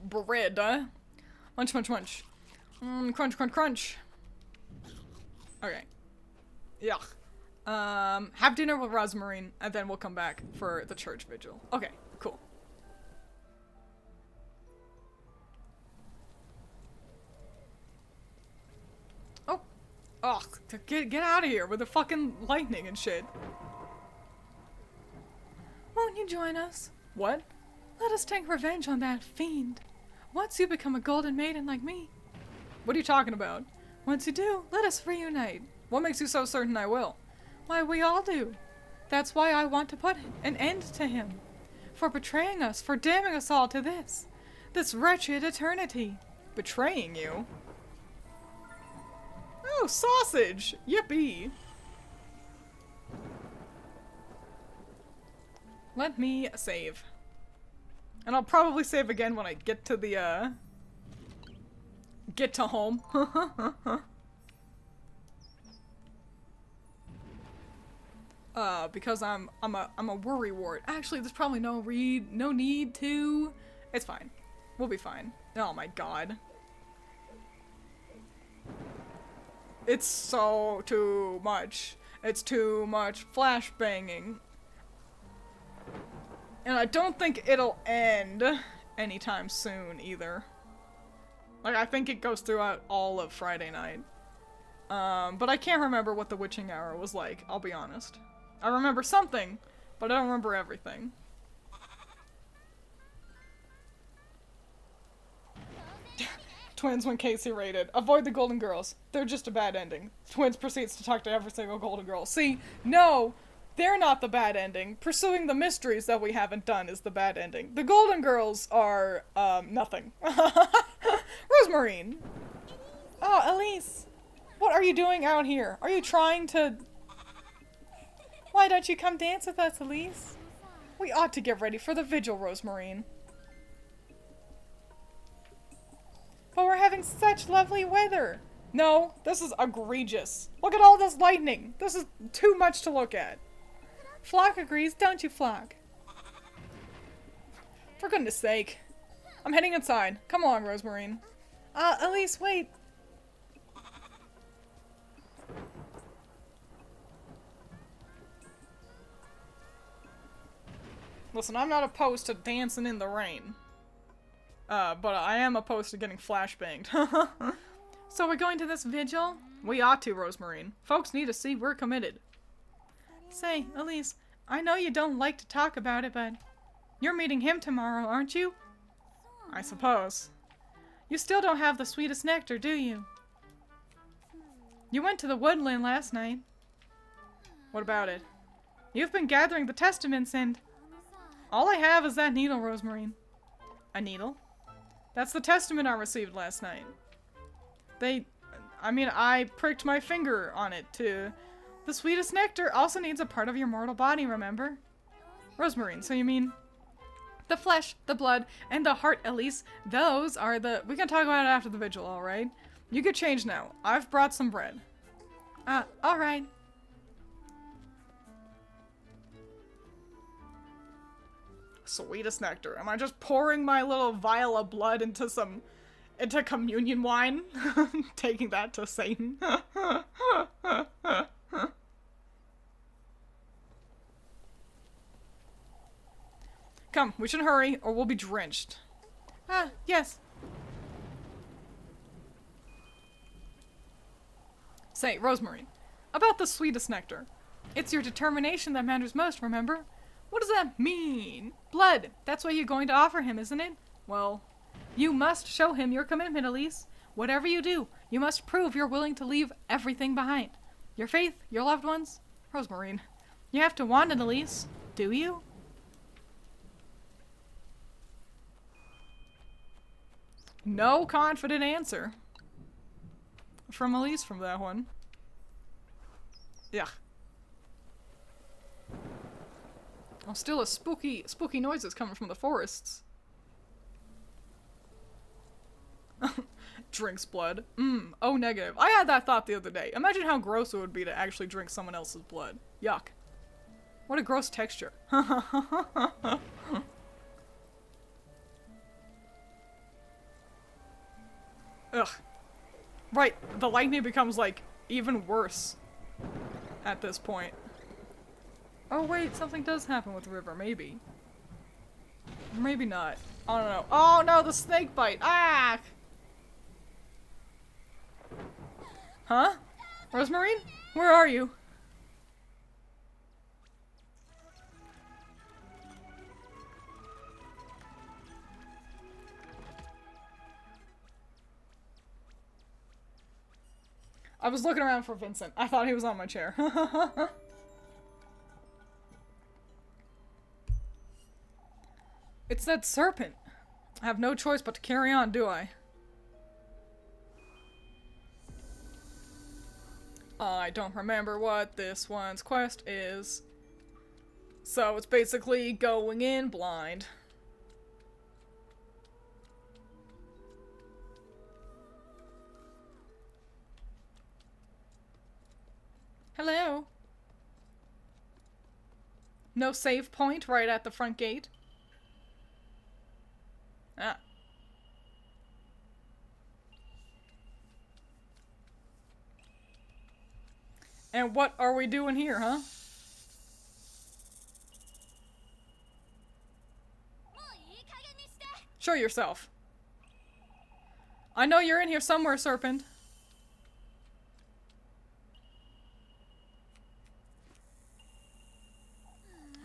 Bread, huh? Munch, munch, munch. Crunch, crunch, crunch. Okay. Yuck. Have dinner with Rosmarine, and then we'll come back for the church vigil. Okay, cool. Oh. Ugh, get out of here with the fucking lightning and shit. Won't you join us? What? Let us take revenge on that fiend. Once you become a golden maiden like me. What are you talking about? Once you do, let us reunite. What makes you so certain I will? Why, we all do. That's why I want to put an end to him. For betraying us, for damning us all to this wretched eternity. Betraying you? Oh, sausage! Yippee! Let me save. And I'll probably save again when I get to the, get to home. Because I'm a worrywart. Actually, there's probably no need to. It's fine. We'll be fine. Oh my god. It's so too much. It's too much flashbanging. And I don't think it'll end anytime soon either. Like, I think it goes throughout all of Friday night. But I can't remember what the witching hour was like, I'll be honest. I remember something, but I don't remember everything. Twiins when Casey raided. Avoid the Golden Girls. They're just a bad ending. Twiins proceeds to talk to every single Golden Girl. See, no, they're not the bad ending. Pursuing the mysteries that we haven't done is the bad ending. The Golden Girls are, nothing. Rosemarine. Oh, Elise! What are you doing out here? Are you trying to... Why don't you come dance with us, Elise? We ought to get ready for the vigil, Rosemarine. But we're having such lovely weather. No, this is egregious. Look at all this lightning. This is too much to look at. Flock agrees, don't you, Flock? For goodness sake. I'm heading inside. Come along, Rosemarine. Elise, wait. Listen, I'm not opposed to dancing in the rain. But I am opposed to getting flashbanged. So we're going to this vigil? We ought to, Rosemarine. Folks need to see we're committed. Say, Elise, I know you don't like to talk about it, but you're meeting him tomorrow, aren't you? I suppose. You still don't have the sweetest nectar, do you? You went to the woodland last night. What about it? You've been gathering the testaments and... All I have is that needle, Rosemarine. A needle? That's the testament I received last night. I pricked my finger on it to... The sweetest nectar also needs a part of your mortal body, remember? Rosemarine, so you mean... The flesh, the blood, and the heart, Elise, those are the... We can talk about it after the vigil, alright? You get changed now. I've brought some bread. Alright. Sweetest nectar. Am I just pouring my little vial of blood into communion wine? Taking that to Satan. Come, we should hurry or we'll be drenched. Yes. Say, Rosemarine, about the sweetest nectar. It's your determination that matters most, remember? What does that mean? Blood. That's what you're going to offer him, isn't it? Well, you must show him your commitment, Elise. Whatever you do, you must prove you're willing to leave everything behind. Your faith, your loved ones. Rosemarine, you have to want it, Elise. Do you? No confident answer from Elise from that one. Yeah. Oh, still a spooky noises coming from the forests. Drinks blood. Oh, negative. I had that thought the other day. Imagine how gross it would be to actually drink someone else's blood. Yuck. What a gross texture. Ugh. Right, the lightning becomes, like, even worse at this point. Oh wait, something does happen with the river, maybe. Maybe not. I don't know. Oh no, the snake bite! Ah! Huh? Rosemarine? Where are you? I was looking around for Vincent. I thought he was on my chair. It's that serpent. I have no choice but to carry on, do I? I don't remember what this one's quest is. So it's basically going in blind. Hello? No save point right at the front gate? Ah. And what are we doing here, huh? Show yourself. I know you're in here somewhere, Serpent.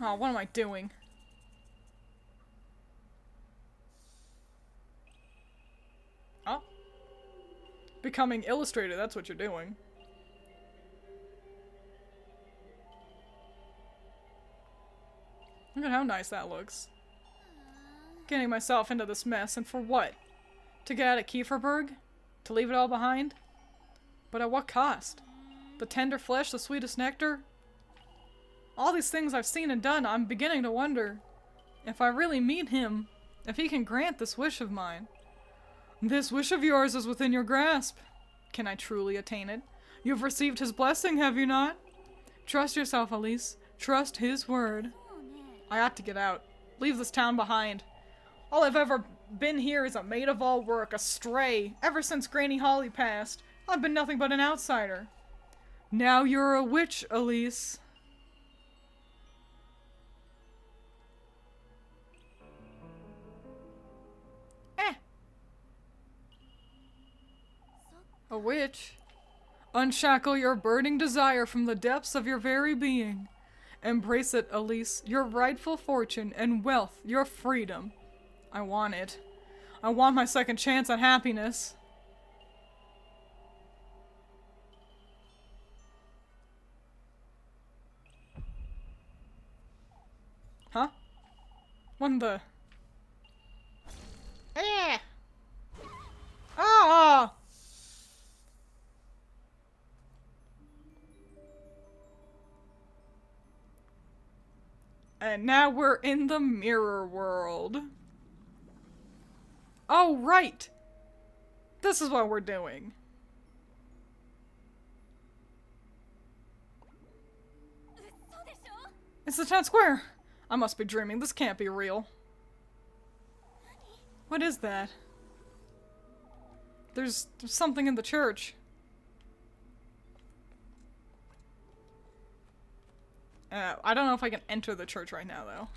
Oh, what am I doing? Oh. Becoming illustrated, that's what you're doing. Look at how nice that looks. Getting myself into this mess, and for what? To get out of Kieferberg? To leave it all behind? But at what cost? The tender flesh, the sweetest nectar? All these things I've seen and done, I'm beginning to wonder if I really meet him, if he can grant this wish of mine. This wish of yours is within your grasp. Can I truly attain it? You've received his blessing, have you not? Trust yourself, Elise. Trust his word. I ought to get out. Leave this town behind. All I've ever been here is a maid of all work, a stray. Ever since Granny Holly passed, I've been nothing but an outsider. Now you're a witch, Elise. A witch? Unshackle your burning desire from the depths of your very being. Embrace it, Elise, your rightful fortune and wealth, your freedom. I want it. I want my second chance at happiness. Huh? What in the... Eh! Ah! And now we're in the mirror world. Oh, right! This is what we're doing. It's the town square! I must be dreaming. This can't be real. What is that? There's something in the church. I don't know if I can enter the church right now, though.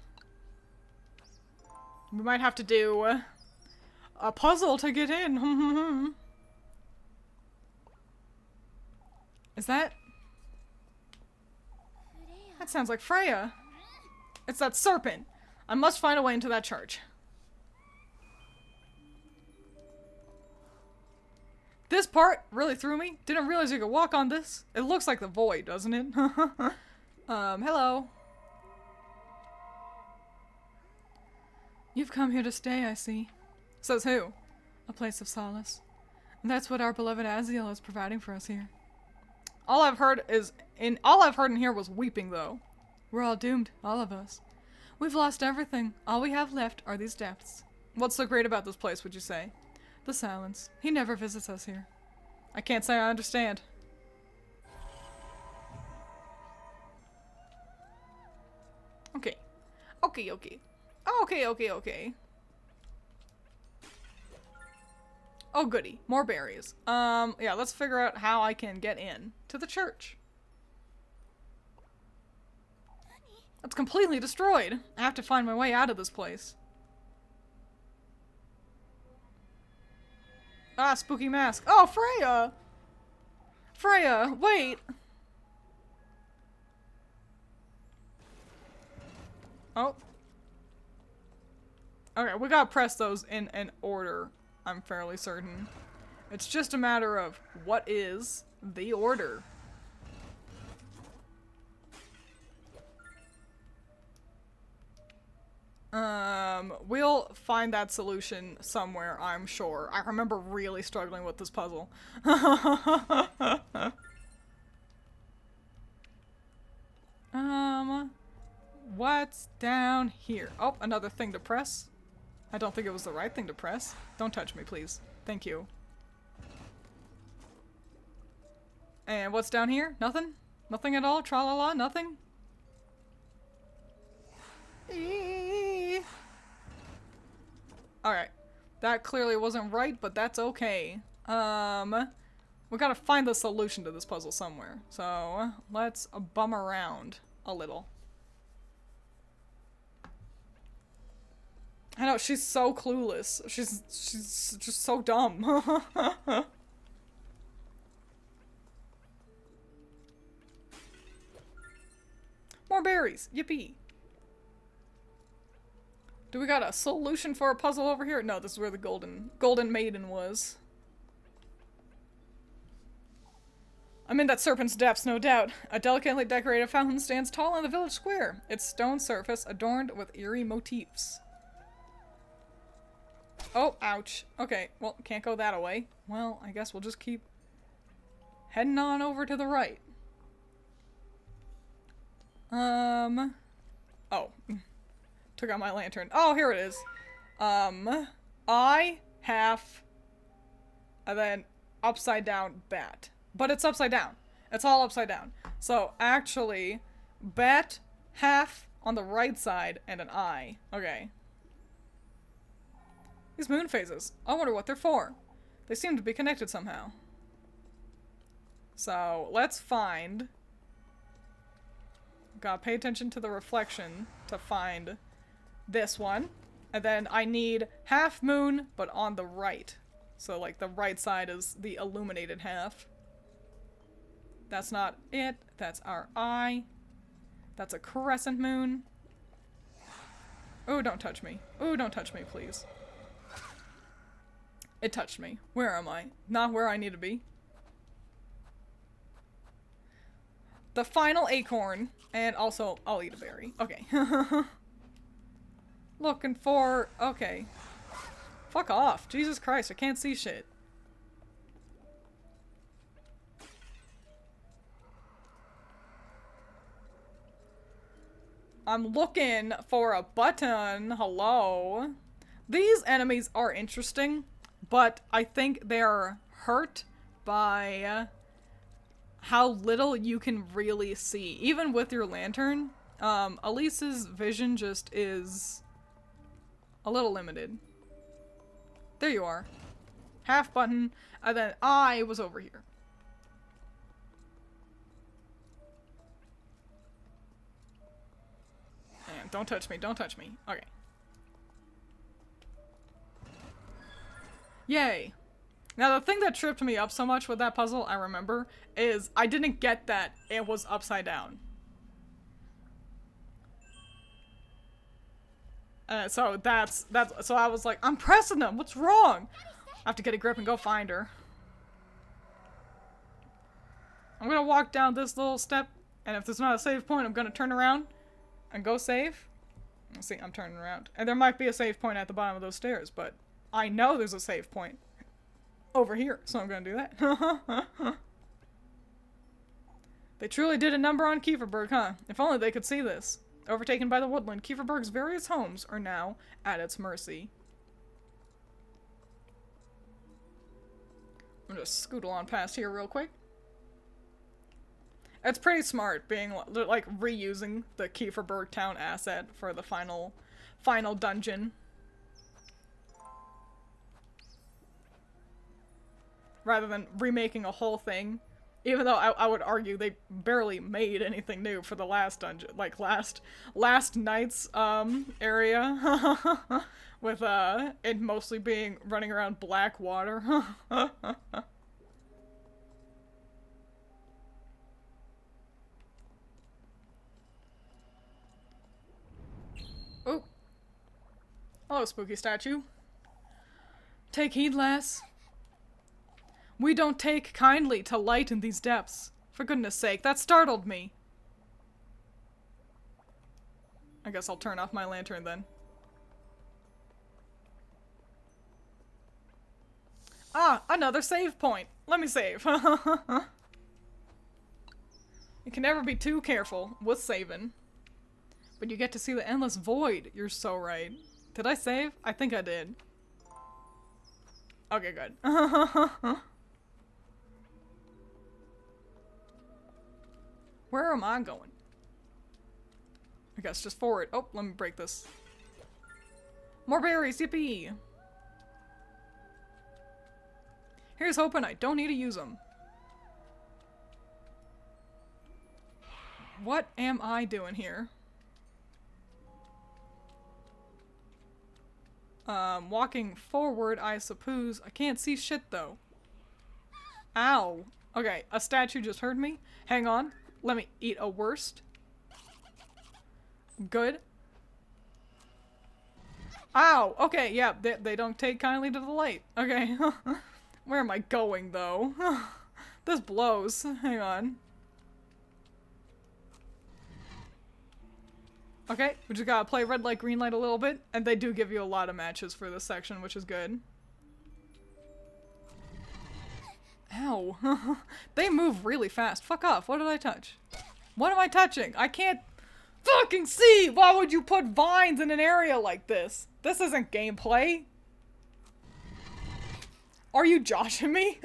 We might have to do a puzzle to get in. Is that... That sounds like Freya. It's that serpent. I must find a way into that church. This part really threw me. Didn't realize you could walk on this. It looks like the void, doesn't it? Hello. You've come here to stay, I see. Says who? A place of solace. And that's what our beloved Aziel is providing for us here. All I've heard in here was weeping, though. We're all doomed, all of us. We've lost everything. All we have left are these depths. What's so great about this place, would you say? The silence. He never visits us here. I can't say I understand. Okay. Okay. Oh, goody. More berries. Yeah, let's figure out how I can get in to the church. It's completely destroyed. I have to find my way out of this place. Ah, spooky mask. Oh, Freya! Freya, wait! Oh. Okay, we gotta press those in an order, I'm fairly certain. It's just a matter of what is the order. We'll find that solution somewhere, I'm sure. I remember really struggling with this puzzle. What's down here? Oh, another thing to press. I don't think it was the right thing to press. Don't touch me, please. Thank you. And what's down here? Nothing? Nothing at all? Tra-la-la? Nothing? Alright. That clearly wasn't right, but that's okay. We gotta find the solution to this puzzle somewhere. So, let's bum around a little. I know, she's so clueless. She's just so dumb. More berries! Yippee! Do we got a solution for a puzzle over here? No, this is where the golden maiden was. I'm in that serpent's depths, no doubt. A delicately decorated fountain stands tall in the village square, its stone surface adorned with eerie motifs. Oh, ouch. Okay, well, can't go that away. Well, I guess we'll just keep heading on over to the right. Oh. Took out my lantern. Oh, here it is. I, half, and then upside down bat. But it's upside down. It's all upside down. So, actually, bat, half on the right side, and an eye. Okay. These moon phases. I wonder what they're for. They seem to be connected somehow. So, let's find... Gotta pay attention to the reflection to find this one. And then I need half moon, but on the right. So, like, the right side is the illuminated half. That's not it. That's our eye. That's a crescent moon. Oh, don't touch me. Oh, don't touch me, please. It touched me. Where am I? Not where I need to be. The final acorn. And also, I'll eat a berry. Okay. Looking for... Okay. Fuck off. Jesus Christ, I can't see shit. I'm looking for a button. Hello. These enemies are interesting, but I think they're hurt by how little you can really see. Even with your lantern, Elise's vision just is a little limited. There you are. Half button, and then I was over here. And don't touch me, don't touch me. Okay. Yay. Now the thing that tripped me up so much with that puzzle, I remember, is I didn't get that it was upside down. So so I was like, I'm pressing them, what's wrong? I have to get a grip and go find her. I'm gonna walk down this little step, and if there's not a save point, I'm gonna turn around and go save. Let's see, I'm turning around. And there might be a save point at the bottom of those stairs, but I know there's a save point over here, so I'm gonna do that. They truly did a number on Kieferberg, huh? If only they could see this. Overtaken by the woodland, Kieferberg's various homes are now at its mercy. I'm gonna scootle on past here real quick. It's pretty smart being like reusing the Kieferberg town asset for the final dungeon. Rather than remaking a whole thing. Even though I would argue they barely made anything new for the last dungeon, like last night's area. With it mostly being running around black water. Oh. Hello, spooky statue. Take heed, lass. We don't take kindly to light in these depths. For goodness sake, that startled me. I guess I'll turn off my lantern then. Ah, another save point. Let me save. You can never be too careful with saving. But you get to see the endless void. You're so right. Did I save? I think I did. Okay, good. Where am I going? I guess just forward. Oh, let me break this. More berries, yippee! Here's hoping I don't need to use them. What am I doing here? Walking forward, I suppose. I can't see shit, though. Ow. Okay, a statue just heard me. Hang on. Let me eat a worst. Good. Ow! Okay, yeah, they don't take kindly to the light. Okay. Where am I going, though? This blows. Hang on. Okay, we just gotta play red light, green light a little bit. And they do give you a lot of matches for this section, which is good. Ow. They move really fast. Fuck off. What did I touch? What am I touching? I can't fucking see! Why would you put vines in an area like this? This isn't gameplay. Are you joshing me?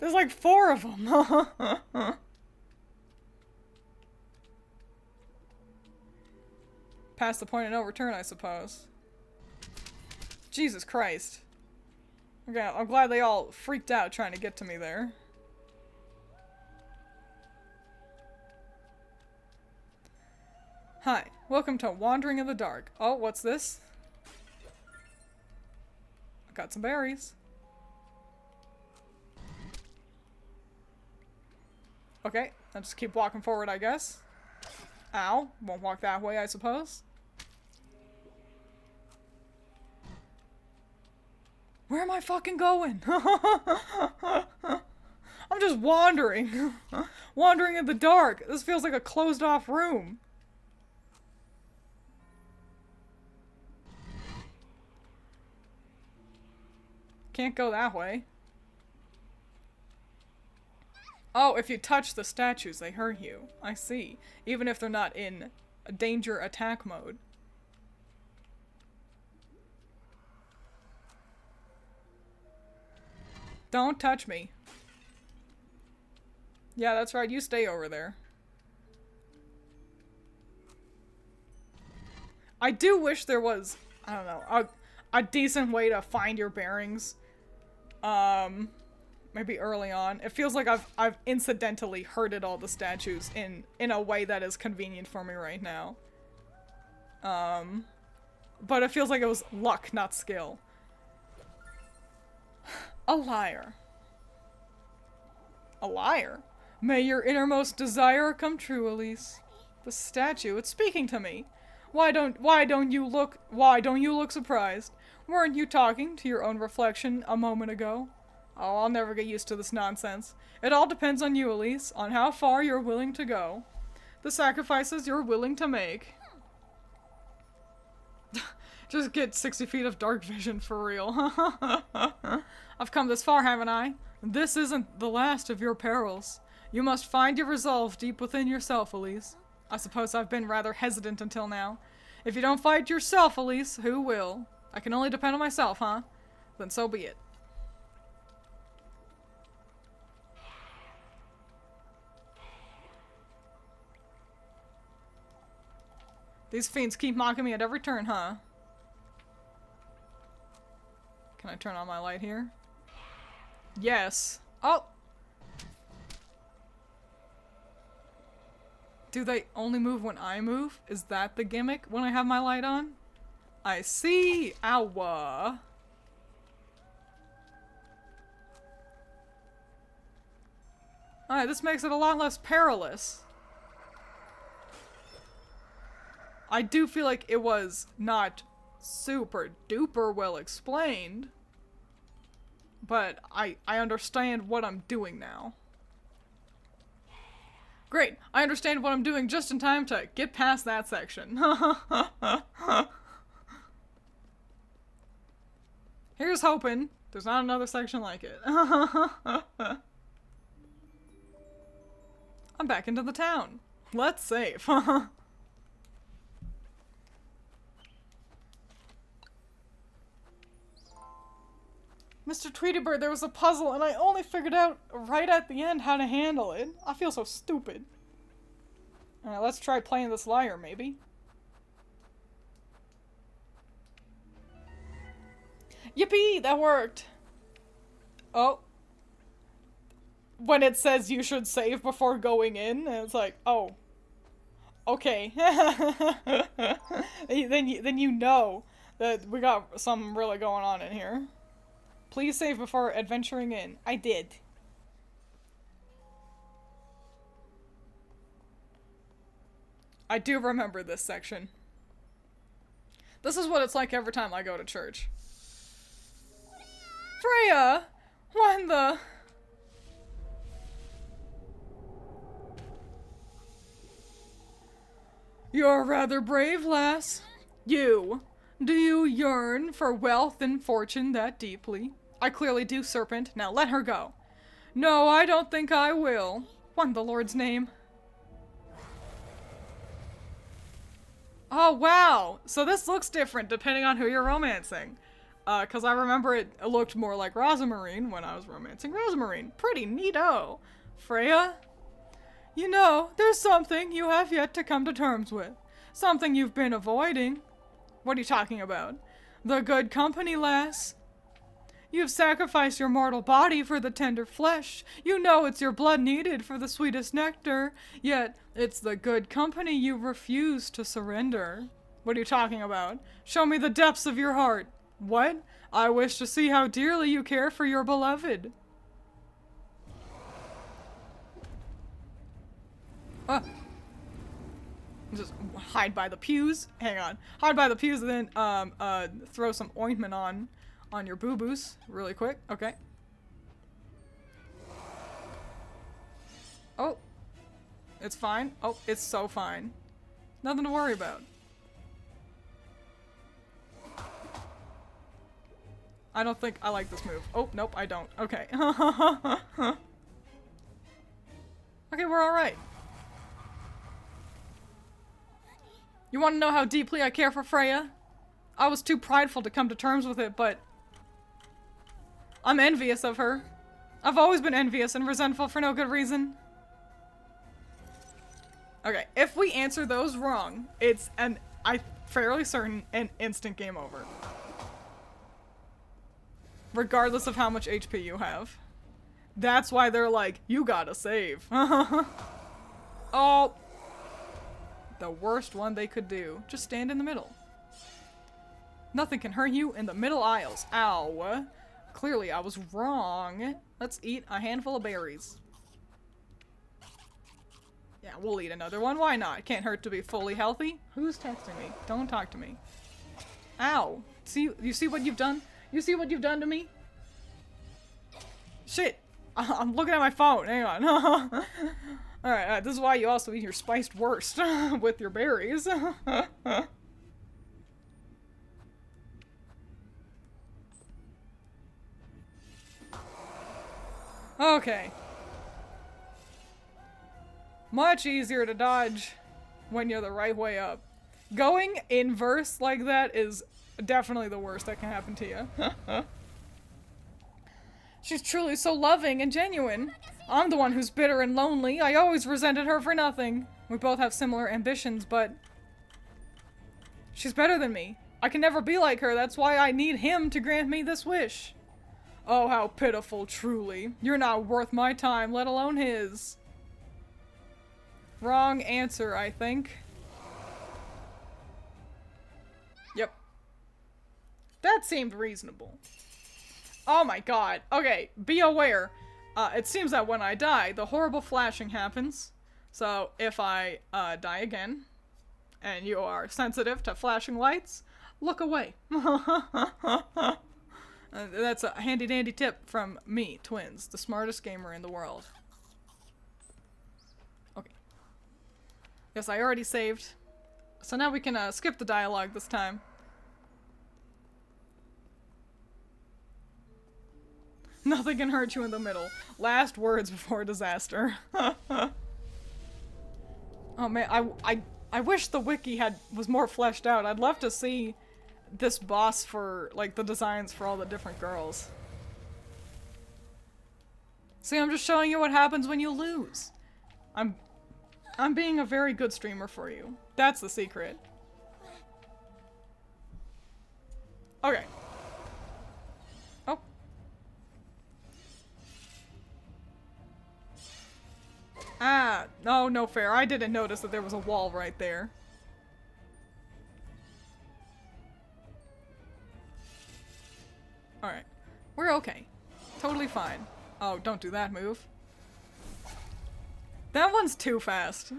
There's like 4 of them. Past the point of no return, I suppose. Jesus Christ. Okay, I'm glad they all freaked out trying to get to me there. Hi, welcome to Wandering in the Dark. Oh, what's this? I got some berries. Okay, I'll just keep walking forward, I guess. Ow, won't walk that way, I suppose. Where am I fucking going? I'm just wandering. Wandering in the dark. This feels like a closed off room. Can't go that way. Oh, if you touch the statues, they hurt you. I see. Even if they're not in a danger attack mode. Don't touch me. Yeah, that's right. You stay over there. I do wish there was, I don't know, a decent way to find your bearings. Maybe early on. It feels like I've incidentally hurted all the statues in a way that is convenient for me right now. But it feels like it was luck, not skill. A liar. A liar? May your innermost desire come true, Elise. The statue, it's speaking to me. Why don't you look surprised? Weren't you talking to your own reflection a moment ago? Oh, I'll never get used to this nonsense. It all depends on you, Elise, on how far you're willing to go. The sacrifices you're willing to make. Just get 60 feet of dark vision for real. I've come this far, haven't I? This isn't the last of your perils. You must find your resolve deep within yourself, Elise. I suppose I've been rather hesitant until now. If you don't fight yourself, Elise, who will? I can only depend on myself, huh? Then so be it. These fiends keep mocking me at every turn, huh? Can I turn on my light here? Yes. Oh! Do they only move when I move? Is that the gimmick when I have my light on? I see! Ow! Alright, this makes it a lot less perilous. I do feel like it was not super duper well explained, but I understand what I'm doing now. Great, I understand what I'm doing just in time to get past that section. Here's hoping there's not another section like it. I'm back into the town. Let's save. Mr. Tweedybird, there was a puzzle, and I only figured out right at the end how to handle it. I feel so stupid. Alright, let's try playing this liar, maybe. Yippee! That worked! Oh. When it says you should save before going in, and it's like, oh. Okay. then you know that we got something really going on in here. Please save before adventuring in. I did. I do remember this section. This is what it's like every time I go to church. Freya! When the... You're rather brave, lass. You. Do you yearn for wealth and fortune that deeply? I clearly do, Serpent. Now let her go. No, I don't think I will. What in the Lord's name? Oh, wow. So this looks different depending on who you're romancing. Because I remember it looked more like Rosamarine when I was romancing Rosamarine. Pretty neato. Freya? You know, there's something you have yet to come to terms with. Something you've been avoiding. What are you talking about? The good company, lass. You've sacrificed your mortal body for the tender flesh. You know it's your blood needed for the sweetest nectar. Yet, it's the good company you refuse to surrender. What are you talking about? Show me the depths of your heart. What? I wish to see how dearly you care for your beloved. Just hide by the pews. Hang on. Hide by the pews and then throw some ointment on your boo-boos really quick. Okay. Oh. It's fine. Oh, it's so fine. Nothing to worry about. I don't think I like this move. Oh, nope, I don't. Okay. Okay, we're alright. You want to know how deeply I care for Freya? I was too prideful to come to terms with it, but I'm envious of her. I've always been envious and resentful for no good reason. Okay, if we answer those wrong, it's I'm fairly certain an instant game over. Regardless of how much HP you have. That's why they're like, you gotta save. Oh. The worst one they could do. Just stand in the middle. Nothing can hurt you in the middle aisles. Ow. Clearly I was wrong. Let's eat a handful of berries. Yeah, we'll eat another one. Why not? Can't hurt to be fully healthy. Who's texting me? Don't talk to me. Ow. See, you see what you've done? You see what you've done to me? Shit. I'm looking at my phone. Hang on. Alright, this is why you also eat your spiced wurst with your berries. Okay. Much easier to dodge when you're the right way up. Going inverse like that is definitely the worst that can happen to you. She's truly so loving and genuine. I'm the one who's bitter and lonely. I always resented her for nothing. We both have similar ambitions, but she's better than me. I can never be like her. That's why I need him to grant me this wish. Oh, how pitiful, truly. You're not worth my time, let alone his. Wrong answer, I think. Yep. That seemed reasonable. Oh my god. Okay, be aware. It seems that when I die, the horrible flashing happens. So, if I die again, and you are sensitive to flashing lights, look away. That's a handy-dandy tip from me, Twiins, the smartest gamer in the world. Okay. Yes, I already saved. So now we can skip the dialogue this time. Nothing can hurt you in the middle. Last words before disaster. Oh man, I wish the wiki was more fleshed out. I'd love to see this boss for, like, the designs for all the different girls. See, I'm just showing you what happens when you lose. I'm being a very good streamer for you. That's the secret. Okay. Oh. Ah, no, no fair. I didn't notice that there was a wall right there. Alright. We're okay. Totally fine. Oh, don't do that move. That one's too fast.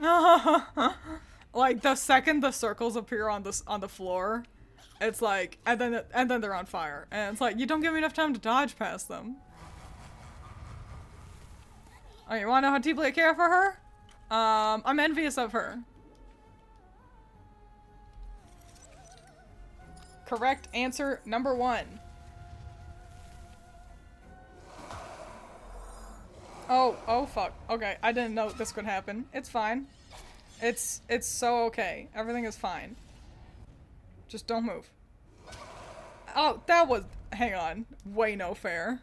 Like, the second the circles appear on the floor, it's like, and then they're on fire. And it's like, you don't give me enough time to dodge past them. Oh, you wanna know how deeply I care for her? I'm envious of her. Correct answer number 1. Oh fuck. Okay, I didn't know this could happen. It's fine. It's so okay. Everything is fine. Just don't move. Oh, that was, hang on. Way no fair.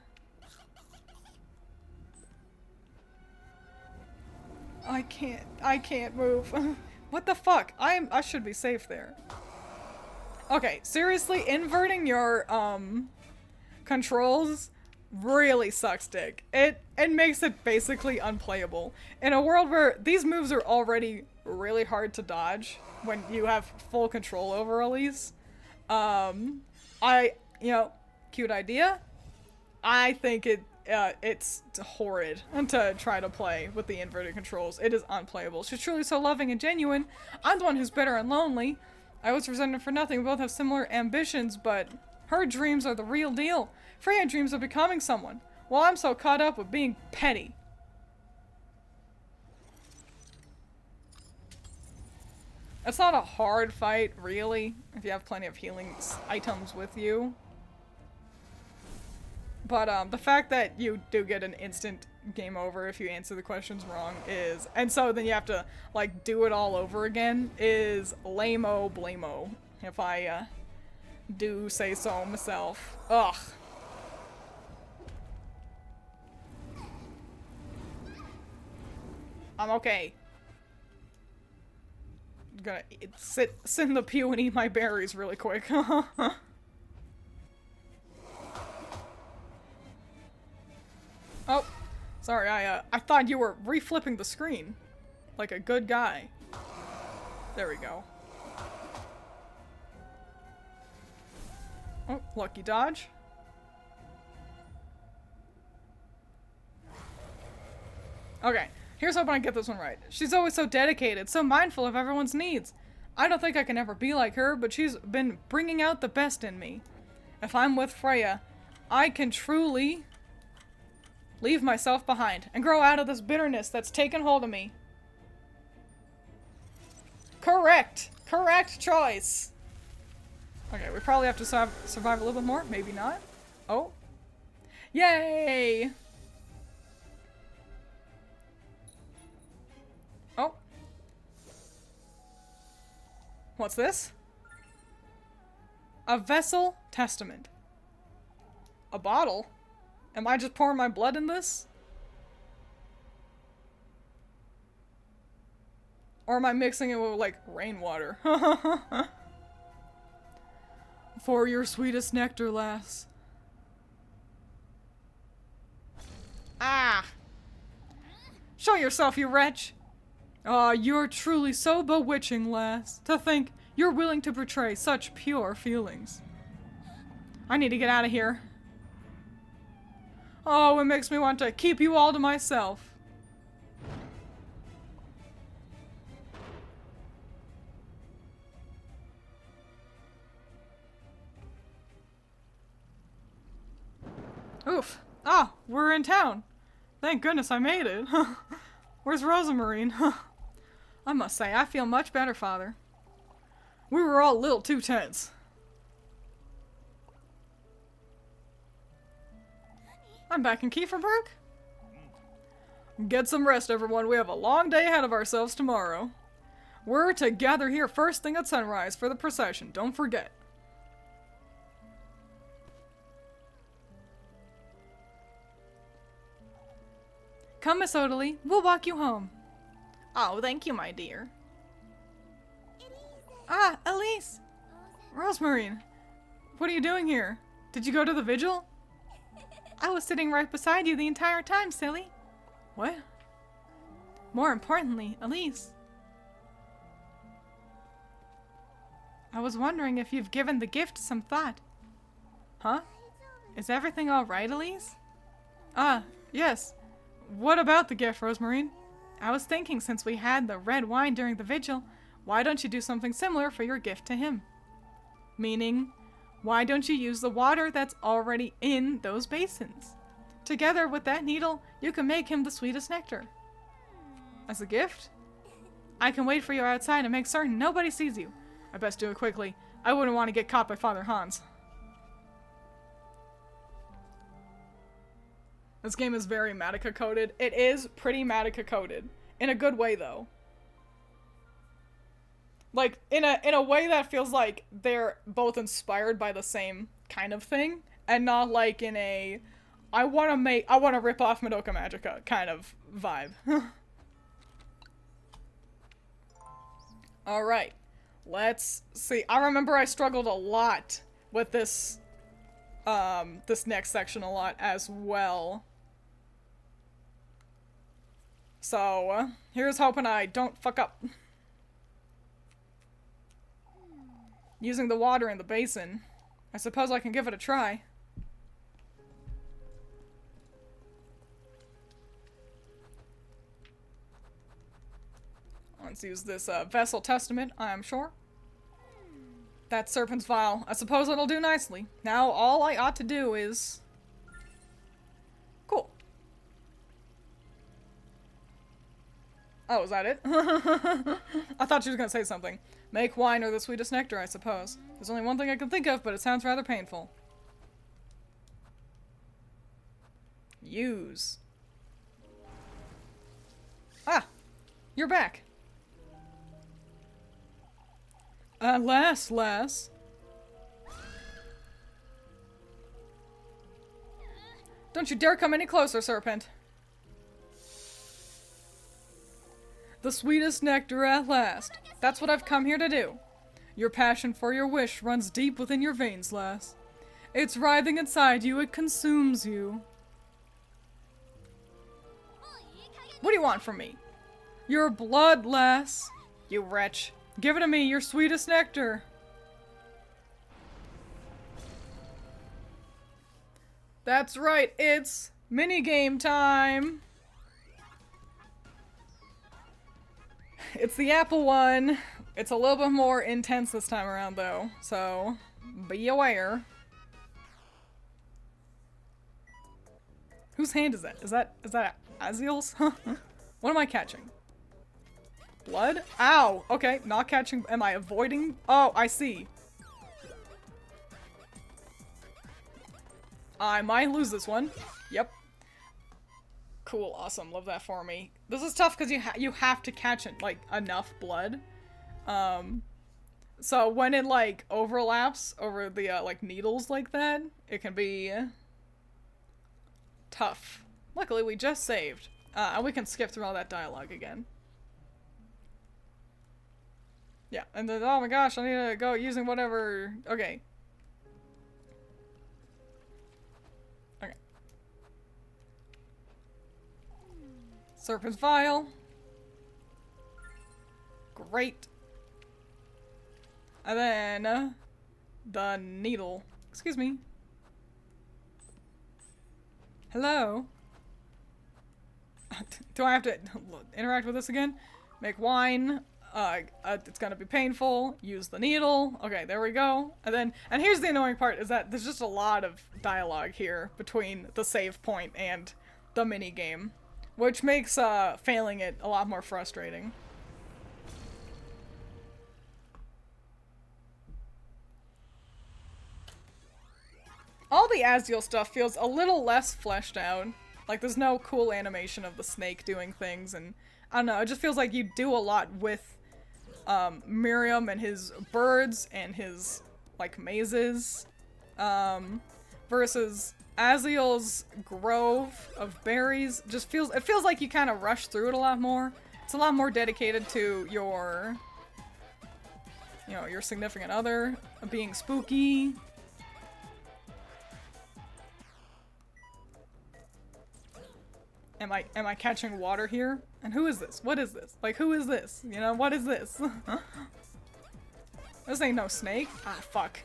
I can't move. What the fuck? I should be safe there. Okay, seriously, inverting your, controls really sucks dick. It makes it basically unplayable. In a world where these moves are already really hard to dodge when you have full control over Elise, you know, cute idea. I think it's horrid to try to play with the inverted controls. It is unplayable. She's truly so loving and genuine. I'm the one who's bitter and lonely. I was resentment for nothing. We both have similar ambitions, but her dreams are the real deal. Freya dreams of becoming someone, while I'm so caught up with being petty. It's not a hard fight, really, if you have plenty of healing items with you. But the fact that you do get an instant game over if you answer the questions wrong is, and so then you have to like do it all over again, is lame-o blame-o, if I do say so myself. Ugh. I'm okay. I'm gonna sit in the pew and eat my berries really quick. Oh, sorry, I thought you were reflipping the screen. Like a good guy. There we go. Oh, lucky dodge. Okay, here's hoping I get this one right. She's always so dedicated, so mindful of everyone's needs. I don't think I can ever be like her, but she's been bringing out the best in me. If I'm with Freya, I can truly leave myself behind and grow out of this bitterness that's taken hold of me. Correct! Correct choice! Okay, we probably have to survive a little bit more. Maybe not. Oh. Yay! Oh. What's this? A vessel testament. A bottle? Am I just pouring my blood in this? Or am I mixing it with, like, rainwater? For your sweetest nectar, lass. Ah! Show yourself, you wretch! Ah, you're truly so bewitching, lass. To think you're willing to portray such pure feelings. I need to get out of here. Oh, it makes me want to keep you all to myself. Oof. Ah, we're in town. Thank goodness I made it. Where's Rosamarine? I must say, I feel much better, Father. We were all a little too tense. I'm back in Kieferberg. Get some rest, everyone. We have a long day ahead of ourselves tomorrow. We're to gather here first thing at sunrise for the procession. Don't forget. Come, Miss Odalie. We'll walk you home. Oh, thank you, my dear. Ah, Elise! Rosemarine, what are you doing here? Did you go to the vigil? I was sitting right beside you the entire time, silly. What? More importantly, Elise. I was wondering if you've given the gift some thought. Huh? Is everything alright, Elise? Ah, yes. What about the gift, Rosemarine? I was thinking since we had the red wine during the vigil, why don't you do something similar for your gift to him? Meaning, why don't you use the water that's already in those basins? Together with that needle, you can make him the sweetest nectar. As a gift? I can wait for you outside and make certain nobody sees you. I best do it quickly. I wouldn't want to get caught by Father Hans. This game is very Madoka coded. It is pretty Madoka coded. In a good way, though. Like, in a way that feels like they're both inspired by the same kind of thing, and not like in a I wanna rip off Madoka Magica kind of vibe. Alright. Let's see. I remember I struggled a lot with this this next section a lot as well. So, here's hoping I don't fuck up. Using the water in the basin. I suppose I can give it a try. Let's use this Vessel Testament, I am sure. That Serpent's Vial. I suppose it'll do nicely. Now all I ought to do is... Cool. Oh, is that it? I thought she was gonna say something. Make wine or the sweetest nectar, I suppose. There's only one thing I can think of, but it sounds rather painful. Use. Ah! You're back. Lass. Don't you dare come any closer, Serpent. The sweetest nectar at last. That's what I've come here to do. Your passion for your wish runs deep within your veins, lass. It's writhing inside you, it consumes you. What do you want from me? Your blood, lass. You wretch. Give it to me, your sweetest nectar. That's right, it's minigame time. It's the apple one. It's a little bit more intense this time around, though, so be aware. Whose hand is that? Is that Aziel's? What am I catching? Blood? Ow! Okay, not catching. Am I avoiding? Oh, I see. I might lose this one. Yep. Cool, awesome. Love that for me. This is tough because you have to catch it, like, enough blood. So when it, like, overlaps over the, like, needles like that, it can be tough. Luckily, we just saved. And we can skip through all that dialogue again. Yeah, and then, oh my gosh, I need to go using whatever. Okay. Okay. Serpent's Vial. Great. And then, the needle. Excuse me. Hello? Do I have to interact with this again? Make wine. It's gonna be painful. Use the needle. Okay, there we go. And here's the annoying part, is that there's just a lot of dialogue here between the save point and the mini game, which makes failing it a lot more frustrating. All the Aziel stuff feels a little less fleshed out. Like, there's no cool animation of the snake doing things, and I don't know, it just feels like you do a lot with Miriam and his birds and his, like, mazes, versus Aziel's grove of berries. It feels like you kind of rush through it a lot more. It's a lot more dedicated to your, you know, your significant other being spooky. Am I catching water here? And who is this? What is this? Like, who is this? You know, what is this? This ain't no snake. Ah, fuck.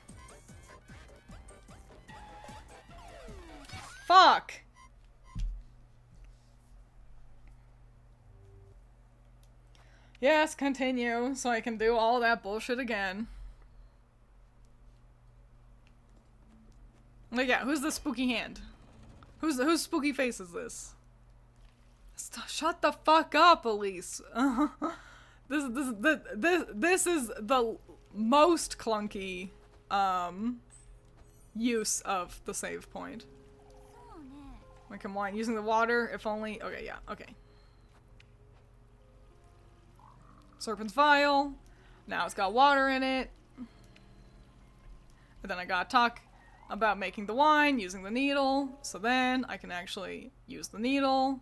Fuck! Yes, continue, so I can do all that bullshit again. Like, yeah, who's the spooky hand? Whose spooky face is this? Shut the fuck up, Elise. This is the most clunky use of the save point. We can wine using the water, if only. Okay, yeah, okay. Serpent's vial. Now it's got water in it. And then I gotta talk about making the wine using the needle. So then I can actually use the needle.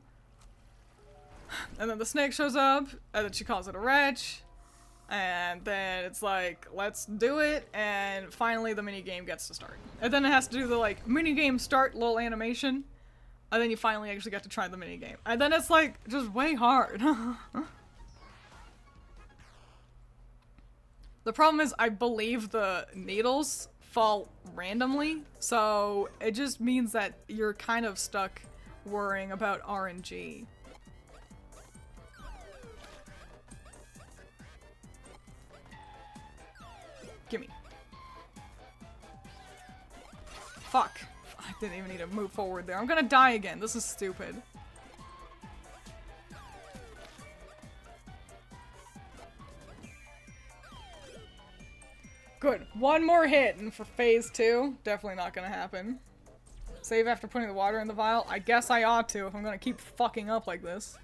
And then the snake shows up, and then she calls it a wretch. And then it's like, let's do it. And finally the minigame gets to start. And then it has to do the like minigame start little animation. And then you finally actually get to try the minigame. And then it's like just way hard. The problem is I believe the needles fall randomly. So it just means that you're kind of stuck worrying about RNG. Gimme. Fuck. I didn't even need to move forward there. I'm gonna die again. This is stupid. Good. One more hit, and for phase 2, definitely not gonna happen. Save after putting the water in the vial? I guess I ought to if I'm gonna keep fucking up like this.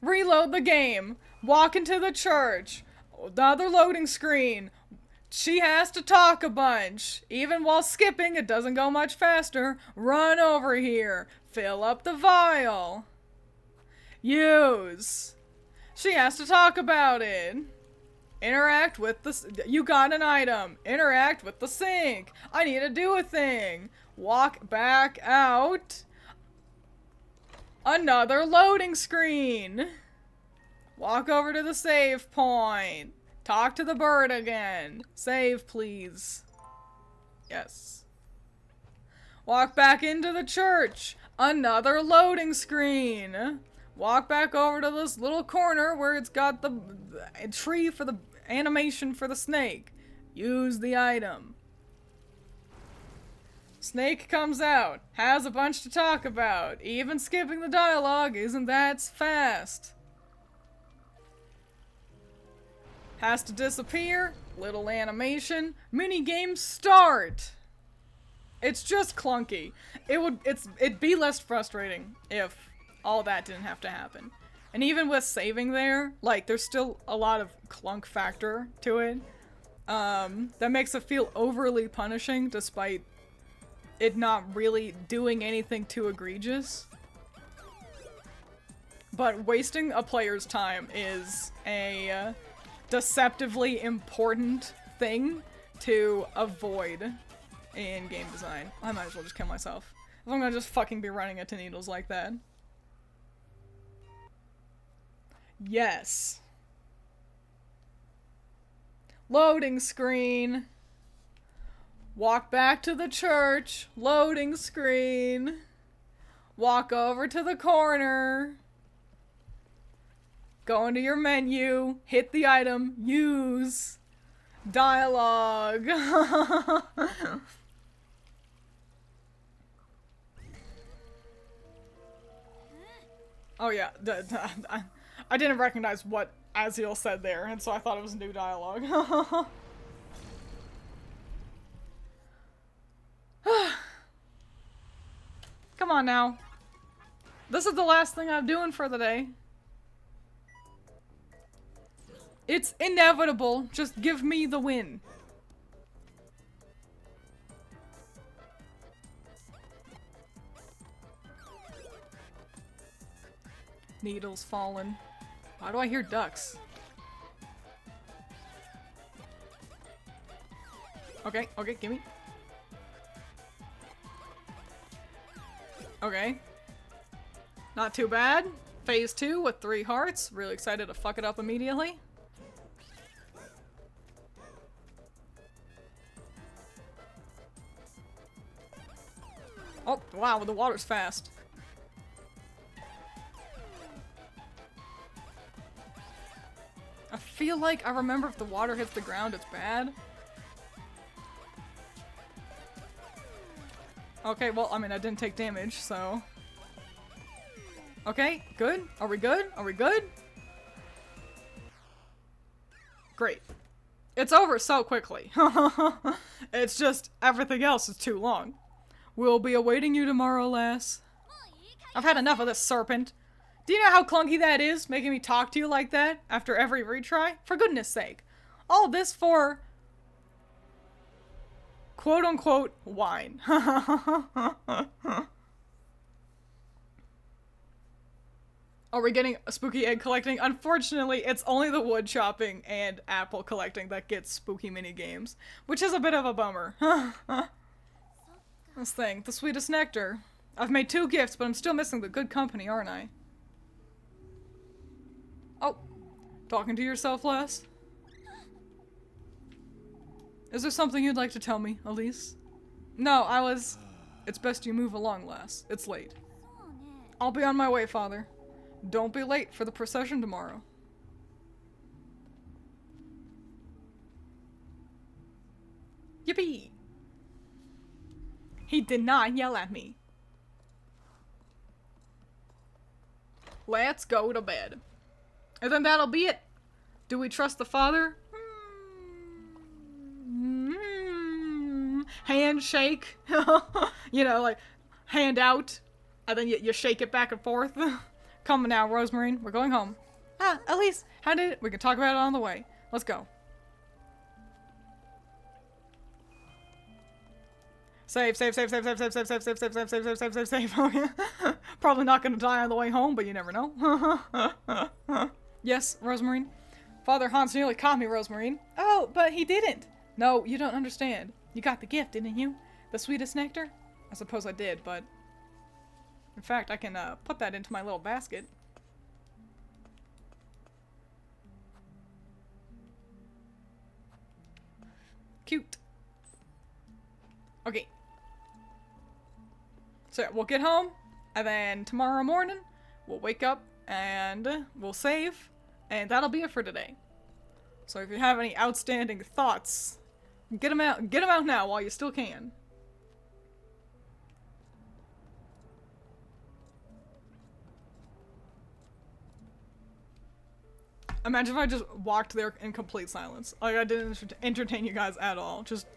Reload the game. Walk into the church. Another loading screen. She has to talk a bunch. Even while skipping, it doesn't go much faster. Run over here. Fill up the vial. Use. She has to talk about it. Interact with the... You got an item. Interact with the sink. I need to do a thing. Walk back out. Another loading screen. Walk over to the save point. Talk to the bird again. Save, please. Yes. Walk back into the church. Another loading screen. Walk back over to this little corner where it's got the tree for the animation for the snake. Use the item. Snake comes out, has a bunch to talk about. Even skipping the dialogue isn't that fast. Has to disappear, little animation, minigame start. It's just clunky. It'd be less frustrating if all that didn't have to happen. And even with saving there, like there's still a lot of clunk factor to it. That makes it feel overly punishing despite it not really doing anything too egregious. But wasting a player's time is a deceptively important thing to avoid in game design. I might as well just kill myself. If I'm gonna just fucking be running into needles like that. Yes. Loading screen. Walk back to the church. Loading screen. Walk over to the corner. Go into your menu. Hit the item. Use. Dialogue. Oh yeah. I didn't recognize what Aziel said there, and so I thought it was new dialogue. Come on now. This is the last thing I'm doing for the day. It's inevitable. Just give me the win. Needles fallen. Why do I hear ducks? Okay, okay, gimme. Okay. Not too bad. Phase 2 with 3 hearts. Really excited to fuck it up immediately. Oh, wow, the water's fast. I feel like I remember if the water hits the ground, it's bad. Okay, well, I mean, I didn't take damage, so... Okay, good. Are we good? Are we good? Great. It's over so quickly. It's just everything else is too long. We'll be awaiting you tomorrow, lass. I've had enough of this serpent. Do you know how clunky that is, making me talk to you like that after every retry? For goodness sake. All this for quote-unquote wine. Are we getting a spooky egg collecting? Unfortunately, it's only the wood chopping and apple collecting that gets spooky mini games, which is a bit of a bummer. This thing, the sweetest nectar. I've made 2 gifts, but I'm still missing the good company, aren't I? Oh, talking to yourself, lass? Is there something you'd like to tell me, Elise? No, It's best you move along, lass. It's late. I'll be on my way, father. Don't be late for the procession tomorrow. Yippee! He did not yell at me. Let's go to bed. And then that'll be it. Do we trust the father? Handshake. You know, like, hand out. And then you shake it back and forth. Come now, Rosemarine. We're going home. Ah, Elise, how did it? We can talk about it on the way. Let's go. Save. Okay. Probably not gonna die on the way home, but you never know. Yes, Rosemarine. Father Hans nearly caught me, Rosemarine. Oh, but he didn't. No, you don't understand. You got the gift, didn't you? The sweetest nectar? I suppose I did, but... In fact, I can put that into my little basket. Cute. Okay. So we'll get home, and then tomorrow morning, we'll wake up, and we'll save, and that'll be it for today. So if you have any outstanding thoughts, get them out now while you still can. Imagine if I just walked there in complete silence. Like I didn't entertain you guys at all. Just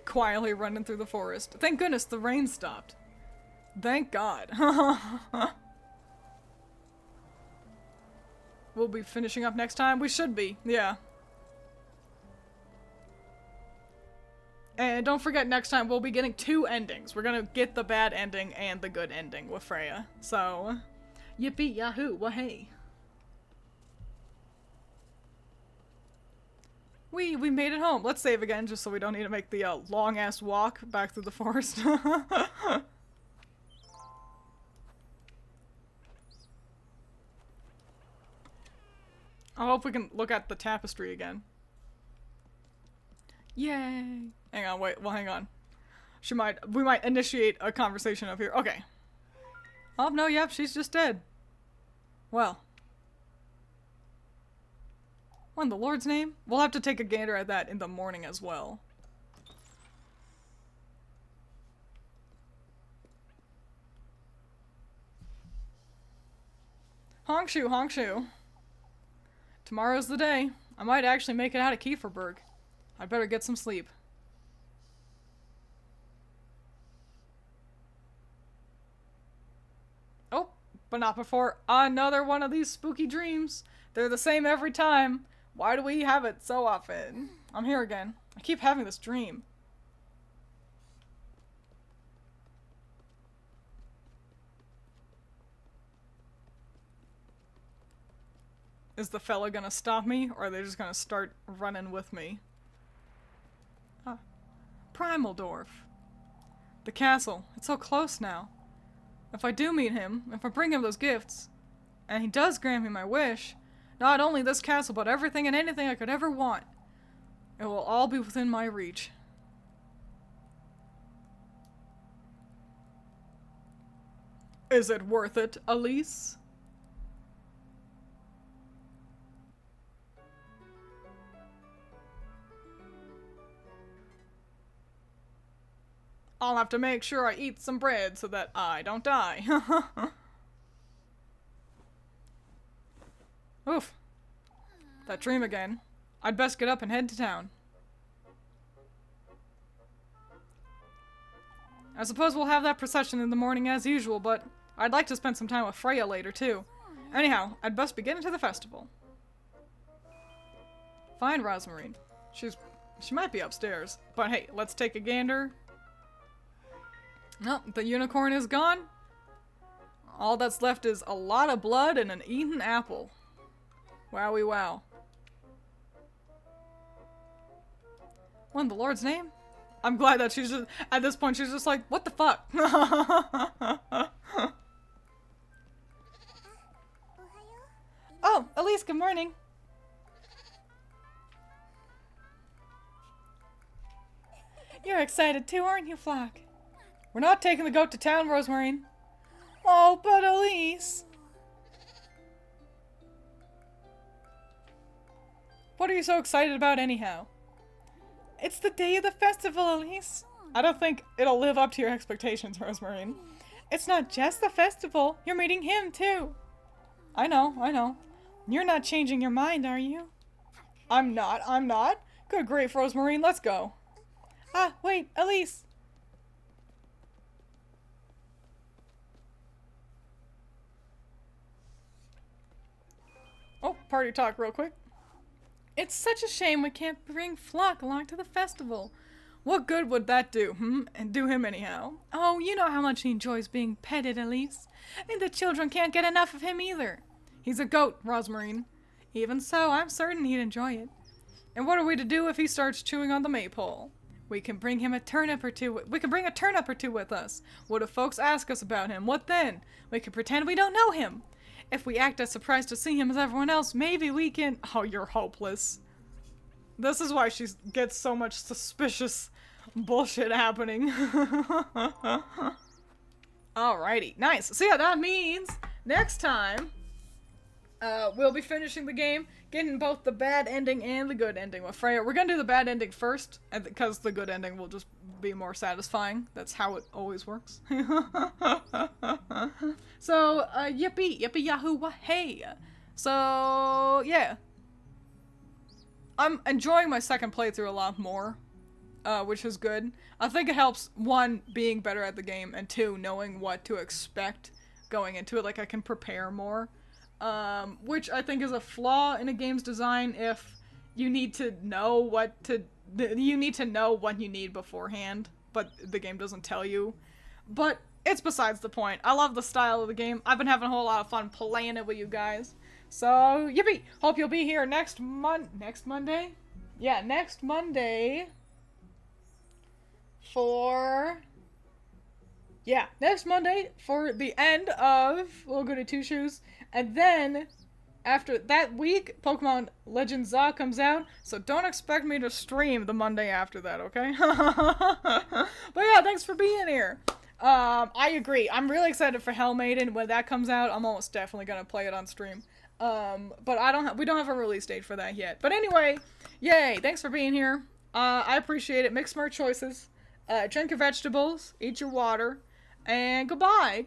quietly running through the forest. Thank goodness the rain stopped. Thank God. We'll be finishing up next time. We should be. Yeah. And don't forget, next time we'll be getting 2 endings. We're gonna get the bad ending and the good ending with Freya. So, yippee yahoo, wahey. We made it home. Let's save again, just so we don't need to make the long-ass walk back through the forest. I hope we can look at the tapestry again. Yay! Hang on, wait, well hang on. We might initiate a conversation up here. Okay. Oh, no, yep, she's just dead. Well. What in the Lord's name? We'll have to take a gander at that in the morning as well. Hongshu, Hongshu. Tomorrow's the day. I might actually make it out of Kieferberg. I'd better get some sleep. Oh, but not before another one of these spooky dreams. They're the same every time. Why do we have it so often? I'm here again. I keep having this dream. Is the fella gonna stop me, or are they just gonna start running with me? Ah. Primaldorf. The castle. It's so close now. If I do meet him, if I bring him those gifts, and he does grant me my wish, not only this castle, but everything and anything I could ever want, it will all be within my reach. Is it worth it, Elise? I'll have to make sure I eat some bread so that I don't die. That dream again. I'd best get up and head to town. I suppose we'll have that procession in the morning as usual, but I'd like to spend some time with Freya later, too. Anyhow, I'd best be getting to the festival. Find Rosmarine. She might be upstairs, but hey, let's take a gander. Nope, the unicorn is gone. All that's left is a lot of blood and an eaten apple. Wowie wow. What in the Lord's name? I'm glad that she's just, at this point, she's just like, what the fuck? Oh, Elise, good morning. You're excited too, aren't you, Flock? We're not taking the goat to town, Rosmarine. Oh, but Elise. What are you so excited about anyhow? It's the day of the festival, Elise. I don't think it'll live up to your expectations, Rosmarine. It's not just the festival. You're meeting him, too. I know. You're not changing your mind, are you? I'm not. Good grief, Rosmarine, let's go. Ah, wait, Elise. Oh, party talk real quick. It's such a shame we can't bring Flock along to the festival. What good would that do, And do him anyhow. Oh, you know how much he enjoys being petted, Elise. And the children can't get enough of him either. He's a goat, Rosmarine. Even so, I'm certain he'd enjoy it. And what are we to do if he starts chewing on the maypole? We can bring him a turnip or two. We can bring a turnip or two with us. What if folks ask us about him? What then? We can pretend we don't know him. If we act as surprised to see him as everyone else, maybe we can... Oh, you're hopeless. This is why she gets so much suspicious bullshit happening. Alrighty, nice. So yeah, that means next time we'll be finishing the game, getting both the bad ending and the good ending with Freya. We're gonna do the bad ending first, because the good ending will just be more satisfying. That's how it always works. So, yippee yahoo hey. So, yeah. I'm enjoying my second playthrough a lot more, which is good. I think it helps, one, being better at the game, and two, knowing what to expect going into it. Like, I can prepare more. Which I think is a flaw in a game's design if you need to know what you need beforehand, but the game doesn't tell you. But it's besides the point. I love the style of the game. I've been having a whole lot of fun playing it with you guys. So, yippee! Hope you'll be here next Monday? Yeah, next Monday for... Yeah, next Monday for the end of Little Goody Two Shoes. And then, after that week, Pokemon Legends Za comes out, so don't expect me to stream the Monday after that, okay? But yeah, thanks for being here. I agree. I'm really excited for Hell Maiden. When that comes out, I'm almost definitely gonna play it on stream. But we don't have a release date for that yet. But anyway, yay, thanks for being here. I appreciate it. Make smart choices. Drink your vegetables, eat your water, and goodbye.